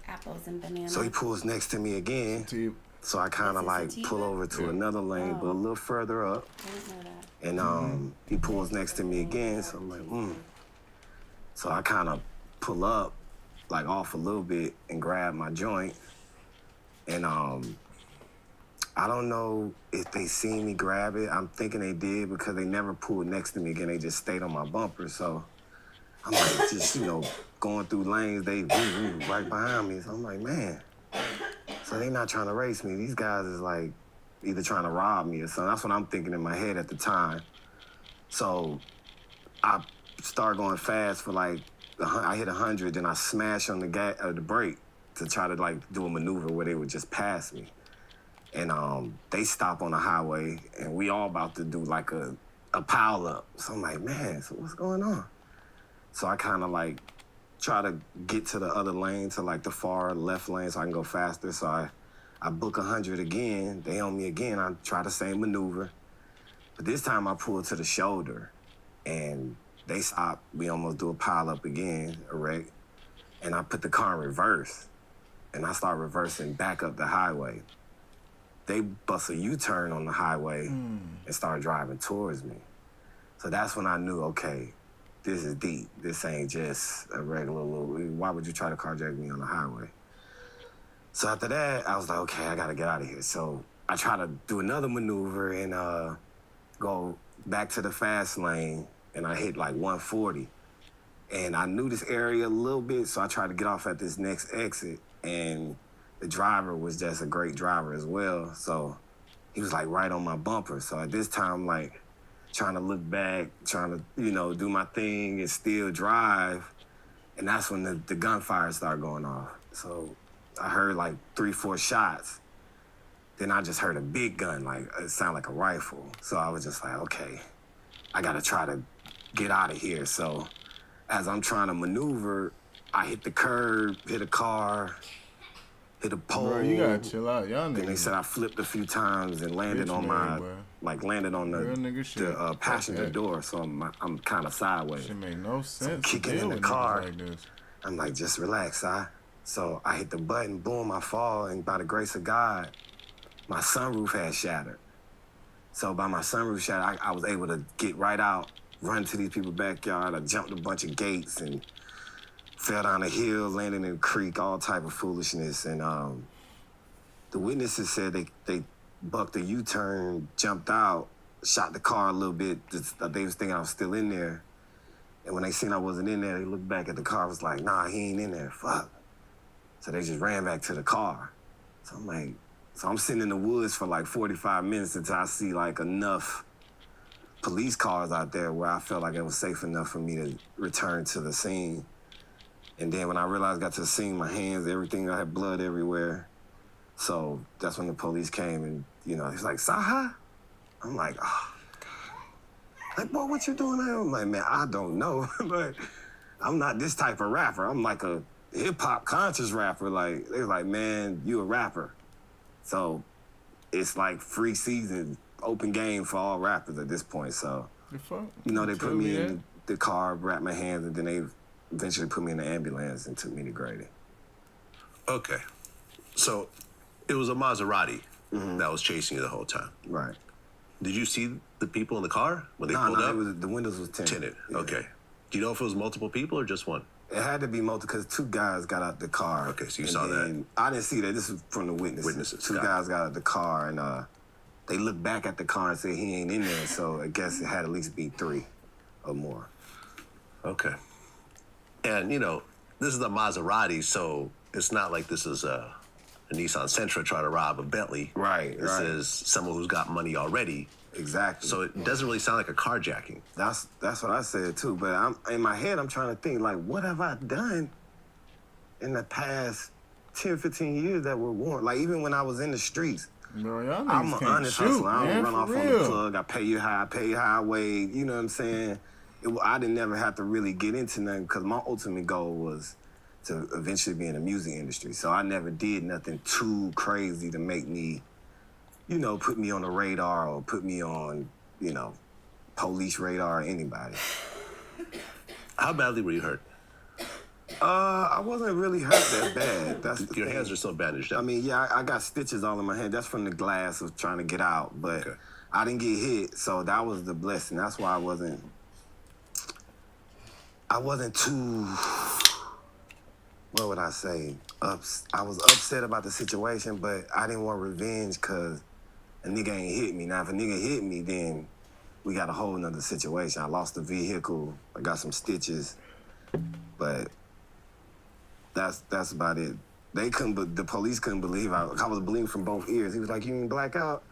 Apples and bananas. So he pulls next to me again. So I kind of like pull over to another lane, but a little further up. And he pulls next to me again. So I'm like, So I kind of pull up, like off a little bit and grab my joint. And I don't know if they seen me grab it. I'm thinking they did because they never pulled next to me again. They just stayed on my bumper. So I'm like, just, going through lanes, they right behind me. So I'm like, man. So So they not trying to race me. These guys is like either trying to rob me or something. That's what I'm thinking in my head at the time. So I start going fast for like, I hit 100, then I smash on the brake to try to like do a maneuver where they would just pass me. And they stop on the highway, and we all about to do like a pile up. So I'm like, man, so what's going on? So I kind of like try to get to the other lane, to like the far left lane so I can go faster. So I book 100 again. They on me again. I try the same maneuver. But this time I pull to the shoulder, and they stop. We almost do a pile up again, a wreck. And I put the car in reverse, and I start reversing back up the highway. They bust a U-turn on the highway and start driving towards me. So that's when I knew, okay, this is deep. This ain't just a regular little, why would you try to carjack me on the highway? So after that, I was like, okay, I gotta get out of here. So I try to do another maneuver and go back to the fast lane, and I hit like 140. And I knew this area a little bit, so I tried to get off at this next exit, and the driver was just a great driver as well. So he was like right on my bumper. So at this time, like trying to look back, trying to, you know, do my thing and still drive. And that's when the gunfire started going off. So I heard like 3-4 shots. Then I just heard a big gun, like it sounded like a rifle. So I was just like, okay, I gotta try to get out of here. So as I'm trying to maneuver, I hit the curb, hit a car, hit a pole. Bro, you gotta chill out, y'all niggas. Then they said I flipped a few times and landed on landed on the passenger door. So I'm kind of sideways. Shit make no sense. So I'm kicking in the car. I'm like, just relax, Si. So I hit the button, boom, I fall, and by the grace of God, my sunroof had shattered. So by my sunroof shattered, I was able to get right out, run to these people's backyard. I jumped a bunch of gates and fell down a hill, landed in a creek, all type of foolishness. And the witnesses said they bucked a U-turn, jumped out, shot the car a little bit. They was thinking I was still in there. And when they seen I wasn't in there, they looked back at the car, was like, nah, he ain't in there, fuck. So they just ran back to the car. So I'm like, I'm sitting in the woods for like 45 minutes until I see like enough police cars out there where I felt like it was safe enough for me to return to the scene. And then when I realized I got to the scene, my hands, everything, I had blood everywhere. So that's when the police came and, you know, he's like, Cyhi? I'm like, oh. Like, boy, what you doing there? I'm like, man, I don't know. But I'm not this type of rapper. I'm like a hip-hop conscious rapper. Like, they was like, man, you a rapper. So it's like free season, open game for all rappers at this point. So, you know, they put me in the car, wrapped my hands, and then they eventually put me in the ambulance and took me to Grady. Okay. So it was a Maserati that was chasing you the whole time. Right. Did you see the people in the car when they pulled up? The windows was tinted. Yeah. Okay. Do you know if it was multiple people or just one? It had to be multiple because 2 guys got out the car. Okay, so you saw that. I didn't see that. This was from the witnesses. 2 guys got out the car, and they looked back at the car and said he ain't in there. So I guess it had at least be 3 or more. Okay. And, you know, this is a Maserati, so it's not like this is a Nissan Sentra trying to rob a Bentley. Right, This is someone who's got money already. Exactly. So it doesn't really sound like a carjacking. That's what I said, too. But in my head, I'm trying to think, like, what have I done in the past 10, 15 years that were warranted? Like, even when I was in the streets, bro, y'all I'm an honest hustler. I don't run off on the plug. I pay you how I weigh. You know what I'm saying? I didn't never have to really get into nothing because my ultimate goal was to eventually be in the music industry. So I never did nothing too crazy to make me, you know, put me on the radar or put me on, you know, police radar or anybody. How badly were you hurt? I wasn't really hurt that bad. That's Your hands are still bandaged up. I mean, yeah, I got stitches all in my hand. That's from the glass of trying to get out, but I didn't get hit, so that was the blessing. That's why I wasn't too, what would I say? I was upset about the situation, but I didn't want revenge because a nigga ain't hit me. Now, if a nigga hit me, then we got a whole nother situation. I lost the vehicle. I got some stitches, but that's about it. the police couldn't believe I was bleeding from both ears. He was like, "You mean blackout?"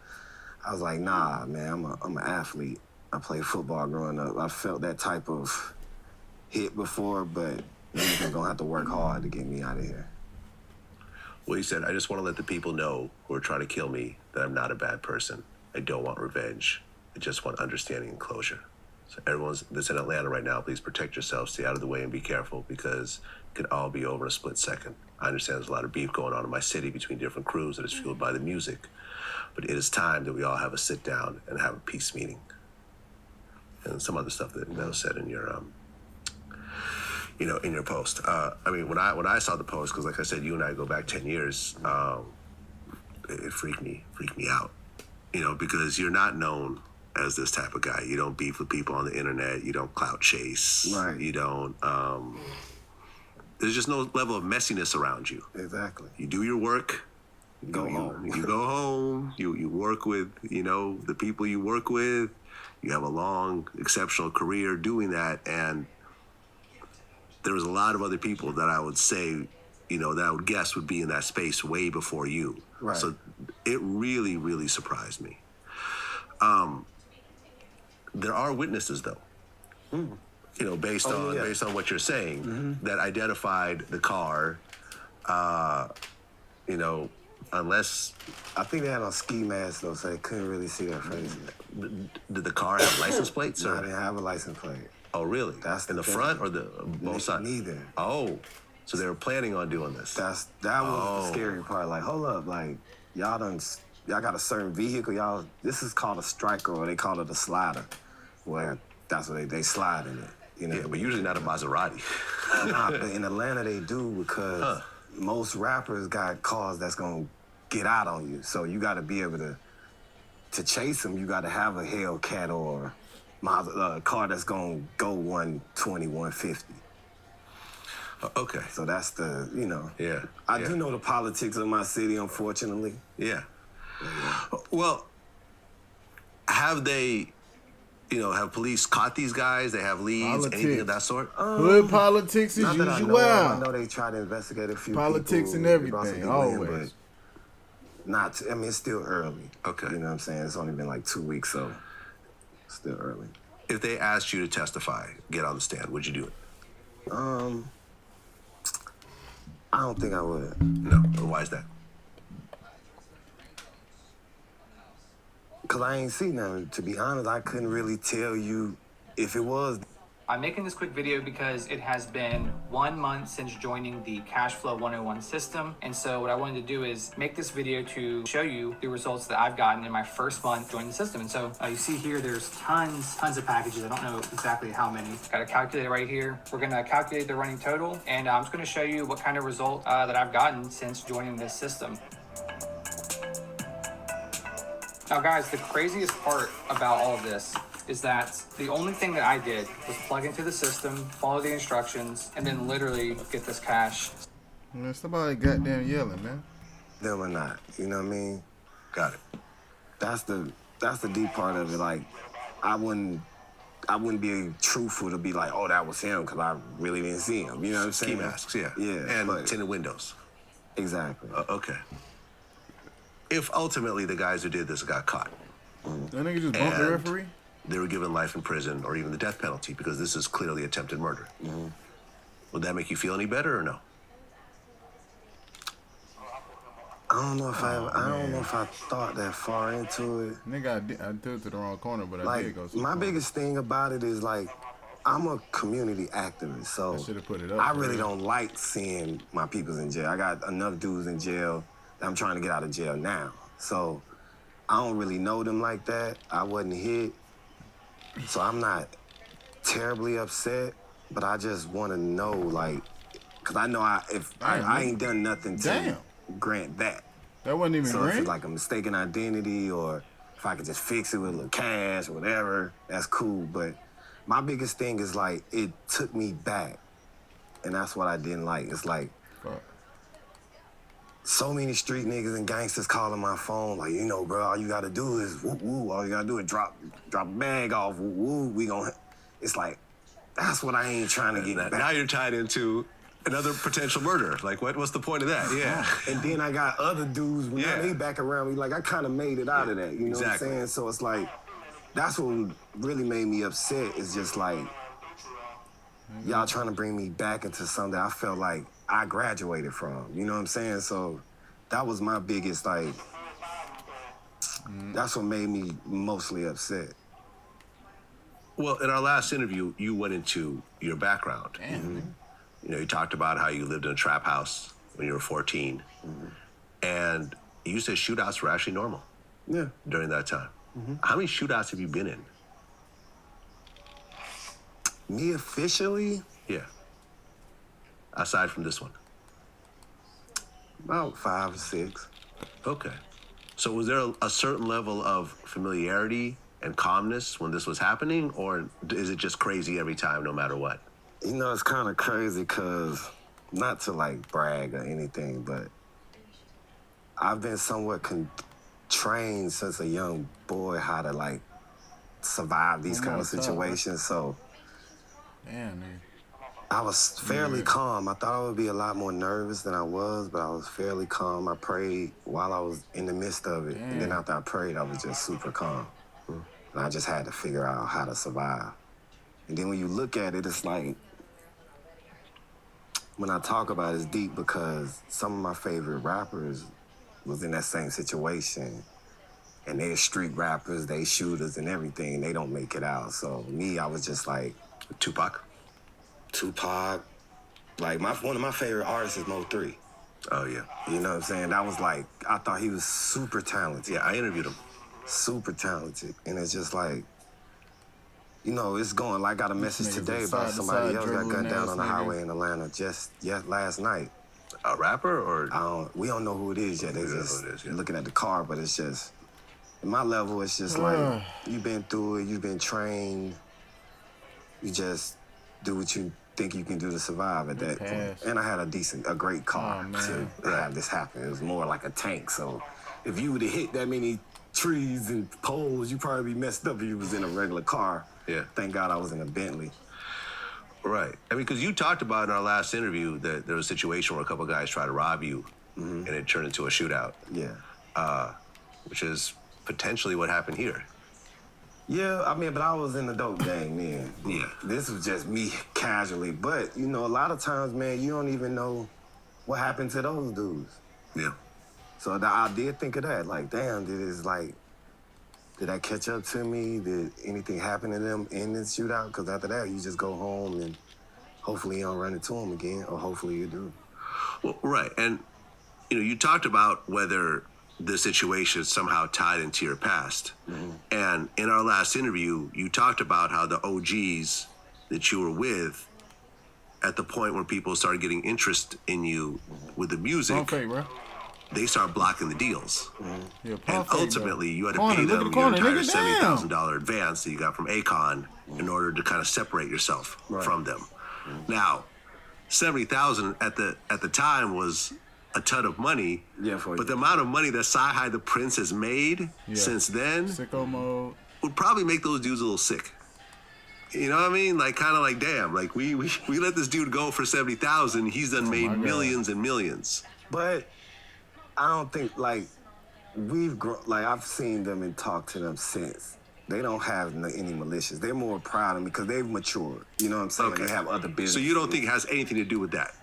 I was like, "Nah, man, I'm an athlete. I played football growing up. I felt that type of hit before, but niggas gonna have to work hard to get me out of here." Well, he said, "I just want to let the people know who are trying to kill me that I'm not a bad person. I don't want revenge. I just want understanding and closure. So everyone that's in Atlanta right now, please protect yourselves, stay out of the way, and be careful because it could all be over in a split second. I understand there's a lot of beef going on in my city between different crews that is fueled by the music, but it is time that we all have a sit down and have a peace meeting." And some other stuff that Mel said in your, in your post. I mean, when I saw the post, because like I said, you and I go back 10 years, it freaked me out, because you're not known as this type of guy. You don't beef with people on the internet. You don't clout chase. Right. You don't, there's just no level of messiness around you. Exactly. You do your work. You go home. You go home. You work with, the people you work with. You have a long, exceptional career doing that. And there was a lot of other people that I would say, that I would guess would be in that space way before you. Right. So it really, really surprised me. There are witnesses, though, based on what you're saying, that identified the car, unless... I think they had on ski masks, though, so they couldn't really see their faces. Did the car have license plates? No, they didn't have a license plate. Oh, really? That's in the thing. front or the both sides? Neither. Oh, so they were planning on doing this. That was the scary part. Like, hold up, like y'all got a certain vehicle. This is called a striker, or they call it a slider, where that's what they slide in it. Yeah, but usually not a Maserati. Nah, but in Atlanta they do because most rappers got cars that's gonna get out on you. So you got to be able to chase them. You got to have a Hellcat or a car that's going to go 120, 150. Okay. So that's the, Yeah. I do know the politics of my city, unfortunately. Yeah. Well, have they, have police caught these guys? They have leads, anything of that sort? Hood politics is usual. I know they try to investigate a few politics people, and everything, always. It's still early. Okay. You know what I'm saying? It's only been like 2 weeks, so still early. If they asked you to testify, get on the stand, would you do it? I don't think I would. No. Why is that? Because I ain't seen nothing. To be honest, I couldn't really tell you if it was. I'm making this quick video because it has been 1 month since joining the Cashflow 101 system. And so what I wanted to do is make this video to show you the results that I've gotten in my first month joining the system. And so you see here, there's tons of packages. I don't know exactly how many. Got a calculator right here. We're gonna calculate the running total. And I'm just gonna show you what kind of result that I've gotten since joining this system. Now guys, the craziest part about all of this is that the only thing that I did was plug into the system, follow the instructions, and then literally get this cash. Man, somebody goddamn yelling, man. Them or not, you know what I mean? Got it. That's the deep part of it. Like, I wouldn't be truthful to be like, oh, that was him, because I really didn't see him. You know what I'm saying? Ski masks, yeah. Yeah. And tinted windows. Exactly. Okay. If ultimately the guys who did this got caught. That nigga just bumped the referee? They were given life in prison or even the death penalty because this is clearly attempted murder. Would that make you feel any better or no? I don't know if I thought that far into it. Nigga, I threw it to the wrong corner, but I did go. My biggest thing about it is like, I'm a community activist, so I really don't like seeing my peoples in jail. I got enough dudes in jail that I'm trying to get out of jail now. So I don't really know them like that. I wasn't hit. So I'm not terribly upset, but I just want to know, like, because I know I ain't done nothing to grant that. That wasn't even so grant? if it's like a mistaken identity or if I could just fix it with a little cash or whatever, that's cool. But my biggest thing is, like, it took me back, and that's what I didn't like. It's like, so many street niggas and gangsters calling my phone, like, bro, all you gotta do is woo woo. All you gotta do is drop a bag off, woo woo. It's like, that's what I ain't trying to get back. Now you're tied into Another potential murder. Like, what's the point of that? Yeah. And then I got other dudes, when they back around me, like, I kind of made it out of that, you know what I'm saying? So it's like, that's what really made me upset, is just like, y'all trying to bring me back into something I felt like I graduated from, you know what I'm saying? So that was my biggest, like, that's what made me mostly upset. Well, in our last interview, you went into your background. You know, you talked about how you lived in a trap house when you were 14. And you said shootouts were actually normal. Yeah. During that time. How many shootouts have you been in? Me officially? Yeah. Aside from this one. About 5 or 6. Okay. So was there a certain level of familiarity and calmness when this was happening, or is it just crazy every time, no matter what? You know, it's kind of crazy because, not to like brag or anything, but I've been somewhat trained since a young boy how to like survive these kind of situations. So I was fairly calm. I thought I would be a lot more nervous than I was, but I was fairly calm. I prayed while I was in the midst of it. And then after I prayed, I was just super calm. And I just had to figure out how to survive. And then when you look at it, it's like, when I talk about it, it's deep because some of my favorite rappers was in that same situation. And they're street rappers, they shooters and everything. They don't make it out. So me, I was just like... Tupac? Like, one of my favorite artists is Mo3. Oh, yeah. You know what I'm saying? That was like, I thought he was super talented. Yeah, I interviewed him. Super talented. And it's just like, you know, it's going, like, I got a message today about somebody else got gunned down on the highway in Atlanta just last night. A rapper or? We don't know who it is yet. They just looking at the car, but it's just, at my level, it's just like, you've been through it, you've been trained, you just do what you think you can do to survive at that point. And I had a great car to have this happen. It was more like a tank, so if you would have hit that many trees and poles, you'd probably be messed up if you was in a regular car. Yeah. Thank God I was in a Bentley. Right. I mean, because you talked about in our last interview that there was a situation where a couple guys tried to rob you and it turned into a shootout. Yeah. Which is potentially what happened here. Yeah, I mean, but I was in the dope gang then. Yeah. This was just me casually. But, you know, a lot of times, man, you don't even know what happened to those dudes. Yeah. So I did think of that. Like, damn, did that catch up to me? Did anything happen to them in this shootout? Because after that, you just go home and hopefully you don't run into them again, or hopefully you do. Well, right. And, you know, you talked about whether the situation is somehow tied into your past. And in our last interview, you talked about how the OGs that you were with, at the point where people started getting interest in you with the music, they start blocking the deals. And ultimately, you had to pay them your entire $70,000 advance that you got from Akon in order to kind of separate yourself from them. Now, $70,000 at the time was a ton of money, but the amount of money that Cyhi the Prince has made since then would probably make those dudes a little sick. You know what I mean? Like, kind of like, damn, like we let this dude go for $70,000. He's done made millions and millions. But I don't think, like, we've grown, like, I've seen them and talked to them since. They don't have any malicious. They're more proud of me because they've matured. You know what I'm saying? They have other business. So you don't think it has anything to do with that?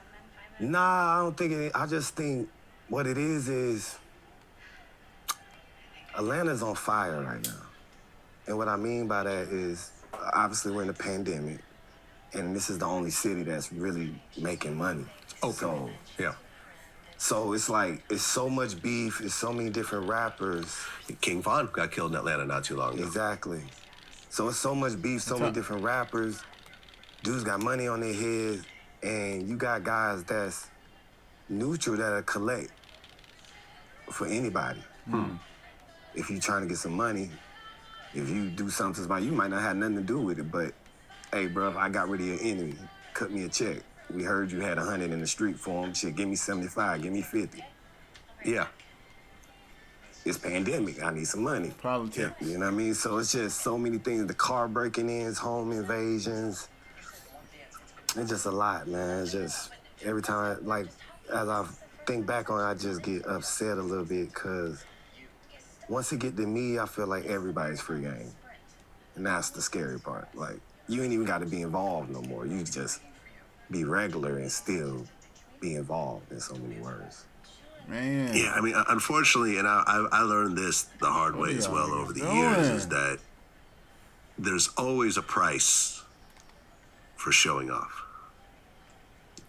Nah, I don't think it. I just think what it is Atlanta's on fire right now. And what I mean by that is, obviously we're in a pandemic, and this is the only city that's really making money. So, yeah. So it's like, it's so much beef, it's so many different rappers. King Von got killed in Atlanta not too long ago. Exactly. So it's so much beef, so many different rappers. Dudes got money on their heads, and you got guys that's neutral that'll collect for anybody. If you're trying to get some money, if you do something to somebody, you might not have nothing to do with it, but hey, bro, I got rid of your enemy. Cut me a check. We heard you had 100 in the street for him. Shit, give me 75, give me 50. Yeah. It's pandemic. I need some money. Politics. You know what I mean? So it's just so many things. The car breaking in, home invasions. It's just a lot, man. It's just, every time, like, as I think back on it, I just get upset a little bit because once it get to me, I feel like everybody's free game. And that's the scary part. Like, you ain't even got to be involved no more. You just be regular and still be involved in so many words. Man. Yeah, I mean, unfortunately, and I learned this the hard way as well over the years, is that there's always a price for showing off.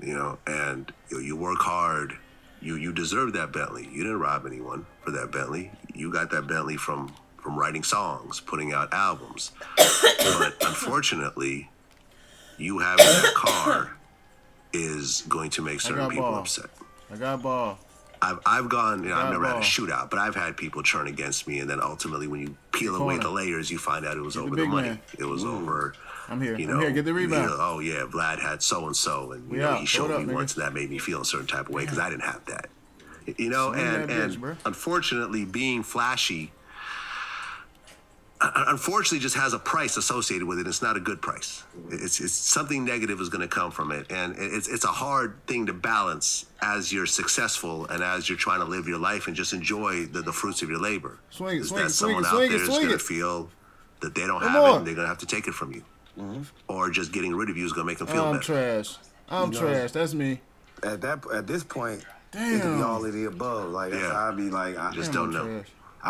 You know, and you work hard. You deserve that Bentley. You didn't rob anyone for that Bentley. You got that Bentley from writing songs, putting out albums. But unfortunately, you having that car is going to make certain people upset. I got ball. I've gone, you know, I've never had a shootout, but I've had people turn against me, and then ultimately when you peel away the layers, you find out it was over the money. Man. It was over. I'm here. You know, I'm here. Get the rebound. You know, oh yeah, Vlad had so and so, and you know he showed me once, and that made me feel a certain type of way because I didn't have that. You know, and unfortunately, being flashy, unfortunately, just has a price associated with it. It's not a good price. It's something negative is going to come from it, and it's a hard thing to balance as you're successful and as you're trying to live your life and just enjoy the fruits of your labor. Someone out there is going to feel that they don't have it, and they're going to have to take it from you, or just getting rid of you is going to make them feel better. Trash. I'm trash. That's me. At this point, damn, it could be all of the above. Like, I'd be like, I just don't know.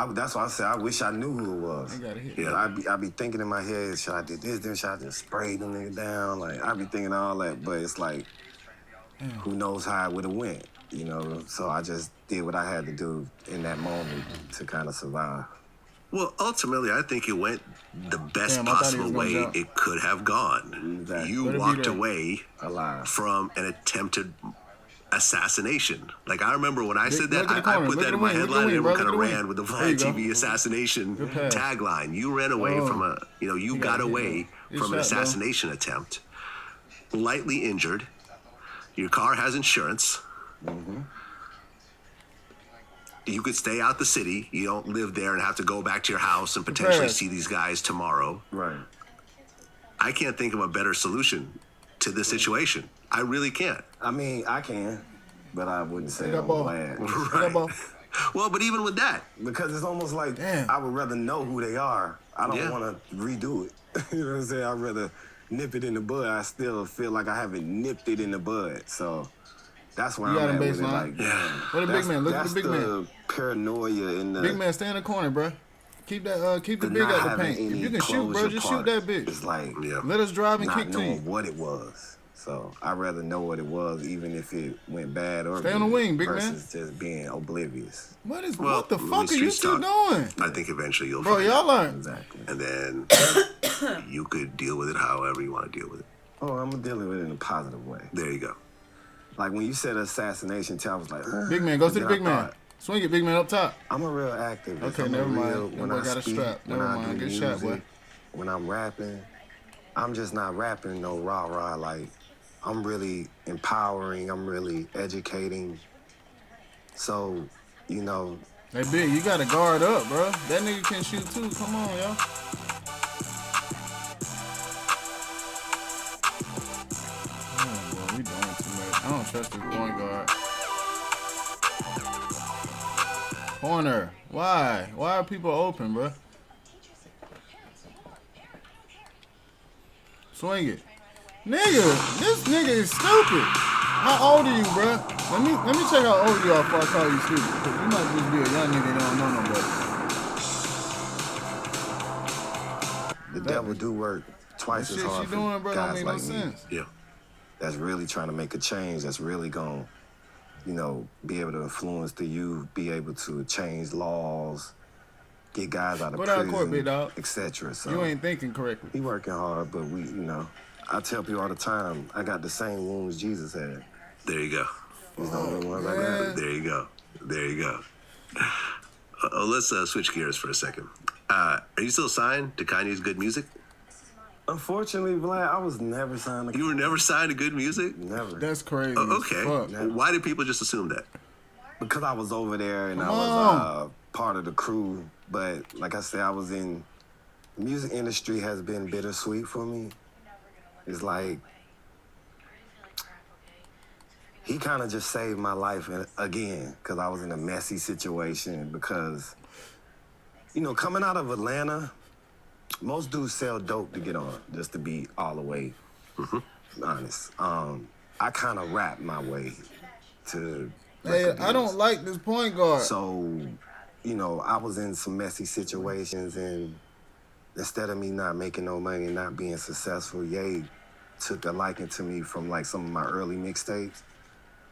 That's why I said I wish I knew who it was. Yeah. I'd be thinking in my head, should I do this? Then should I just spray them niggas down? Like, I'd be thinking all that, but it's like, who knows how it would have went, you know? So I just did what I had to do in that moment to kind of survive. Well, ultimately, I think it went the best possible way it could have gone. Exactly. You walked away from an attempted assassination. Like, I remember when I said that, I put that in my headline, and everyone kind of ran with the Vlad TV assassination tagline. You ran away from you got away from an assassination attempt, lightly injured. Your car has insurance. You could stay out the city. You don't live there and have to go back to your house and potentially see these guys tomorrow. Right. I can't think of a better solution to this situation. I really can't. I mean, I can, but I wouldn't say I'm glad. Right. Well, but even with that. Because it's almost like I would rather know who they are. I don't want to redo it. You know what I'm saying? I'd rather nip it in the bud. I still feel like I haven't nipped it in the bud. So that's where I'm at with it. Like, what a big man. Look at the big man. That's the paranoia in the... Big man, stay in the corner, bro. Keep that. Keep the big out the paint. If you can shoot, bro, just shoot that bitch. It's like, let us drive and kick to you. What it was. So I'd rather know what it was, even if it went bad or stay on the wing, big man. Versus just being oblivious. What the fuck are you two doing? I think eventually you'll find out. Y'all learn. Exactly. And then you could deal with it however you want to deal with it. Oh, I'm gonna deal with it in a positive way. There you go. Like when you said assassination, I was like, big man, go to the big man. Swing it, big man, up top. I'm a real activist. Okay, never mind. When I got a strap. Never mind. Good shot, boy. When I'm rapping, I'm just not rapping no rah-rah. Like, I'm really empowering. I'm really educating. So, you know. Hey, Big, you got to guard up, bro. That nigga can shoot too. Come on, y'all. Oh, boy, we doing too much. I don't trust this point guard. Corner. Why? Why are people open, bro? Swing it. Nigga, this nigga is stupid. How old are you, bro? Let me check how old you are before I call you stupid. Cause you might just be a young nigga that don't know no better. The devil do work twice as hard for doing, bro, guys like me. Sense. Yeah. That's really trying to make a change. That's really gonna, you know, be able to influence the youth, be able to change laws, get guys out of prison, etc. So you ain't thinking correctly. He working hard, but we, you know, I tell people all the time, I got the same wounds Jesus had. There you go. He's the only one I got. There you go. There you go. Let's switch gears for a second. Are you still signed to Kanye's Good Music? Unfortunately, Vlad, I was never signed to... You were never signed to Good Music? Never. That's crazy. Okay. Why did people just assume that? Because I was over there and I was part of the crew. But like I said, I was in... The music industry has been bittersweet for me. It's like... he kind of just saved my life again, because I was in a messy situation. Because, you know, coming out of Atlanta, most dudes sell dope to get on, just to be all the way honest. I kind of rap my way to. Hey, I don't like this point guard. So, you know, I was in some messy situations, and instead of me not making no money and not being successful, Ye took a liking to me from like some of my early mixtapes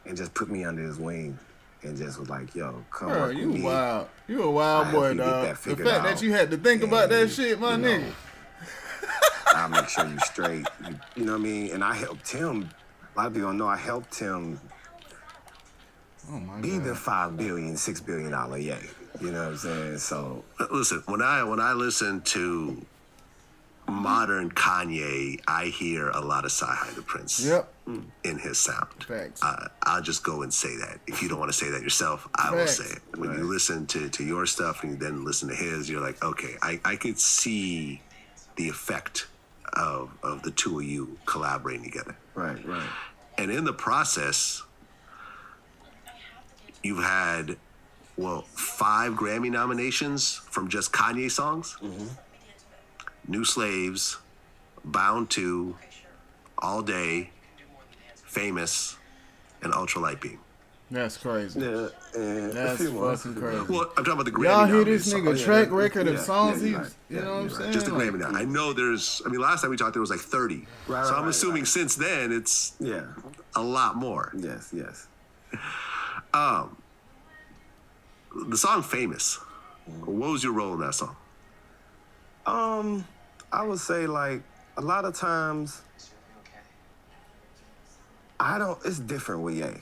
and just put me under his wing and just was like, yo, come work with me. Wild. You a wild boy, dog. The fact out, that you had to think about that shit, my nigga. I'll make sure you straight. You know what I mean? And I helped him. A lot of people don't know I helped him be the $5 billion, $6 billion Ye. You know what I'm saying? So listen, when I listen to modern Kanye, I hear a lot of Cyhi the Prince in his sound. Facts. I'll just go and say that. If you don't want to say that yourself, I will say it. When you listen to your stuff and you then listen to his, you're like, okay, I could see the effect of the two of you collaborating together. Right. And in the process, you've had, 5 Grammy nominations from just Kanye songs. New Slaves, Bound 2, All Day, Famous, and Ultralight Beam. That's crazy. Yeah, that's fucking crazy. Well, I'm talking about the Grammy. Y'all hear this nigga track record of songs he's, you know what I'm saying? Just the Grammy now. I know last time we talked there was like 30. So I'm assuming since then it's a lot more. Yes. The song Famous, what was your role in that song? I would say, like, a lot of times, it's different with Ye.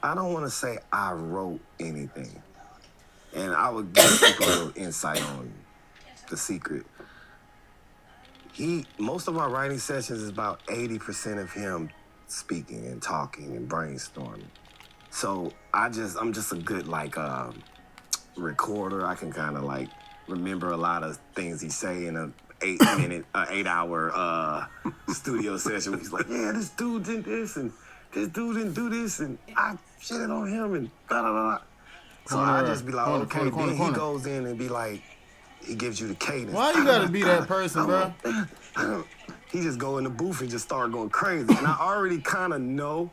I don't want to say I wrote anything. And I would give people a little insight on the secret. Most of our writing sessions is about 80% of him speaking and talking and brainstorming. So I'm just a good, like, recorder. I can kind of, like, remember a lot of things he say in a 8-hour studio session. He's like, yeah, this dude did this and this dude didn't do this and I shitted on him and da da da. So I just be like, okay. Then he goes in and be like, he gives you the cadence. Why you gotta be that person, bro? He just go in the booth and just start going crazy. And I already kind of know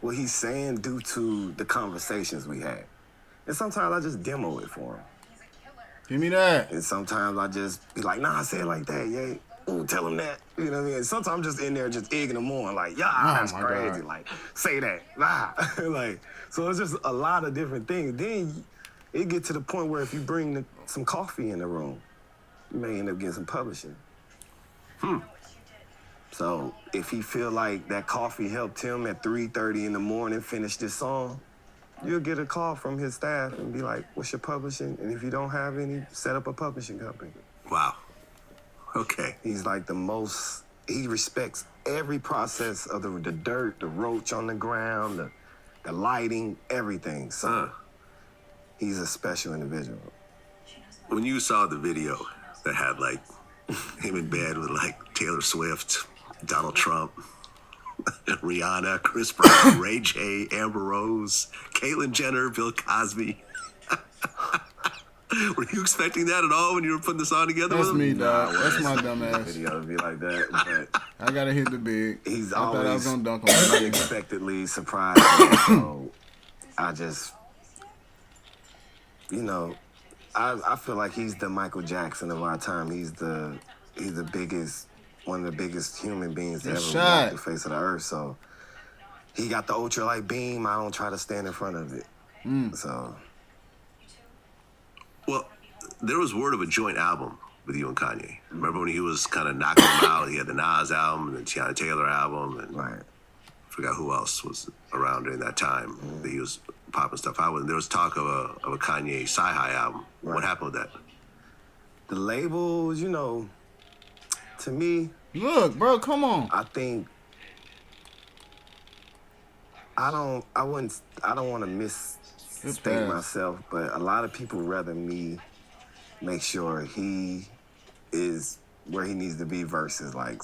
what he's saying due to the conversations we had. And sometimes I just demo it for him. Give me that. And sometimes I just be like, nah, say it like that, yeah. Ooh, tell him that. You know what I mean? And sometimes I'm just in there just egging him on, like, that's crazy. God. Like, say that. Nah. Like, so it's just a lot of different things. Then it get to the point where if you bring some coffee in the room, you may end up getting some publishing. So if he feel like that coffee helped him at 3:30 in the morning finish this song, you'll get a call from his staff and be like, what's your publishing? And if you don't have any, set up a publishing company. Wow. Okay. He's like he respects every process of the dirt, the roach on the ground, the lighting, everything. So he's a special individual. When you saw the video that had like him in bed with like Taylor Swift, Donald Trump, Rihanna, Chris Brown, Ray J, Amber Rose, Caitlyn Jenner, Bill Cosby. Were you expecting that at all when you were putting this on together? That's me, dog. That's my dumb ass. Video to be like that, but I gotta hit the big. He's I always thought I was gonna dunk on him. unexpectedly surprised. So I just, you know, I feel like he's the Michael Jackson of our time. He's the biggest, one of the biggest human beings to ever walk the face of the earth. So he got the ultralight beam. I don't try to stand in front of it. So. Well, there was word of a joint album with you and Kanye. Remember when he was kind of knocking them out? He had the Nas album and the Tiana Taylor album, and I forgot who else was around during that time that he was popping stuff out with. And there was talk of a Kanye Cyhi album. Right. What happened with that? The labels, you know, to me. Look, bro, come on. I think I don't want to misstate myself, but a lot of people rather me make sure he is where he needs to be versus like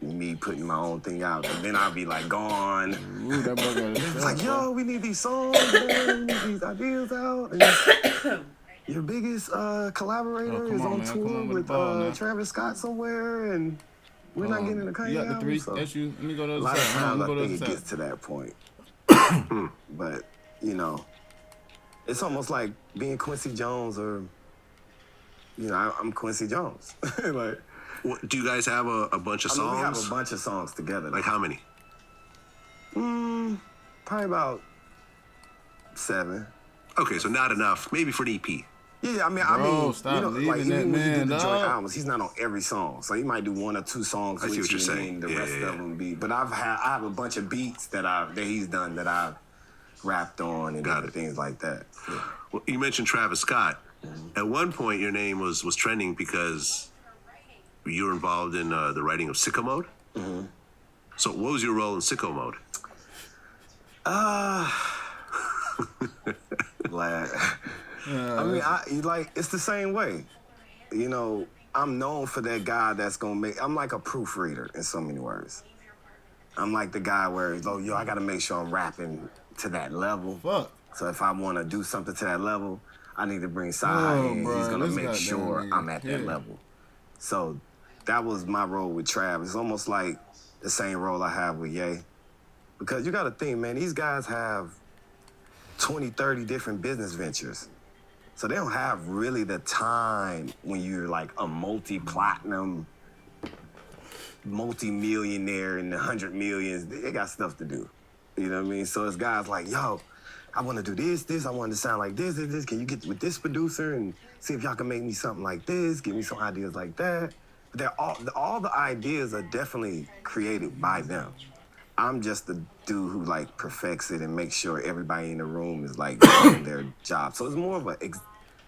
me putting my own thing out. And then I'll be like gone. Ooh, that boy got it's like, yo, we need these songs, man. We need these ideas out. And your biggest collaborator is on tour with Travis Scott somewhere, and we're not getting the Kanye album. Three. So That's you. Let me go to the a lot of times I think it gets to that point. But, you know, it's almost like being Quincy Jones or, you know, I'm Quincy Jones. Like, do you guys have a bunch of songs? We have a bunch of songs together. Like how many? Probably about 7. Okay, so not enough. Maybe for an EP. Yeah, I mean, stop you know, leaving like that even when he man, did the joint dog. albums, he's not on every song, so he might do 1 or 2 songs. I see what you're saying. And the rest of them be. But I have a bunch of beats that he's done that I've rapped on and different things like that. Yeah. Well, you mentioned Travis Scott. At one point, your name was trending because you were involved in the writing of Sicko Mode. So, what was your role in Sicko Mode? Glad. I mean, it's the same way. You know, I'm known for that guy that's gonna I'm like a proofreader in so many words. I'm like the guy where, yo, I gotta make sure I'm rapping to that level. Fuck. So if I want to do something to that level, I need to bring Cyhi in. He's gonna make sure I'm at that level. So that was my role with Trav. It's almost like the same role I have with Ye. Because you gotta think, man, these guys have 20, 30 different business ventures. So they don't have really the time when you're like a multi-platinum, multi-millionaire in the 100 millions. They got stuff to do. You know what I mean? So it's guys like, yo, I want to do this. I want it to sound like this. Can you get with this producer and see if y'all can make me something like this? Give me some ideas like that. But all the ideas are definitely created by them. I'm just the dude who like perfects it and makes sure everybody in the room is like doing their job. So it's more of a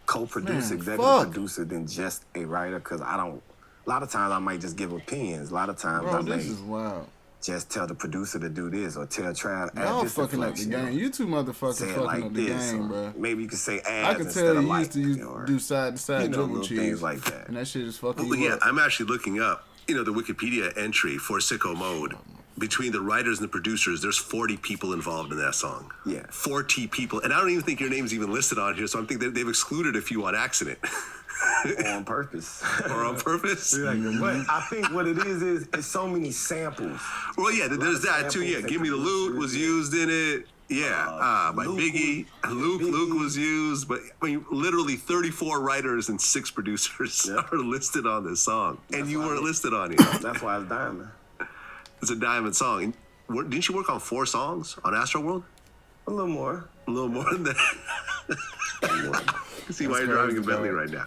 co-producer, executive producer than just a writer. Because a lot of times I might just give opinions. A lot of times I may just tell the producer to do this or tell Trav. Y'all fucking up the game. You two motherfuckers fucking like up the game, bro. Maybe you could say ads I can tell you used to do side to side dribble cheese, things like that. And that shit is fucking. Well, yeah, I'm actually looking up, the Wikipedia entry for Sicko Mode. Between the writers and the producers, there's 40 people involved in that song. Yeah. 40 people. And I don't even think your name's even listed on here, so I think they've excluded a few on accident. Or on purpose. Or on purpose? But I think what it is it's so many samples. Well, yeah, there's that too. Yeah, Give Me the Loot was used in it. Yeah, by Biggie. Luke was used. But I mean, literally 34 writers and 6 producers are listed on this song. And you weren't listed on it. That's why it's Diamond. It's a diamond song. Didn't you work on 4 songs on Astroworld? A little more. A little more than that. See why you're driving a Bentley right now.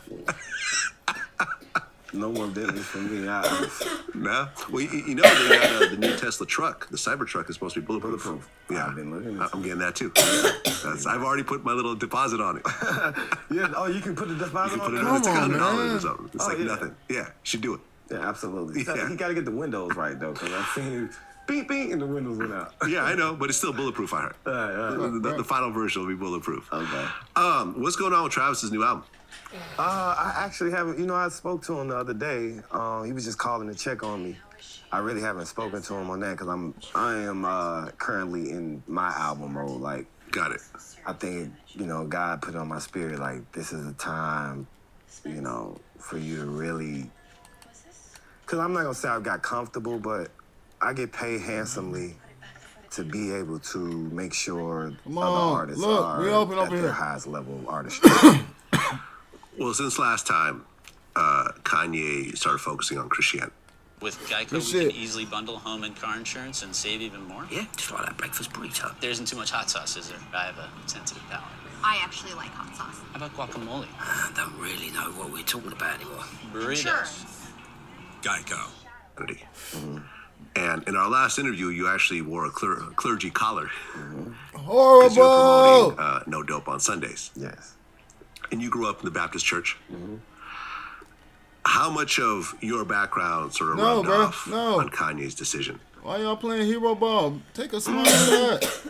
No more Bentleys for me. No? Well, they got the new Tesla truck. The Cybertruck is supposed to be bulletproof. Yeah, I've been looking at I'm getting that too. I've already put my little deposit on it. Yeah. Oh, you can put a deposit on it? It's $100 or something. It's nothing. Yeah, should do it. Yeah, absolutely. Yeah. You got to get the windows right, though, because I've seen you beep, beep, and the windows went out. Yeah, I know, but it's still bulletproof, I heard. The final version will be bulletproof. Okay. What's going on with Travis's new album? I actually haven't, I spoke to him the other day. He was just calling to check on me. I really haven't spoken to him on that because I am currently in my album mode. Like, got it. I think, God put it on my spirit, like, this is a time, for you to really... Because I'm not going to say I've got comfortable, but I get paid handsomely to be able to make sure other artists are at their highest level of artistry. Well, since last time, Kanye started focusing on Christianity. With Geico, we can easily bundle home and car insurance and save even more. Yeah, just like that breakfast burrito. There isn't too much hot sauce, is there? I have a sensitive palate. I actually like hot sauce. How about guacamole? I don't really know what we're talking about anymore. Burritos. Sure. Geico. And in our last interview, you actually wore a clergy collar. Horrible! Because you're promoting No Dope on Sundays. Yes. And you grew up in the Baptist church. How much of your background sort of rubbed off on Kanye's decision? Why y'all playing hero ball? Take a small shot.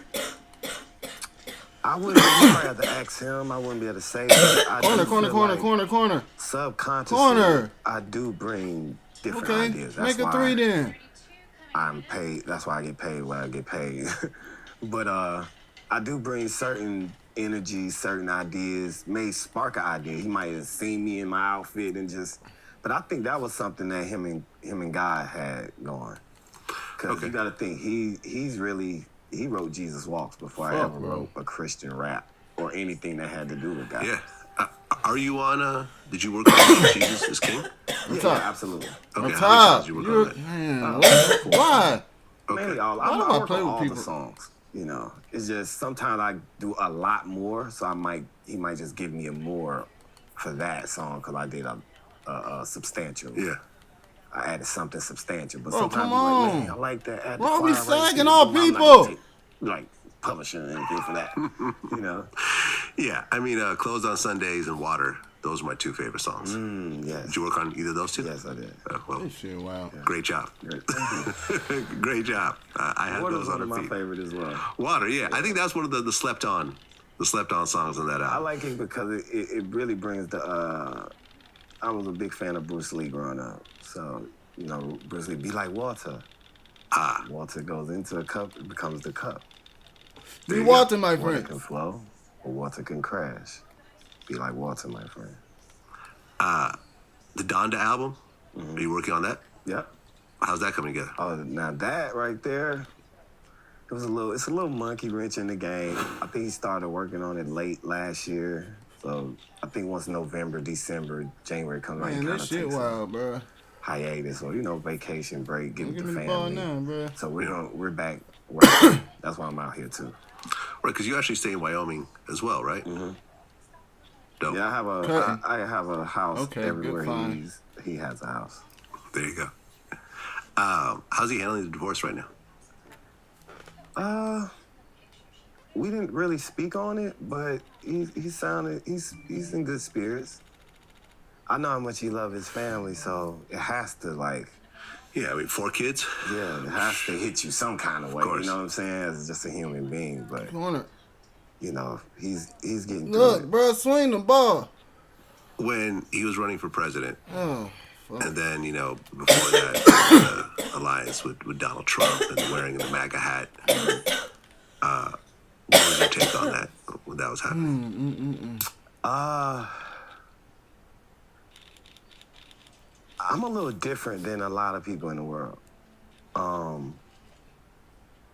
I wouldn't be able to ask him. I wouldn't be able to say that. Corner. Subconsciously, I do bring different ideas. That's make a 3 then. I'm paid. That's why I get paid what I get paid. But I do bring certain energy, certain ideas, may spark an idea. He might have seen me in my outfit and just, but I think that was something that him and God had going. Because you got to think, he wrote Jesus Walks before I ever wrote a Christian rap or anything that had to do with God. Yeah. Are you on, did you work on Jesus is King? Yeah, absolutely. Okay, On how top. many songs did you work on that? Man, why? Mainly all. I work on all the songs. You know, it's just sometimes I do a lot more, so he might just give me a more for that song because I did a substantial. Yeah. I added something substantial, but Bro, sometimes come you're like, on. man, I like that. Add Why the are we choir right sagging there. all I'm not gonna people? take, like publishing or anything for that. You know. Yeah, I mean, Closed on Sundays and Water. Those are my two favorite songs. Yes. Did you work on either of those two? Yes, I did. Well, This shit, wow. Great job. Great job. I had Water's those on one of my repeat. favorite as well. Water, yeah. I think that's one of the slept on songs on that album. I like it because it really brings the. I was a big fan of Bruce Lee growing up, so you know Bruce Lee be like water. Water goes into a cup, it becomes the cup. Be water, my Water friend. can flow, or water can crash. Be like water, my friend. The Donda album. Are you working on that? Yep. How's that coming together? Oh, now that right there, it's a little monkey wrench in the game. I think he started working on it late last year. So I think once November, December, January comes around, Man, he kind this of shit takes wild, bro. hiatus or vacation break, get with Give the me the ball family. now, bro. So we're back working. That's why I'm out here too. Right, because you actually stay in Wyoming as well, right? Mm-hmm. Dope. Yeah, I have a house everywhere he has a house. There you go. How's he handling the divorce right now? We didn't really speak on it, but he's in good spirits. I know how much he loves his family, so it has to Yeah, I mean 4 kids. Yeah, it has to hit you some kind of way. You know what I'm saying? As just a human being, but you know he's getting Look, through it. bro, swing the ball. When he was running for president, Oh, fuck. and then before that, the alliance with Donald Trump and wearing the MAGA hat. What was your take on that when that was happening? I'm a little different than a lot of people in the world.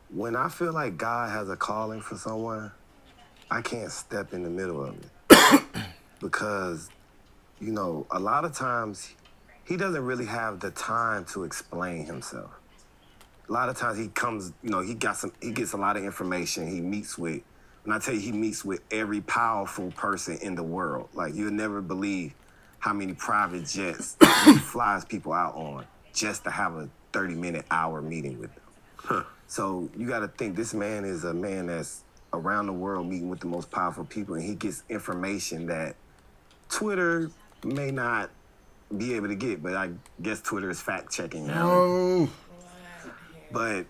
When I feel like God has a calling for someone, I can't step in the middle of it. Because, you know, a lot of times he doesn't really have the time to explain himself. A lot of times he comes, you know, he gets a lot of information. He meets with, when I tell you he meets with every powerful person in the world. Like, you'll never believe how many private jets he flies people out on just to have a 30-minute, hour meeting with them. Huh. So you got to think this man is a man that's around the world meeting with the most powerful people, and he gets information that Twitter may not be able to get, but I guess Twitter is fact-checking now. No. But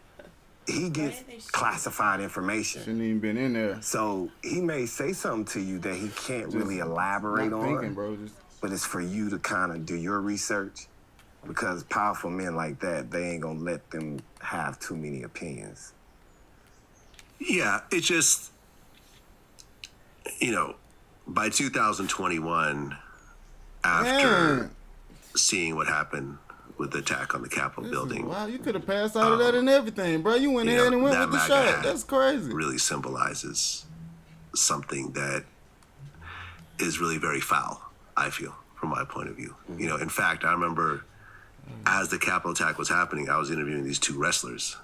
he gets classified information. Shouldn't even been in there. So he may say something to you that he can't really elaborate not on. thinking, bro. But it's for you to kind of do your research, because powerful men like that, they ain't gonna let them have too many opinions. Yeah, it's just, by 2021, after seeing what happened with the attack on the Capitol building. Wow, you could have passed out of that and everything, bro. You went ahead and went with the shot. That's crazy. Really symbolizes something that is really very foul, I feel, from my point of view. Mm-hmm. In fact, I remember as the Capitol attack was happening, I was interviewing these 2 wrestlers.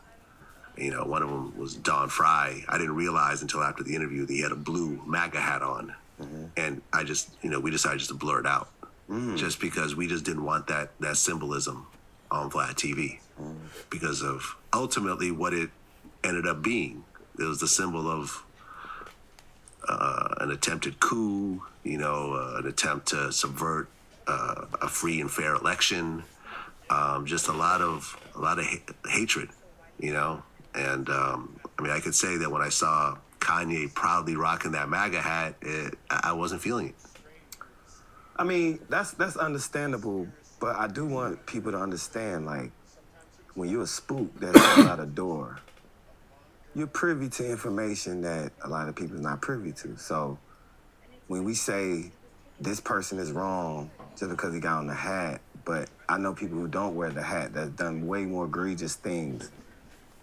One of them was Don Fry. I didn't realize until after the interview that he had a blue MAGA hat on. Mm-hmm. And I just, we decided just to blur it out. Just because we just didn't want that symbolism on Vlad TV. Because of ultimately what it ended up being. It was the symbol of an attempted coup, an attempt to subvert a free and fair election. Just a lot of hatred, And I could say that when I saw Kanye proudly rocking that MAGA hat, I wasn't feeling it. I mean, that's understandable, but I do want people to understand, when you're a spook that's out a door, you're privy to information that a lot of people are not privy to. So when we say this person is wrong just because he got on the hat, but I know people who don't wear the hat that's done way more egregious things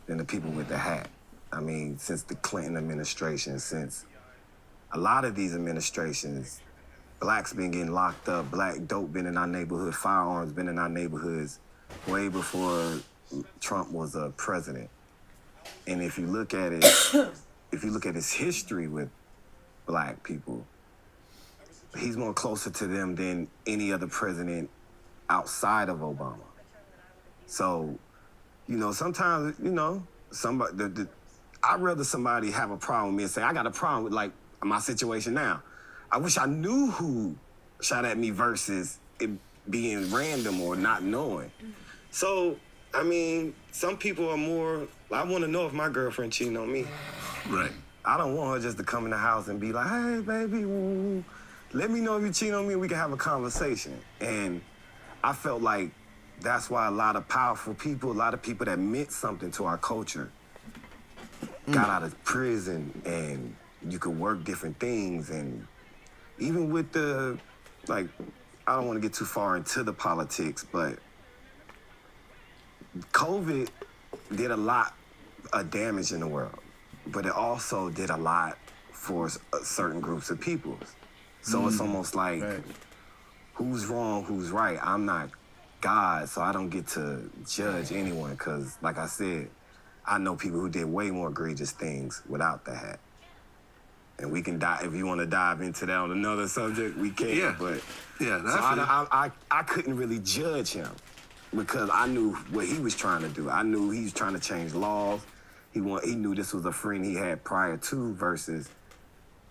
than the people with the hat. I mean, since the Clinton administration, since a lot of these administrations, blacks been getting locked up, black dope been in our neighborhood, firearms been in our neighborhoods way before Trump was a president. And if you look at it, if you look at his history with black people, he's more closer to them than any other president outside of Obama. So, you know, sometimes, you know, somebody, I'd rather somebody have a problem with me and say, I got a problem with, like, my situation now. I wish I knew who shot at me versus it being random or not knowing. So, I mean, some people are more, I want to know if my girlfriend cheating on me. Right. I don't want her just to come in the house and be like, hey, baby, woo. Let me know if you cheat on me and we can have a conversation. And I felt like that's why a lot of powerful people, a lot of people that meant something to our culture got out of prison, and you could work different things. And even with the, like, I don't want to get too far into the politics, but COVID did a lot of damage in the world, but it also did a lot for certain groups of people. So it's almost like, who's wrong, who's right? I'm not God, so I don't get to judge anyone, because, like I said, I know people who did way more egregious things without the hat. And we can dive, if you want to dive into that on another subject, we can. Yeah. But yeah, so I couldn't really judge him because I knew what he was trying to do. I knew he was trying to change laws. He knew this was a friend he had prior to versus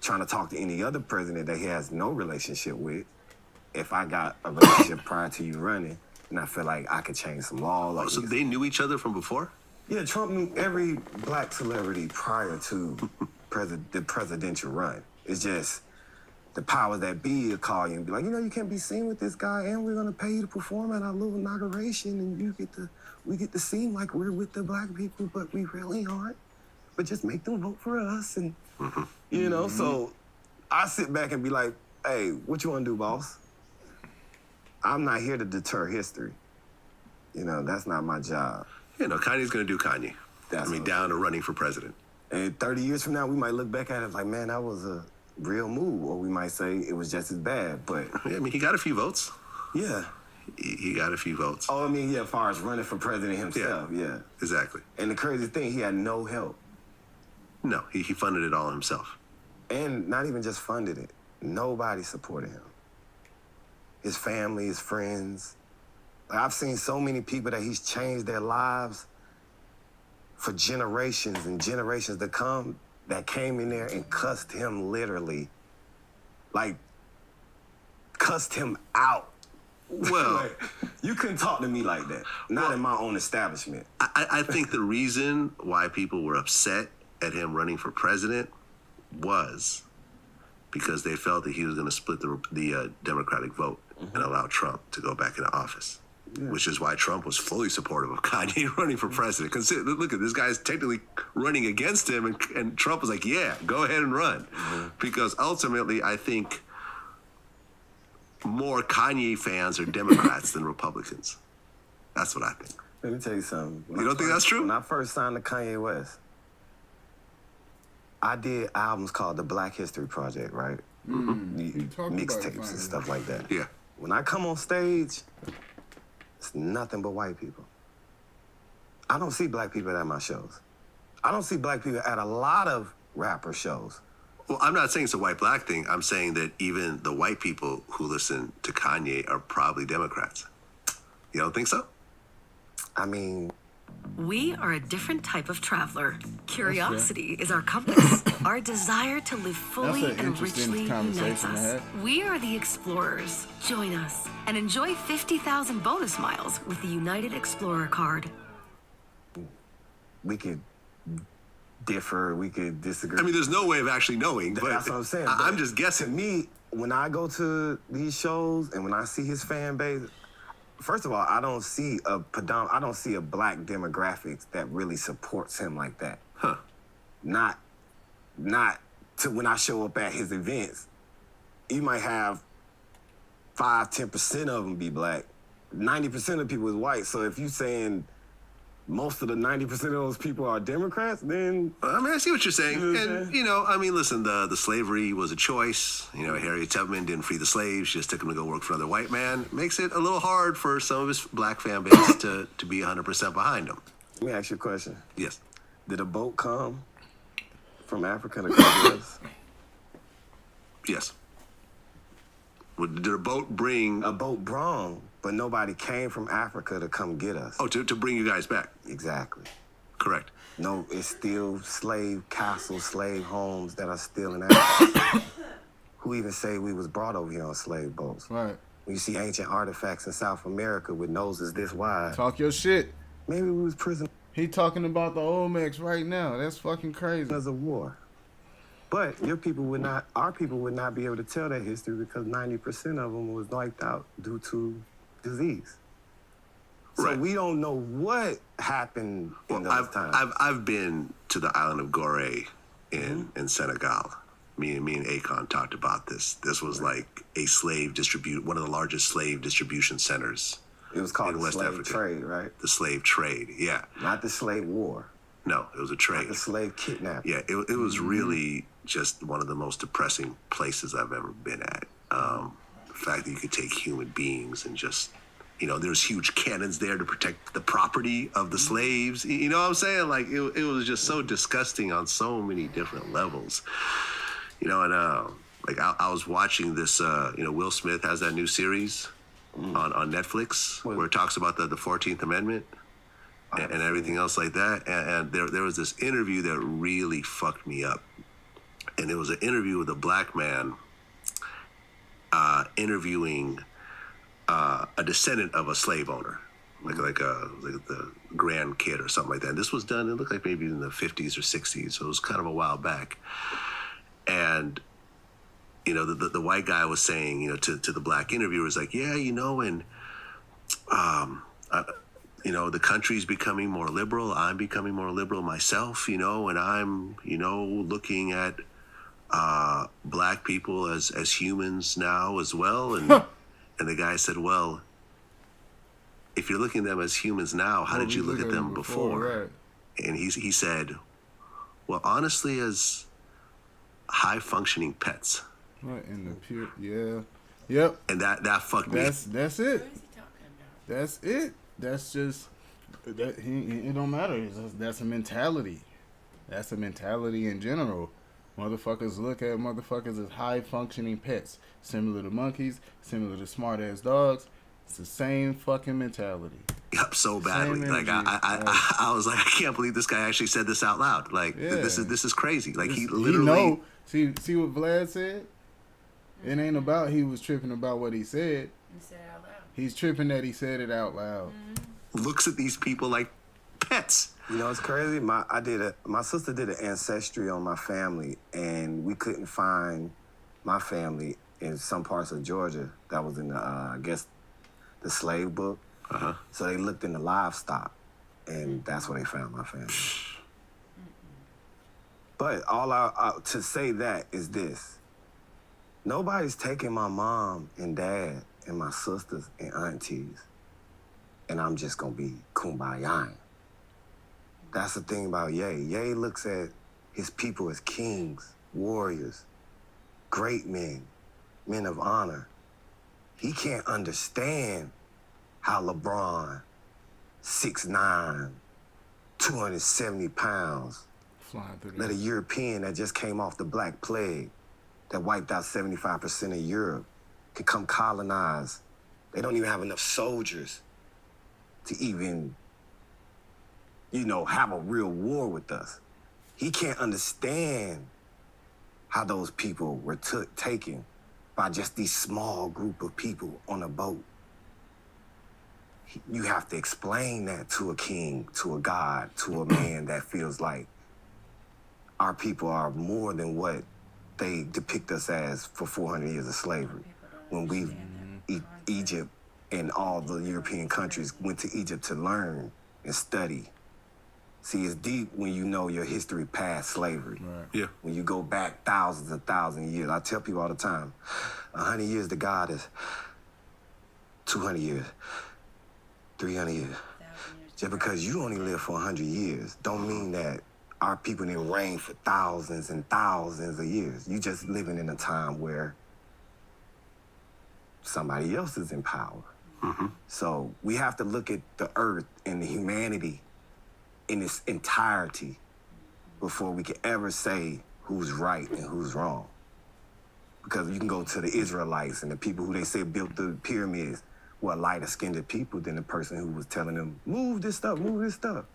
trying to talk to any other president that he has no relationship with. If I got a relationship prior to you running, and I feel like I could change some law. Like so they knew each other from before? Yeah, Trump knew every black celebrity prior to the presidential run. It's just the powers that be will call you and be like, you know, you can't be seen with this guy, and we're gonna pay you to perform at our little inauguration, and we get to seem like we're with the black people, but we really aren't. But just make them vote for us, and you know. So I sit back and be like, hey, what you wanna do, boss? I'm not here to deter history. You know, that's not my job. You know, Kanye's gonna do Kanye. Down to running for president. And 30 years from now, we might look back at it like, man, that was a real move. Or we might say it was just as bad, but... Yeah, I mean, he got a few votes. Yeah. He got a few votes. Oh, I mean, yeah, as far as running for president himself, yeah. Exactly. And the crazy thing, he had no help. No, he funded it all himself. And not even just funded it. Nobody supported him. His family, his friends. Like, I've seen so many people that he's changed their lives for generations and generations to come that came in there and cussed him literally. Like, cussed him out. Well, like, you couldn't talk to me like that. Not in my own establishment. I think the reason why people were upset at him running for president was because they felt that he was going to split the Democratic vote and allow Trump to go back into office. Yeah. Which is why Trump was fully supportive of Kanye running for president. Because look at this guy's technically running against him, and Trump was like, yeah, go ahead and run. Because ultimately, I think more Kanye fans are Democrats than Republicans. That's what I think. Let me tell you something. You don't think that's true? When I first signed to Kanye West, I did albums called the Black History Project, right? Mixtapes and stuff like that. Yeah. When I come on stage, it's nothing but white people. I don't see black people at my shows. I don't see black people at a lot of rapper shows. Well, I'm not saying it's a white-black thing. I'm saying that even the white people who listen to Kanye are probably Democrats. You don't think so? I mean... We are a different type of traveler. Curiosity is our compass. Our desire to live fully and richly unites us. We are the explorers. Join us and enjoy 50,000 bonus miles with the United Explorer card. We could differ, we could disagree. I mean, there's no way of actually knowing, but that's what I'm saying. I'm just guessing. To me, when I go to these shows and when I see his fan base, first of all, I don't see a black demographic that really supports him like that. Huh. Not to when I show up at his events, you might have 5-10% of them be black. 90% of people is white. So if you saying most of the 90% of those people are Democrats, then I mean, I see what you're saying. Listen, the slavery was a choice. Harriet Tubman didn't free the slaves; she just took them to go work for another white man. Makes it a little hard for some of his black fan base to be 100% behind him. Let me ask you a question. Yes. Did a boat come from Africa to come to us? Yes. Did a boat bring? A boat brung, but nobody came from Africa to come get us. Oh, to bring you guys back? Exactly. Correct. No, it's still slave castles, slave homes that are still in Africa. Who even say we was brought over here on slave boats? Right. When you see ancient artifacts in South America with noses this wide. Talk your shit. Maybe we was prison. He talking about the Olmecs right now. That's fucking crazy. Because of war. But our people would not be able to tell that history because 90% of them was wiped out due to disease. Right. So we don't know what happened in those times. I've been to the island of Gorée in Senegal. Me and Akon talked about this. This was like a one of the largest slave distribution centers. It was called in the West slave Africa. trade, right? The slave trade, yeah. Not the slave war. No, it was a trade. Not the slave kidnapping. Yeah, it was really just one of the most depressing places I've ever been at. The fact that you could take human beings and just, there's huge cannons there to protect the property of the slaves. You know what I'm saying? Like, it was just so disgusting on so many different levels. I was watching this, Will Smith has that new series on Netflix where it talks about the 14th Amendment and everything else like that. And there was this interview that really fucked me up. And it was an interview with a black man interviewing a descendant of a slave owner, like the grandkid or something like that. And this was done, it looked like maybe in the 50s or 60s, so it was kind of a while back. And the white guy was saying, to the black interviewers, like, yeah, and the country's becoming more liberal. I'm becoming more liberal myself, and I'm, looking at black people as humans now as well. And and the guy said, well, if you're looking at them as humans now, how did you look at them before? Right. And he said, well, honestly, as high functioning pets. Right, in the pure, yeah. Yep. And that fucked me. That's it. What is he talking about? That's it. That's just that. It don't matter. That's a mentality. That's a mentality in general. Motherfuckers look at motherfuckers as high functioning pets, similar to monkeys, similar to smart ass dogs. It's the same fucking mentality. Yep, so badly. Like I was like, I can't believe this guy actually said this out loud. Like this is crazy. Like he literally. See what Vlad said. It ain't about he was tripping about what he said. He said it out loud. He's tripping that he said it out loud. Looks at these people like pets. It's crazy. My sister did an ancestry on my family, and we couldn't find my family in some parts of Georgia that was in the I guess the slave book. So they looked in the livestock, and that's where they found my family. But all to say that is this: nobody's taking my mom and dad and my sisters and aunties, and I'm just gonna be kumbaya. That's the thing about Ye. Ye looks at his people as kings, warriors, great men, men of honor. He can't understand how LeBron, 6'9", 270 pounds, let a European that just came off the Black Plague, that wiped out 75% of Europe, can come colonize. They don't even have enough soldiers to even, have a real war with us. He can't understand how those people were taken by just these small group of people on a boat. You have to explain that to a king, to a god, to a man that feels like our people are more than what they depict us as for 400 years of slavery. When Egypt and all the European countries went to Egypt to learn and study. See, it's deep when you know your history past slavery. Right. Yeah. When you go back thousands and thousands of years. I tell people all the time, 100 years to God is 200 years, 300 years. Just because you only live for 100 years don't mean that our people didn't reign for thousands and thousands of years. You just living in a time where somebody else is in power. Mm-hmm. So we have to look at the earth and the humanity in its entirety before we can ever say who's right and who's wrong. Because you can go to the Israelites and the people who they say built the pyramids, were lighter skinned people than the person who was telling them, move this stuff, move this stuff.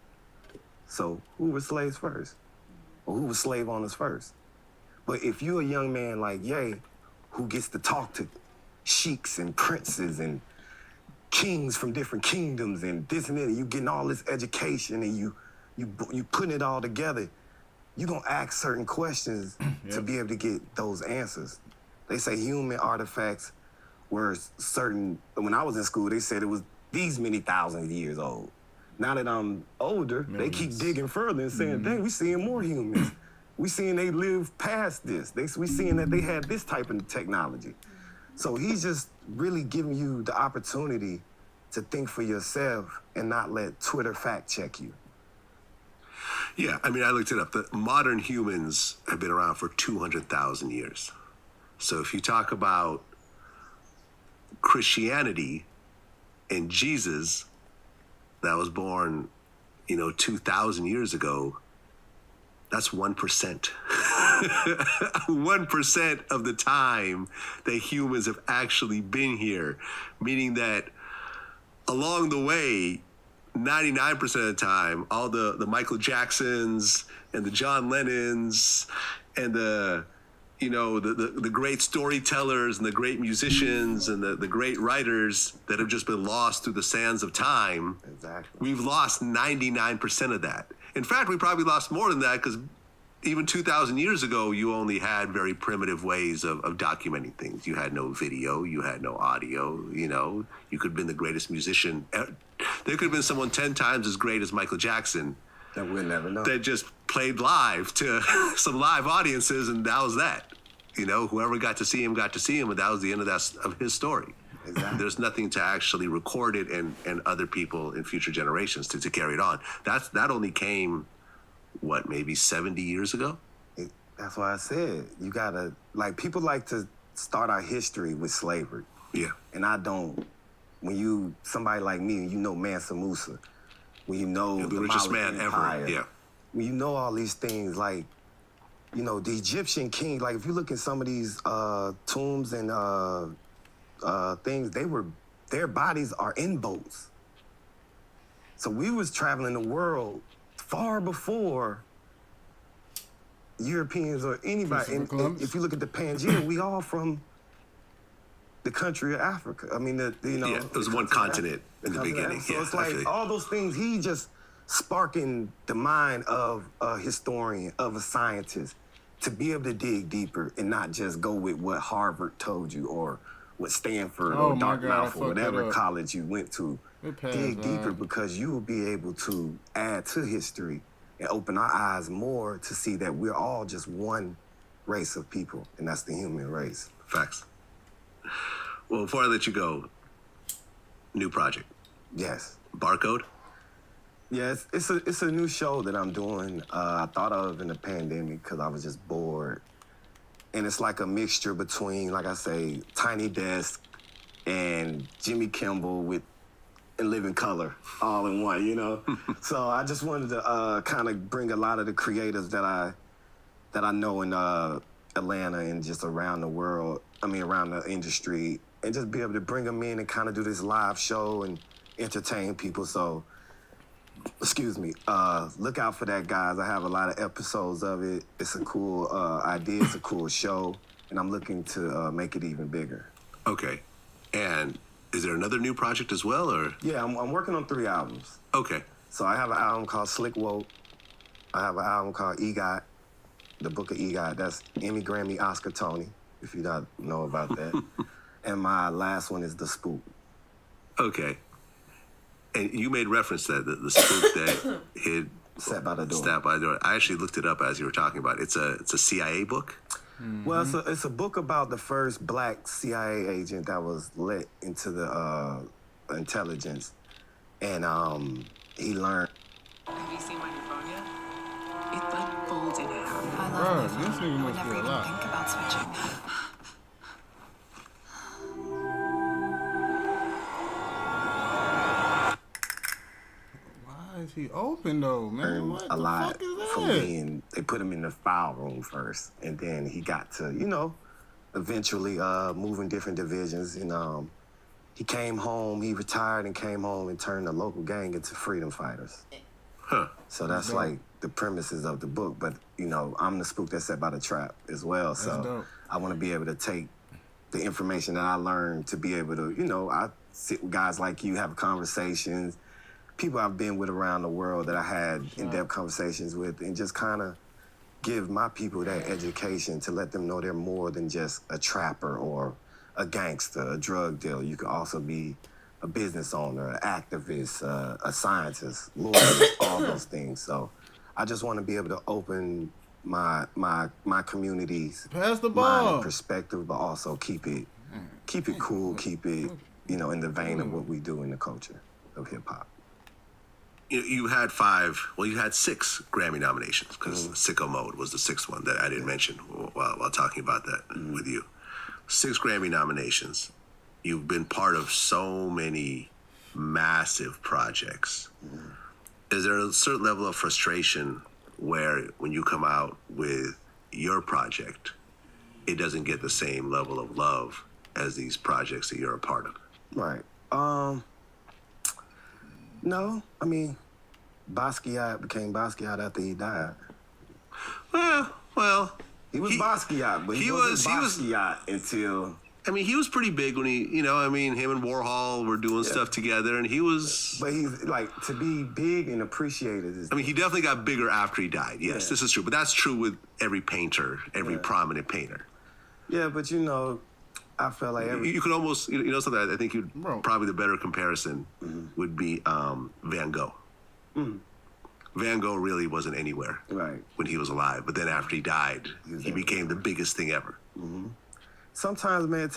So who was slaves first? Or who was slave owners first? But if you're a young man like Ye, who gets to talk to sheiks and princes and kings from different kingdoms and this and that, and you getting all this education and you putting it all together, you're gonna ask certain questions to be able to get those answers. They say human artifacts were certain, when I was in school, they said it was these many thousands of years old. Now that I'm older, they keep digging further and saying, dang, we seeing more humans. We seeing they live past this. We seeing that they had this type of technology. So he's just really giving you the opportunity to think for yourself and not let Twitter fact check you. Yeah, I mean, I looked it up. The modern humans have been around for 200,000 years. So if you talk about Christianity and Jesus that was born, 2,000 years ago, that's 1%. 1% of the time that humans have actually been here, meaning that along the way, 99% of the time, all the Michael Jacksons and the John Lennons and the great storytellers and the great musicians and the great writers that have just been lost through the sands of time. Exactly. We've lost 99% of that. In fact, we probably lost more than that because even 2,000 years ago, you only had very primitive ways of documenting things. You had no video, you had no audio, you could have been the greatest musician. There could have been someone 10 times as great as Michael Jackson. That we'll never know. That just played live to some live audiences, and that was that. Whoever got to see him, and that was the end of his story. Exactly. There's nothing to actually record it and other people in future generations to carry it on. That only came, maybe 70 years ago? That's why I said, you gotta, people like to start our history with slavery. Yeah. And I don't. When somebody like me, Mansa Musa, when the richest man Empire, ever, yeah. When you know all these things, the Egyptian king, if you look at some of these tombs and things, their bodies are in boats. So we was traveling the world far before Europeans or anybody. And if you look at the Pangea, we all from the country of Africa. I mean, it was one continent in the beginning. So it's all those things. He just sparking the mind of a historian, of a scientist, to be able to dig deeper and not just go with what Harvard told you or what Stanford or Dartmouth or whatever college you went to. Dig deeper because you will be able to add to history and open our eyes more to see that we're all just one race of people, and that's the human race. Facts. Well, before I let you go, new project. Yes. Barcode? Yeah, it's a new show that I'm doing. I thought of in the pandemic because I was just bored. And it's like a mixture between, like I say, Tiny Desk and Jimmy Kimmel with In Living Color all in one, So I just wanted to kind of bring a lot of the creators that I know in Atlanta and just around the world, around the industry, and just be able to bring them in and kind of do this live show and entertain people. So, look out for that, guys. I have a lot of episodes of it. It's a cool idea. It's a cool show, and I'm looking to make it even bigger. Okay. And is there another new project as well, or? Yeah, I'm working on 3 albums. Okay. So I have an album called Slick Woke. I have an album called EGOT, the Book of EGOT. That's Emmy, Grammy, Oscar, Tony, if you don't know about that. And my last one is The Spook. Okay. And you made reference to that, the spook that hid Sat by the Door. Sat by the Door. I actually looked it up as you were talking about it. It's a CIA book? Mm-hmm. Well, it's a book about the first black CIA agent that was let into the intelligence. And he learned. Have you seen my new phone yet? It like folds in half. I love my phone. I would never even think about switching. Why is he open though, man? What a the lot fuck is from that? being. They put him in the file room first, and then he got to, eventually move in different divisions. And he came home. He retired and came home and turned the local gang into freedom fighters. Huh. So that's dope. like the premises of the book. But I'm the spook that's set by the trap as well. That's So dope. I want to be able to take the information that I learned to be able to, I sit with guys like you, have conversations, people I've been with around the world that I had in-depth conversations with, and just kind of give my people that education to let them know they're more than just a trapper or a gangster, a drug dealer. You could also be a business owner, an activist, a scientist, lawyer, all those things. So I just want to be able to open my community's Pass the mind ball. and perspective, but also keep it cool, keep it, in the vein of what we do in the culture of hip hop. You had 6 Grammy nominations, because Sicko Mode was the 6th one that I didn't mention while talking about that with you. 6 Grammy nominations. You've been part of so many massive projects. Is there a certain level of frustration where when you come out with your project, it doesn't get the same level of love as these projects that you're a part of? Right. No, I mean, Basquiat became Basquiat after he died. Well, he was Basquiat, but he wasn't Basquiat until. I mean, he was pretty big when he, him and Warhol were doing stuff together, and he was. But he's like, to be big and appreciated is. I mean, he definitely got bigger after he died. Yes, this is true, but that's true with every painter, every prominent painter. Yeah, but I felt like you could almost, something I think probably the better comparison would be Van Gogh. Van Gogh really wasn't anywhere when he was alive, but then after he died, he became the biggest thing ever. Sometimes, man,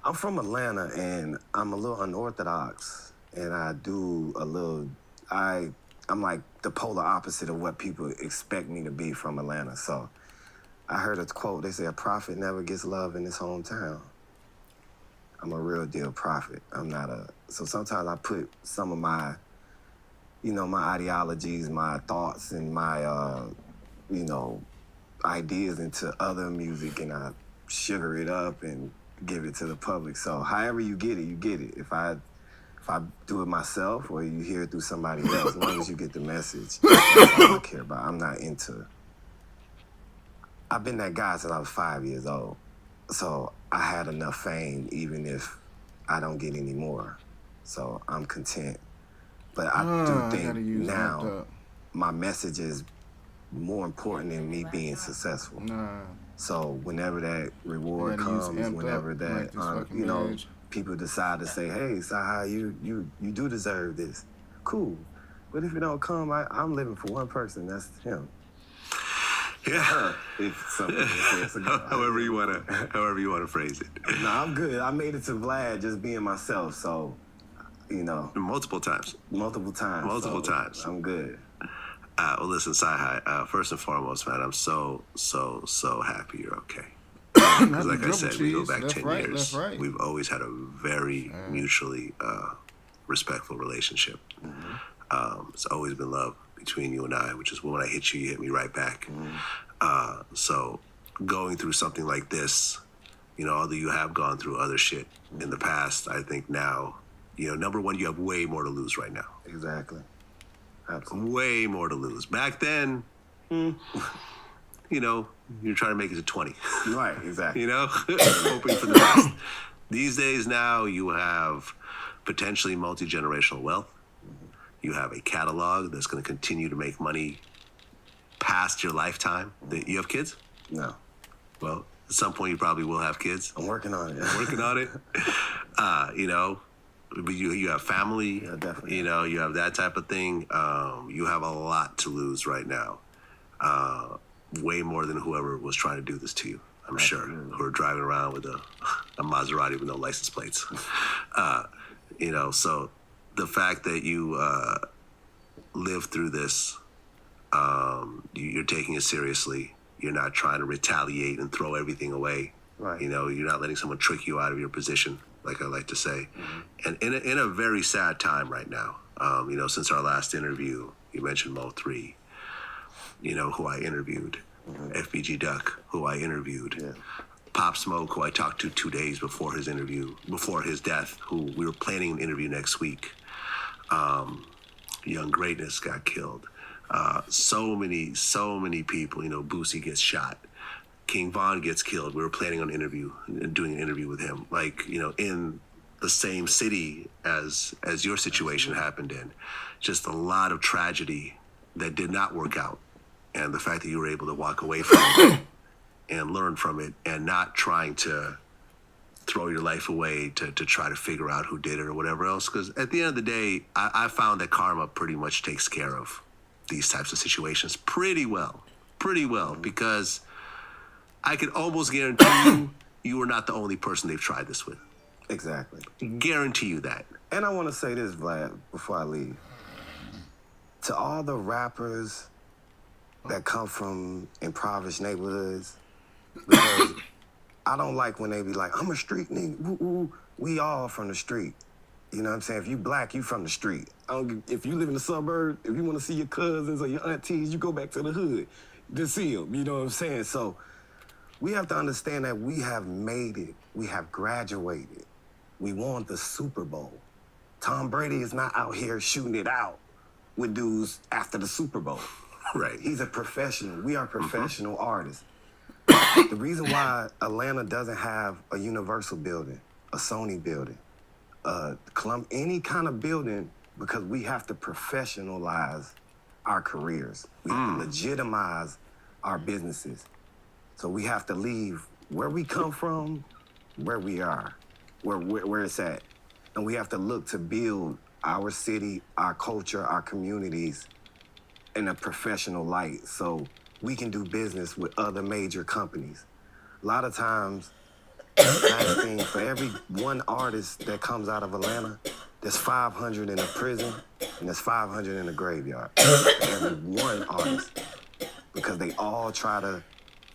I'm from Atlanta, and I'm a little unorthodox, and I do a little, I'm like the polar opposite of what people expect me to be from Atlanta. So I heard a quote, they say, a prophet never gets love in his hometown. I'm a real deal prophet. So sometimes I put some of my, my ideologies, my thoughts, and my, ideas into other music, and I sugar it up and give it to the public. So however you get it, you get it. If I do it myself or you hear it through somebody else, as long as you get the message, that's all I care about. I'm not into. I've been that guy since I was 5 years old. So I had enough fame even if I don't get any more. So I'm content. But I do think now my message is more important than me being successful. So whenever that reward comes, whenever that, people decide to say, hey, Cyhi, you do deserve this. Cool. But if it don't come, I'm living for one person. That's him. Yeah. If however you want to phrase it. No, I'm good. I made it to Vlad just being myself. So, multiple times. Multiple times. I'm good. Well, listen, Cyhi, first and foremost, man, I'm so happy you're okay. Because like I said, we go back 10 years. Right. We've always had a very mutually respectful relationship. It's always been love between you and I, which is when I hit you, you hit me right back. So going through something like this, although you have gone through other shit in the past, I think now, number one, you have way more to lose right now. Exactly. Absolutely. Way more to lose. Back then, you're trying to make it to 20. Right, exactly. Hoping for the best. These days now, you have potentially multi-generational wealth. You have a catalog that's going to continue to make money past your lifetime. You have kids? No. Well, at some point you probably will have kids. I'm working on it. Working on it. You have family. Yeah, definitely. You know, you have that type of thing. You have a lot to lose right now. Way more than whoever was trying to do this to you, I'm sure, who are driving around with a Maserati with no license plates. You know, so the fact that you lived through this, you're taking it seriously. You're not trying to retaliate and throw everything away. Right. You know, you're not letting someone trick you out of your position, like I like to say. And in a very sad time right now, you know, since our last interview, you mentioned Mo3, you know, who I interviewed, FBG Duck, who I interviewed, Pop Smoke, who I talked to 2 days before his interview, before his death, who we were planning an interview next week. Young Greatness got killed. So many people, you know, Boosie gets shot. King Von gets killed. We were planning on doing an interview with him, like, you know, in the same city as your situation happened in. Just a lot of tragedy that did not work out. And the fact that you were able to walk away from it and learn from it and not trying to throw your life away to try to figure out who did it or whatever else. Because at the end of the day, I found that karma pretty much takes care of these types of situations pretty well, because I could almost guarantee you were not the only person they've tried this with. Exactly. Guarantee you that. And I want to say this, Vlad, before I leave. To all the rappers that come from impoverished neighborhoods, because I don't like when they be like, I'm a street nigga. Woo-woo. We all from the street. You know what I'm saying? If you black, you from the street. If you live in the suburb, if you want to see your cousins or your aunties, you go back to the hood to see them. You know what I'm saying? So we have to understand that we have made it. We have graduated. We won the Super Bowl. Tom Brady is not out here shooting it out with dudes after the Super Bowl. Right. He's a professional. We are professional artists. The reason why Atlanta doesn't have a Universal building, a Sony building, any kind of building, because we have to professionalize our careers. We have to legitimize our businesses. So we have to leave where we come from, where we are, where it's at. And we have to look to build our city, our culture, our communities in a professional light so we can do business with other major companies. A lot of times, last thing, for every one artist that comes out of Atlanta, there's 500 in a prison and there's 500 in a graveyard. For every one artist. Because they all try to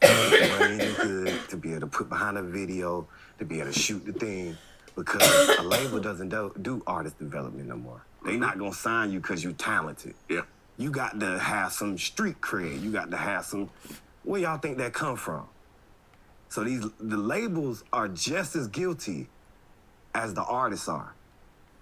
make money in the hood, to be able to put behind a video, to be able to shoot the thing. Because a label doesn't do artist development no more. They not gonna sign you because you're talented. Yeah. You got to have some street cred. You got to have some, where y'all think that come from? So the labels are just as guilty as the artists are,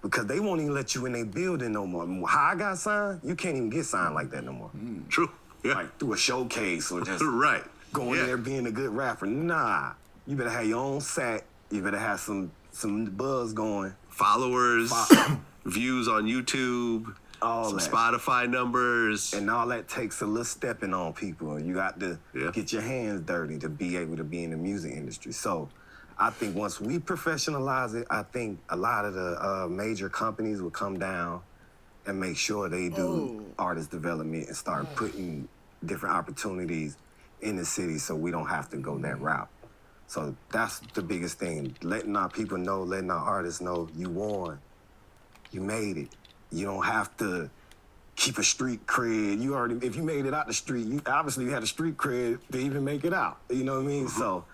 because they won't even let you in their building no more. How I got signed, you can't even get signed like that no more. True. Yeah. Like through a showcase or just right. Going there being a good rapper. Nah, you better have your own set. You better have some buzz going. Followers, views on YouTube, some Spotify numbers. And all that takes a little stepping on people. You got to get your hands dirty to be able to be in the music industry. So I think once we professionalize it, I think a lot of the major companies will come down and make sure they do artist development and start putting different opportunities in the city so we don't have to go that route. So that's the biggest thing. Letting our people know, letting our artists know you won. You made it. You don't have to keep a street cred. If you made it out the street, you obviously had a street cred to even make it out. You know what I mean? So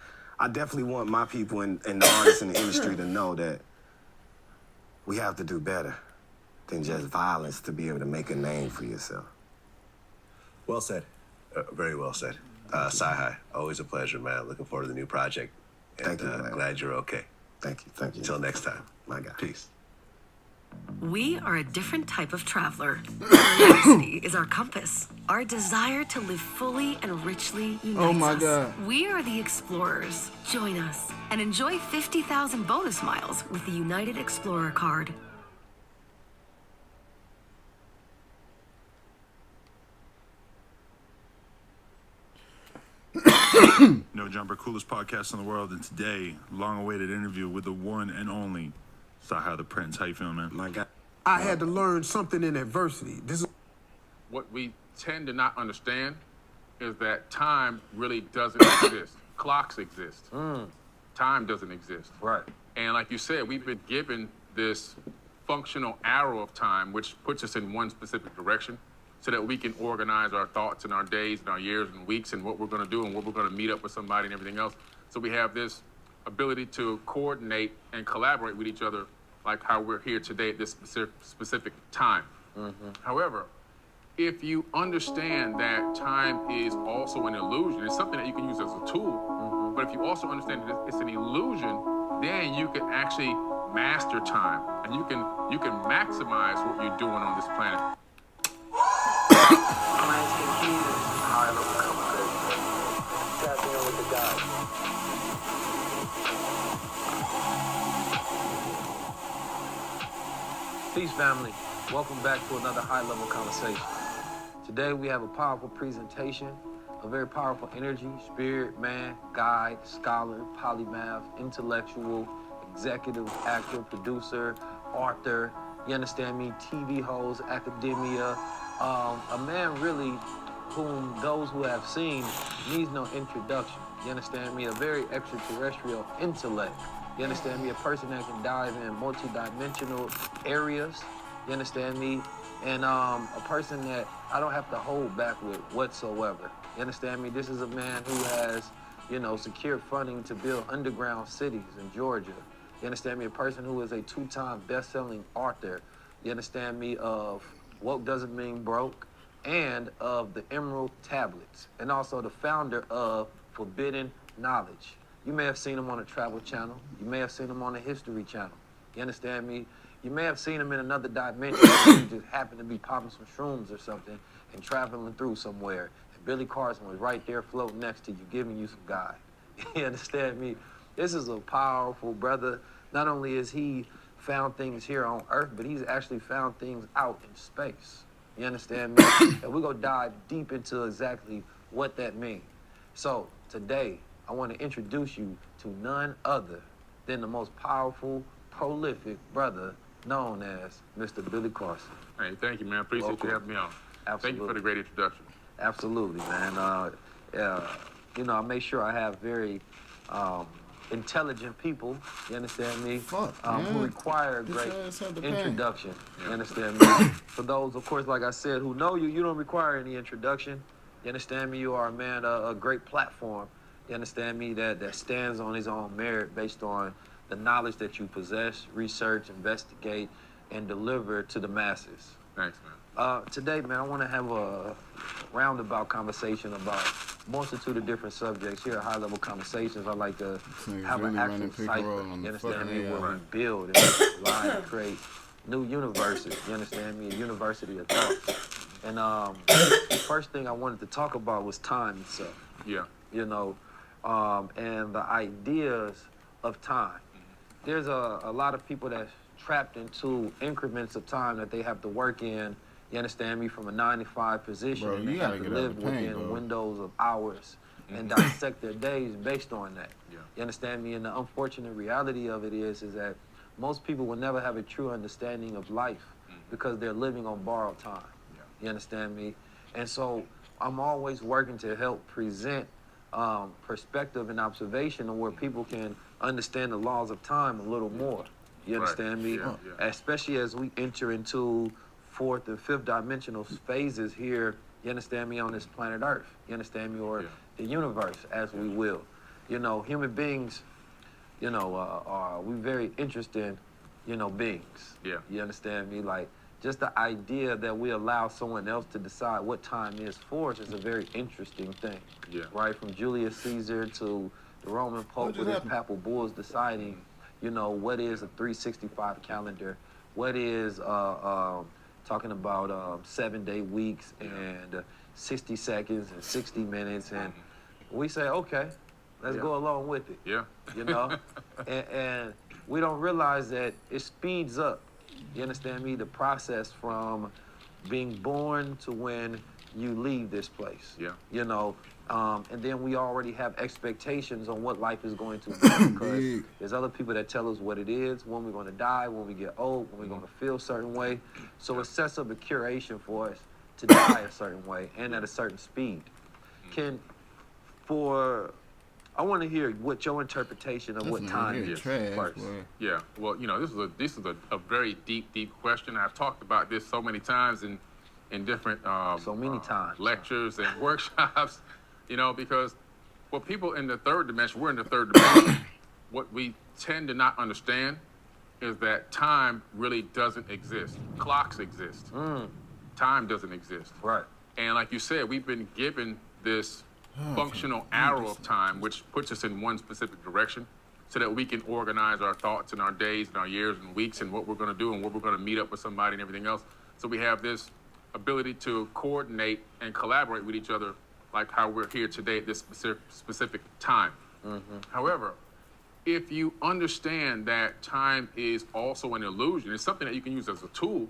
I definitely want my people and the artists in the industry to know that we have to do better than just violence to be able to make a name for yourself. Well said. Very well said. Cyhi, always a pleasure, man. Looking forward to the new project. And, Thank you, man. Glad you're okay. Thank you. Until next time. My God. Peace. We are a different type of traveler. Curiosity is our compass. Our desire to live fully and richly unites Oh my us. God. We are the explorers. Join us and enjoy 50,000 bonus miles with the United Explorer card. No Jumper, coolest podcast in the world, and today, long-awaited interview with the one and only Cyhi the Prince, how you feeling, man? My God. I had to learn something in adversity. What we tend to not understand is that time really doesn't exist. Clocks exist. Time doesn't exist. Right. And like you said, we've been given this functional arrow of time, which puts us in one specific direction so that we can organize our thoughts and our days and our years and weeks and what we're going to do and what we're going to meet up with somebody and everything else. So we have this ability to coordinate and collaborate with each other, like how we're here today at this specific time. However, if you understand that time is also an illusion, it's something that you can use as a tool, but if you also understand that it's an illusion, then you can actually master time and you can maximize what you're doing on this planet. Peace, family. Welcome back to another high-level conversation. Today we have a powerful presentation, a very powerful energy, spirit, man, guide, scholar, polymath, intellectual, executive, actor, producer, author, you understand me, TV host, academia, a man really whom those who have seen needs no introduction. You understand me? A very extraterrestrial intellect. You understand me? A person that can dive in multi-dimensional areas. You understand me? And a person that I don't have to hold back with whatsoever. You understand me? This is a man who has, secured funding to build underground cities in Georgia. You understand me? A person who is a 2-time best-selling author. You understand me? Of Woke Doesn't Mean Broke and of the Emerald Tablets. And also the founder of Forbidden Knowledge. You may have seen him on the Travel Channel. You may have seen him on the History Channel. You understand me? You may have seen him in another dimension. You just happened to be popping some shrooms or something and traveling through somewhere. And Billy Carson was right there floating next to you, giving you some guide. You understand me? This is a powerful brother. Not only is he found things here on Earth, but he's actually found things out in space. You understand me? And we're going to dive deep into exactly what that means. So today, I want to introduce you to none other than the most powerful, prolific brother known as Mr. Billy Carson. Hey, thank you, man. Appreciate you having me on. Absolutely. Thank you for the great introduction. Absolutely, man. I make sure I have very intelligent people, you understand me, who require a great introduction, you understand me? For those, of course, like I said, who know you, you don't require any introduction. You understand me? You are a man, a great platform. You understand me? That stands on his own merit based on the knowledge that you possess, research, investigate, and deliver to the masses. Thanks, man. Today, man, I want to have a roundabout conversation about a multitude of different subjects. Here at High Level Conversations, I like to have an actual cipher, you understand me, where we build and lie and create new universes, you understand me, a university of thought. And the first thing I wanted to talk about was time itself. Yeah. And the ideas of time. There's a lot of people that's trapped into increments of time that they have to work in, you understand me, from a 9-to-5 position. Bro, and they have to live within windows of hours and dissect their days based on that. Yeah. You understand me? And the unfortunate reality of it is that most people will never have a true understanding of life because they're living on borrowed time. Yeah. You understand me? And so I'm always working to help present perspective and observation of where people can understand the laws of time a little more. You understand me? Yeah. Especially as we enter into 4th and 5th dimensional phases here, you understand me, on this planet Earth. You understand me? Or the universe, as we will. Human beings, are we very interesting, beings. Yeah. You understand me? Like, just the idea that we allow someone else to decide what time is for us is a very interesting thing. Yeah. Right? From Julius Caesar to the Roman Pope with his papal bulls deciding, what is a 365 calendar, what is talking about 7-day weeks and 60 seconds and 60 minutes. And we say, okay, let's go along with it. Yeah. And we don't realize that it speeds up, you understand me, the process from being born to when you leave this place. Yeah. You know, and then we already have expectations on what life is going to be because there's other people that tell us what it is, when we're going to die, when we get old, when we're going to feel a certain way. So it sets up a curation for us to die a certain way and at a certain speed. I want to hear what your interpretation of what time is first. Yeah, well, you know, this is a very deep question. I've talked about this so many times in different so many times lectures and workshops, you know, because for people in the third dimension, we're in the third dimension. What we tend to not understand is that time really doesn't exist. Clocks exist. Time doesn't exist. Right. And like you said, we've been given this functional arrow of time, which puts us in one specific direction so that we can organize our thoughts and our days and our years and weeks and what we're going to do and what we're going to meet up with somebody and everything else. So we have this ability to coordinate and collaborate with each other like how we're here today at this specific time. However, if you understand that time is also an illusion, it's something that you can use as a tool,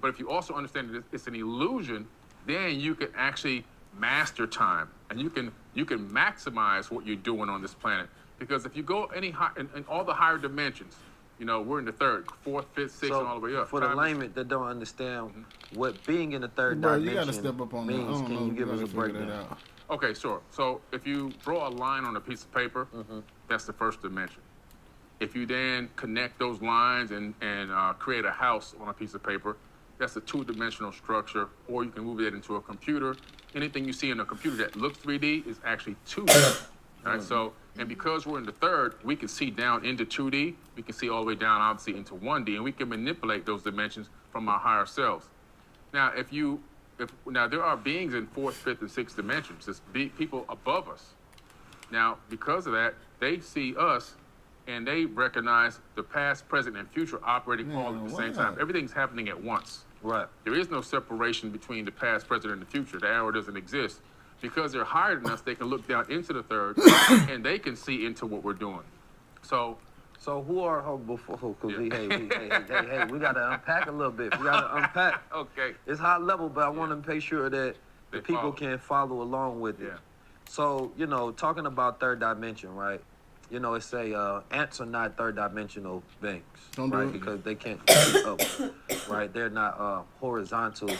but if you also understand that it's an illusion, then you can actually master time and you can maximize what you're doing on this planet. Because if you go any high in all the higher dimensions, you know, we're in the third, fourth, fifth, sixth, and all the way up. For the layman that don't understand what being in the third dimension means, can you give us a breakdown? Okay, sure. So if you draw a line on a piece of paper, that's the first dimension. If you then connect those lines and create a house on a piece of paper, that's a two-dimensional structure, or you can move it into a computer. Anything you see in a computer that looks 3D is actually 2D. All right, so, and because we're in the third, we can see down into 2D, we can see all the way down, obviously, into 1D, and we can manipulate those dimensions from our higher selves. Now, now there are beings in fourth, fifth, and sixth dimensions. There's people above us. Now, because of that, they see us, and they recognize the past, present, and future operating all at the same time. Everything's happening at once. Right. There is no separation between the past, present, and the future. The arrow doesn't exist. Because they're higher than us, they can look down into the third, and they can see into what we're doing. So who are before? Because hey, we got to unpack a little bit. We got to unpack. Okay. It's high level, but I want to make sure that the people can follow along with it. So, you know, talking about third dimension, right? You know, it's ants are not third dimensional beings, right? Because they can't get up, right? They're not horizontal.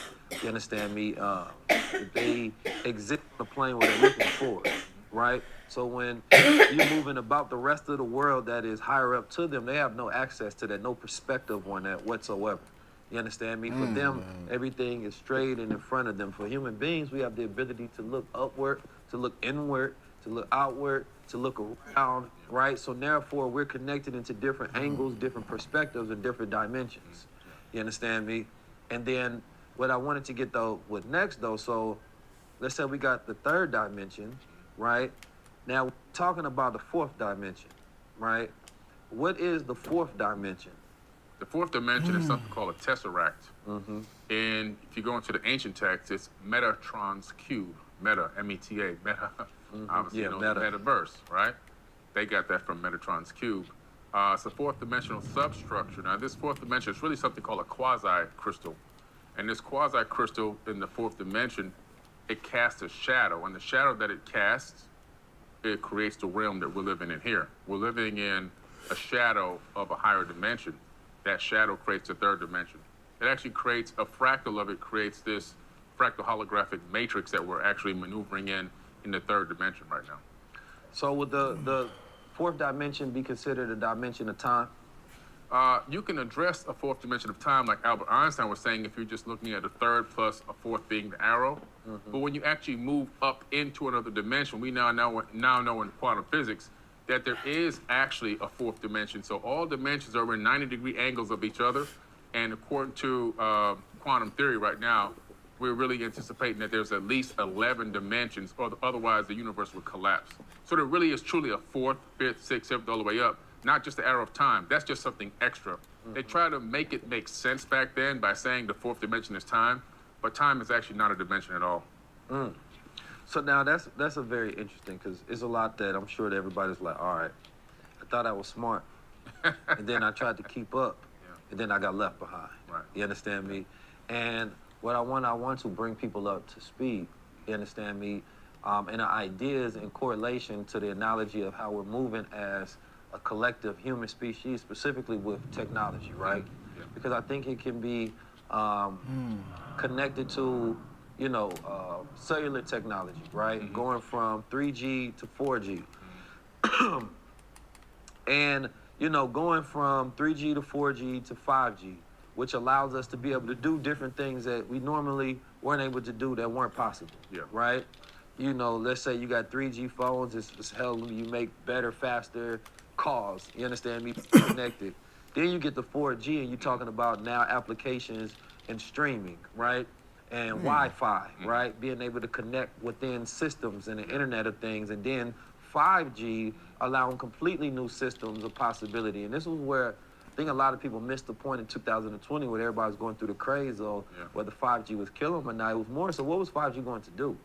You understand me? They exist on the plane where they're looking forward, right? So when you're moving about the rest of the world that is higher up to them, they have no access to that, no perspective on that whatsoever. You understand me? For them, everything is straight and in front of them. For human beings, we have the ability to look upward, to look inward, to look outward, to look around, right? So therefore, we're connected into different angles, different perspectives, and different dimensions. You understand me? And then what I wanted to get with next though, so let's say we got the third dimension, right? Now we're talking about the fourth dimension, right? What is the fourth dimension? The fourth dimension is something called a tesseract. And if you go into the ancient text, it's Metatron's cube. Meta, M-E-T-A, meta. Obviously, you know, the metaverse, right? They got that from Metatron's cube. It's a fourth dimensional substructure. Now, this fourth dimension is really something called a quasi-crystal. And this quasi-crystal in the fourth dimension, it casts a shadow. And the shadow that it casts, it creates the realm that we're living in here. We're living in a shadow of a higher dimension. That shadow creates a third dimension. It actually creates a fractal of it, creates this fractal holographic matrix that we're actually maneuvering in the third dimension right now. So would the fourth dimension be considered a dimension of time? You can address a fourth dimension of time like Albert Einstein was saying if you're just looking at a third plus a fourth being the arrow. But when you actually move up into another dimension, we now know in quantum physics that there is actually a fourth dimension. So all dimensions are in 90-degree angles of each other. And according to quantum theory right now, we're really anticipating that there's at least 11 dimensions, or otherwise the universe would collapse. So there really is truly a fourth, fifth, sixth, seventh, all the way up. Not just the arrow of time. That's just something extra. They try to make it make sense back then by saying the fourth dimension is time, but time is actually not a dimension at all. So now that's a very interesting, because it's a lot that I'm sure that everybody's like, all right, I thought I was smart, and then I tried to keep up, and then I got left behind. Right. You understand me? And what I want to bring people up to speed. You understand me? And the ideas in correlation to the analogy of how we're moving as a collective human species, specifically with technology, right? Yeah. Because I think it can be connected to, cellular technology, right? Going from 3G to 4G. And, going from 3G to 4G to 5G, which allows us to be able to do different things that we normally weren't able to do that weren't possible, right? Let's say you got 3G phones, it's helping you make better, faster calls, you understand me, connected. Then you get the 4G and you're talking about now applications and streaming, right? And Wi-Fi, right? Being able to connect within systems and the Internet of Things. And then 5G allowing completely new systems of possibility. And this was where I think a lot of people missed the point in 2020 where everybody was going through the craze of whether 5G was killing them or not. It was more so what was 5G going to do,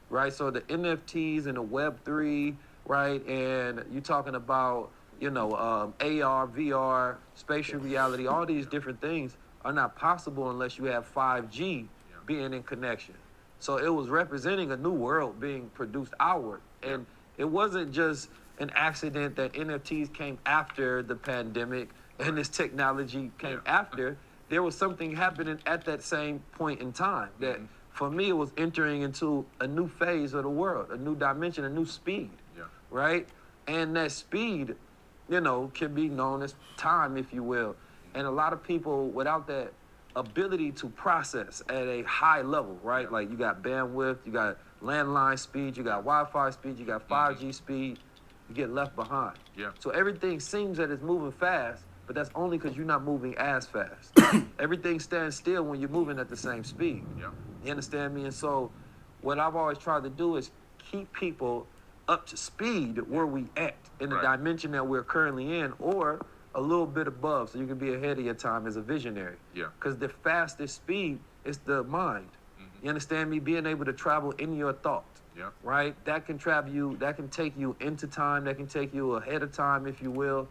right? So the NFTs and the Web3, right? And you're talking about, AR, VR, spatial reality, all these different things are not possible unless you have 5G being in connection. So it was representing a new world being produced outward. And it wasn't just an accident that NFTs came after the pandemic and this technology came after. There was something happening at that same point in time that for me, it was entering into a new phase of the world, a new dimension, a new speed, right? And that speed, can be known as time, if you will. And a lot of people without that ability to process at a high level, right? Like you got bandwidth, you got landline speed, you got Wi-Fi speed, you got 5G speed, you get left behind. So everything seems that it's moving fast, but that's only because you're not moving as fast. Everything stands still when you're moving at the same speed. You understand me? And so what I've always tried to do is keep people up to speed where we at in the dimension that we're currently in, or a little bit above, so you can be ahead of your time as a visionary. Because the fastest speed is the mind. You understand me? Being able to travel in your thought, right? That can take you into time, that can take you ahead of time, if you will.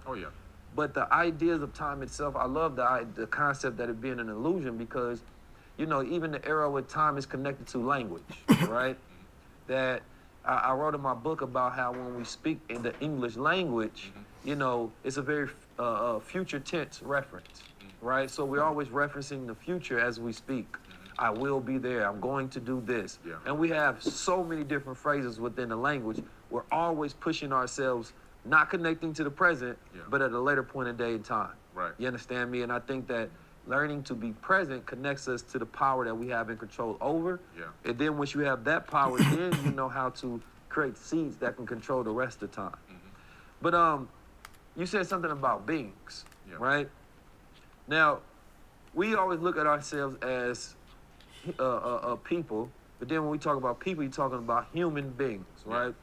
But the ideas of time itself, I love the concept that it being an illusion because, even the era where time is connected to language, right? That I wrote in my book about how when we speak in the English language, it's a very future tense reference, right? So we're always referencing the future as we speak. I will be there. I'm going to do this. And we have so many different phrases within the language. We're always pushing ourselves, not connecting to the present, but at a later point in day and time. You understand me? And I think that learning to be present connects us to the power that we have in control over. And then once you have that power, then you know how to create seeds that can control the rest of the time. But you said something about beings, right? Now, we always look at ourselves as people, but then when we talk about people, you're talking about human beings, right?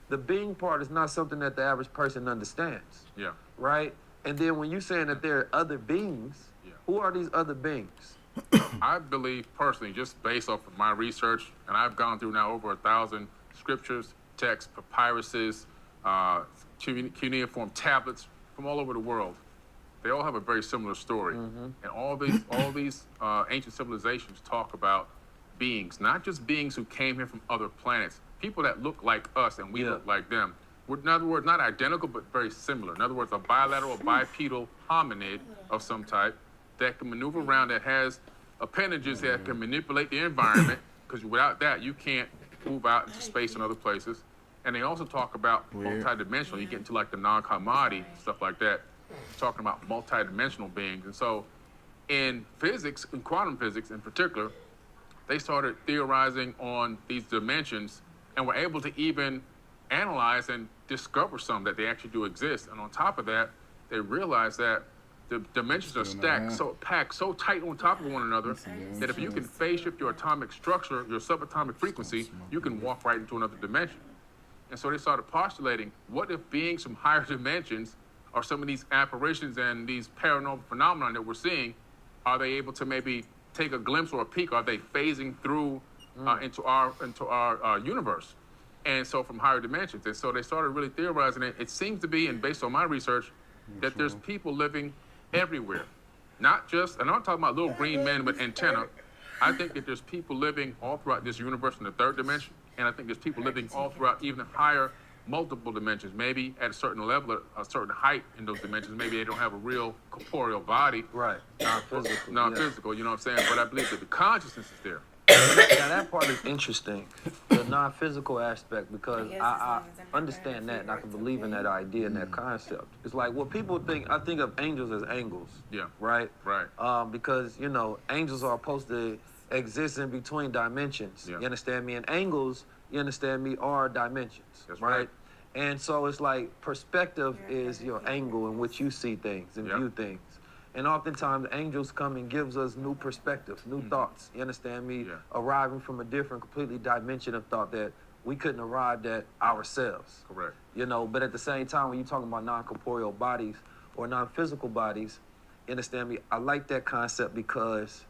The being part is not something that the average person understands, right? And then when you're saying that there are other beings, who are these other beings? I believe personally, just based off of my research, and I've gone through now over 1,000 scriptures, texts, papyruses, cuneiform tablets from all over the world. They all have a very similar story. And all these ancient civilizations talk about beings, not just beings who came here from other planets, people that look like us and we look like them. In other words, not identical, but very similar. In other words, a bilateral, bipedal hominid of some type that can maneuver around, that has appendages that can manipulate the environment, because without that, you can't move out into space and other places. And they also talk about multidimensional. You get into like the non-commodity, stuff like that, talking about multidimensional beings. And so in physics, in quantum physics in particular, they started theorizing on these dimensions and were able to even analyze and discover some that they actually do exist. And on top of that, they realized that the dimensions are packed so tight on top of one another that if you can phase shift your atomic structure, your subatomic frequency, you can walk right into another dimension. And so they started postulating, what if beings from higher dimensions are some of these apparitions and these paranormal phenomena that we're seeing, are they able to maybe take a glimpse or a peek? Are they phasing through into our universe? And so from higher dimensions. And so they started really theorizing it. It seems to be, and based on my research, that there's people living everywhere. Not just, and I'm not talking about little green men with antenna, I think that there's people living all throughout this universe in the third dimension, and I think there's people living all throughout even higher multiple dimensions, maybe at a certain level, a certain height in those dimensions. Maybe they don't have a real corporeal body. Right. Non-physical. Non-physical, you know what I'm saying? But I believe that the consciousness is there. Now that part is interesting, the non-physical aspect, because I understand that and I can believe in that idea and that concept. It's like what people think. I think of angels as angles. Yeah. Right. Right. Because you know angels are supposed to exist in between dimensions. Yeah. You understand me? And angles, you understand me, are dimensions. That's right. right. And so it's like perspective is your angle in which you see things and view things. And oftentimes angels come and gives us new perspectives, new thoughts. You understand me? Yeah. Arriving from a different, completely dimension of thought that we couldn't arrive at ourselves. Correct. You know, but at the same time, when you're talking about non-corporeal bodies or non-physical bodies, you understand me? I like that concept because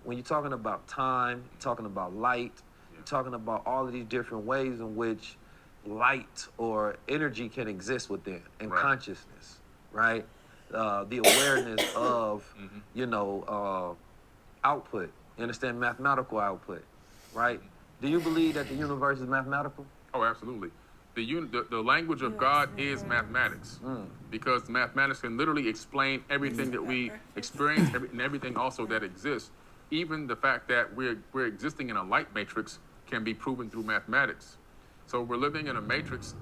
when you're talking about time, you're talking about light, you're talking about all of these different ways in which light or energy can exist within, and consciousness, right? The awareness of, you know, output. You understand? Mathematical output, right? Do you believe that the universe is mathematical? Oh, absolutely. The language of God is mathematics, because mathematics can literally explain everything that we experience and everything also that exists. Even the fact that we're existing in a light matrix can be proven through mathematics. So we're living in a matrix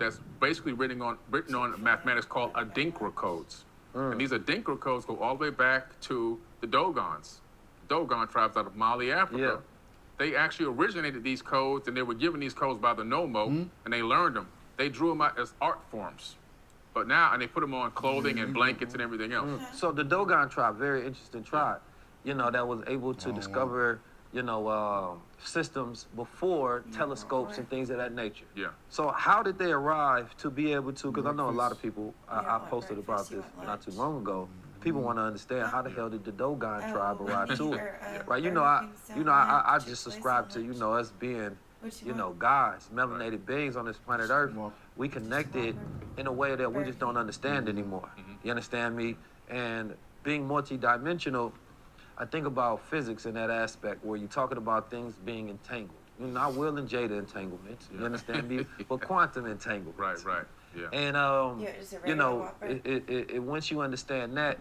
that's basically written on mathematics called Adinkra codes. And these Adinkra codes go all the way back to the Dogons. Dogon tribes out of Mali, Africa. They actually originated these codes, and they were given these codes by the Nomo, and they learned them. They drew them out as art forms. But now, and they put them on clothing and blankets and everything else. So the Dogon tribe, very interesting tribe, you know, that was able to discover, you know, systems before telescopes and things of that nature. Yeah. So how did they arrive to be able to, because I know a lot of people, I posted about this not too long ago, people want to understand how the hell did the Dogon tribe arrive to it, right? You know, I just subscribe to, you know, us being, you know, gods, melanated beings on this planet Earth. We connected in a way that we just don't understand anymore. You understand me? And being multidimensional, I think about physics in that aspect where you're talking about things being entangled. You know, not Will and Jada entanglements, you understand me? But quantum entanglements. Right. Yeah. And, you know, once you understand that,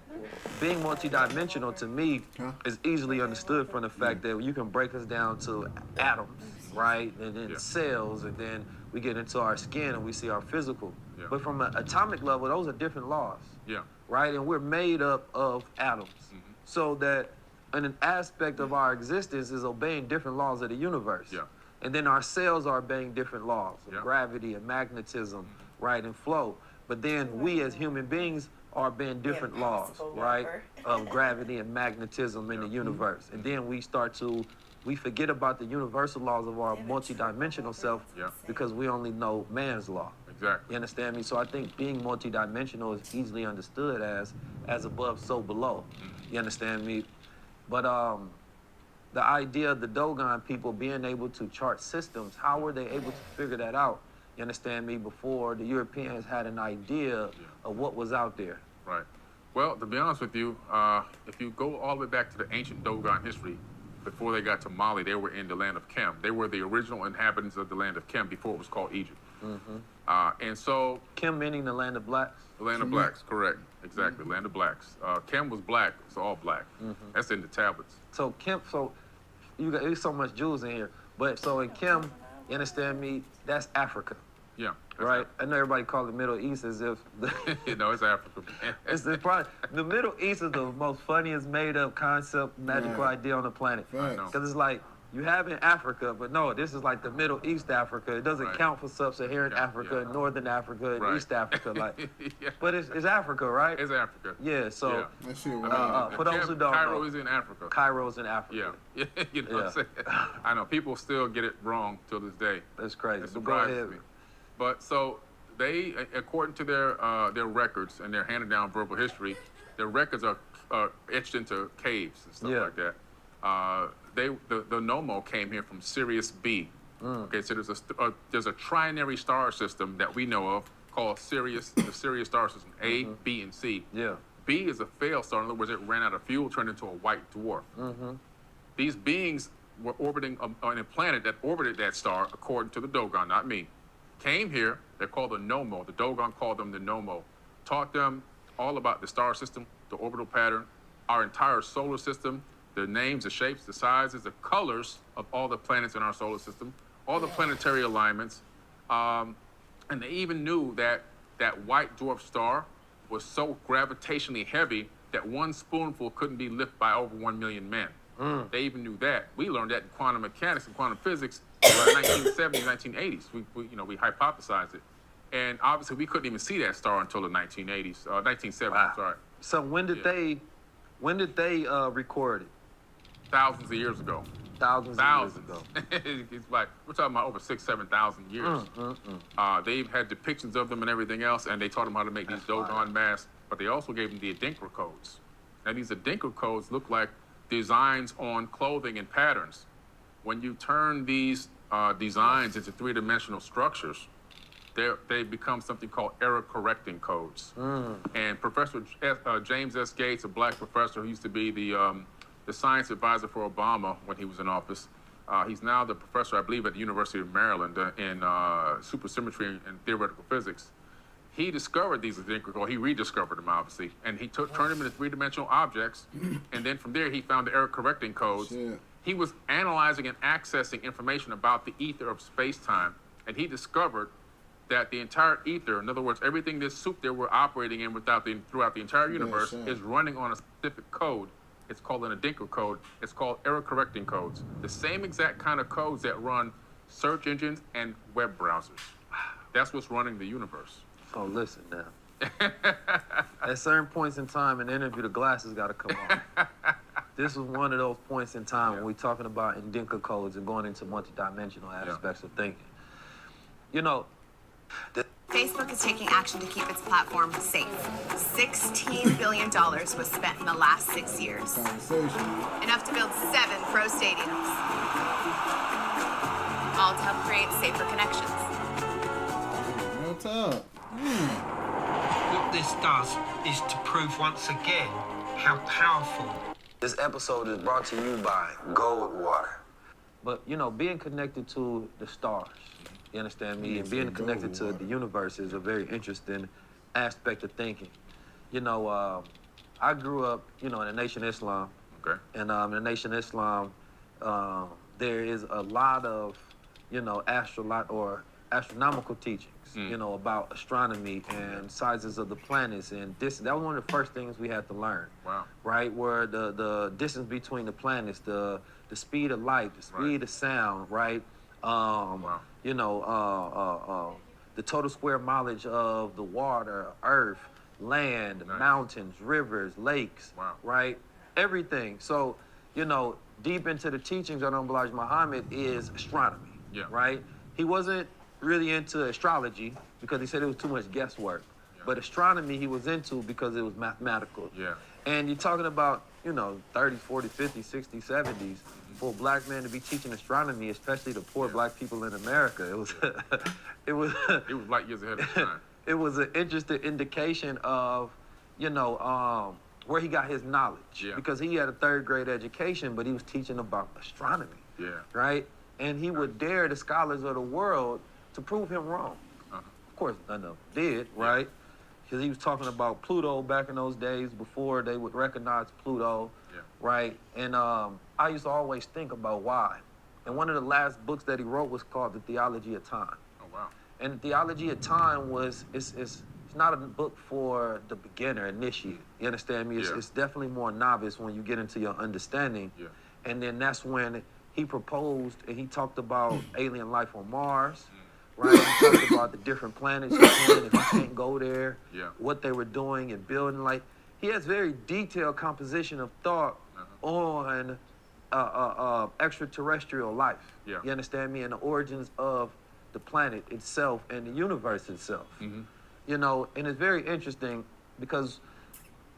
being multidimensional to me is easily understood from the fact that you can break us down to atoms, right? And then cells, and then we get into our skin and we see our physical. Yeah. But from an atomic level, those are different laws. Yeah. Right? And we're made up of atoms. So that an aspect of our existence is obeying different laws of the universe. Yeah. And then our cells are obeying different laws of gravity and magnetism, right, and flow. But then we as human beings are obeying different laws, right, of gravity and magnetism in the universe. And then we forget about the universal laws of our multidimensional self because we only know man's law. Exactly. You understand me? So I think being multidimensional is easily understood as above, so below. You understand me? But the idea of the Dogon people being able to chart systems, how were they able to figure that out? You understand me? Before the Europeans had an idea of what was out there. Right. Well, to be honest with you, if you go all the way back to the ancient Dogon history, before they got to Mali, they were in the land of Kem. They were the original inhabitants of the land of Kem before it was called Egypt. And so... Kem meaning the land of blacks? The land of blacks, correct. Exactly, land of blacks. Kem was black, it's all black. That's in the tablets. So Kem, there's so much Jews in here, but so in Kem, you understand me, that's Africa. Yeah. Right? I know everybody calls the Middle East as if... No, it's Africa. The Middle East is the most funniest made-up concept, magical idea on the planet. Because it's like, you have in Africa, but no, this is like the Middle East Africa. It doesn't count for Sub-Saharan Africa, Northern Africa, and East Africa. Like, but it's Africa, right? It's Africa. Yeah, so for those who don't know. Cairo is in Africa. Cairo's in Africa. Yeah. You know what I'm saying? I know, people still get it wrong till this day. That's crazy. It surprises me. But so they, according to their records and their handed down verbal history, their records are etched into caves and stuff like that. The Nomo came here from Sirius B. Okay, so there's a trinary star system that we know of called Sirius, the Sirius star system, A, B, and C. Yeah. B is a failed star. In other words, it ran out of fuel, turned into a white dwarf. These beings were orbiting on a planet that orbited that star, according to the Dogon, not me. Came here, they're called the Nomo. The Dogon called them the Nomo. Taught them all about the star system, the orbital pattern, our entire solar system, the names, the shapes, the sizes, the colors of all the planets in our solar system, all the planetary alignments. And they even knew that that white dwarf star was so gravitationally heavy that one spoonful couldn't be lifted by over 1 million men. They even knew that. We learned that in quantum mechanics and quantum physics in the 1970s, 1980s. We hypothesized it. And obviously we couldn't even see that star until the 1980s, 1970s, wow. Sorry. So when did they record it? Thousands of years ago. Thousands of years ago. It's like, we're talking about over 6,000 to 7,000 years. They've had depictions of them and everything else, and they taught them how to make these Dogon masks, but they also gave them the Adinkra codes. Now these Adinkra codes look like designs on clothing and patterns. When you turn these designs into three-dimensional structures, they become something called error-correcting codes. And Professor James S. Gates, a black professor who used to be the science advisor for Obama when he was in office, he's now the professor, I believe, at the University of Maryland in supersymmetry and theoretical physics. He discovered these Adinkra codes. He rediscovered them, obviously, and he turned them into three-dimensional objects. And then from there, he found the error-correcting codes. Yeah. He was analyzing and accessing information about the ether of space-time, and he discovered that the entire ether, in other words, everything this soup that we're operating in throughout the entire universe, is running on a specific code. It's called an Adinkra code. It's called error-correcting codes. The same exact kind of codes that run search engines and web browsers. That's what's running the universe. So listen now. At certain points in time in the interview, the glasses got to come off. This was one of those points in time when we're talking about Adinkra codes and going into multidimensional aspects of thinking. You know, Facebook is taking action to keep its platform safe. $16 billion was spent in the last 6 years. Enough to build 7 pro stadiums. All to help create safer connections. Real talk. What this does is to prove once again how powerful. This episode is brought to you by Goldwater. But, you know, being connected to the stars, you understand me? And being connected to the universe is a very interesting aspect of thinking. You know, I grew up, you know, in the Nation of Islam. Okay. And in the Nation of Islam, there is a lot of, you know, astronomical teachings, you know, about astronomy and sizes of the planets and distance. That was one of the first things we had to learn. Wow. Right? Where the distance between the planets, the speed of light, the speed of sound, right? You know, the total square mileage of the water, earth, land, mountains, rivers, lakes, right? Everything. So, you know, deep into the teachings of Elijah Muhammad is astronomy, right? He wasn't really into astrology because he said it was too much guesswork. But astronomy he was into because it was mathematical. And you're talking about, you know, 30s, 40s, 50s, 60s, 70s, for a black man to be teaching astronomy, especially to poor black people in America. It was light years ahead of his time. It was an interesting indication of, you know, where he got his knowledge. Because he had a 3rd grade education, but he was teaching about astronomy. Right? And he would dare the scholars of the world to prove him wrong. Of course, none of them did, right? Because he was talking about Pluto back in those days before they would recognize Pluto, right? And I used to always think about why. And one of the last books that he wrote was called The Theology of Time. Oh, wow. And The Theology of Time was, it's not a book for the beginner, initiate. You understand me? It's definitely more novice when you get into your understanding. And then that's when he proposed and he talked about alien life on Mars. Right, he talked about the different planets you can if you can't go there, what they were doing and building. Like, he has very detailed composition of thought on extraterrestrial life. You understand me? And the origins of the planet itself and the universe itself. You know, and it's very interesting because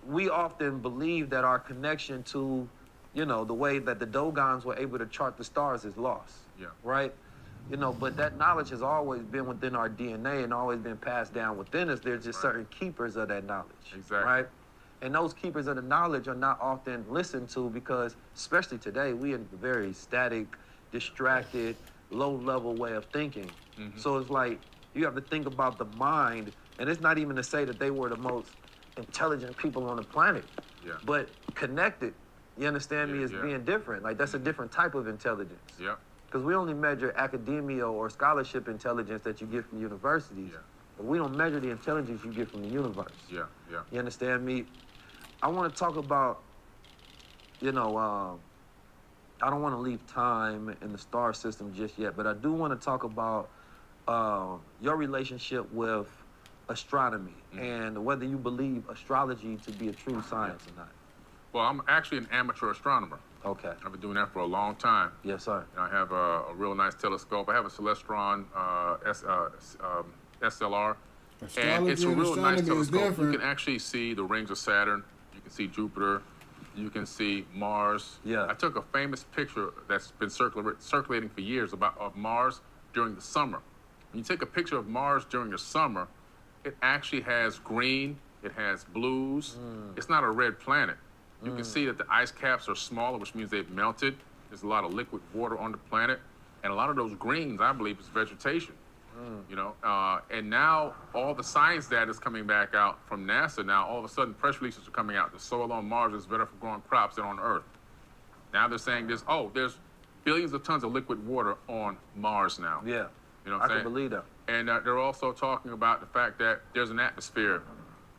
we often believe that our connection to, you know, the way that the Dogons were able to chart the stars is lost. Right? You know, but that knowledge has always been within our DNA and always been passed down within us. There's just certain keepers of that knowledge, right? And those keepers of the knowledge are not often listened to because, especially today, we in a very static, distracted, low-level way of thinking. So it's like, you have to think about the mind, and it's not even to say that they were the most intelligent people on the planet, but connected, you understand me, as being different. Like, that's a different type of intelligence. Because we only measure academia or scholarship intelligence that you get from universities, but we don't measure the intelligence you get from the universe. You understand me? I want to talk about, you know, I don't want to leave time and the star system just yet, but I do want to talk about your relationship with astronomy and whether you believe astrology to be a true science or not. Well, I'm actually an amateur astronomer. Okay. I've been doing that for a long time. Yes, sir. And I have a real nice telescope. I have a Celestron SLR. And it's a real nice telescope. You can actually see the rings of Saturn. You can see Jupiter. You can see Mars. I took a famous picture that's been circulating for years of Mars during the summer. When you take a picture of Mars during the summer, it actually has green, it has blues. It's not a red planet. You can see that the ice caps are smaller, which means they've melted. There's a lot of liquid water on the planet. And a lot of those greens, I believe, is vegetation. You know, and now all the science data is coming back out from NASA. Now, all of a sudden, press releases are coming out. The soil on Mars is better for growing crops than on Earth. Now they're saying there's billions of tons of liquid water on Mars now. Yeah. You know what I'm saying? I can believe that. And they're also talking about the fact that there's an atmosphere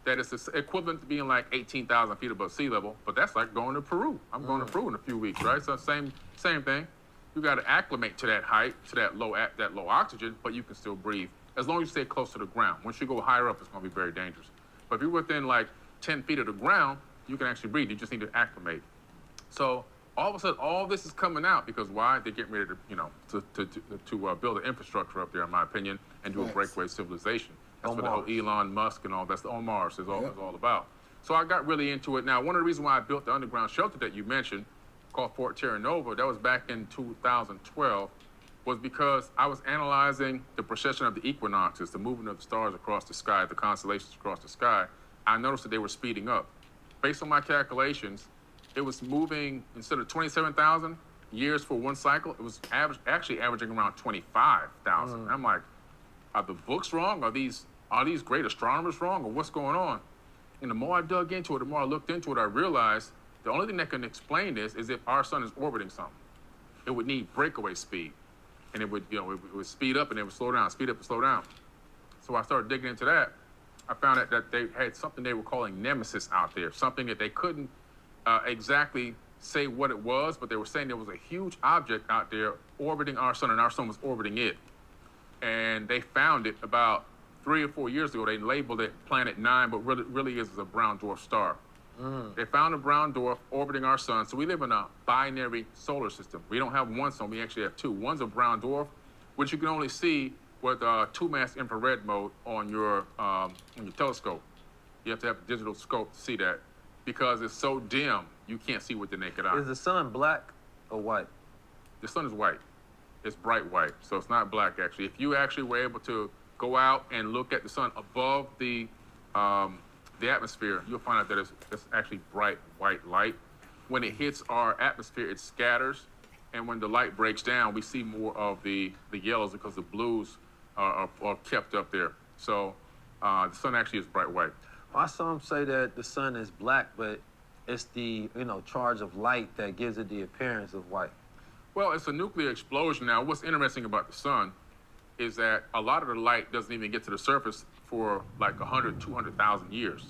that is equivalent to being like 18,000 feet above sea level, but that's like going to Peru. I'm going to Peru in a few weeks, right? So same thing. You got to acclimate to that height, to that low oxygen, but you can still breathe as long as you stay close to the ground. Once you go higher up, it's going to be very dangerous. But if you're within like 10 feet of the ground, you can actually breathe. You just need to acclimate. So all of a sudden, all this is coming out because why? They're getting ready to, you know, to build an infrastructure up there, in my opinion, and do a breakaway civilization. That's what the whole Elon Musk and all that's on Mars is all about. So I got really into it. Now, one of the reasons why I built the underground shelter that you mentioned, called Fort Terra Nova, that was back in 2012, was because I was analyzing the precession of the equinoxes, the movement of the stars across the sky, the constellations across the sky. I noticed that they were speeding up. Based on my calculations, it was moving, instead of 27,000 years for one cycle, it was actually averaging around 25,000. I'm like, are the books wrong? Are these great astronomers wrong, or what's going on? And the more I dug into it, the more I looked into it, I realized the only thing that can explain this is if our sun is orbiting something. It would need breakaway speed. And it would, you know, it would speed up and it would slow down, speed up and slow down. So I started digging into that. I found out that they had something they were calling nemesis out there, something that they couldn't exactly say what it was, but they were saying there was a huge object out there orbiting our sun, and our sun was orbiting it. And they found it about 3 or 4 years ago. They labeled it Planet 9, but really is a brown dwarf star. They found a brown dwarf orbiting our sun. So we live in a binary solar system. We don't have one sun, we actually have two. One's a brown dwarf, which you can only see with 2-mass infrared mode on your telescope. You have to have a digital scope to see that because it's so dim, you can't see with the naked eye. Is the sun black or white? The sun is white. It's bright white, so it's not black actually. If you actually were able to go out and look at the sun above the atmosphere, you'll find out that it's actually bright white light. When it hits our atmosphere, it scatters, and when the light breaks down, we see more of the yellows because the blues are kept up there. So the sun actually is bright white. I saw them say that the sun is black, but it's the charge of light that gives it the appearance of white. Well, it's a nuclear explosion. Now, what's interesting about the sun is that a lot of the light doesn't even get to the surface for like 100, 200,000 years.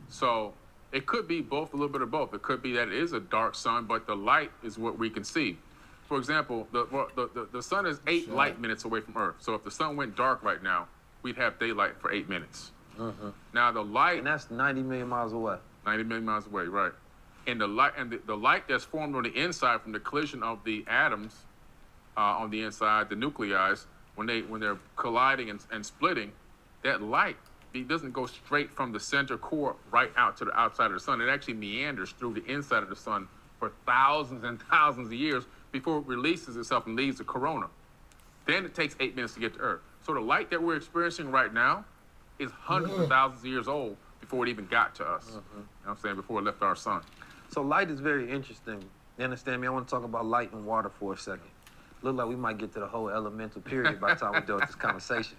So it could be both, a little bit of both. It could be that it is a dark sun, but the light is what we can see. For example, the sun is 8 light minutes away from Earth. So if the sun went dark right now, we'd have daylight for 8 minutes. Now the light... And that's 90 million miles away. 90 million miles away, right. And the light that's formed on the inside from the collision of the atoms on the inside, the nuclei, when they're colliding and splitting, that light, it doesn't go straight from the center core right out to the outside of the sun. It actually meanders through the inside of the sun for thousands and thousands of years before it releases itself and leaves the corona. Then it takes 8 minutes to get to Earth. So the light that we're experiencing right now is hundreds of thousands of years old before it even got to us. You know what I'm saying? Before it left our sun. So light is very interesting. You understand me? I want to talk about light and water for a second. Look like we might get to the whole elemental period by the time we're done with this conversation.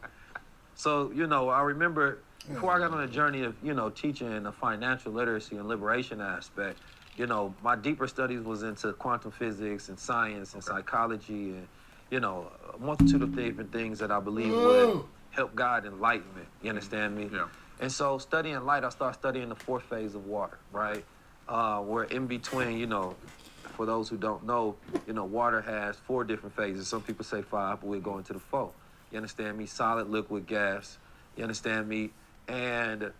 So, you know, I remember before I got on a journey of, you know, teaching the financial literacy and liberation aspect, you know, my deeper studies was into quantum physics and science and psychology and, you know, a multitude of different things that I believe would help guide enlightenment. You understand me? Yeah. And so studying light, I started studying the fourth phase of water, right? Where in between, you know, for those who don't know, you know, water has 4 different phases. Some people say 5, but we're going to the 4. You understand me? Solid, liquid, gas. You understand me? And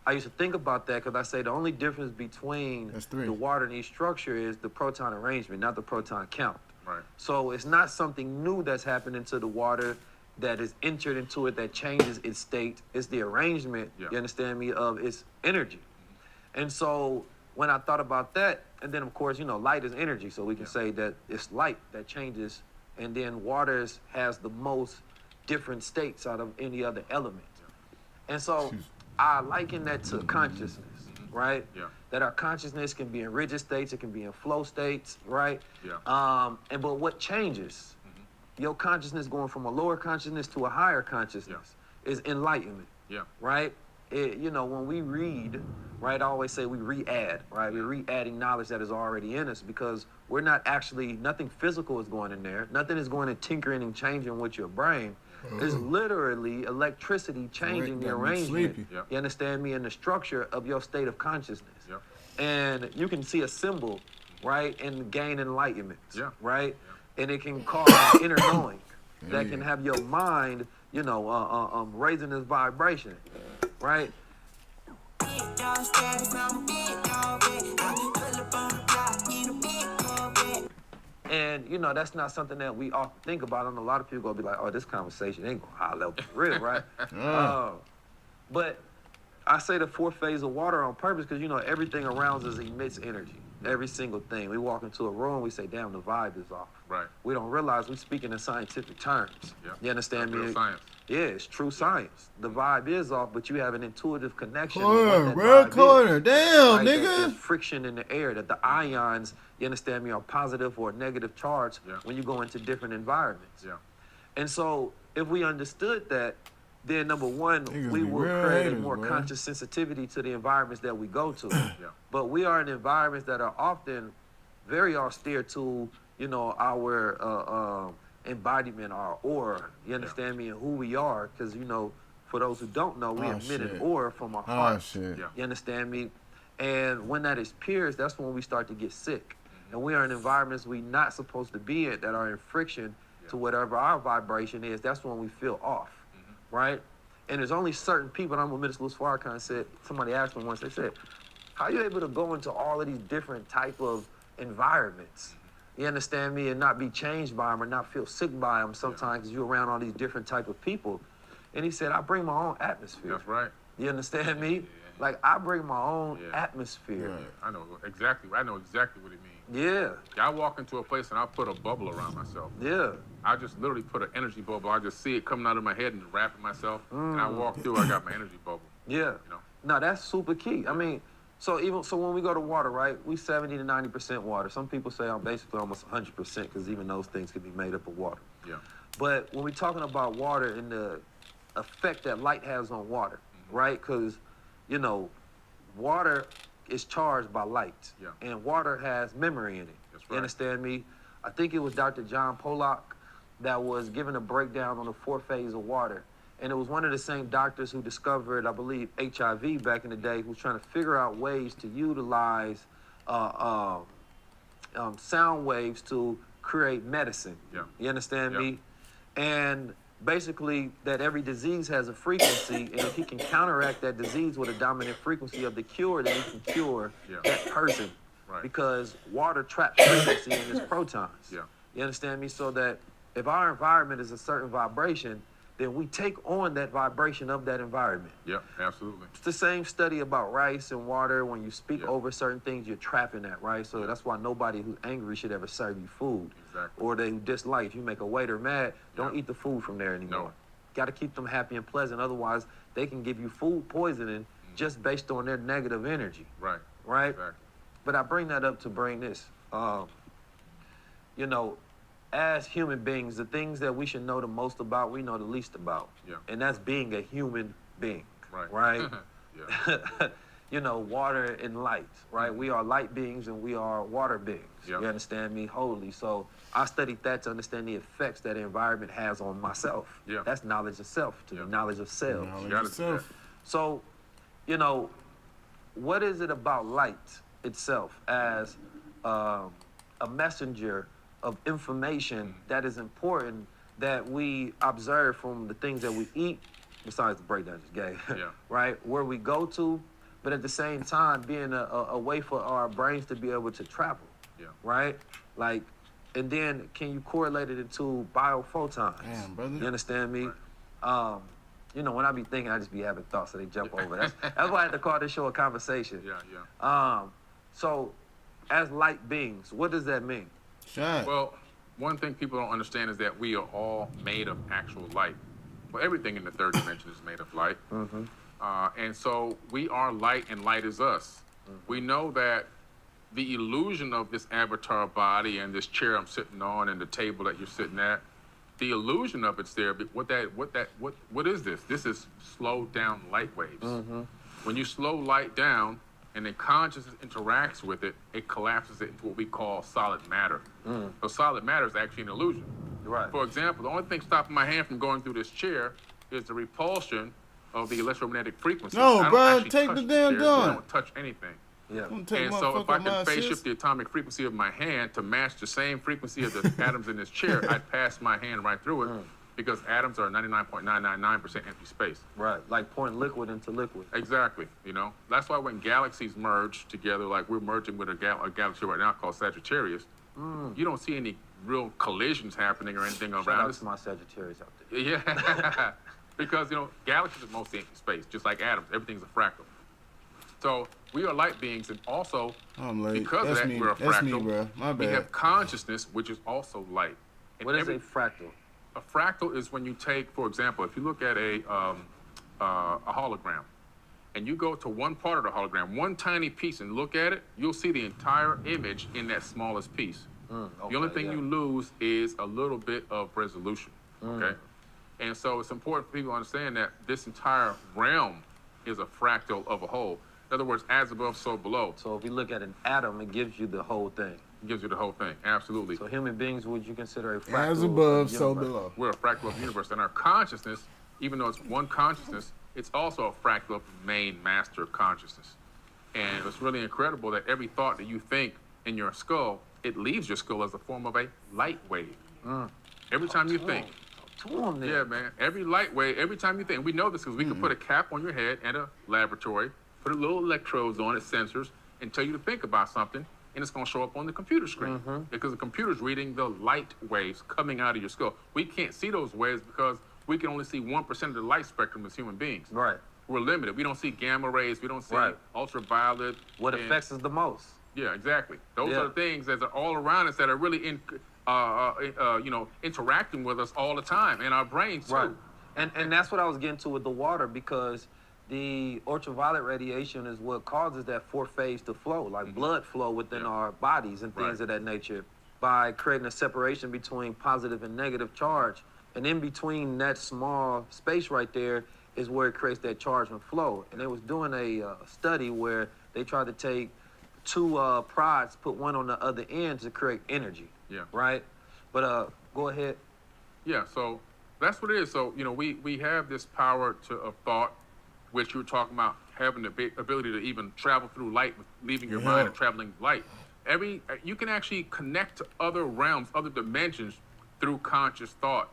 I used to think about that because I say the only difference between the water and each structure is the proton arrangement, not the proton count. Right. So it's not something new that's happening to the water that is entered into it that changes its state. It's the arrangement, you understand me, of its energy. And so when I thought about that, and then of course, you know, light is energy, so we can say that it's light that changes, and then water has the most different states out of any other element. And so I liken that to consciousness, right? Yeah. That our consciousness can be in rigid states, it can be in flow states, right? Yeah. But what changes, your consciousness going from a lower consciousness to a higher consciousness is enlightenment. Yeah. Right? You know, when we read, right, I always say we re-add, right? We're re-adding knowledge that is already in us because we're not actually, nothing physical is going in there. Nothing is going and tinkering and changing with your brain. It's literally electricity changing the arrangement, you understand me, and the structure of your state of consciousness. And you can see a symbol, right, and gain enlightenment, right? And it can cause an inner knowing that can have your mind, you know, raising this vibration, right? And, you know, that's not something that we often think about. And a lot of people gonna be like, oh, this conversation ain't gonna high level for real, right? But I say the 4th phase of water on purpose because, you know, everything around us emits energy. Every single thing. We walk into a room, we say, damn, the vibe is off. Right. We don't realize we're speaking in scientific terms. Yeah. You understand me? Real science. Yeah, it's true science. The vibe is off, but you have an intuitive connection. Corner, damn, right? nigga. There's friction in the air, that the ions, you understand me, are positive or negative charged when you go into different environments. Yeah. And so if we understood that, then number one, we would create a more conscious sensitivity to the environments that we go to. But we are in environments that are often very austere to, you know, our embodiment, our aura. You understand me, and who we are, because, you know, for those who don't know, we emit an aura from our heart. You understand me? And when that is pierced, that's when we start to get sick. And we are in environments we're not supposed to be in that are in friction to whatever our vibration is. That's when we feel off. Right? And there's only certain people, and I'm with Minister Louis Farrakhan said, somebody asked me once, they said, how are you able to go into all of these different type of environments? You understand me? And not be changed by them or not feel sick by them sometimes because you're around all these different type of people. And he said, I bring my own atmosphere. That's right. You understand me? Like, I bring my own atmosphere. Yeah. I know exactly what it means. Yeah. I walk into a place and I put a bubble around myself. Yeah. I just literally put an energy bubble. I just see it coming out of my head and wrapping myself. And I walk through, I got my energy bubble. Yeah. You know? No, that's super key. I mean, so when we go to water, right, we 70 to 90% water. Some people say I'm basically almost 100% because even those things can be made up of water. Yeah. But when we're talking about water and the effect that light has on water, right? Because, you know, water is charged by light. Yeah. And water has memory in it. That's right. You understand me? I think it was Dr. John Pollock that was giving a breakdown on the 4th phase of water. And it was one of the same doctors who discovered, I believe, HIV back in the day, who was trying to figure out ways to utilize sound waves to create medicine. Yeah. You understand me? And basically that every disease has a frequency, and if he can counteract that disease with a dominant frequency of the cure, then he can cure that person. Right. Because water traps frequency in its protons. Yeah. You understand me? So that if our environment is a certain vibration, then we take on that vibration of that environment. Yeah, absolutely. It's the same study about rice and water. When you speak over certain things, you're trapping that, right? So that's why nobody who's angry should ever serve you food. Exactly. Or they dislike. If you make a waiter mad, don't eat the food from there anymore. No. Got to keep them happy and pleasant. Otherwise, they can give you food poisoning just based on their negative energy. Right. Right? Exactly. But I bring that up to bring this. You know, as human beings, the things that we should know the most about, we know the least about. Yeah. And that's being a human being. Right. Right? Yeah. You know, water and light, right? We are light beings and we are water beings. Yeah. You understand me? Wholly. So I studied that to understand the effects that the environment has on myself. Yeah. That's knowledge of self, to the knowledge of self. Knowledge of self. So, you know, what is it about light itself as a messenger of information that is important that we observe from the things that we eat, besides the breakdown is gay, Yeah. right? Where we go to, but at the same time being a way for our brains to be able to travel, Yeah. right? Like, and then can you correlate it into biophotons? Damn, brother. You understand me? You know, when I be thinking, I just be having thoughts, so they jump over. That's why I had to call this show a conversation. Yeah, yeah. So, as light beings, what does that mean? Well, one thing people don't understand is that we are all made of actual light. Well, everything in the third dimension is made of light. Mm-hmm. And so we are light and light is us. Mm-hmm. We know that the illusion of this avatar body and this chair I'm sitting on and the table that you're sitting at, the illusion of it's there, but what is this? This is slowed down light waves. Mm-hmm. When you slow light down and then consciousness interacts with it, it collapses it into what we call solid matter. So solid matter is actually an illusion. Right. For example, the only thing stopping my hand from going through this chair is the repulsion of the electromagnetic frequency. No, I don't bro, actually take touch the the damn chair, so gun. I don't touch anything. Yeah. And so if I can phase shift the atomic frequency of my hand to match the same frequency of the atoms in this chair, I'd pass my hand right through it because atoms are 99.999% empty space. Right, like pouring liquid into liquid. Exactly, you know. That's why when galaxies merge together, like we're merging with a galaxy right now called Sagittarius, you don't see any real collisions happening or anything Shout around out us. to my Sagittarius out there. Yeah, because, you know, galaxies are mostly empty space, just like atoms. Everything's a fractal. So we are light beings, and also because of that, we're a That's fractal. me, bro. My We bad. have consciousness, which is also light. And What is a fractal? A fractal is when you take, for example, if you look at a hologram, and you go to one part of the hologram, one tiny piece, and look at it, you'll see the entire image in that smallest piece. The only thing you lose is a little bit of resolution, okay? And so it's important for people to understand that this entire realm is a fractal of a whole. In other words, as above, so below. So if you look at an atom, it gives you the whole thing. It gives you the whole thing, absolutely. So human beings, would you consider a fractal? As above, of the so universe? below. We're a fractal of the universe, and our consciousness, even though it's one consciousness, it's also a fractal of the main master consciousness. And it's really incredible that every thought that you think in your skull, it leaves your skull as a form of a light wave. Every time you think. Yeah, man. Every light wave, every time you think. We know this because we can put a cap on your head at a laboratory, put a little electrodes on it, sensors, and tell you to think about something, and it's going to show up on the computer screen because the computer's reading the light waves coming out of your skull. We can't see those waves because we can only see 1% of the light spectrum as human beings. Right. We're limited. We don't see gamma rays. We don't see ultraviolet. What and- affects us the most? Yeah, exactly. Those are the things that are all around us that are really interacting with us all the time, and our brains too. Right. And that's what I was getting to with the water, because the ultraviolet radiation is what causes that fourth phase to flow, like blood flow within our bodies and things of that nature, by creating a separation between positive and negative charge. And in between that small space right there is where it creates that charge and flow. And they was doing a study where they tried to take two prods, put one on the other end to create energy. Yeah. Right? But go ahead. Yeah, so that's what it is. So, you know, we have this power of thought, which you were talking about, having the ability to even travel through light, leaving your mind and traveling light. You can actually connect to other realms, other dimensions through conscious thought.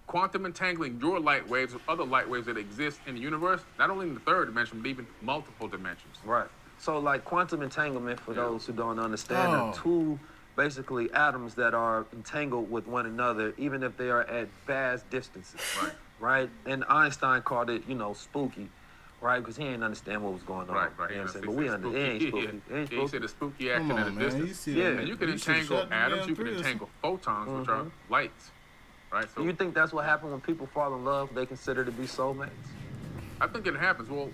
Quantum entangling your light waves with other light waves that exist in the universe, not only in the third dimension, but even multiple dimensions. Right. So like quantum entanglement, for those who don't understand, are two basically atoms that are entangled with one another, even if they are at vast distances. Right. Right? And Einstein called it, spooky. Right? Because he didn't understand what was going on. Right. You know what I'm saying? But we understand. It ain't spooky. It ain't He spooky. said a spooky action Come at a on, man. distance. You see that, And you can you should've entangle shot the atoms, damn you can prison. entangle photons, which are lights. Right? So Do you think that's what happened when people fall in love? They consider to be soulmates? I think it happens. Well,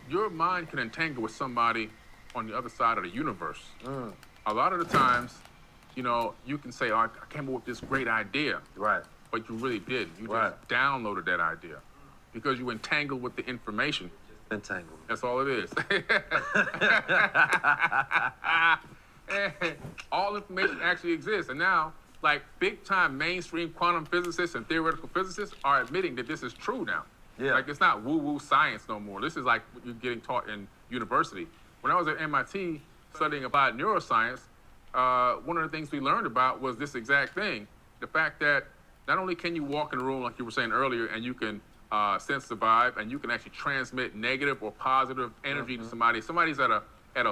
your mind can entangle with somebody on the other side of the universe. A lot of the times, you know, you can say, oh, I came up with this great idea. Right. But you really didn't. You just downloaded that idea because you entangled with the information. Entangled. That's all it is. All information actually exists. And now, like, big-time mainstream quantum physicists and theoretical physicists are admitting that this is true now. Yeah. Like, it's not woo-woo science no more. This is like what you're getting taught in university. When I was at MIT studying about neuroscience, one of the things we learned about was this exact thing. The fact that not only can you walk in a room, like you were saying earlier, and you can sense the vibe, and you can actually transmit negative or positive energy to somebody. Somebody's at a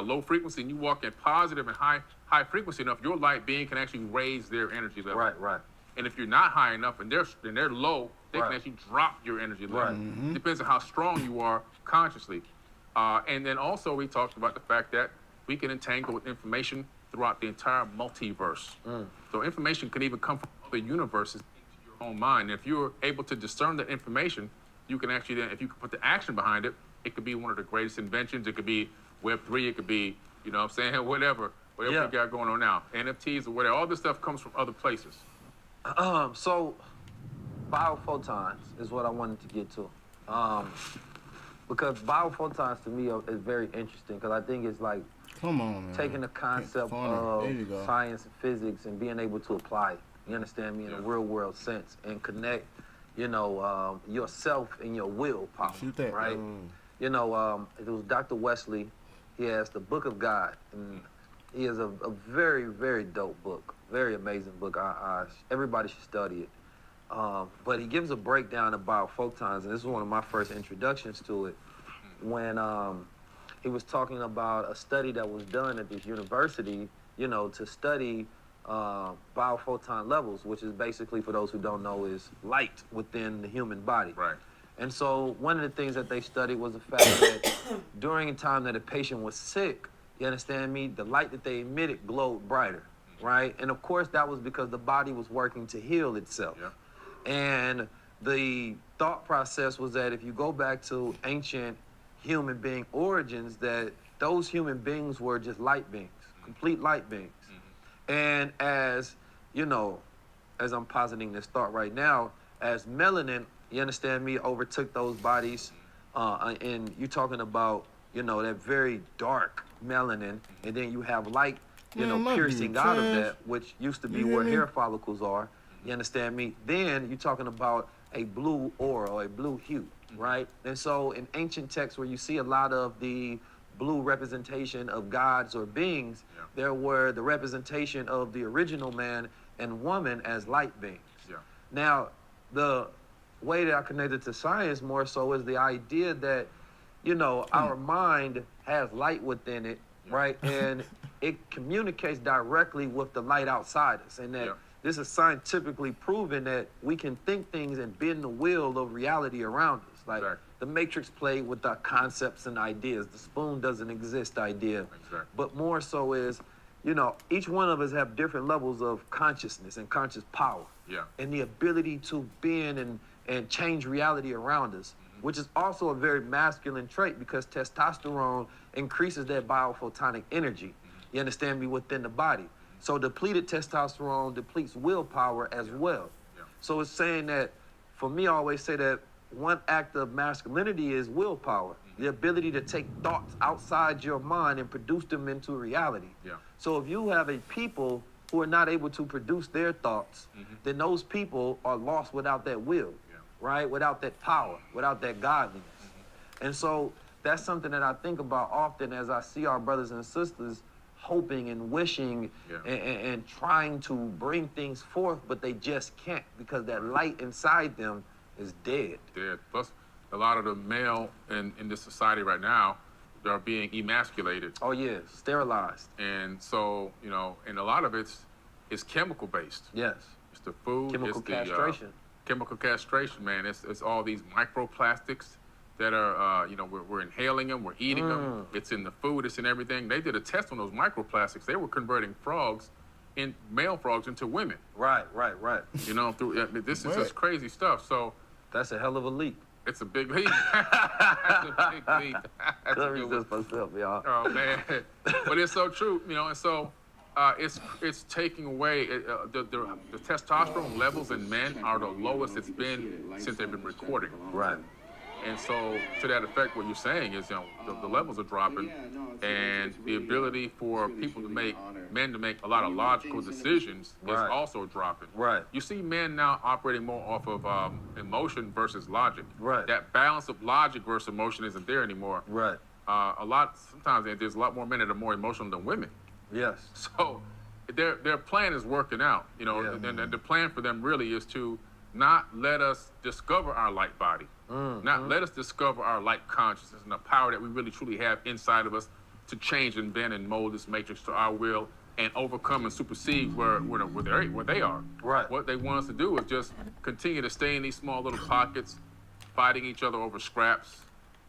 low frequency, and you walk in positive and high frequency enough, your light being can actually raise their energy level. Right. And if you're not high enough and they're low, they can actually drop your energy level. Depends on how strong you are consciously. And then also we talked about the fact that we can entangle with information throughout the entire multiverse. So information can even come from other universes into your own mind. And if you're able to discern that information, you can actually then, if you can put the action behind it, it could be one of the greatest inventions. It could be Web3. It could be, you know what I'm saying, whatever we got going on now. NFTs or whatever. All this stuff comes from other places. So biophotons is what I wanted to get to. Because biophotons to me is very interesting because I think it's like taking the concept of science and physics and being able to apply it, you understand me, in a real world sense and connect, you know, yourself and your willpower, right? You know, it was Dr. Wesley. He has the Book of God, and he has a very, very dope book, very amazing book. Everybody should study it. But he gives a breakdown about photons, and this is one of my first introductions to it, when he was talking about a study that was done at this university, you know, to study biophoton levels, which is basically, for those who don't know, is light within the human body. Right. And so one of the things that they studied was the fact that during a time that a patient was sick, you understand me, the light that they emitted glowed brighter, right? And of course that was because the body was working to heal itself. And the thought process was that if you go back to ancient human being origins, that those human beings were just light beings, complete light beings. And as, you know, as I'm positing this thought right now, as melanin, you understand me, overtook those bodies, and you're talking about, you know, that very dark melanin, and then you have light, you know, piercing out of that, which used to be where hair follicles are. You understand me? Then you're talking about a blue aura or a blue hue, right? And so in ancient texts where you see a lot of the blue representation of gods or beings, there were the representation of the original man and woman as light beings. Now, the way that I connected to science more so is the idea that, you know, our mind has light within it, right? And it communicates directly with the light outside us, and that this is scientifically proven that we can think things and bend the wheel of reality around us. Like the Matrix played with our concepts and ideas. The spoon doesn't exist idea. But more so is, you know, each one of us have different levels of consciousness and conscious power. And the ability to bend and change reality around us, which is also a very masculine trait because testosterone increases that biophotonic energy, you understand me, within the body. So depleted testosterone depletes willpower as well. So it's saying that, for me, I always say that one act of masculinity is willpower, the ability to take thoughts outside your mind and produce them into reality. So if you have a people who are not able to produce their thoughts, then those people are lost without that will, right? Without that power, without that godliness. And so that's something that I think about often as I see our brothers and sisters hoping and wishing and trying to bring things forth, but they just can't because that light inside them is dead. Plus, a lot of the male in this society right now, they're being emasculated. Oh yeah, sterilized. And so, you know, and a lot of it's chemical based. Yes. It's the food. Chemical castration. Chemical castration, man. It's all these microplastics that are, you know, we're inhaling them, we're eating them. It's in the food, it's in everything. They did a test on those microplastics. They were converting male frogs into women. Right. You know, through this is just crazy stuff. So that's a hell of a leap. It's a big leap. That's a big leap. That's Let a me good resist myself, y'all. Oh man, but it's so true, you know. And so it's taking away the testosterone levels in men are the lowest it's been since they've been recording. Right. And so to that effect, what you're saying is, you know, the levels are dropping, and the ability for men to make a lot of logical decisions is also dropping. Right. You see men now operating more off of emotion versus logic. Right. That balance of logic versus emotion isn't there anymore. Right. Sometimes there's a lot more men that are more emotional than women. Yes. So their plan is working out, you know, and the plan for them really is to not let us discover our light body, not let us discover our light consciousness and the power that we really truly have inside of us to change and bend and mold this matrix to our will and overcome and supersede where they are. Right. What they want us to do is just continue to stay in these small little pockets, fighting each other over scraps,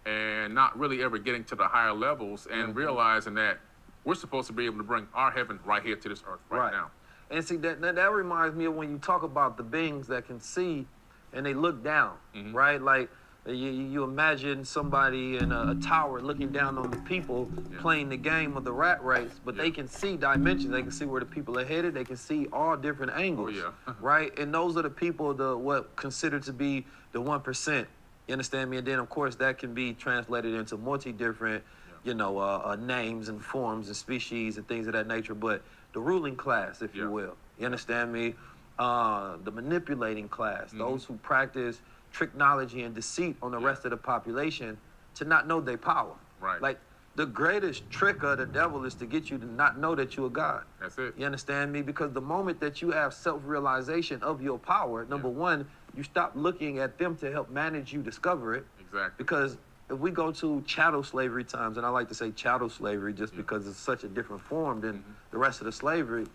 and not really ever getting to the higher levels and realizing that we're supposed to be able to bring our heaven right here to this earth right now. And see, that reminds me of when you talk about the beings that can see and they look down, right? Like you imagine somebody in a tower looking down on the people playing the game of the rat race, but they can see dimensions. They can see where the people are headed. They can see all different angles, right? And those are the people, what considered to be the 1%. You understand me? And then, of course, that can be translated into multi-different, names and forms and species and things of that nature. But the ruling class, if you will, you understand me? The manipulating class, those who practice technology and deceit on the rest of the population to not know their power. Right. Like, the greatest trick of the devil is to get you to not know that you're a God. That's it. You understand me? Because the moment that you have self-realization of your power, number one, you stop looking at them to help manage you discover it. Exactly. Because if we go to chattel slavery times, and I like to say chattel slavery just because it's such a different form than the rest of the slavery,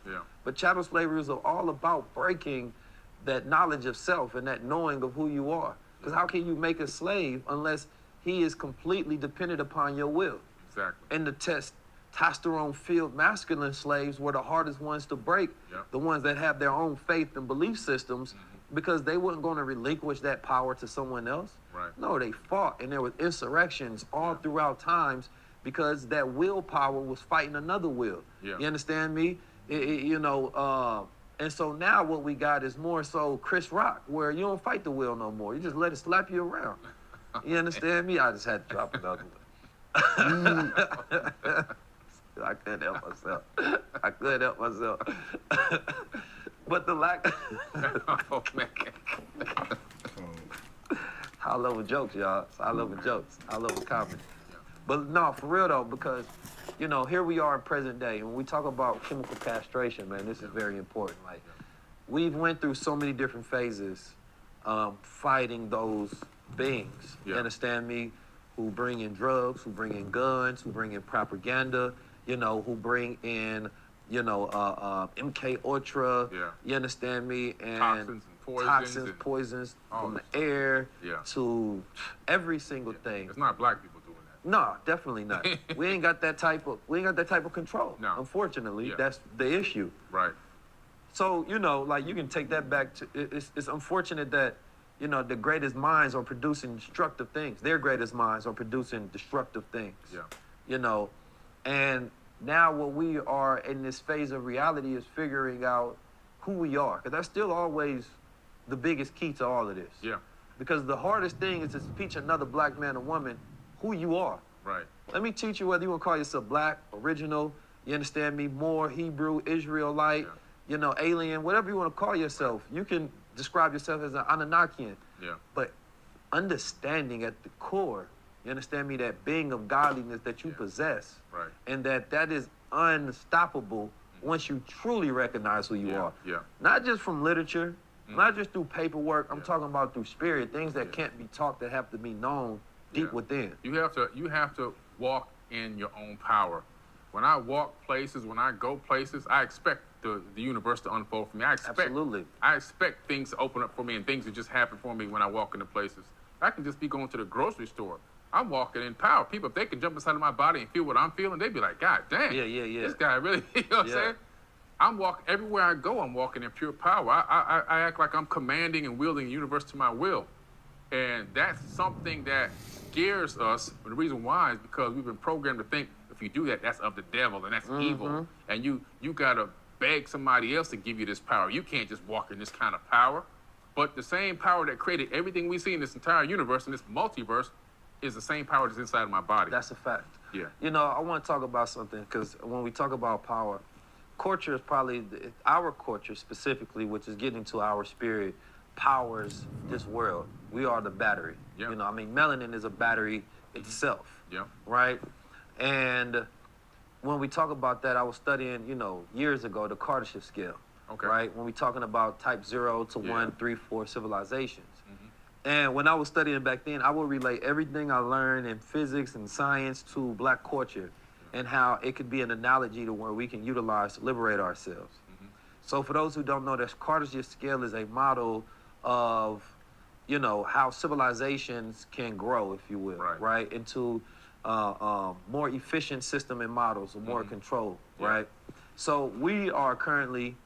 but chattel slavery is all about breaking that knowledge of self and that knowing of who you are. Because how can you make a slave unless he is completely dependent upon your will? Exactly. And the testosterone-filled masculine slaves were the hardest ones to break, the ones that have their own faith and belief systems, because they weren't going to relinquish that power to someone else. Right. No, they fought, and there were insurrections all throughout times because that willpower was fighting another will. Yeah. You understand me? And so now what we got is more so Chris Rock, where you don't fight the will no more. You just let it slap you around. You understand me? I just had to drop another one. I couldn't help myself. But the lack... Oh, man. I love jokes, y'all. I love jokes. I love comedy. But no, for real though, because, here we are in present day. And when we talk about chemical castration, man, this is very important. Like, we've went through so many different phases fighting those beings. You understand me? Who bring in drugs, who bring in guns, who bring in propaganda, who bring in, MK Ultra, you understand me? And toxins, poisons from the air to every single thing. It's not black people doing that. No, definitely not. we ain't got that type of control. No. Unfortunately, that's the issue. Right. So, like you can take that back to it's unfortunate that the greatest minds are producing destructive things. Their greatest minds are producing destructive things. Yeah. And now what we are in this phase of reality is figuring out who we are. Because that's still always the biggest key to all of this. Yeah. Because the hardest thing is to teach another black man or woman who you are. Right. Let me teach you whether you want to call yourself black, original, you understand me, Moor, Hebrew, Israelite, alien, whatever you want to call yourself. You can describe yourself as an Anunnakian. Yeah. But understanding at the core, you understand me, that being of godliness that you possess. Right. And that is unstoppable once you truly recognize who you are. Yeah. Not just from literature, not just through paperwork. I'm talking about through spirit, things that can't be taught that have to be known deep within. You have to walk in your own power. When I walk places, when I go places, I expect the universe to unfold for me. I expect things to open up for me and things to just happen for me when I walk into places. I can just be going to the grocery store. I'm walking in power. People, if they can jump inside of my body and feel what I'm feeling, they'd be like, God damn. Yeah. This guy really, you know what I'm saying? I'm walking, everywhere I go, I'm walking in pure power. I act like I'm commanding and wielding the universe to my will. And that's something that scares us. And the reason why is because we've been programmed to think if you do that, that's of the devil and that's evil. And you gotta beg somebody else to give you this power. You can't just walk in this kind of power. But the same power that created everything we see in this entire universe, in this multiverse, is the same power that's inside of my body. That's a fact. Yeah. You know, I want to talk about something, because when we talk about power, culture is probably, our culture specifically, which is getting to our spirit, powers this world. We are the battery. Yeah. You know, I mean, melanin is a battery itself. Yeah. Right? And when we talk about that, I was studying, you know, years ago, the Kardashev scale. Okay. Right? When we're talking about type 0 to 1, 3, 4 civilizations. And when I was studying back then, I would relate everything I learned in physics and science to black culture and how it could be an analogy to where we can utilize to liberate ourselves. So for those who don't know, the Kardashev scale is a model of, you know, how civilizations can grow, if you will, right? Into more efficient system and models, more control, right? So we are currently,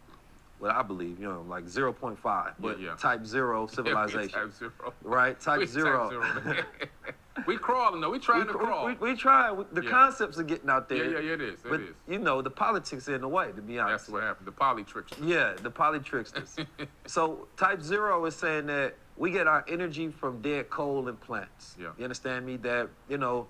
what I believe, you know, like 0.5, but type 0 civilization. Type 0. Right? Type 0. Type 0. We crawling though. We trying to crawl. We try. The concepts are getting out there. Yeah, it is. But, you know, the politics are in the way, to be honest. That's what happened. The polytricksters. Yeah, the polytricksters. So type 0 is saying that we get our energy from dead coal and plants. Yeah. You understand me? That, you know,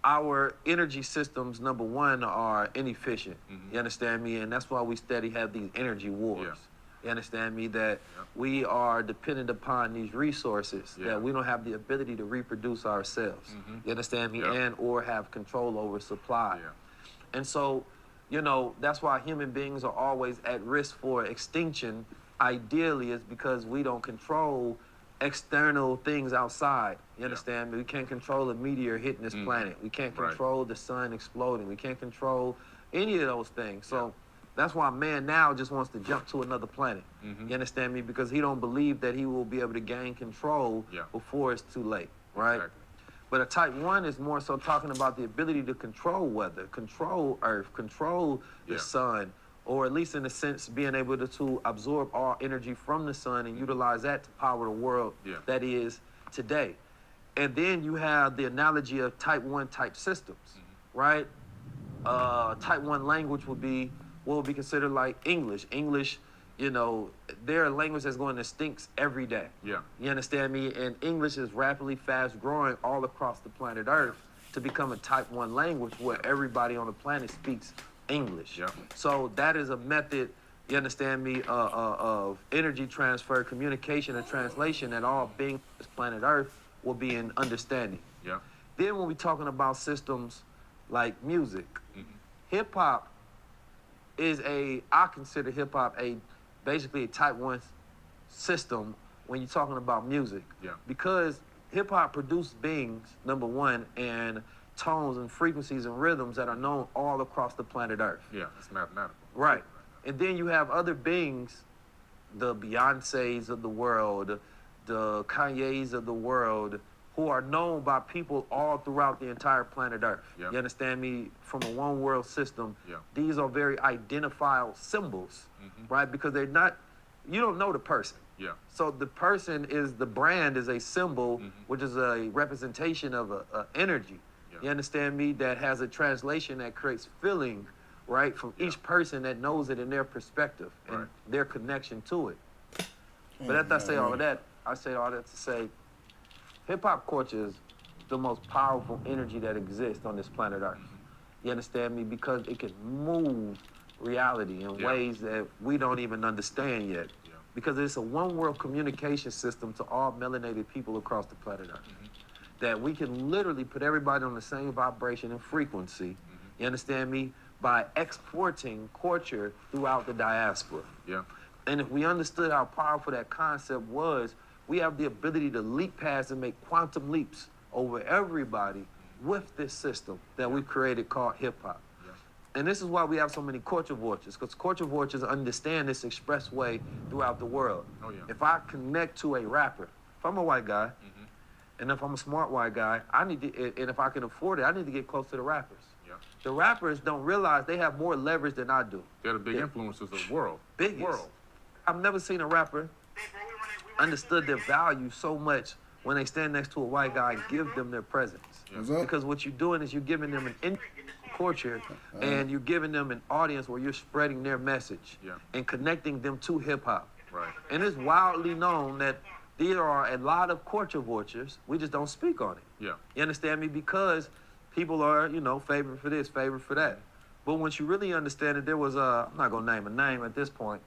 our energy systems, number one, are inefficient. You understand me? And that's why we steady have these energy wars. You understand me? That we are dependent upon these resources, that we don't have the ability to reproduce ourselves. You understand me? And or have control over supply. And so, you know, that's why human beings are always at risk for extinction, ideally, is because we don't control external things outside. You understand me? We can't control a meteor hitting this planet. We can't control the sun exploding. We can't control any of those things. So that's why man now just wants to jump to another planet. You understand me? Because he don't believe that he will be able to gain control before it's too late, right? Exactly. But a type 1 is more so talking about the ability to control weather, control earth, control the sun, or at least in a sense being able to absorb all energy from the sun and utilize that to power the world that is today. And then you have the analogy of type 1 type systems, right? Type 1 language would be what would be considered like English. English, you know, they're a language that's going extinct every day. Yeah. You understand me? And English is rapidly fast growing all across the planet Earth to become a type 1 language where everybody on the planet speaks English. So that is a method, you understand me, of energy transfer, communication, and translation that all beings on this planet Earth will be in understanding. Then when we're talking about systems like music, hip-hop is I consider hip-hop basically a type 1 system when you're talking about music. Because hip-hop produced beings, number one, and tones and frequencies and rhythms that are known all across the planet Earth. Yeah, it's mathematical. Right. And then you have other beings, the Beyoncés of the world, the Kanyes of the world, who are known by people all throughout the entire planet Earth. You understand me? From a one world system, these are very identifiable symbols, right? Because they're not, you don't know the person. So the person is, the brand is a symbol, which is a representation of a energy. You understand me? That has a translation that creates feeling, right? From each person that knows it in their perspective and their connection to it. But after I say all of that, I say all that to say, hip-hop culture is the most powerful energy that exists on this planet Earth. You understand me? Because it can move reality in ways that we don't even understand yet. Because it's a one-world communication system to all melanated people across the planet Earth. That we can literally put everybody on the same vibration and frequency, you understand me, by exporting culture throughout the diaspora. And if we understood how powerful that concept was, we have the ability to leap past and make quantum leaps over everybody with this system that we created called hip-hop. And this is why we have so many culture vultures, because culture vultures understand this expressway throughout the world. If I connect to a rapper, if I'm a white guy, and if I'm a smart white guy, I need to, and if I can afford it, I need to get close to the rappers. The rappers don't realize they have more leverage than I do. They're the big influencers of the world. Biggest. I've never seen a rapper. understood their value so much when they stand next to a white guy and give them their presence. Because what you're doing is you're giving them an culture and you're giving them an audience where you're spreading their message and connecting them to hip hop. Right. And it's wildly known that there are a lot of culture vultures. We just don't speak on it. Yeah. You understand me? Because people are, you know, favored for this, favored for that. But once you really understand it, there was I'm not gonna name a name at this point.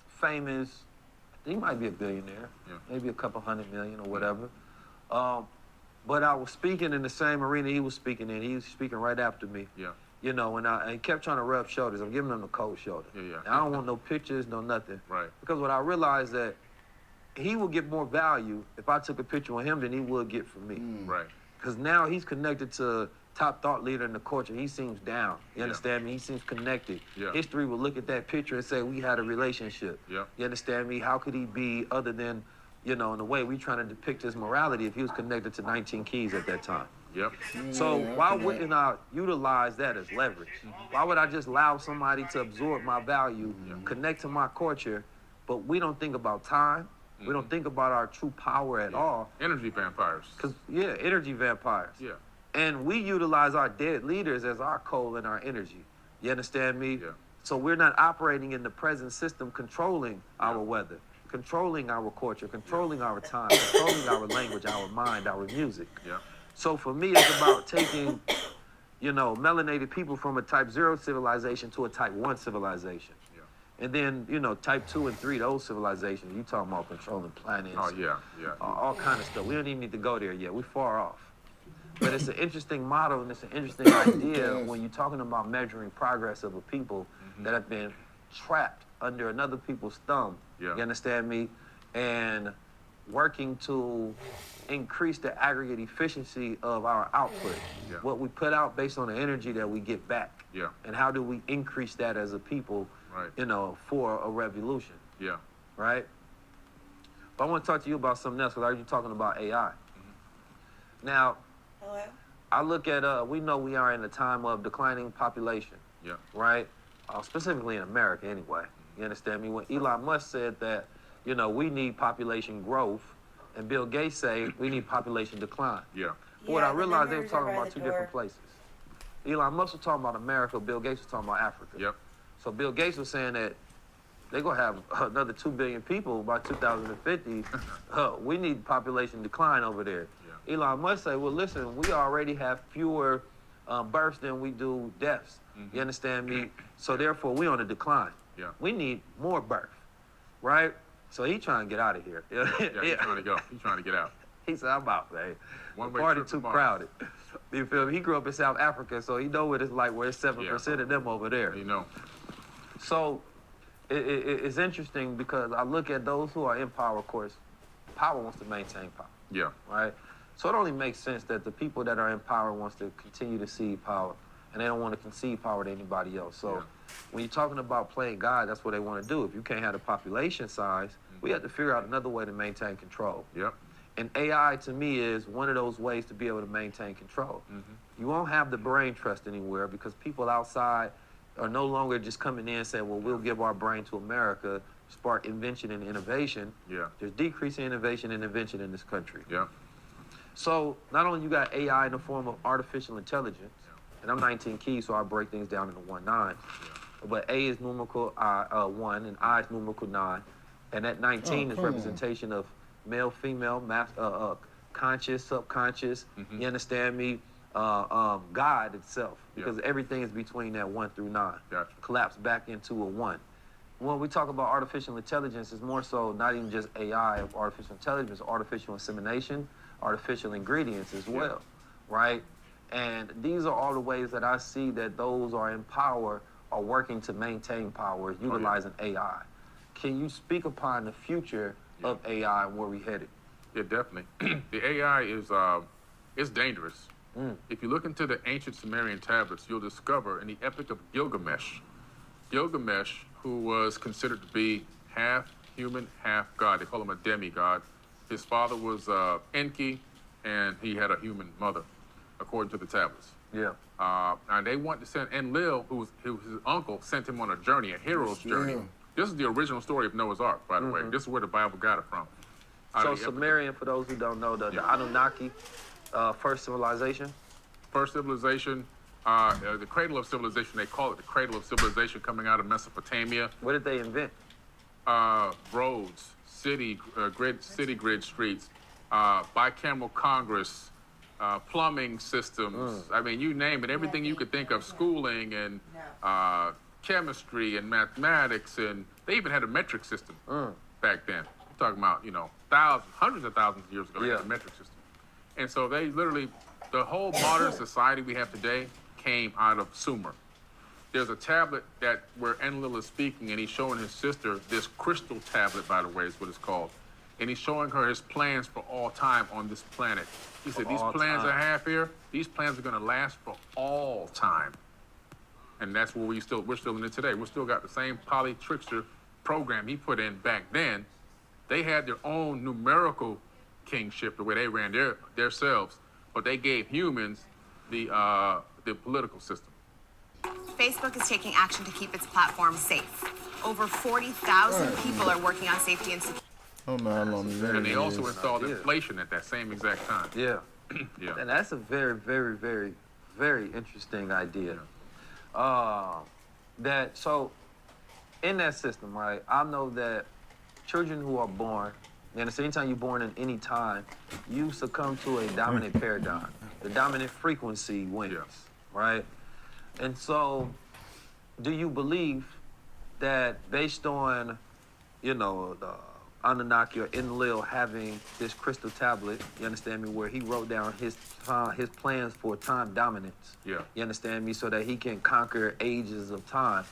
Famous, he might be a billionaire, maybe a couple $100 million or whatever. But I was speaking in the same arena he was speaking in. He was speaking right after me. Yeah. You know, and he kept trying to rub shoulders. I'm giving him the cold shoulder. Yeah. And I don't want no pictures, no nothing. Right. Because what I realized that he would get more value if I took a picture with him than he would get from me. Right. Because now he's connected to top thought leader in the culture. He seems down. You understand me? He seems connected. Yeah. History will look at that picture and say, we had a relationship. Yeah. You understand me? How could he be other than, you know, in the way we trying to depict his morality if he was connected to 19 Keys at that time? Yep. So why wouldn't I utilize that as leverage? Why would I just allow somebody to absorb my value, connect to my culture, but we don't think about time? We don't think about our true power at all. Energy vampires. Energy vampires. Yeah. And we utilize our dead leaders as our coal and our energy. You understand me? Yeah. So we're not operating in the present system, controlling our weather, controlling our culture, controlling our time, controlling our language, our mind, our music. Yeah. So for me, it's about taking, you know, melanated people from a type 0 civilization to a type 1 civilization. Yeah. And then, you know, type 2 and 3, those civilizations, you talking about controlling planets. Oh, yeah. All kind of stuff. We don't even need to go there yet. We're far off. But it's an interesting model and it's an interesting idea when you're talking about measuring progress of a people that have been trapped under another people's thumb. Yeah. You understand me? And working to increase the aggregate efficiency of our output. Yeah. What we put out based on the energy that we get back. Yeah. And how do we increase that as a people, you know, for a revolution. Yeah. Right? But I want to talk to you about something else because I heard you talking about AI. Now, Hello? I look at, we know we are in a time of declining population. Yeah. Right? Specifically in America anyway. You understand me? When Elon Musk said that, you know, we need population growth, and Bill Gates say we need population decline. Yeah. But what I realized, they were talking about two different places. Elon Musk was talking about America, Bill Gates was talking about Africa. Yep. So Bill Gates was saying that they're going to have another 2 billion people by 2050. We need population decline over there. Yeah. Elon Musk say, well, listen, we already have fewer births than we do deaths. You understand me? So therefore, we on a decline. Yeah. We need more birth, right? So he trying to get out of here. Yeah, he's trying to go. He's trying to get out. He said, I'm out, man. One The party too crowded. You feel me? He grew up in South Africa, so he know what it's like, where it's 7% of them over there. You know. So it's interesting because I look at those who are in power, of course, power wants to maintain power. Yeah. Right? So it only makes sense that the people that are in power wants to continue to cede power, and they don't want to concede power to anybody else. So when you're talking about playing God, that's what they want to do. If you can't have the population size, we have to figure out another way to maintain control. Yep. And AI, to me, is one of those ways to be able to maintain control. You won't have the brain trust anywhere because people outside are no longer just coming in and saying, well, we'll give our brain to America, spark invention and innovation. Yeah. There's decreasing innovation and invention in this country. Yeah. So not only you got AI in the form of artificial intelligence, and I'm 19 keys, so I break things down into 1-9. But A is numerical 1 and I is numerical 9. And that 19 is representation of male, female, conscious, subconscious, you understand me? God itself, because everything is between that 1 through 9. Gotcha. Collapse back into a 1. When we talk about artificial intelligence, it's more so not even just AI of artificial intelligence, artificial insemination, artificial ingredients as well, right? And these are all the ways that I see that those are in power are working to maintain power, utilizing AI. Can you speak upon the future of AI and where we headed? Yeah, definitely. The AI is dangerous. If you look into the ancient Sumerian tablets, you'll discover in the Epic of Gilgamesh, who was considered to be half human, half god. They call him a demigod. His father was Enki, and he had a human mother, according to the tablets. Yeah. And they want to send Enlil, who was his uncle, sent him on a journey, a hero's journey, This is the original story of Noah's Ark, by the way. This is where the Bible got it from. So Sumerian, for those who don't know, the Anunnaki, first civilization? First civilization, the cradle of civilization, they call it the cradle of civilization coming out of Mesopotamia. What did they invent? Roads, city grid streets, bicameral Congress, plumbing systems. I mean, you name it, everything you could think of, schooling and chemistry and mathematics, and they even had a metric system back then. I'm talking about, thousands, hundreds of thousands of years ago, they had a metric system. And so they literally, the whole modern society we have today came out of Sumer. There's a tablet where Enlil is speaking, and he's showing his sister this crystal tablet, by the way, is what it's called. And he's showing her his plans for all time on this planet. He said, these plans I have here, these plans are gonna last for all time. And that's where we're still in it today. We still got the same polytrickster program he put in back then. They had their own numerical kingship, the way they ran their selves, but they gave humans the political system. Facebook is taking action to keep its platform safe. Over 40,000 people are working on safety and security. I don't know how long that And they also installed inflation at that same exact time. Yeah. Yeah. And that's a very, very, very, very interesting idea. So in that system, right, I know that children who are born, and anytime you're born in any time, you succumb to a dominant paradigm. The dominant frequency wins, right? And so, do you believe that based on, the Anunnaki or Enlil having this crystal tablet, you understand me, where he wrote down his plans for time dominance, you understand me, so that he can conquer ages of time,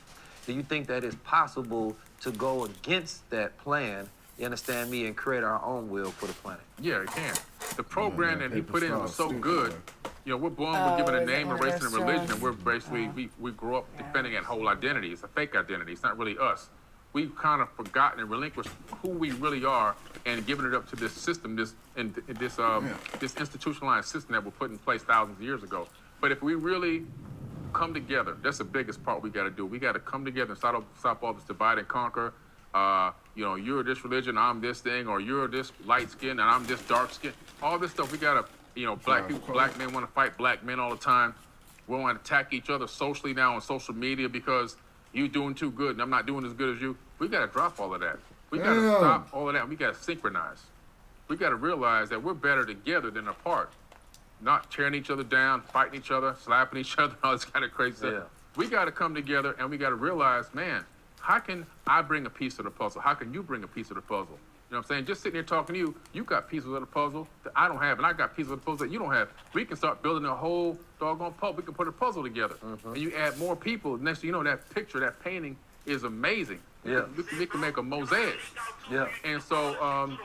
do you think that it's possible to go against that plan, you understand me, and create our own will for the planet? Yeah, it can. The program that he put in was so good. We're born, we're given a name, a race, and a religion, and we're basically, we grow up defending that whole identity. It's a fake identity. It's not really us. We've kind of forgotten and relinquished who we really are and given it up to this system, this institutionalized system that was put in place thousands of years ago. But if we really come together, that's the biggest part we got to do. We got to come together and stop all this divide and conquer. You're this religion, I'm this thing, or you're this light skin and I'm this dark skin. All this stuff, we got to, black men want to fight black men all the time. We want to attack each other socially now on social media because you doing too good and I'm not doing as good as you. We got to drop all of that. We got to stop all of that. We got to synchronize. We got to realize that we're better together than apart. Not tearing each other down, fighting each other, slapping each other, all this kind of crazy stuff. We got to come together and we got to realize, man, how can I bring a piece of the puzzle? How can you bring a piece of the puzzle? You know what I'm saying? Just sitting here talking to you, you got pieces of the puzzle that I don't have, and I got pieces of the puzzle that you don't have. We can start building a whole doggone puzzle. We can put a puzzle together. And you add more people, next thing you know, that picture, that painting is amazing. Yeah. We can make a mosaic. Yeah. And so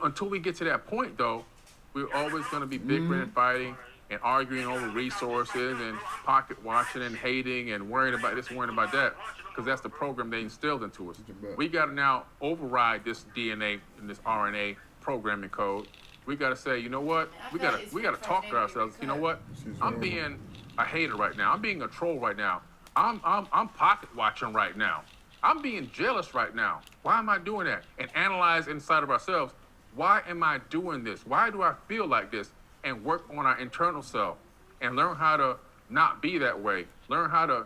until we get to that point, though, we're always going to be bickering and fighting and arguing over resources and pocket watching and hating and worrying about this, worrying about that, because that's the program they instilled into us. We got to now override this DNA and this RNA programming code. We got to say, you know what? We got to talk to ourselves. You know what? I'm being a hater right now. I'm being a troll right now. I'm pocket watching right now. I'm being jealous right now. Why am I doing that? And analyze inside of ourselves, why am I doing this? Why do I feel like this? And work on our internal self and learn how to not be that way. Learn how to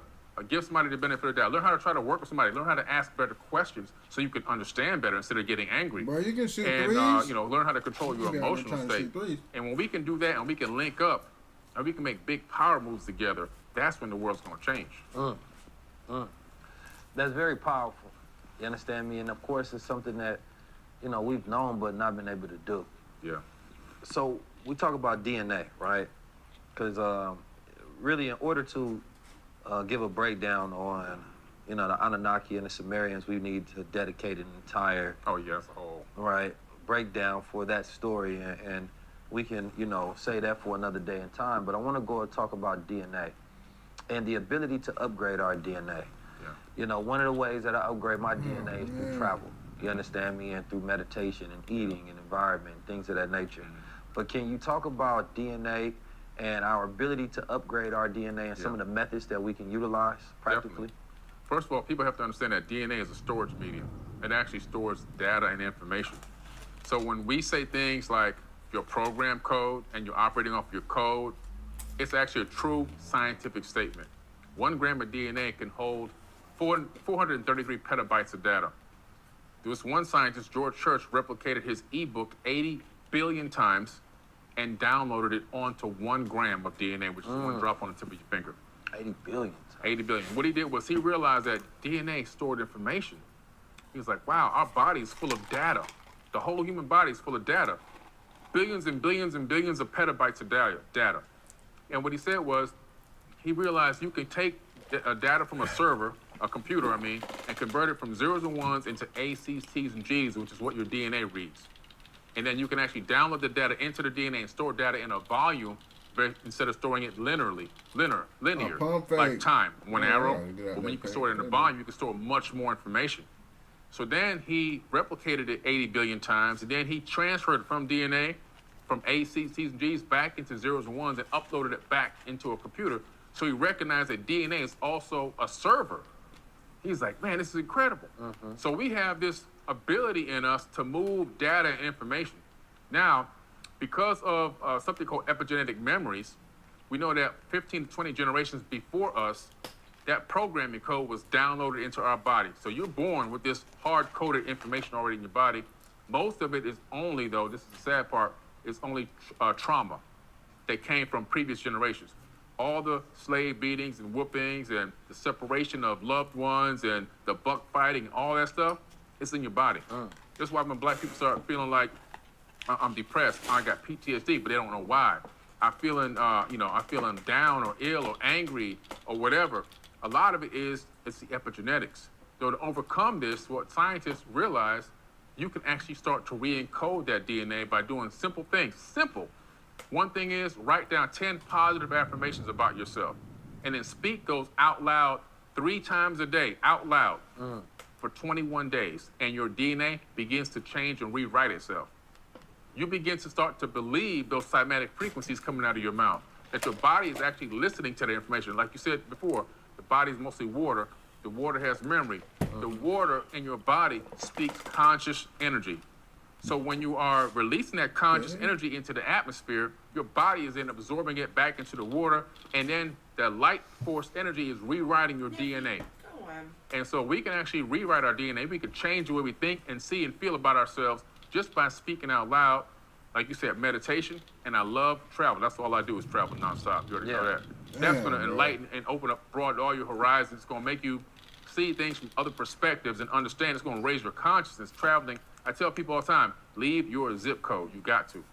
give somebody the benefit of the doubt. Learn how to try to work with somebody. Learn how to ask better questions so you can understand better instead of getting angry. Bro, you can shoot and threes. Learn how to control your emotional state. And when we can do that and we can link up and we can make big power moves together, that's when the world's going to change. That's very powerful. You understand me? And of course, it's something that, we've known but not been able to do. Yeah. So we talk about DNA, right? Because really, in order to give a breakdown on, the Anunnaki and the Sumerians, we need to dedicate an entire breakdown for that story, and we can, say that for another day and time. But I want to go and talk about DNA and the ability to upgrade our DNA. Yeah. One of the ways that I upgrade my DNA is through travel. You understand me? And through meditation and eating and environment, things of that nature. But can you talk about DNA and our ability to upgrade our DNA and some of the methods that we can utilize practically? First of all, people have to understand that DNA is a storage medium. It actually stores data and information. So when we say things like your program code and you're operating off your code, it's actually a true scientific statement. 1 gram of DNA can hold 433 petabytes of data. There was one scientist, George Church, replicated his ebook 80 billion times and downloaded it onto 1 gram of DNA, which is one drop on the tip of your finger. 80 billion. 80 billion. What he did was he realized that DNA stored information. He was like, wow, our body is full of data. The whole human body is full of data. Billions and billions and billions of petabytes of data. And what he said was, he realized you can take data from a server, a computer, and convert it from zeros and ones into A's, C's, T's, and G's, which is what your DNA reads. And then you can actually download the data into the DNA and store data in a volume instead of storing it linear, like time, one arrow. But when you can store it in a volume, you can store much more information. So then he replicated it 80 billion times, and then he transferred from DNA, from A's, C's, T's, and G's back into zeros and ones and uploaded it back into a computer. So he recognized that DNA is also a server. He's like, man, this is incredible. So we have this ability in us to move data and information. Now, because of something called epigenetic memories, we know that 15 to 20 generations before us, that programming code was downloaded into our body. So you're born with this hard-coded information already in your body. Most of it is only, though, this is the sad part, is only trauma that came from previous generations. All the slave beatings and whoopings and the separation of loved ones and the buck fighting and all that stuff, it's in your body. That's why when black people start feeling like I'm depressed, I got PTSD, but they don't know why. I'm feeling, I'm feeling down or ill or angry or whatever. A lot of it is, it's the epigenetics. So to overcome this, what scientists realize, you can actually start to re-encode that DNA by doing simple things. Simple. One thing is, write down 10 positive affirmations about yourself, and then speak those out loud 3 times a day, out loud, for 21 days, and your DNA begins to change and rewrite itself. You begin to start to believe those cymatic frequencies coming out of your mouth, that your body is actually listening to the information. Like you said before, the body is mostly water. The water has memory. The water in your body speaks conscious energy. So when you are releasing that conscious energy into the atmosphere, your body is then absorbing it back into the water, and then that light force energy is rewriting your DNA. And so we can actually rewrite our DNA. We can change the way we think and see and feel about ourselves just by speaking out loud. Like you said, meditation, and I love travel. That's all I do is travel nonstop. You already know that. That's going to enlighten and open up, broaden all your horizons. It's going to make you see things from other perspectives and understand. It's going to raise your consciousness. Traveling, I tell people all the time, leave your zip code. You got to.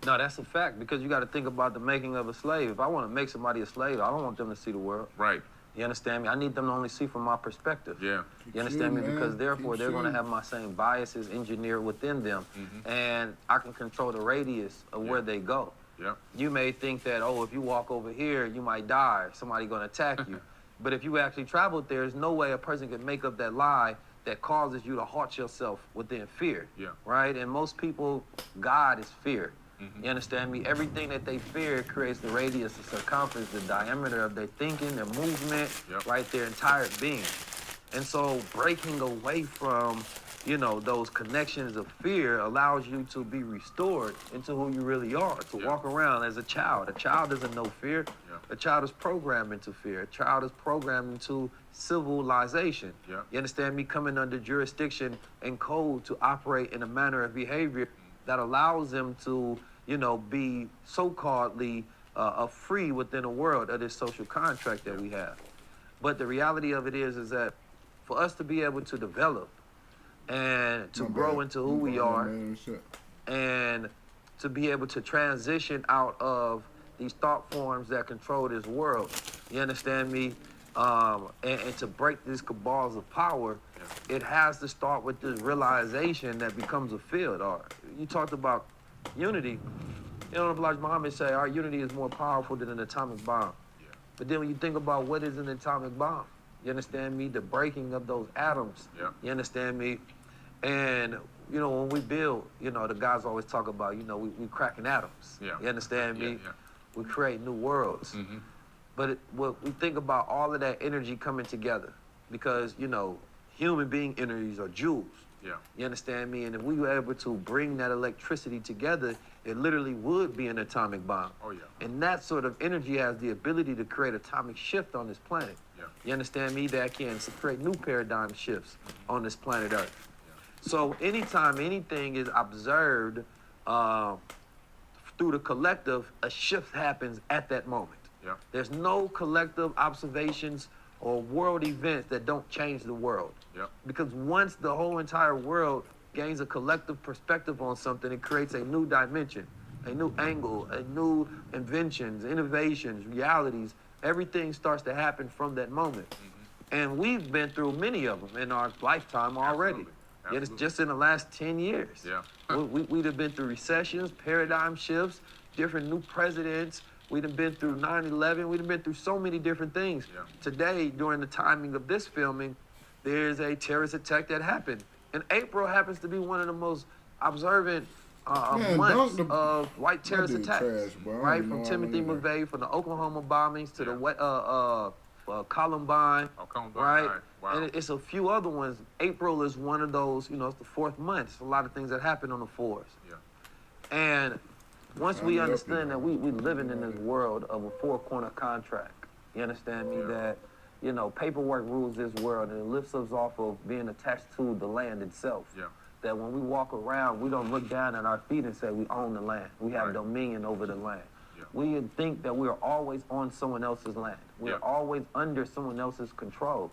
No, that's a fact, because you got to think about the making of a slave. If I want to make somebody a slave, I don't want them to see the world. Right. You understand me? I need them to only see from my perspective. Yeah. You understand me? Because therefore they're going to have my same biases engineered within them, and I can control the radius of where they go. Yeah. You may think that, oh, if you walk over here, you might die. Somebody's going to attack you. But if you actually traveled there, there's no way a person can make up that lie that causes you to halt yourself within fear. Yeah. Right? And most people, God is fear. You understand me? Everything that they fear creates the radius, the circumference, the diameter of their thinking, their movement, right? Their entire being. And so breaking away from, those connections of fear allows you to be restored into who you really are, to walk around as a child. A child doesn't know fear. A child is programmed into fear. A child is programmed into civilization. You understand me? Coming under jurisdiction and code to operate in a manner of behavior that allows them to, be so-calledly free within a world of this social contract that we have. But the reality of it is that for us to be able to develop and to grow into who we are and to be able to transition out of these thought forms that control this world, you understand me? And to break these cabals of power, it has to start with this realization that becomes a field. Or you talked about unity. Elijah Muhammad say our unity is more powerful than an atomic bomb. But then when you think about what is an atomic bomb, you understand me? The breaking of those atoms. You understand me? And when we build, the guys always talk about, we cracking atoms. You understand me? We create new worlds. But when we think about all of that energy coming together, because, you know, human being energies are joules. Yeah. You understand me? And if we were able to bring that electricity together, it literally would be an atomic bomb. Oh, yeah. And that sort of energy has the ability to create atomic shift on this planet. Yeah. You understand me? That can create new paradigm shifts on this planet Earth. Yeah. So anytime anything is observed through the collective, a shift happens at that moment. Yeah. There's no collective observations or world events that don't change the world. Yep. Because once the whole entire world gains a collective perspective on something, it creates a new dimension, a new angle, a new inventions, innovations, realities. Everything starts to happen from that moment. And we've been through many of them in our lifetime already. Yet it's just in the last 10 years. Yeah. We'd have been through recessions, paradigm shifts, different new presidents. We'd have been through 9/11. We'd have been through so many different things. Yeah. Today, during the timing of this filming, there's a terrorist attack that happened. And April happens to be one of the most observant months of white terrorist attacks. Right? From Timothy McVeigh, from the Oklahoma bombings to the Columbine. Right? Wow. And it's a few other ones. April is one of those, you know, it's the 4th month. It's a lot of things that happen on the 4th. Yeah. And once we understand that we living in this world of a 4-corner contract, you understand me, that, you know, paperwork rules this world and it lifts us off of being attached to the land itself. Yeah. That when we walk around, we don't look down at our feet and say we own the land. We have dominion over the land. Yeah. We think that we are always on someone else's land. We are always under someone else's control.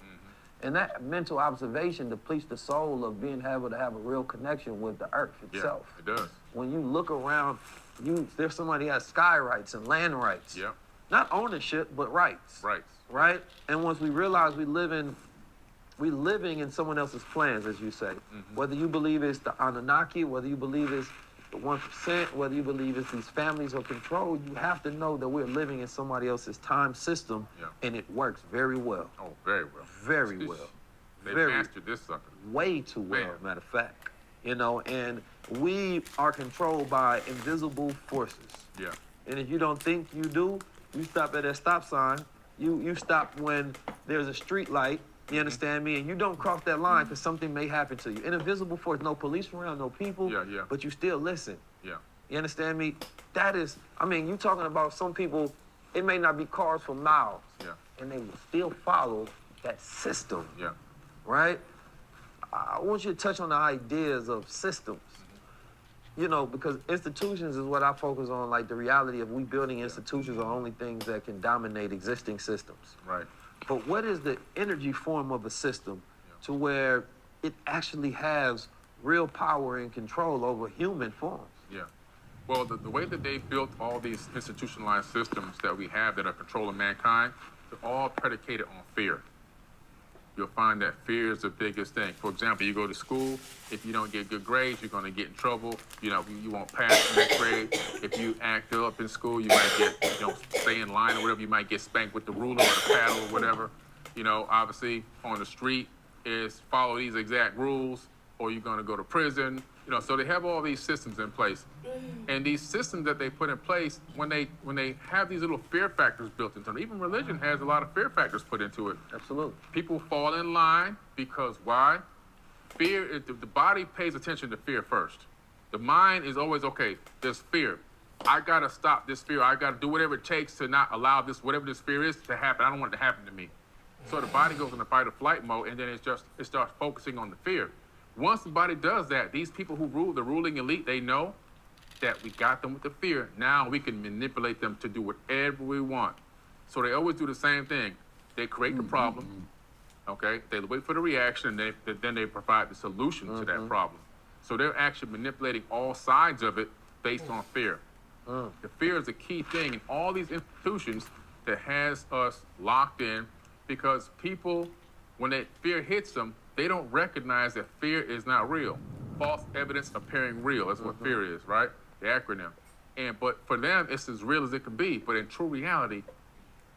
And that mental observation depletes the soul of being able to have a real connection with the earth itself. Yeah, it does. When you look around, there's somebody has sky rights and land rights. Yeah. Not ownership, but rights. Rights. Right? And once we realize we living in someone else's plans, as you say. Whether you believe it's the Anunnaki, whether you believe it's the 1%, whether you believe it's these families of control, you have to know that we're living in somebody else's time system, and it works very well. Oh, very well. Very well. They Very mastered this sucker. way too well, matter of fact. You know, and we are controlled by invisible forces. Yeah. And if you don't think you do, you stop at a stop sign. You stop when there's a street light. You understand me? And you don't cross that line because something may happen to you. An invisible force, no police around, no people, but you still listen. Yeah. You understand me? That is, I mean, you talking about some people, it may not be cars for miles, and they will still follow that system, right? I want you to touch on the ideas of systems. You know, because institutions is what I focus on, like the reality of we building institutions are only things that can dominate existing systems. Right. But what is the energy form of a system to where it actually has real power and control over human forms? Yeah. Well, the way that they built all these institutionalized systems that we have that are controlling mankind, they're all predicated on fear. You'll find that fear is the biggest thing. For example, you go to school, if you don't get good grades, you're going to get in trouble. You know, you won't pass in that grade. If you act up in school, you might get, you know, stay in line or whatever. You might get spanked with the ruler or the paddle or whatever. You know, obviously on the street is follow these exact rules or you're going to go to prison. You know, so they have all these systems in place. And these systems that they put in place, when they have these little fear factors built into them, even religion has a lot of fear factors put into it. Absolutely. People fall in line because why? Fear, the body pays attention to fear first. The mind is always, okay, there's fear. I got to stop this fear. I got to do whatever it takes to not allow this, whatever this fear is, to happen. I don't want it to happen to me. So the body goes into fight or flight mode, and then it starts focusing on the fear. Once the body does that, these people who rule, the ruling elite, they know that we got them with the fear. Now we can manipulate them to do whatever we want. So they always do the same thing. They create the problem, okay? They wait for the reaction, and then they provide the solution to that problem. So they're actually manipulating all sides of it based on fear. The fear is a key thing in all these institutions that has us locked in, because people, when that fear hits them, they don't recognize that fear is not real. False evidence appearing real, that's what fear is, right? The acronym. But for them, it's as real as it can be. But in true reality,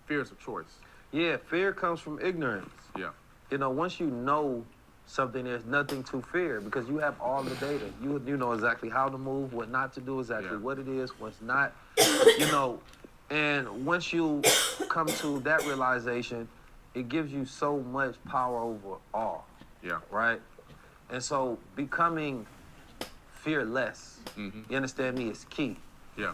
fear is a choice. Yeah, fear comes from ignorance. Yeah. You know, once you know something, there's nothing to fear because you have all the data. You know exactly how to move, what not to do, exactly what it is, what's not. You know, and once you come to that realization, it gives you so much power over all. Yeah. Right? And so becoming fearless, you understand me, is key. Yeah.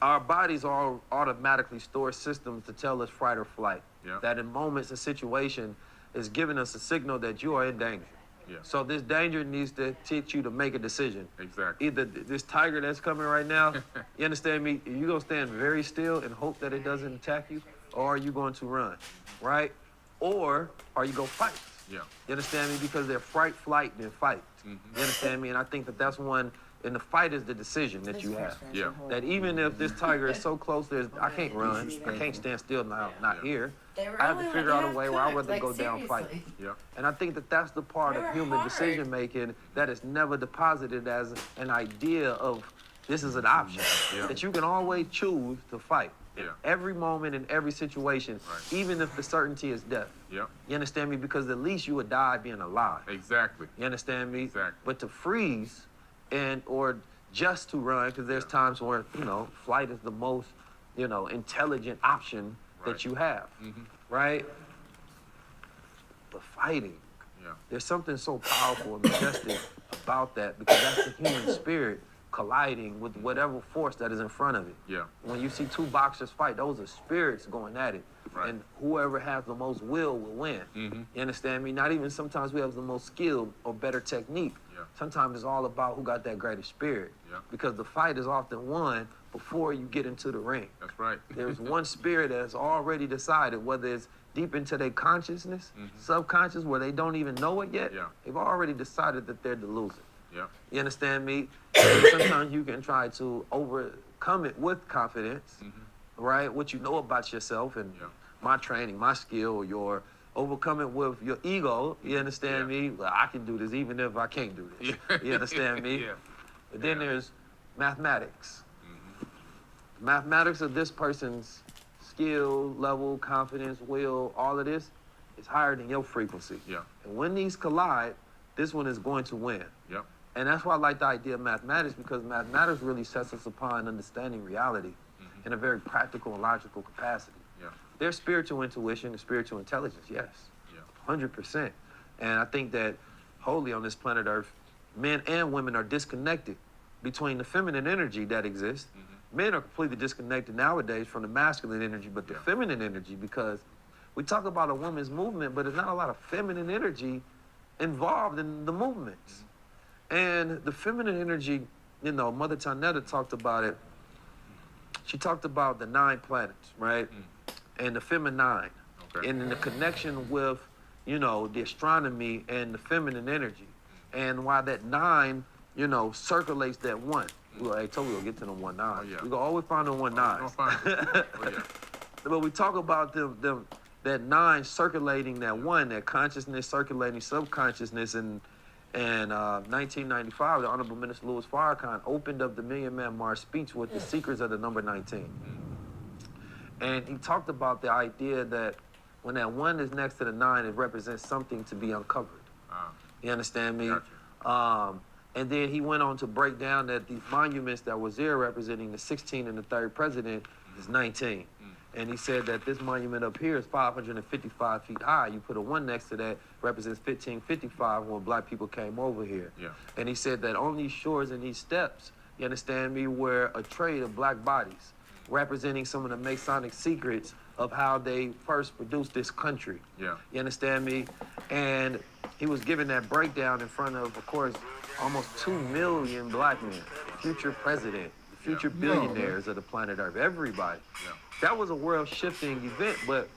Our bodies all automatically store systems to tell us fight or flight. Yeah. That in moments a situation is giving us a signal that you are in danger. Yeah. So this danger needs to teach you to make a decision. Exactly. Either this tiger that's coming right now, you understand me, you gonna stand very still and hope that it doesn't attack you, or are you going to run, right? Or are you gonna fight? Yeah. You understand me? Because they're fright, flight, then fight. You understand me? And I think that that's one, and the fight is the decision that you have. Yeah. That even if this tiger is so close, I can't run, I can't stand still now, not here. I have to figure out a way where I'd rather go down fighting. Yeah. And I think that that's the part of human decision making that is never deposited as an idea of this is an option. Yeah. That you can always choose to fight. Yeah. Every moment in every situation, Right. even if the certainty is death. Yeah. You understand me? Because at least you would die being alive. Exactly. You understand me? Exactly. But to freeze or just to run, because there's times where, flight is the most, intelligent option that you have, right? But fighting, there's something so powerful and majestic about that, because that's the human spirit colliding with whatever force that is in front of it. Yeah. When you see two boxers fight, those are spirits going at it. Right. And whoever has the most will win. You understand me? Not even sometimes we have the most skill or better technique. Yeah. Sometimes it's all about who got that greater spirit. Yeah. Because the fight is often won before you get into the ring. That's right. There's one spirit that's already decided, whether it's deep into their consciousness, subconscious, where they don't even know it yet. Yeah. They've already decided that they're the loser. Yeah. You understand me? And sometimes you can try to overcome it with confidence, right? What you know about yourself and my training, my skill, your overcome it with your ego. You understand me? Well, I can do this even if I can't do this. You understand me? Yeah. But then there's mathematics. Mathematics of this person's skill, level, confidence, will, all of this is higher than your frequency. Yeah. And when these collide, this one is going to win. Yep. And that's why I like the idea of mathematics, because mathematics really sets us upon understanding reality in a very practical and logical capacity. Yeah. There's spiritual intuition and spiritual intelligence, yes. Yeah. 100%. And I think that wholly on this planet Earth, men and women are disconnected between the feminine energy that exists. Men are completely disconnected nowadays from the masculine energy, but the feminine energy, because we talk about a woman's movement, but there's not a lot of feminine energy involved in the movements. And the feminine energy, Mother Tanetta talked about it. She talked about the 9 planets, right? And the feminine. Okay. And in the connection with, the astronomy and the feminine energy. And why that 9, circulates that 1. I told you we'll get to the 1 9. Oh, yeah. We go always find the 1 9. But we talk about them that 9 circulating that 1, that consciousness circulating subconsciousness. And 1995, the Honorable Minister Louis Farrakhan opened up the Million Man March speech with the secrets of the number 19. And he talked about the idea that when that 1 is next to the 9, it represents something to be uncovered. You understand me? Gotcha. And then he went on to break down that these monuments that was there representing the 16th and the 3rd president is 19. And he said that this monument up here is 555 feet high. You put a 1 next to that, represents 1555 when black people came over here. Yeah. And he said that on these shores and these steps, you understand me, were a trade of black bodies, representing some of the Masonic secrets of how they first produced this country. Yeah. You understand me? And he was giving that breakdown in front of course, almost 2 million black men, future president, future billionaires of the planet Earth, everybody. Yeah. That was a world-shifting event, but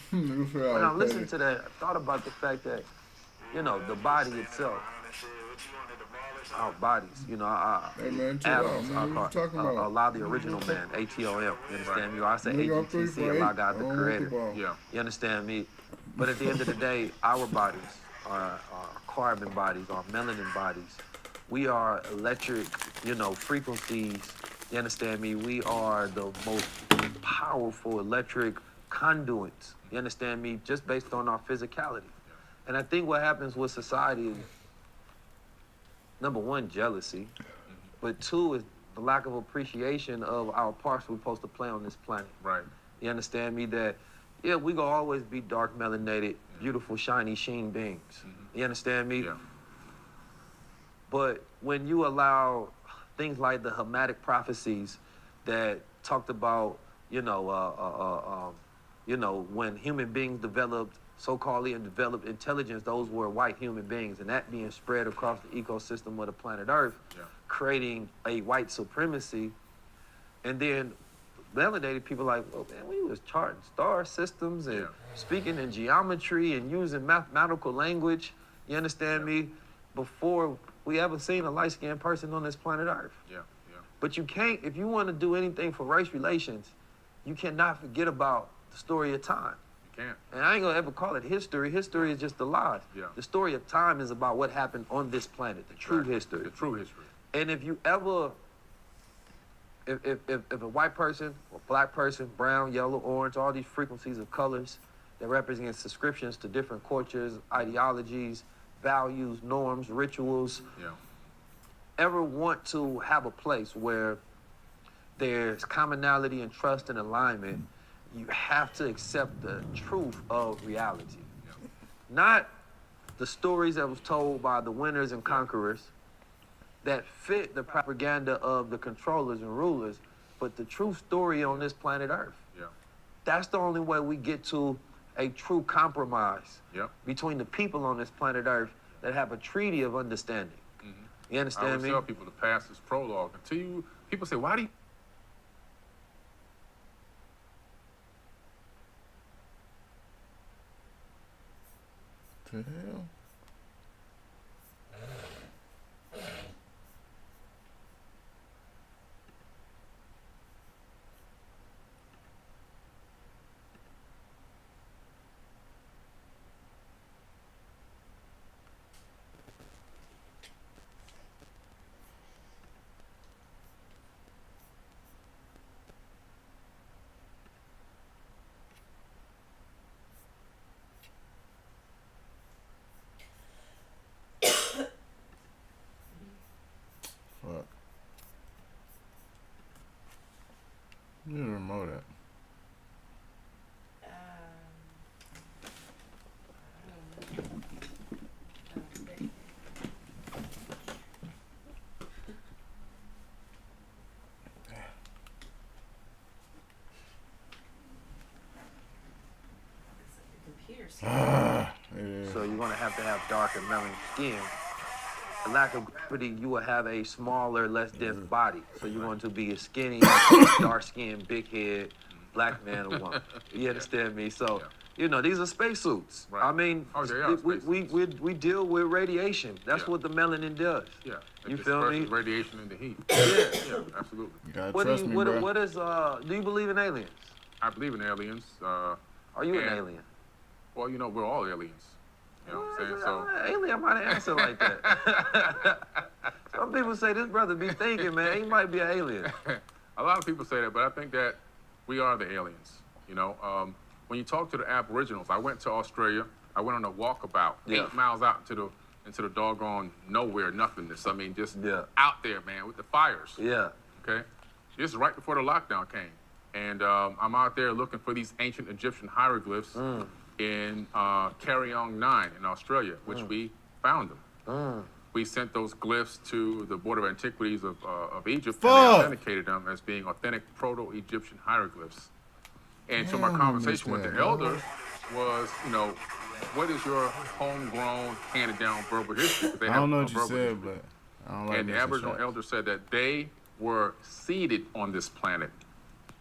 when I listened to that, I thought about the fact that, the body itself, our bodies, our atoms, allow the original man, ATOM, you understand me? Or I say AGTC, allow God the Creator. Yeah. You understand me? But at the end of the day, our bodies, our carbon bodies, our melanin bodies, we are electric, frequencies. You understand me? We are the most powerful electric conduits. You understand me? Just based on our physicality. And I think what happens with society is, number 1, jealousy. But 2 is the lack of appreciation of our parts we're supposed to play on this planet. Right. You understand me? That yeah, we gonna always be dark melanated, beautiful, shiny, sheen beings. You understand me? Yeah. But when you allow things like the Hamitic prophecies that talked about, when human beings developed, so-called developed intelligence, those were white human beings, and that being spread across the ecosystem of the planet Earth, creating a white supremacy. And then melanated people like, oh man, we was charting star systems and speaking in geometry and using mathematical language, you understand me, before we ever seen a light-skinned person on this planet Earth. But you can't, if you want to do anything for race relations, you cannot forget about the story of time. You can't. And I ain't gonna ever call it history. History is just the lies. The story of time is about what happened on this planet, the true history. The true history. And if you ever, if a white person, or black person, brown, yellow, orange, all these frequencies of colors that represent subscriptions to different cultures, ideologies, values, norms, rituals, ever want to have a place where there's commonality and trust and alignment, you have to accept the truth of reality. Not the stories that was told by the winners and conquerors that fit the propaganda of the controllers and rulers, but the true story on this planet Earth. That's the only way we get to a true compromise between the people on this planet Earth that have a treaty of understanding. You understand I always tell people to pass this prologue. Until people say, why do you? The hell? Fuck. Where's the remote at? So you're gonna have to have darker melanin skin. A lack of gravity, you will have a smaller, less dense body. So you're going to be a skinny, dark-skinned, big head, black man or woman. You understand me? So, these are spacesuits. I mean, we deal with radiation. That's what the melanin does. You feel me? Radiation and the heat. Absolutely. You gotta trust me, bro. What is, do you believe in aliens? I believe in aliens. Are you an alien? Well, we're all aliens. You know what I'm saying? So alien might answer like that. Some people say this brother be thinking, man, he might be an alien. A lot of people say that, but I think that we are the aliens. When you talk to the Aboriginals, I went to Australia. I went on a walkabout 8 miles out into the doggone nowhere, nothingness. I mean, just out there, man, with the fires. Okay. This is right before the lockdown came, and I'm out there looking for these ancient Egyptian hieroglyphs. In Carryong 9 in Australia, which we found them. We sent those glyphs to the Board of Antiquities of Egypt, and they authenticated them as being authentic Proto-Egyptian hieroglyphs. And so my conversation with the elders was, what is your homegrown, handed-down verbal history? I don't know what you said, but I don't like. And the Aboriginal elders said that they were seeded on this planet.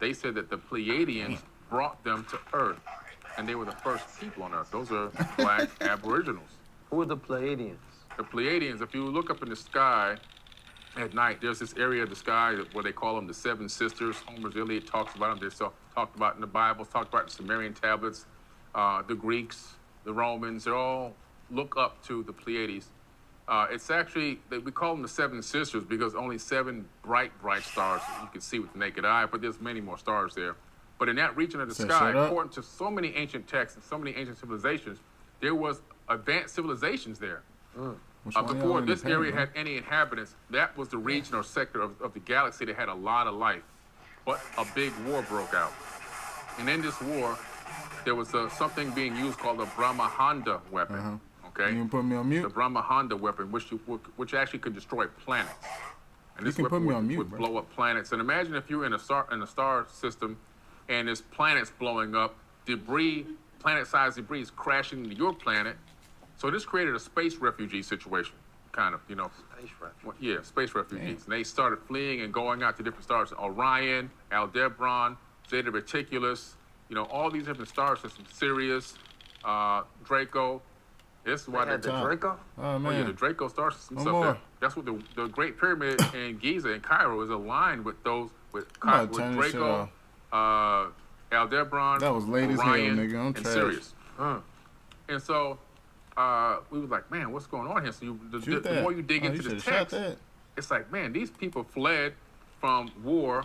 They said that the Pleiadians brought them to Earth. And they were the first people on Earth. Those are black Aboriginals. Who are the Pleiadians? The Pleiadians, if you look up in the sky at night, there's this area of the sky where they call them the Seven Sisters. Homer's Iliad talks about them. They're talked about in the Bible, talked about in the Sumerian tablets. The Greeks, the Romans, they all look up to the Pleiades. It's actually, we call them the Seven Sisters because only 7 bright stars you can see with the naked eye, but there's many more stars there. But in that region of the sky, according to so many ancient texts and so many ancient civilizations, there was advanced civilizations there. Before this area had any inhabitants, that was the region or sector of the galaxy that had a lot of life. But a big war broke out. And in this war, there was something being used called the Brahmahanda weapon. Okay. You can put me on mute. The Brahmahanda weapon, which actually could destroy planets. And You this can weapon put me would, on mute, would bro. blow up planets. And imagine if you're in a star system, and there's planets blowing up, debris, planet-sized debris is crashing into your planet. So this created a space refugee situation, kind of, you know. Space refugee. Yeah, space refugees. And they started fleeing and going out to different stars. Orion, Aldebaran, Zeta Reticulus, you know, all these different star systems. Sirius, Draco. This is why They had the Draco? Oh, man. yeah, the Draco star system One up more. there. That's what the Great Pyramid in Giza in Cairo is aligned with those with I'm about to turn this shit Draco, Aldebaran, That was late as hell, Orion, nigga. I'm and trash. Sirius. And so we was like, man, what's going on here? So the more you dig into the text, it's like, man, these people fled from war,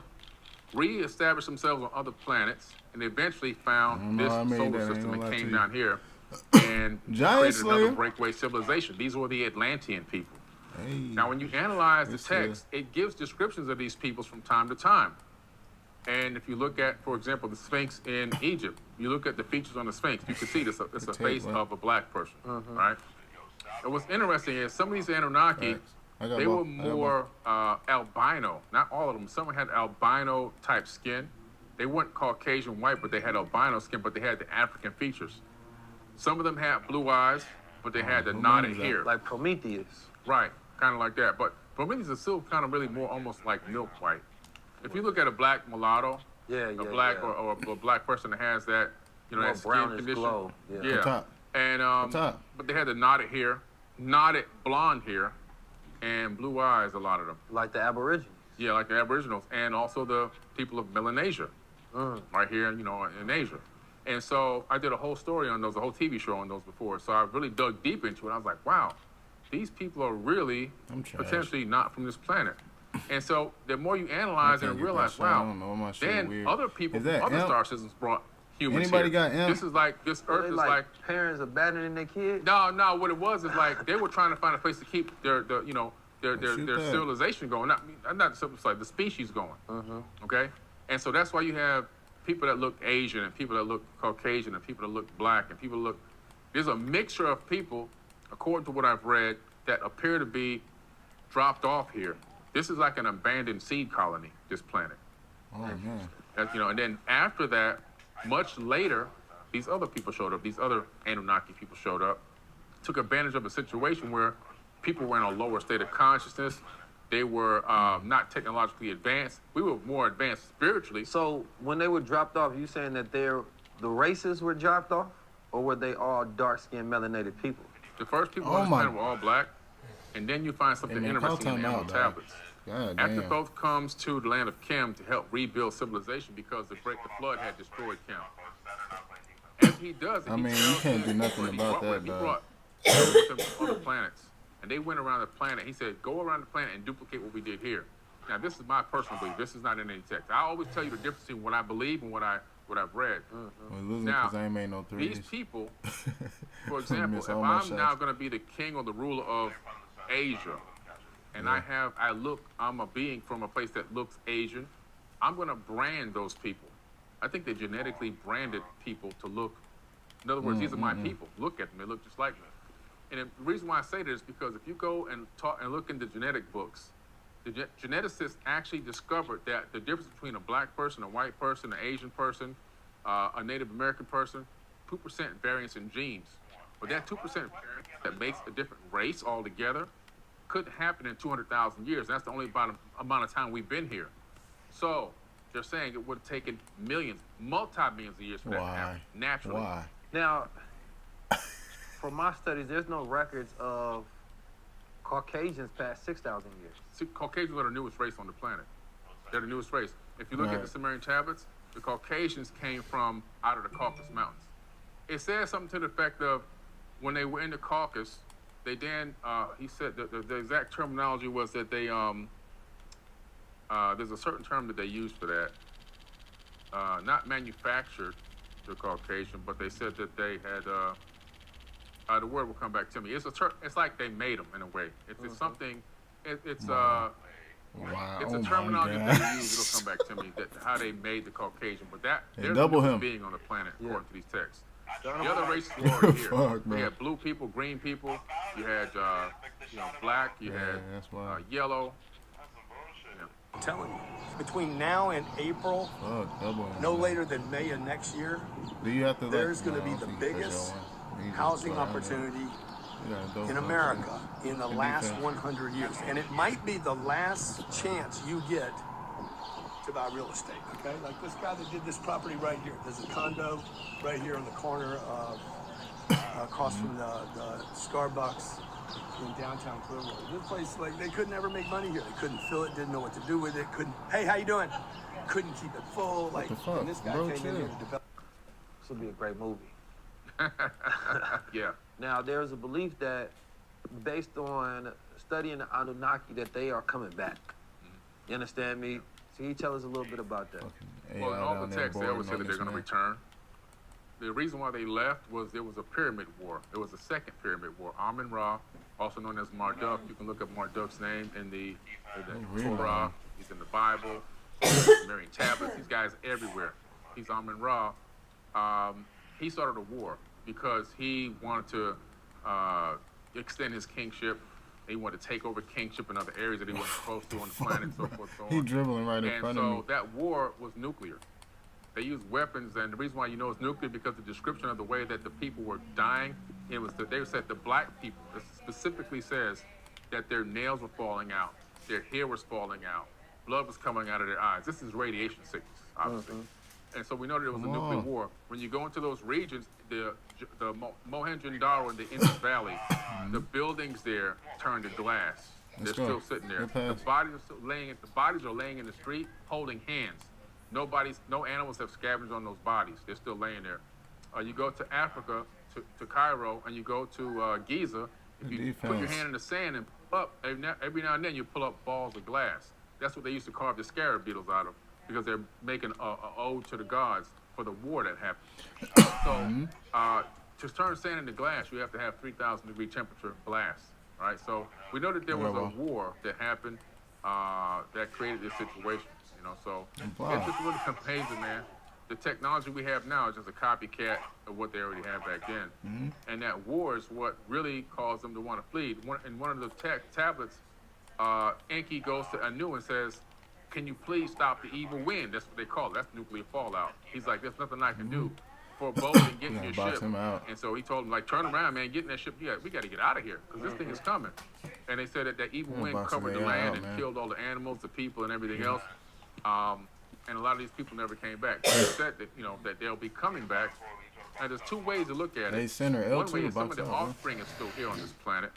re-established themselves on other planets, and eventually found this solar system and came down here and created another breakaway civilization. These were the Atlantean people. Hey. Now, when you analyze the text, it gives descriptions of these peoples from time to time. And if you look at, for example, the Sphinx in Egypt, you look at the features on the Sphinx, you can see this. It's a face of a black person, right? And what's interesting is some of these Anunnaki, they were more albino. Not all of them. Some had albino type skin. They weren't Caucasian white, but they had albino skin, but they had the African features. Some of them had blue eyes, but they had the knotted hair. Like Prometheus. Right, kind of like that. But Prometheus is still kind of really more almost like milk white. If you look at a black mulatto, or a black person that has that, you know, More that skin brownish condition. glow, yeah. On top. And but they had the knotted hair, knotted blonde hair, and blue eyes. A lot of them. Like the Aborigines. Yeah, like the Aboriginals, and also the people of Melanesia, right here, you know, in Asia. And so I did a whole story on those, a whole TV show on those before. So I really dug deep into it. I was like, wow, these people are really potentially not from this planet. And so the more you analyze and realize, wow, then other people from other star systems brought humans Anybody here. got M? This is like, this Earth is like parents abandoning their kids. No, what it was is like they were trying to find a place to keep their civilization going. Not it's like the species going. Okay, and so that's why you have people that look Asian and people that look Caucasian and people that look black and people that look. There's a mixture of people, according to what I've read, that appear to be dropped off here. This is like an abandoned seed colony, this planet. Oh, man. You know, and then after that, much later, these other people showed up. These other Anunnaki people showed up, took advantage of a situation where people were in a lower state of consciousness. They were not technologically advanced. We were more advanced spiritually. So when they were dropped off, you saying that the races were dropped off, or were they all dark-skinned, melanated people? The first people on this planet were all black, and then you find something interesting in the Emerald Tablets. After Thoth comes to the land of Kim to help rebuild civilization because the flood had destroyed Kim. As he does it, I mean, you can't do nothing about that, He dog. brought other planets, and they went around the planet. He said, go around the planet and duplicate what we did here. Now, this is my personal belief. This is not in any text. I always tell you the difference between what I believe and what I've read. We're losing Now, because I ain't made no threes. these people, for example, if I'm now going to be the king or the ruler of Asia, and I'm a being from a place that looks Asian, I'm going to brand those people. I think they genetically branded people to look. In other words, these are my people. Look at them; they look just like me. And the reason why I say this is because if you go and look into genetic books, the geneticists actually discovered that the difference between a black person, a white person, an Asian person, a Native American person, 2% variance in genes. But that 2% variance that makes a different race altogether couldn't happen in 200,000 years. That's the only amount of time we've been here. So they're saying it would have taken millions, multi-millions of years for that to happen naturally. Why? Now, from my studies, there's no records of Caucasians past 6,000 years. See, Caucasians are the newest race on the planet. They're the newest race. If you look at the Sumerian tablets, the Caucasians came from out of the Caucasus Mountains. It says something to the effect of when they were in the Caucasus, they then, he said, the exact terminology was that they, there's a certain term that they use for that. Not manufactured the Caucasian, but they said that they had, the word will come back to me. It's like they made them in a way. It's something, Wow. It's a Oh terminology my that God. they use. It'll come back to me. That how they made the Caucasian, but that They there's double a him. being on the planet according to these texts. The Son of other a- races were already here. Fuck, bro. You had blue people, green people. You had black. You had that's wild. yellow. I'm telling you, between now and April, Fuck, double him. no later than May of next year, Do you have to? there's like, going to no, be the I don't think you biggest catch y'all one. You just housing fly out opportunity there. You got a dope in house, America yeah. in the Good last defense. 100 years. And it might be the last chance you get to buy real estate, okay? Like this guy that did this property right here. There's a condo right here on the corner of, across from the Starbucks in downtown Clearwater. This place, like, they could never make money here. They couldn't fill it, didn't know what to do with it, couldn't, hey, how you doing? Couldn't keep it full. Like, the fuck? and this guy Bro, came in chill. here to develop. This will be a great movie. Yeah. Now, there's a belief that, based on studying the Anunnaki, that they are coming back. You understand me? So can you tell us a little bit about that? Well, in all the texts, they always say that they're going to return. The reason why they left was there was a pyramid war. There was a second pyramid war. Amun-Ra, also known as Marduk. You can look up Marduk's name in the really? Torah. He's in the Bible. Sumerian tablets. These guys everywhere. He's Amun-Ra. He started a war because he wanted to extend his kingship. He wanted to take over kingship in other areas that he wasn't supposed to on the planet, and so forth and so on. He dribbling right in front of me. And so that war was nuclear. They used weapons, and the reason why you know it's nuclear because the description of the way that the people were dying, it was that they said the black people, it specifically says that their nails were falling out, their hair was falling out, blood was coming out of their eyes. This is radiation sickness, obviously. And so we know that it was a nuclear war. When you go into those regions, the Mohenjo-Daro and the Indus Valley, the buildings there turned to glass. They're still sitting there. The bodies are laying in the street, holding hands. No animals have scavenged on those bodies. They're still laying there. You go to Africa, to Cairo, and you go to Giza. If you put your hand in the sand and pull up, every now and then you pull up balls of glass. That's what they used to carve the scarab beetles out of, because they're making an ode to the gods for the war that happened. So to turn sand into glass, you have to have 3,000 degree temperature blast. All right. So we know that there was a war that happened that created this situation. You know, so it's just really amazing, man. The technology we have now is just a copycat of what they already had back then. And that war is what really caused them to want to flee. In one of the tablets, Enki goes to Anu and says, "Can you please stop the evil wind?" That's what they call it. That's nuclear fallout. He's like, "There's nothing I can do for a boat and getting your ship." And so he told him, like, "Turn around, man, get in that ship. We got to get out of here because this thing is coming." And they said that evil wind covered the land and killed all the animals, the people, and everything else. And a lot of these people never came back. They said that, you know, that they'll be coming back. And there's two ways to look at it. One way is some of the offspring is still here on this planet.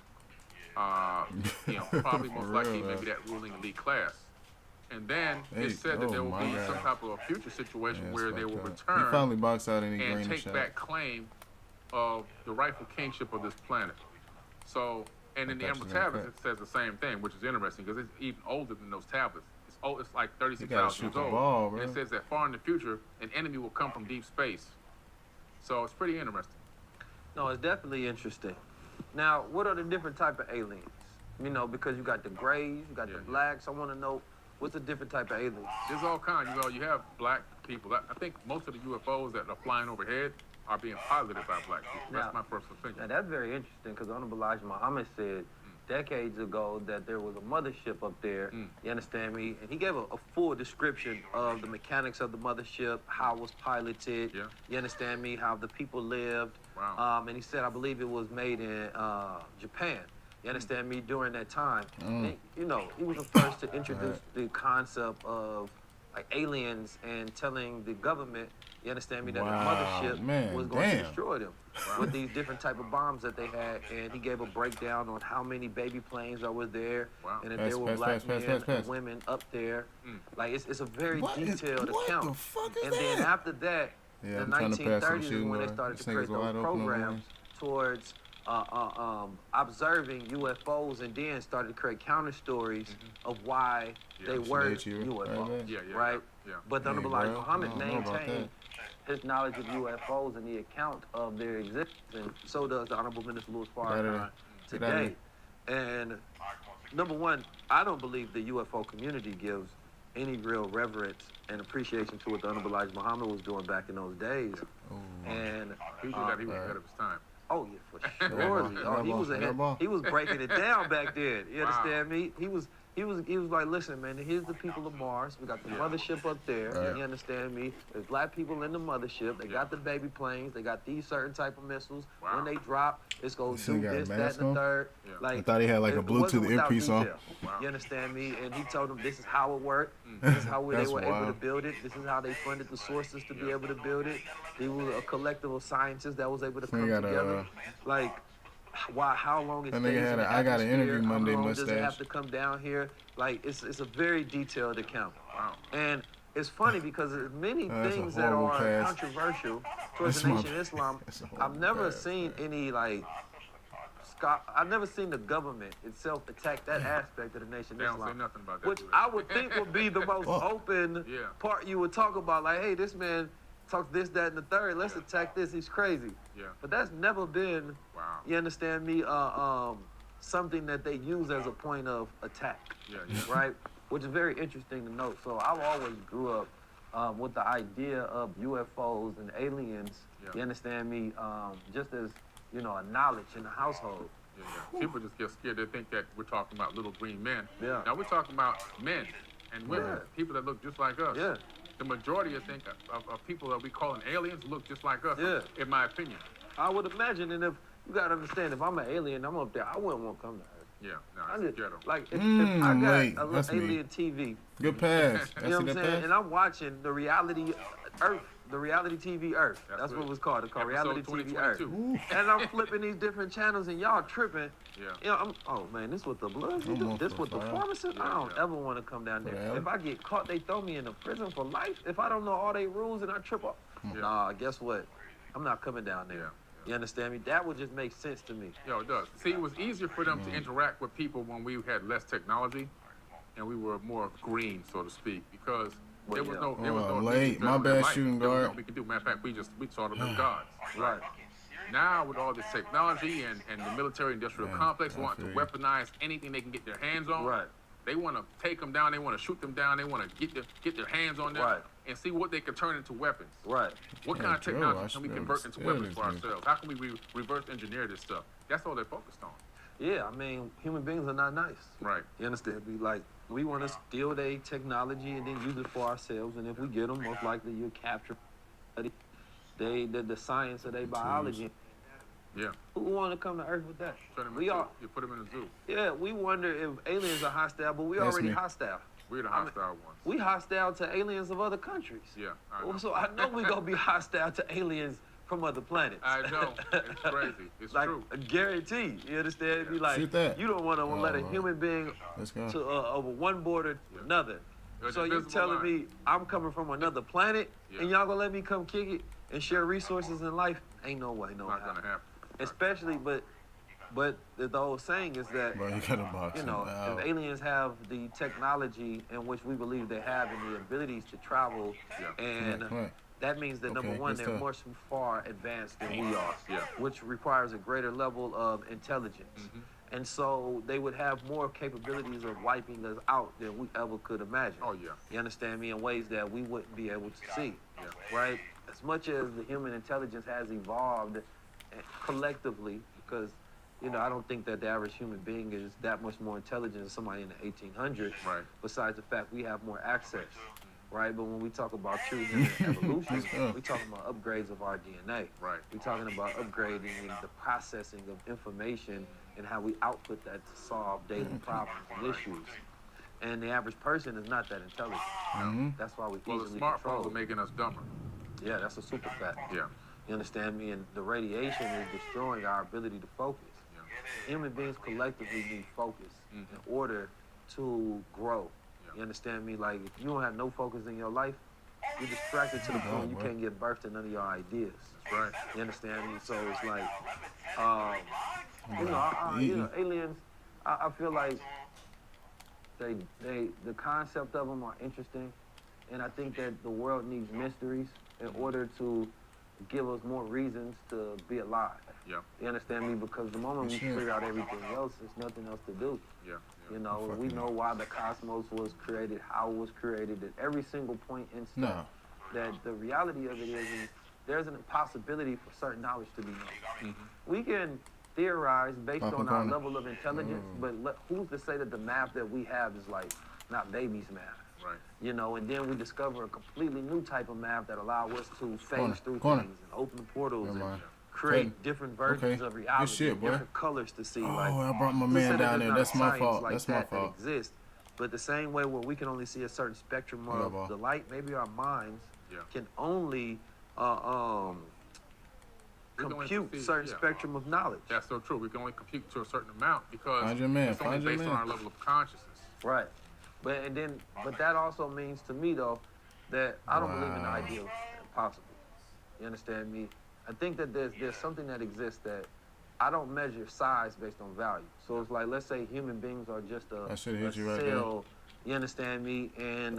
You know, probably most likely maybe that ruling elite class. And then it's said that there will be some type of a future situation where they will return and take back claim of the rightful kingship of this planet. So, and in the Emerald Tablets, it says the same thing, which is interesting because it's even older than those tablets. It's like 36,000 years old. And it says that far in the future, an enemy will come from deep space. So it's pretty interesting. No, it's definitely interesting. Now, what are the different type of aliens? You know, because you got the grays, you got the blacks. I want to know what's the different type of aliens. There's all kinds. You have black people. I think most of the UFOs that are flying overhead are being piloted by black people. That's my personal opinion. Now, that's very interesting because Honorable Elijah Muhammad said decades ago that there was a mothership up there, you understand me? And he gave a full description of the mechanics of the mothership, how it was piloted, you understand me, how the people lived. Wow. And he said, I believe it was made in Japan, you understand me, during that time. And, you know, he was the first to introduce the concept of like aliens and telling the government, you understand me, that the mothership was going to destroy them with these different type of bombs that they had. And he gave a breakdown on how many baby planes that were there, and that there were black men and women up there. Like, it's a very detailed account. And then after that, the 1930s is when they started to create those programs towards observing UFOs, and then started to create counter stories of why they were UFOs, right? But the Honorable Elijah Muhammad maintained his knowledge of UFOs and the account of their existence, and so does the Honorable Minister Louis Farrakhan today. And number one, I don't believe the UFO community gives any real reverence and appreciation to what the Honorable Elijah Muhammad was doing back in those days. And he was ahead of his time. Oh yeah, for sure. Oh, he was ahead. He was breaking it down back then. You understand me? He was like, listen, man, here's the people of Mars. We got the mothership up there. You understand me? There's black people in the mothership. They got the baby planes. They got these certain type of missiles. When they drop, it's going to do this, that, and the third. I thought he had like a Bluetooth earpiece on. You understand me? And he told them this is how it worked. This is how they were able to build it. This is how they funded the sources to be able to build it. He was a collective of scientists that was able to come together. Like, how long it stays in the I got an interview Monday how long mustache. does it have to come down here? Like, it's a very detailed account. And it's funny because there's many things that are controversial towards the Nation of Islam. I've never seen any, like, I've never seen the government itself attack that aspect of the Nation of Islam. They don't say nothing about that, which I would think would be the most open part you would talk about. Like, hey, this man talks this, that, and the third. Let's attack this. He's crazy. But that's never been, you understand me, something that they use as a point of attack, right? Which is very interesting to note. So I've always grew up with the idea of UFOs and aliens, you understand me, just as, you know, a knowledge in the household. People just get scared. They think that we're talking about little green men. Now we're talking about men and women, people that look just like us. The majority, I think, of people that we call aliens look just like us, in my opinion. I would imagine, and if you gotta understand, if I'm an alien, I'm up there, I wouldn't want to come to Earth. It's ghetto. Like, if I got a alien TV, good pass. You know what I'm saying? And I'm watching the reality Earth, the reality TV Earth. That's what it was called. It's called reality TV Earth. And I'm flipping these different channels, and y'all tripping. You know, oh man, this what the Bloods do. This what the pharmacists. I don't ever want to come down there. If I get caught, they throw me in a prison for life. If I don't know all they rules and I trip up, nah, guess what? I'm not coming down there. You understand me? That would just make sense to me. It does. See, it was easier for them to interact with people when we had less technology and we were more green, so to speak, because there was no late. My bad, shooting guard. We could do. Matter of fact, we saw them as gods. Right. Now with all this technology and the military-industrial complex want to weaponize anything they can get their hands on. Right. They want to take them down. They want to shoot them down. They want to get their hands on them and see what they can turn into weapons. Right. What kind of technology can we convert into weapons for ourselves? How can we reverse engineer this stuff? That's all they're focused on. Yeah, I mean, human beings are not nice. Right. You understand? We want to steal their technology and then use it for ourselves. And if we get them, most likely you'll capture the science of their biology. Yeah. Who want to come to Earth with that? You put them in a zoo. Yeah, we wonder if aliens are hostile, but we're already hostile. We're the hostile ones. We hostile to aliens of other countries. Yeah, I know. So I know we're going to be hostile to aliens from other planets. I know. It's crazy. It's like, true. A guarantee. You understand? Be like, you don't want to let a human being to over one border to another. So you're telling me I'm coming from another planet and y'all going to let me come kick it and share resources in life? Ain't no way. No, not going to happen. Especially, but the whole saying is that, you know, if aliens have the technology in which we believe they have and the abilities to travel, and that means that, number one, they're more far advanced than we are, which requires a greater level of intelligence. And so they would have more capabilities of wiping us out than we ever could imagine. Oh, yeah. You understand me? In ways that we wouldn't be able to see, right? As much as the human intelligence has evolved collectively, because, you know, I don't think that the average human being is that much more intelligent than somebody in the 1800s, besides the fact we have more access, right? But when we talk about true human evolution, we're talking about upgrades of our DNA. Right. We're talking about upgrading the processing of information and how we output that to solve daily problems and issues. And the average person is not that intelligent. That's why we easily the smartphones control. are making us dumber. Yeah, that's a super fact. Yeah. You understand me? And the radiation is destroying our ability to focus. Human beings collectively need focus in order to grow. You understand me? Like, if you don't have no focus in your life, you're distracted to the point you can't give birth to none of your ideas. That's right. You understand me? So it's like, you know, aliens, I feel like the concept of them are interesting. And I think that the world needs mysteries in order to give us more reasons to be alive. Yeah. You understand me? Because the moment we figure out everything else, there's nothing else to do. Yeah. You know, we know why the cosmos was created, how it was created, at every single point in step. No. That the reality of it is there's an impossibility for certain knowledge to be known. We can theorize based on our level of intelligence, but who's to say that the math that we have is like not baby's math? Right. You know, and then we discover a completely new type of math that allow us to phase through things and open portals and create different versions of reality, different colors to see. Like, I brought my man down there. That's my fault. Like That's my fault. That exists. But the same way where we can only see a certain spectrum of the light, maybe our minds can only compute certain spectrum of knowledge. That's so true. We can only compute to a certain amount because Find your man. it's only based on our level of consciousness. Right. But that also means to me though that I don't believe in the idea of impossible. You understand me? I think that there's something that exists that I don't measure size based on value. So it's like, let's say human beings are just a cell, you understand me, and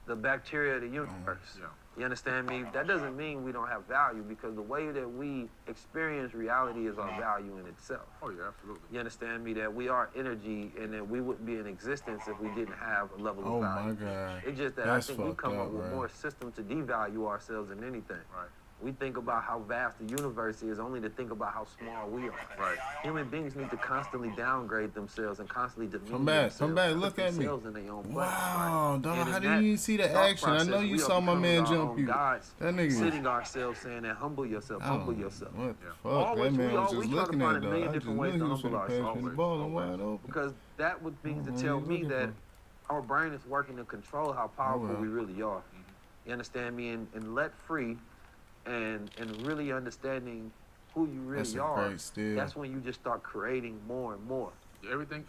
the bacteria of the universe. You understand me? That doesn't mean we don't have value, because the way that we experience reality is our value in itself. Oh yeah, absolutely. You understand me? That we are energy, and that we wouldn't be in existence if we didn't have a level of value. Oh my God. It's just that I think we come up with more system to devalue ourselves than anything. Right. We think about how vast the universe is only to think about how small we are. Right. Human beings need to constantly downgrade themselves and constantly demean Come back, look at me. in their own place. Wow, dog, how did you even see the action? I know you saw my man jump you. That nigga. Sitting ourselves saying that humble yourself, humble yourself. What the fuck? That man was just looking at it, I just knew he was going to pass me the ball and wide open. Because that would mean to tell me that our brain is working to control how powerful we really are. You understand me? And let free. And really understanding who you really are, that's when you just start creating more and more. Everything,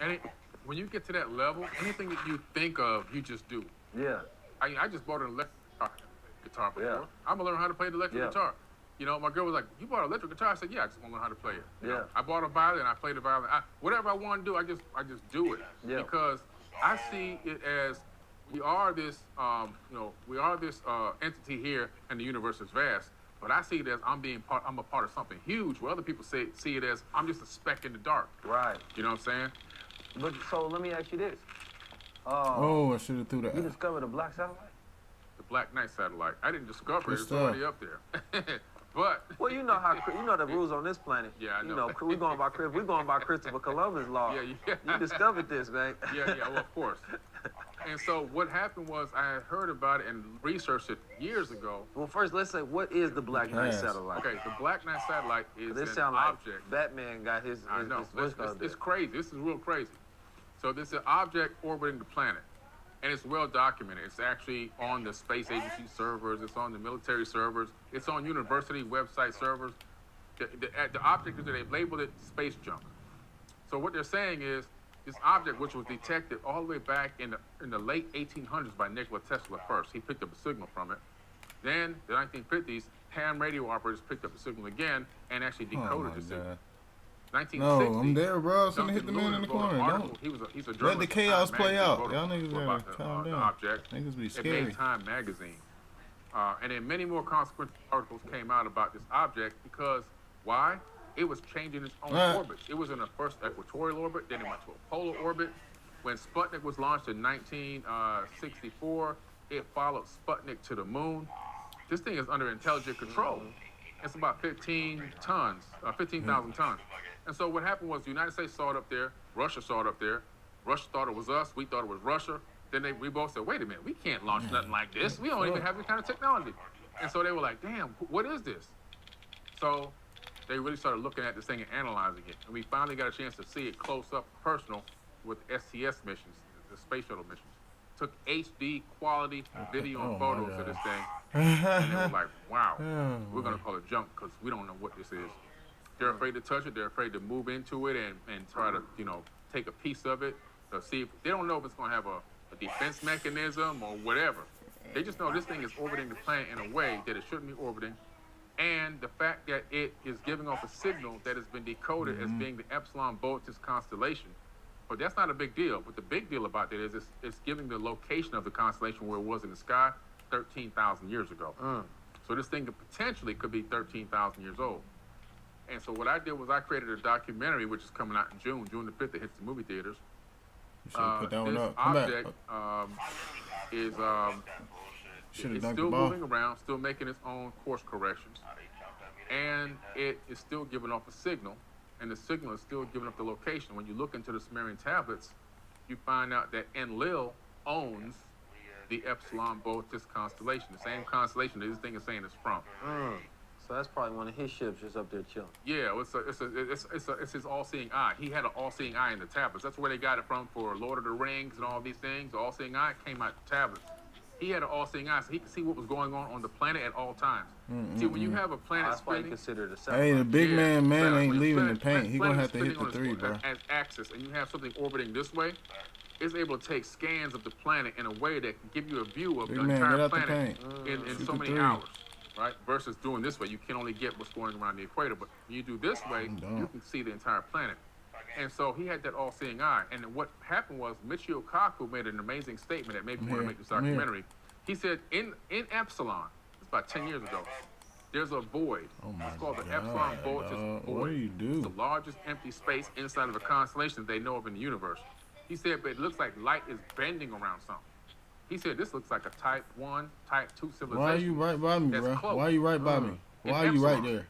when you get to that level, anything that you think of, you just do. Yeah. I just bought an electric guitar before. Yeah. I'm gonna learn how to play the electric guitar. You know, my girl was like, "You bought an electric guitar?" I said, "Yeah, I just want to learn how to play it." You know? I bought a violin. I play the violin. Whatever I want to do, I just do it. Yeah. Because I see it as we are this, entity here, and the universe is vast. But I see it as I'm a part of something huge, where other people see it as I'm just a speck in the dark. Right. You know what I'm saying? But so let me ask you this. I should have threw that. You discovered a black satellite? The Black Knight satellite. I didn't discover it. It's already up there. But well, you know the rules on this planet. Yeah, I know. You know, we're going by Christopher Columbus law. Yeah. You discovered this, man. Yeah. Well, of course. And so what happened was I had heard about it and researched it years ago. Well, first, let's say, what is the Black Knight satellite? Okay, the Black Knight satellite is an object. Like Batman got his I know. It's crazy. This is real crazy. So this is an object orbiting the planet. And it's well documented. It's actually on the space agency servers. It's on the military servers. It's on university website servers. The object is that they've labeled it space junk. So what they're saying is this object, which was detected all the way back in the late 1800s by Nikola Tesla first. He picked up a signal from it. Then the 1950s, ham radio operators picked up the signal again and actually decoded the signal. 1960, no, I'm there, bro. I was gonna hit the man in the corner. He's a journalist. Let the chaos play out. Y'all niggas gotta calm down. Object. Niggas be scary. It made Time magazine. And then many more consequential articles came out about this object because why? It was changing its own orbits. It was in a first equatorial orbit, then it went to a polar orbit. When Sputnik was launched in 1964, it followed Sputnik to the moon. This thing is under intelligent control. It's about 15,000 tons. And so what happened was the United States saw it up there, Russia saw it up there. Russia thought it was us, we thought it was Russia. Then we both said, wait a minute, we can't launch nothing like this. We don't even have this kind of technology. And so they were like, damn, what is this? So they really started looking at this thing and analyzing it. And we finally got a chance to see it close up, personal, with STS missions, the space shuttle missions. Took HD quality video and photos of this thing. And they were like, wow, we're going to call it junk because we don't know what this is. They're afraid to touch it. They're afraid to move into it and try to, take a piece of it to see if they don't know if it's going to have a defense mechanism or whatever. They just know this thing is orbiting the planet in a way that it shouldn't be orbiting. And the fact that it is giving off a signal that has been decoded as being the Epsilon Boötes constellation. But that's not a big deal. But the big deal about that is it's giving the location of the constellation where it was in the sky 13,000 years ago. So this thing potentially could be 13,000 years old. And so what I did was I created a documentary, which is coming out in June the 5th. It hits the movie theaters. You should have put that one This up. Come back. object is Should've it's dunked the still ball. moving around, still making its own course corrections, and it is still giving off a signal, and the signal is still giving off the location. When you look into the Sumerian tablets, you find out that Enlil owns the Epsilon Boötis constellation, the same constellation that this thing is saying it's from. So that's probably one of his ships just up there chilling. Yeah, it's his all-seeing eye. He had an all-seeing eye in the tablets. That's where they got it from for Lord of the Rings and all these things. The all-seeing eye came out the tablets. He had an all-seeing eye, so he could see what was going on the planet at all times. See, when you have a planet That's why you spinning, consider it a Hey, the big man ain't when leaving the the paint. He gonna planet have to hit spinning the on three, its bro. as axis, and you have something orbiting this way, it's able to take scans of the planet in a way that can give you a view of Big the man, get entire out the planet paint. in Shoot so the many three. hours, right? Versus doing this way, you can only get what's going around the equator. But when you do this way, you can see the entire planet. And so he had that all-seeing eye. And what happened was Michio Kaku made an amazing statement that made me want to make this documentary. He said in Epsilon, it's about 10 years ago, there's a void. It's called the Epsilon Boötis void. What do you do? It's the largest empty space inside of a constellation that they know of in the universe. He said, but it looks like light is bending around something. He said, this looks like a type 1, type 2 civilization. Why are you right by me, that's bro? close. Why are you right by me? In Why are you right Epsilon. there?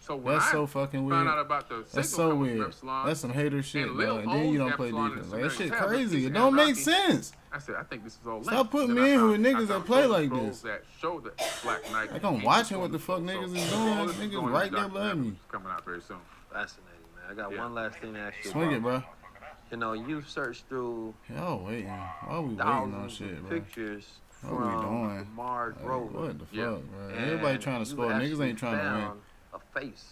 So when That's I so fucking weird. found out about the That's signal so coming from weird. Epsilon, That's some hater shit, and bro. Lil And then you owns don't play Epsilon defense. and Like, that Sumerian shit tablets. crazy. He's It don't make Anunnaki. sense. I said, I think this is all Stop linked. putting Then me I in found- with I niggas that found play those like scrolls this. that show the Black Knight. Like, I'm watching what the fuck niggas is doing. All this is Niggas going right in there the behind me. documentary. Coming out very soon. Fascinating, man. I got one last thing to ask you Swing about. it, bro. You know, you've searched through Y'all waiting. Why we waiting thousands on of shit, bro? pictures What we from doing? the Mars rover. What the fuck, bro? And Everybody trying to you score. Niggas actually ain't trying to win. found a face.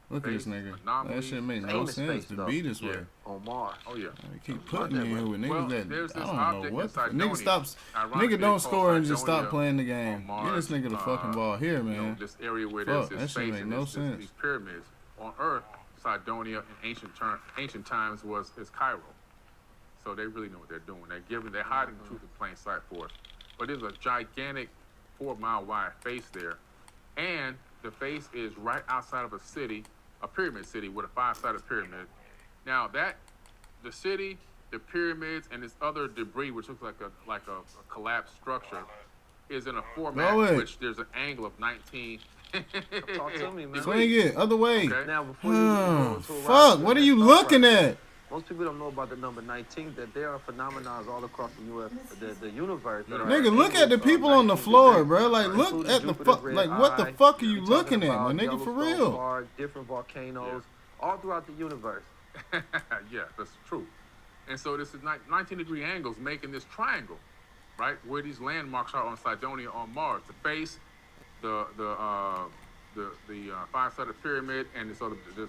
Look at this nigga. Anomaly. That shit make no Famous sense face, to though. be this way. On Mars. Oh, yeah. They keep putting me in here with niggas Well, that there's I this don't know object what. in The Cydonia, nigga stops. ironically Nigga don't called score and just stop Cydonia playing the on game. Get Mars, this nigga the fucking ball here, you know, man. this area where Fuck, there's that this shit space make and no these sense. pyramids. On Earth, Cydonia in ancient times is Cairo. So they really know what they're doing. They're hiding the truth in plain sight for us. But there's a gigantic 4-mile wide face there. And the face is right outside of a city, a pyramid city with a 5-sided pyramid. Now the city, the pyramids, and this other debris, which looks like a collapsed structure, is in a format Go it. which there's an angle of 19. Talk to me, man. Swing it, other way. Okay. Now, before you go into a Fuck, roster, what are let's you talk looking about at? this. Most people don't know about the number 19, that there are phenomena all across the universe. that are Nigga, look at the angles of people on the 19 floor, degrees, bro. Like, look including at the Jupiter's fuck. red Like, what the eye. fuck are you You're looking talking at, my about nigga? For Yellowstone real. Park, different volcanoes, all throughout the universe. Yeah, that's true. And so this is 19-degree angles making this triangle, right? Where these landmarks are on Cydonia on Mars. The face, the 5-sided pyramid, and this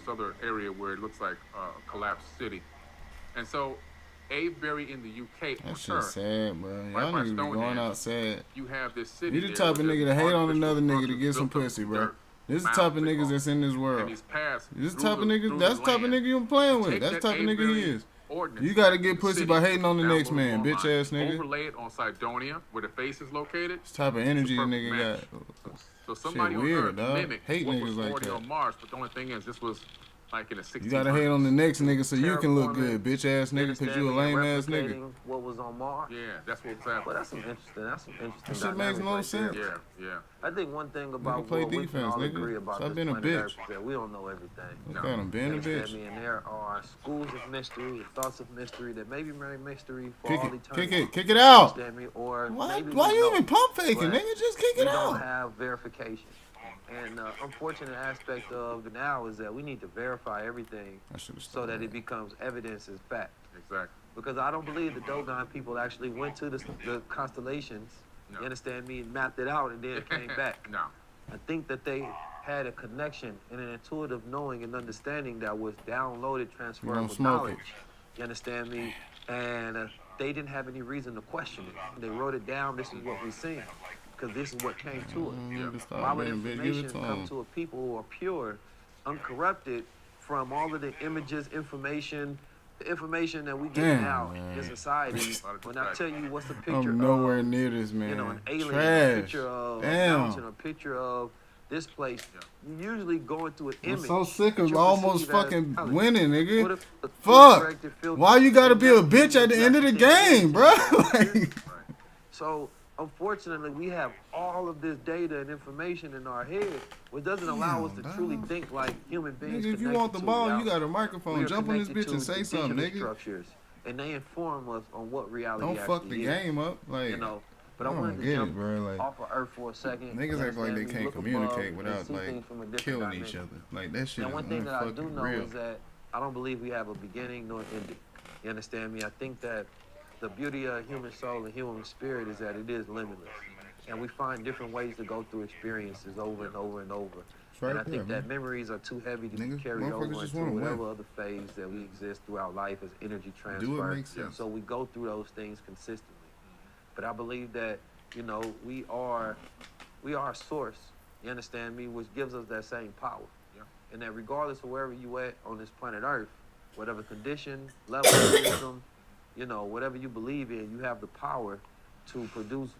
other area where it looks like a collapsed city. And so Avebury in the UK, That on shit's Earth, sad, bro. right Y'all by niggas be Stonehenge, going out sad. you have this city. You the there type of with nigga this to hate on artificial another nigga to structures get some built of pussy, bro. dirt, This is the type of mountains, niggas that's in this and world. these paths This the through type of the- nigga. through That's the type of land. nigga you playing with. Take That's the that type of nigga he Avebury is. ordinance You gotta back get to the pussy city, by hating on the download next man, online, bitch ass nigga. Overlay it on Cydonia, where the face is located. This type of energy the Perfect nigga match. got. So somebody Shit on weird, Earth dog. mimicked Hate what niggas was like already that. on Mars, but the only thing is this was like in the 1600s. You gotta hate on the next nigga so you can look good, bitch ass nigga, cause you a lame ass nigga. Replicating what was on Mars. Yeah, that's what was happening. Well, that's some interesting That shit dynamics makes no right sense. there. Yeah. I think one thing about play what we can defense, all nigga. agree about Stop this being a planet bitch. Earth is that we don't know everything. Look at him being a Understand bitch. me? And there are schools of mystery and thoughts of mystery that may be very mystery for Kick all it, eternity. kick it out. Understand me? Or Why maybe you we know, even pump faking, but nigga? Just kick we it don't out. have verification. And the unfortunate aspect of the now is that we need to verify everything so that it becomes evidence as fact. Exactly. Because I don't believe the Dogon people actually went to the constellations, you understand me, and mapped it out and then came back. No. I think that they had a connection and an intuitive knowing and understanding that was downloaded, transferable smoke knowledge. You understand me? And they didn't have any reason to question it. They wrote it down, this is what we're seeing. Because this is what came to us. Why would information come to a people who are pure, uncorrupted from all of the images, information, the information that we get now in society, when I tell you what's the picture I'm nowhere near this, man. you know, an alien, Trash. a picture of a Damn. mountain, a picture of this place, you're usually going through an image. I'm so sick that of you almost perceive as fucking reality. winning, What nigga. if the Fuck. corrected filter Why you gotta and be a nothing bitch at the end of the game, bro? Like, So, unfortunately, we have all of this data and information in our head, which doesn't allow us to truly think like human beings. nigga, if you want the ball, you got a microphone. Jump on this bitch and say something, nigga. Structures, and they inform us on what reality Don't actually fuck the is. game up, like. You know, but I I wanted don't to get jump it, bro. Like, off of Earth for a second. niggas act like they Understand me, can't look communicate above, without and see like things from a different killing each dimension. other. Like that shit Now, is one thing that I do unfucking know real. is that I don't believe we have a beginning nor ending. You understand me? I think that the beauty of human soul and human spirit is that it is limitless. And we find different ways to go through experiences over and over and over. Right and I think there, that memories are too heavy to be Niggas, carried motherfuckers over just into wanna win. whatever other phase that we exist throughout life as energy transfer. Do it make sense. So we go through those things consistently. But I believe that, you know, we are a source, you understand me, which gives us that same power. And that regardless of wherever you at on this planet Earth, whatever condition, level of wisdom, you know, whatever you believe in, you have the power to produce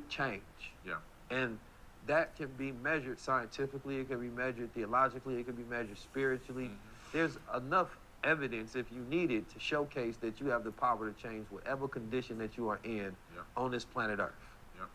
change. Yeah. And that can be measured scientifically, it can be measured theologically, it can be measured spiritually. There's enough evidence, if you need it, to showcase that you have the power to change whatever condition that you are in on this planet Earth.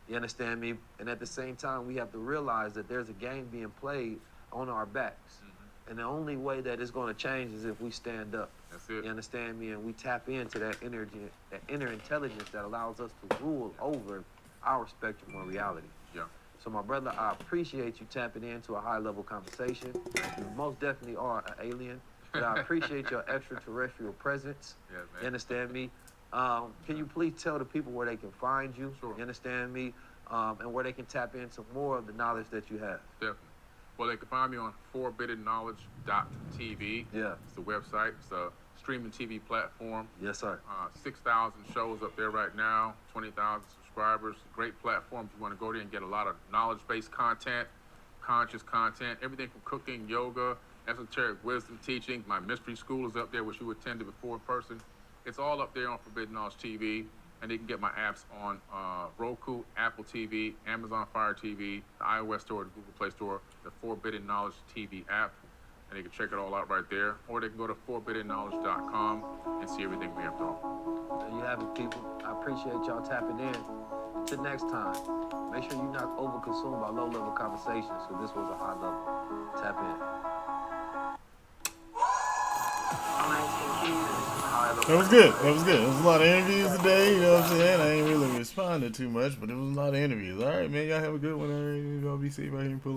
You understand me? And at the same time, we have to realize that there's a game being played on our backs. And the only way that it's going to change is if we stand up. That's it. You understand me? And we tap into that energy, that inner intelligence that allows us to rule over our spectrum of reality. Yeah. So my brother, I appreciate you tapping into a high-level conversation. You most definitely are an alien, but I appreciate your extraterrestrial presence. Yeah, man. You understand me? Can you please tell the people where they can find you? Sure. You understand me? And where they can tap into more of the knowledge that you have. Definitely. Well, they can find me on forbiddenknowledge.tv. Yeah. It's the website. It's a streaming TV platform. Yes, sir. 6,000 shows up there right now, 20,000 subscribers. Great platform if you want to go there and get a lot of knowledge-based content, conscious content, everything from cooking, yoga, esoteric wisdom teaching. My mystery school is up there, which you attended before in person. It's all up there on Forbidden Knowledge TV. And they can get my apps on Roku, Apple TV, Amazon Fire TV, the iOS Store, the Google Play Store, the Forbidden Knowledge TV app. And they can check it all out right there. Or they can go to forbiddenknowledge.com and see everything we have to offer. There you have it, people. I appreciate y'all tapping in. Till next time, make sure you're not over-consumed by low-level conversations, because this was a high level. Tap in. That was good. That was good. There was a lot of interviews today, you know what I'm saying? I ain't really responded too much, but it was a lot of interviews. All right, man. Y'all have a good one. All right, y'all be safe out here and pull